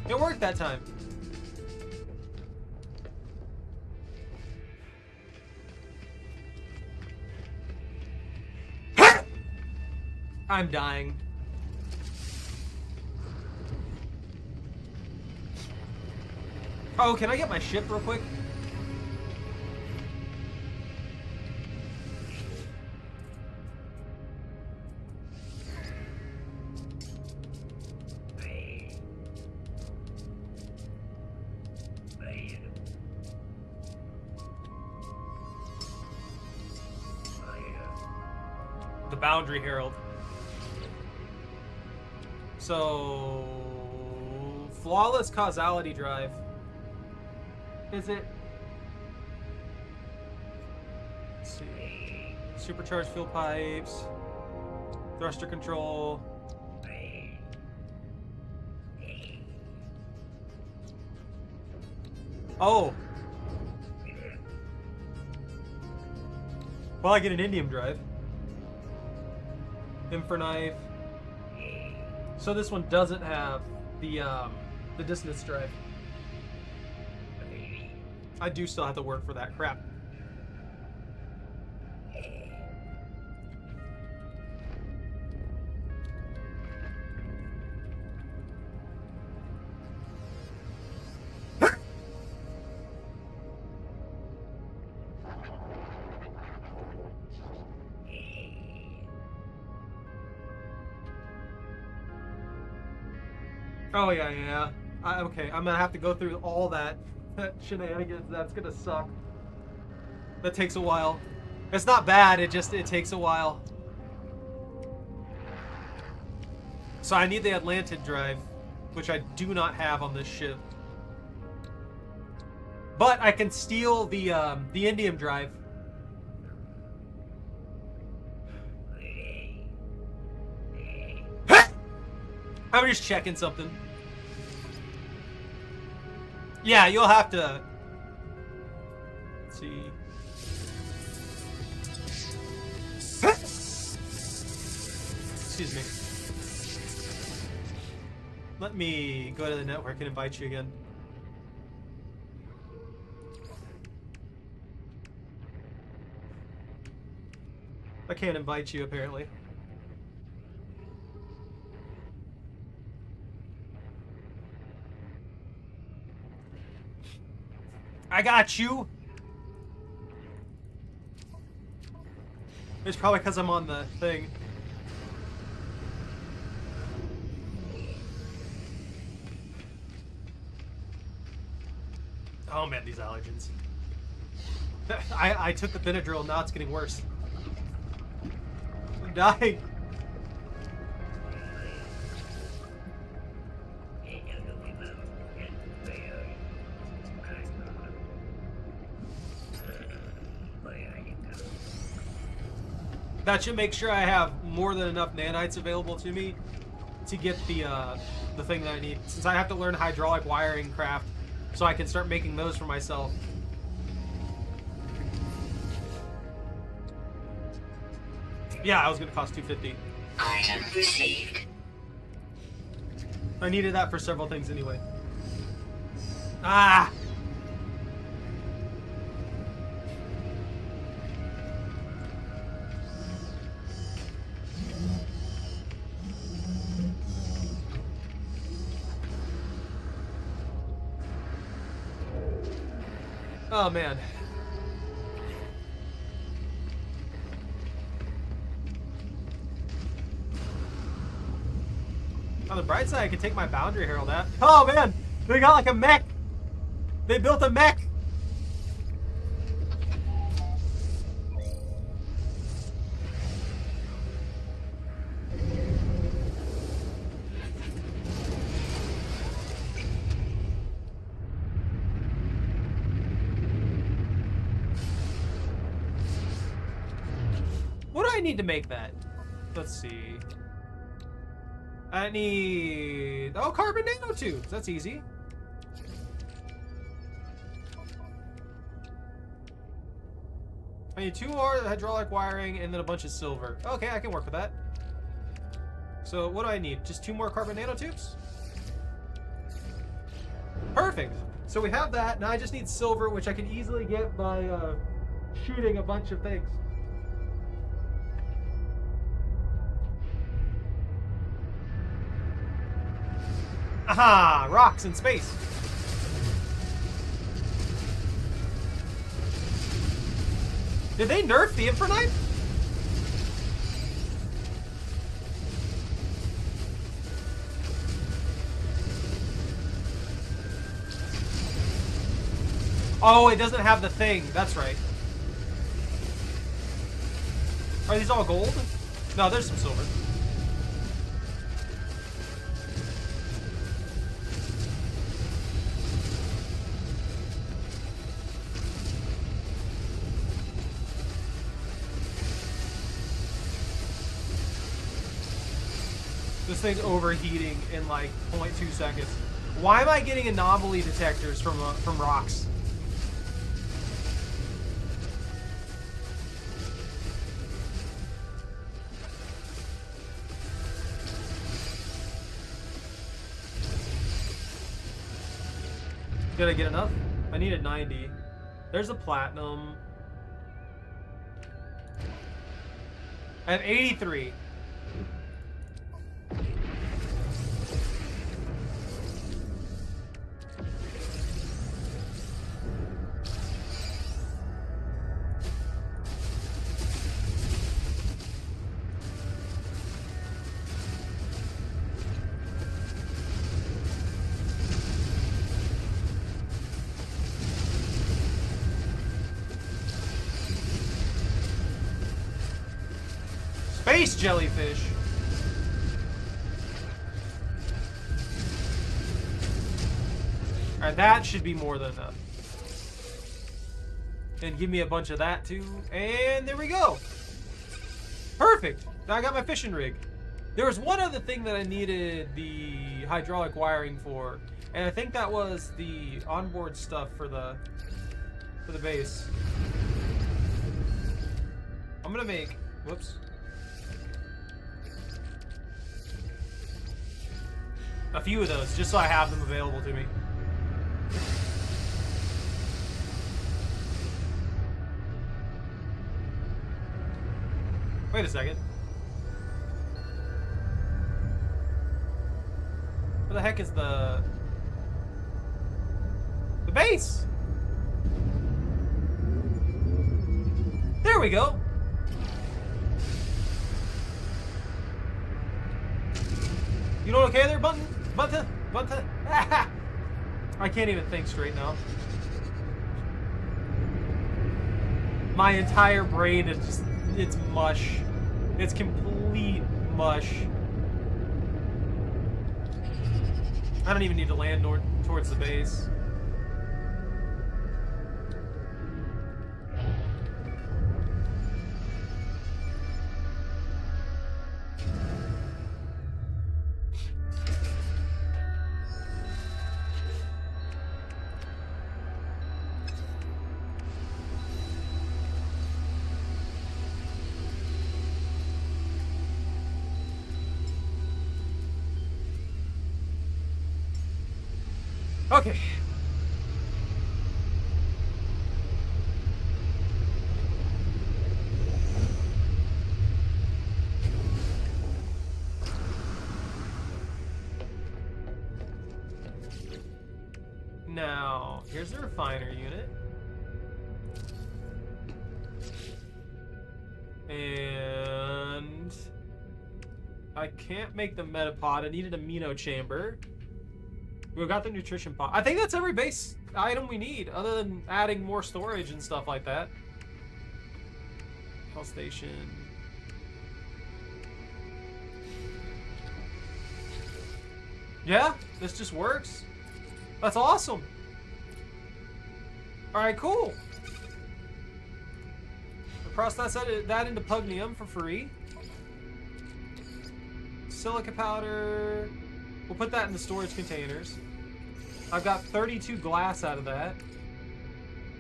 It worked that time. I'm dying. Oh, can I get my ship real quick? The Boundary Herald. So, flawless causality drive. Is it? Let's see. Supercharged fuel pipes. Thruster control. Oh. Well, I get an indium drive. Infernite. So this one doesn't have the dissonance drive. I do still have to work for that crap. Oh yeah. Okay, I'm gonna have to go through all that shenanigans. That's gonna suck. That takes a while. It's not bad. It takes a while. So I need the Atlantid drive, which I do not have on this ship. But I can steal the indium drive. I'm just checking something. Yeah, you'll have to. Let's see. Excuse me. Let me go to the network and invite you again. I can't invite you, apparently. I got you! It's probably because I'm on the thing. Oh man, these allergens. I took the Benadryl, now it's getting worse. I'm dying. That should make sure I have more than enough nanites available to me to get the thing that I need. Since I have to learn hydraulic wiring craft, so I can start making those for myself. Yeah, it was gonna cost $250. Item received. I needed that for several things anyway. Ah! Oh man. On the bright side, I could take my Boundary Herald out. Oh man, they got like a mech. They built a mech. What do I need to make that? Let's see. I need... Oh, carbon nanotubes. That's easy. I need 2 more hydraulic wiring and then a bunch of silver. Okay, I can work with that. So what do I need? Just 2 more carbon nanotubes? Perfect. So we have that. Now I just need silver, which I can easily get by shooting a bunch of things. Aha! Rocks in space. Did they nerf the Infernite? Oh, it doesn't have the thing. That's right. Are these all gold? No, there's some silver. This thing's overheating in like 0.2 seconds. Why am I getting anomaly detectors from rocks? Did I get enough? I needed 90. There's a platinum. I have 83. Space jellyfish. Alright, that should be more than enough. And give me a bunch of that too. And there we go. Perfect. Now I got my fishing rig. There was one other thing that I needed the hydraulic wiring for. And I think that was the onboard stuff for the base. I'm gonna make... Whoops. A few of those, just so I have them available to me. Wait a second. Where the heck is the base? There we go. You doing okay there, Bunta? I can't even think straight now. My entire brain is just, it's mush. It's complete mush. I don't even need to land towards the base. Okay. Now, here's the refiner unit. And I can't make the metapod. I needed a amino chamber. We got the nutrition pod. I think that's every base item we need, other than adding more storage and stuff like that. Health station. Yeah, this just works. That's awesome. Alright, cool. We'll process that into pugnium for free. Silica powder. We'll put that in the storage containers. I've got 32 glass out of that.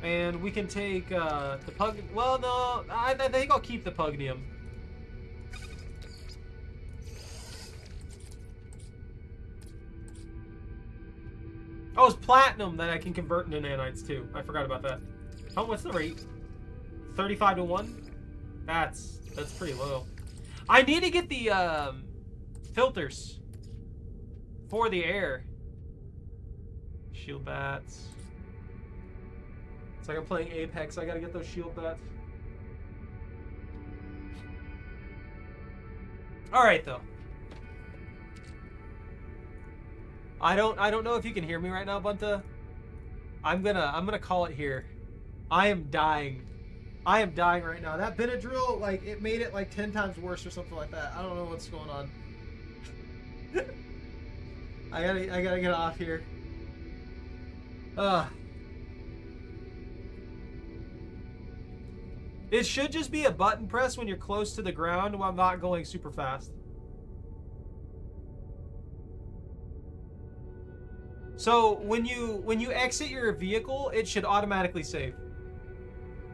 And we can take the pug... Well, no, I think I'll keep the pugnium. Oh, it's platinum that I can convert into nanites too. I forgot about that. Oh, what's the rate? 35 to 1? That's pretty low. I need to get the filters for the air. Shield bats. It's like I'm playing Apex. I gotta get those shield bats. All right, though. I don't know if you can hear me right now, Bunta. I'm gonna call it here. I am dying. I am dying right now. That Benadryl, like, it made it like 10 times worse or something like that. I don't know what's going on. I gotta get off here. It should just be a button press when you're close to the ground while not going super fast. So when you exit your vehicle, it should automatically save.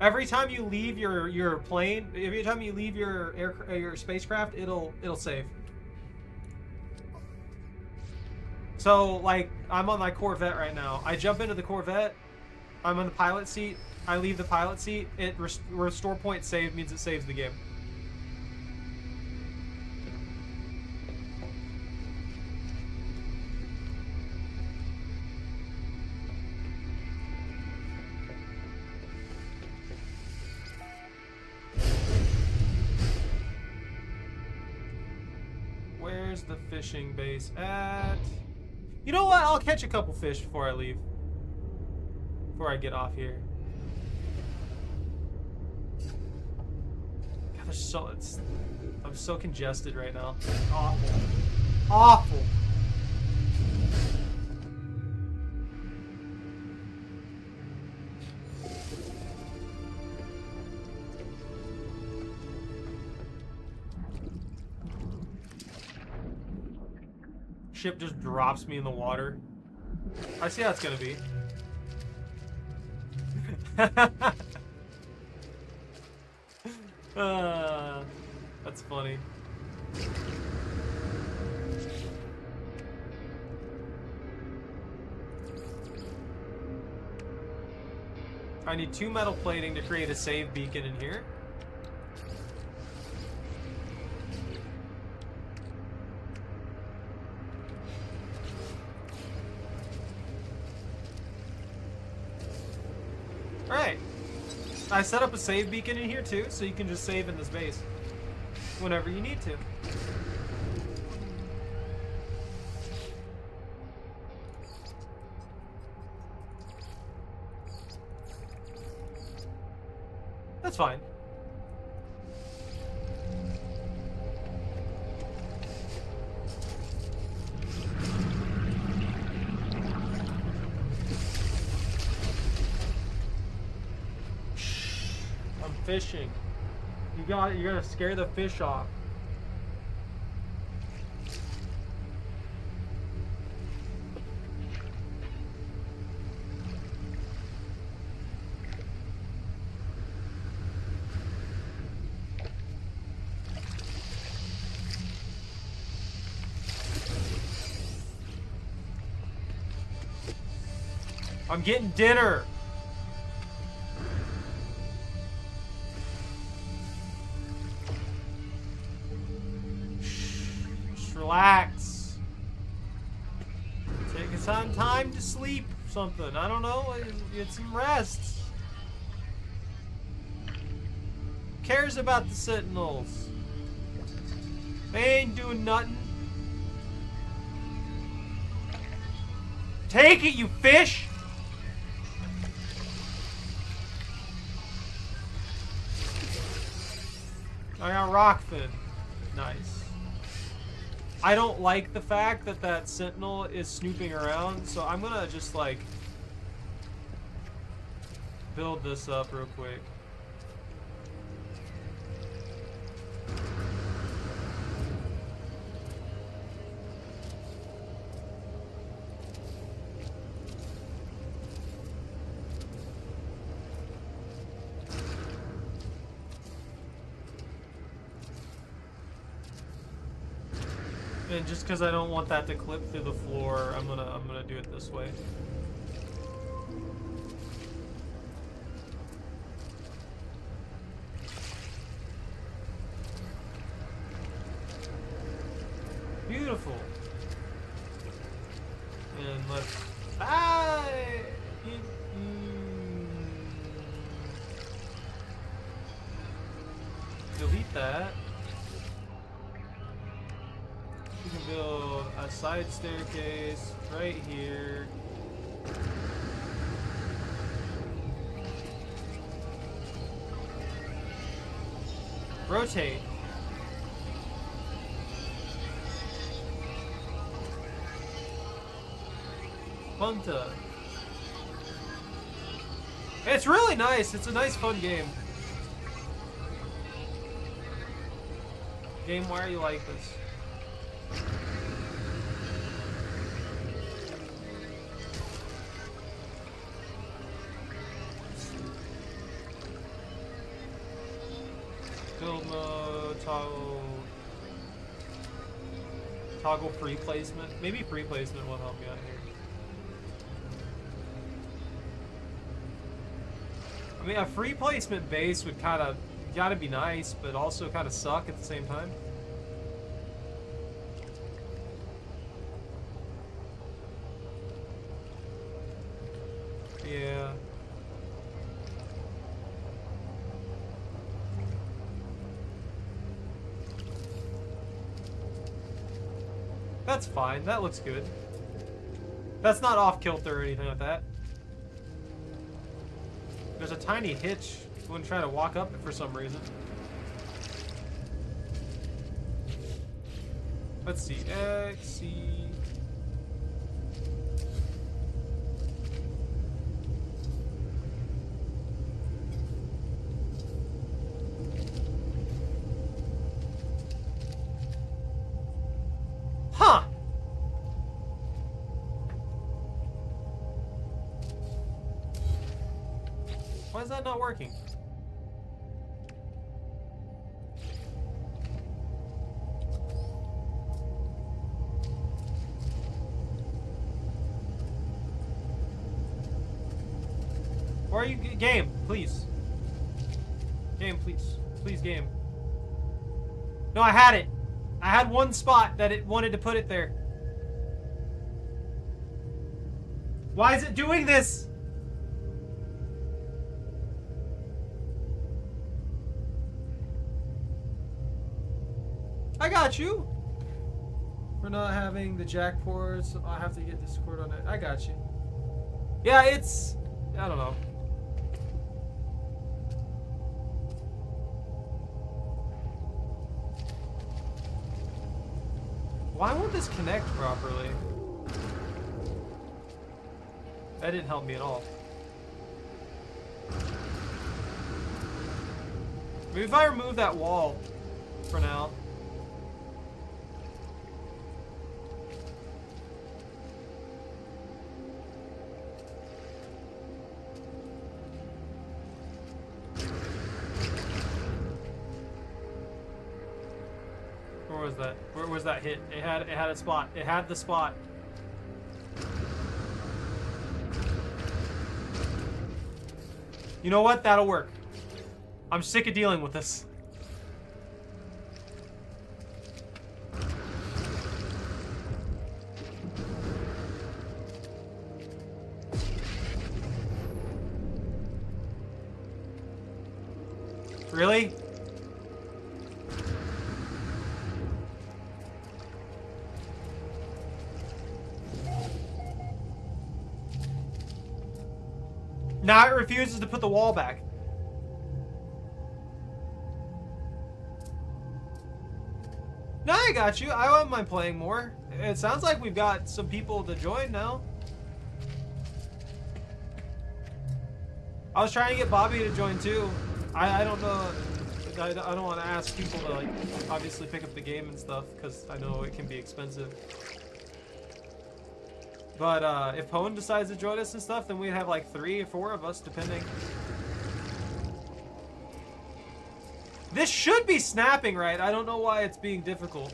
Every time you leave your plane, every time you leave your spacecraft, it'll save. So like I'm on my Corvette right now. I jump into the Corvette. I'm on the pilot seat. I leave the pilot seat. It restore point saved means it saves the game. Where's the fishing base at? You know what? I'll catch a couple fish before I leave. Before I get off here. God, I'm so congested right now. Awful. Awful. Ship just drops me in the water. I see how it's gonna be. That's funny. I need 2 metal plating to create a save beacon in here. Alright. I set up a save beacon in here too, so you can just save in this base whenever you need to. That's fine. Fishing. You're gonna scare the fish off. I'm getting dinner. Relax. Take some time to sleep. Something. I don't know. Get some rest. cares about the Sentinels? They ain't doing nothing. Take it, you fish! I got Rockfin. Nice. I don't like the fact that that Sentinel is snooping around, so I'm gonna just, like, build this up real quick. And just because I don't want that to clip through the floor, I'm gonna do it this way. Beautiful. And let's delete that. We can build a side staircase right here. Rotate. Punta. It's really nice. It's a nice, fun game. Game, why are you like this? Build mode, toggle free placement. Maybe free placement will help me out here. I mean, a free placement base would kind of gotta be nice, but also kind of suck at the same time. Yeah. That's fine. That looks good. That's not off kilter or anything like that. There's a tiny hitch when trying to walk up it for some reason. Let's see. X, C. Huh! Why is that not working? Why are you game? Please. Game, please. Please, game. No, I had it. I had one spot that it wanted to put it there. Why is it doing this? I got you. For not having the jack ports, I have to get Discord on it. I got you. Yeah, it's... I don't know. Why won't this connect properly? That didn't help me at all. Maybe if I remove that wall for now. Where was that? Where was that hit? It had a spot. It had the spot. You know what? That'll work. I'm sick of dealing with this. Really? Now it refuses to put the wall back. No, I got you. I wouldn't mind playing more. It sounds like we've got some people to join now. I was trying to get Bobby to join too. I don't know. I don't want to ask people to like obviously pick up the game and stuff because I know it can be expensive. But if Pone decides to join us and stuff, then we'd have like 3 or 4 of us depending. This should be snapping, right? I don't know why it's being difficult.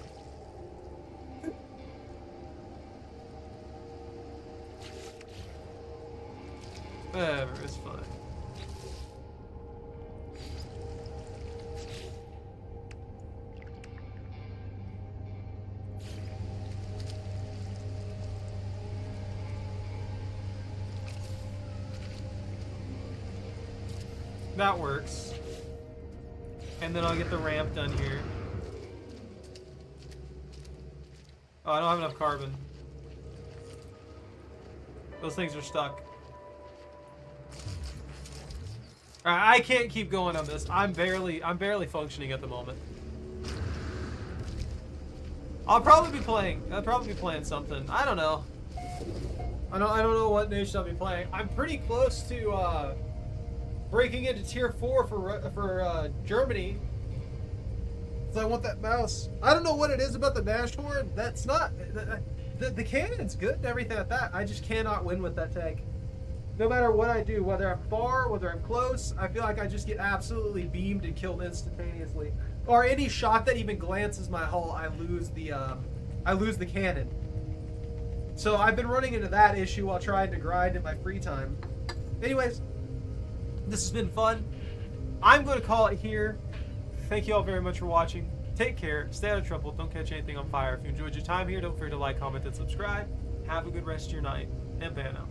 Whatever, it's fine. That works. And then I'll get the ramp done here. Oh, I don't have enough carbon. Those things are stuck. Alright, I can't keep going on this. I'm barely functioning at the moment. I'll probably be playing something. I don't know. I don't know what nation I'll be playing. I'm pretty close to breaking into tier 4 for Germany. So I want that mouse. I don't know what it is about the dashboard. That's not the cannon's good and everything like that. I just cannot win with that tank. No matter what I do, whether I'm far, whether I'm close, I feel like I just get absolutely beamed and killed instantaneously. Or any shot that even glances my hull, I lose the cannon. So I've been running into that issue while trying to grind in my free time. Anyways, this has been fun. I'm going to call it here. Thank you all very much for watching. Take care. Stay out of trouble. Don't catch anything on fire. If you enjoyed your time here, don't forget to like, comment, and subscribe. Have a good rest of your night. And ban out.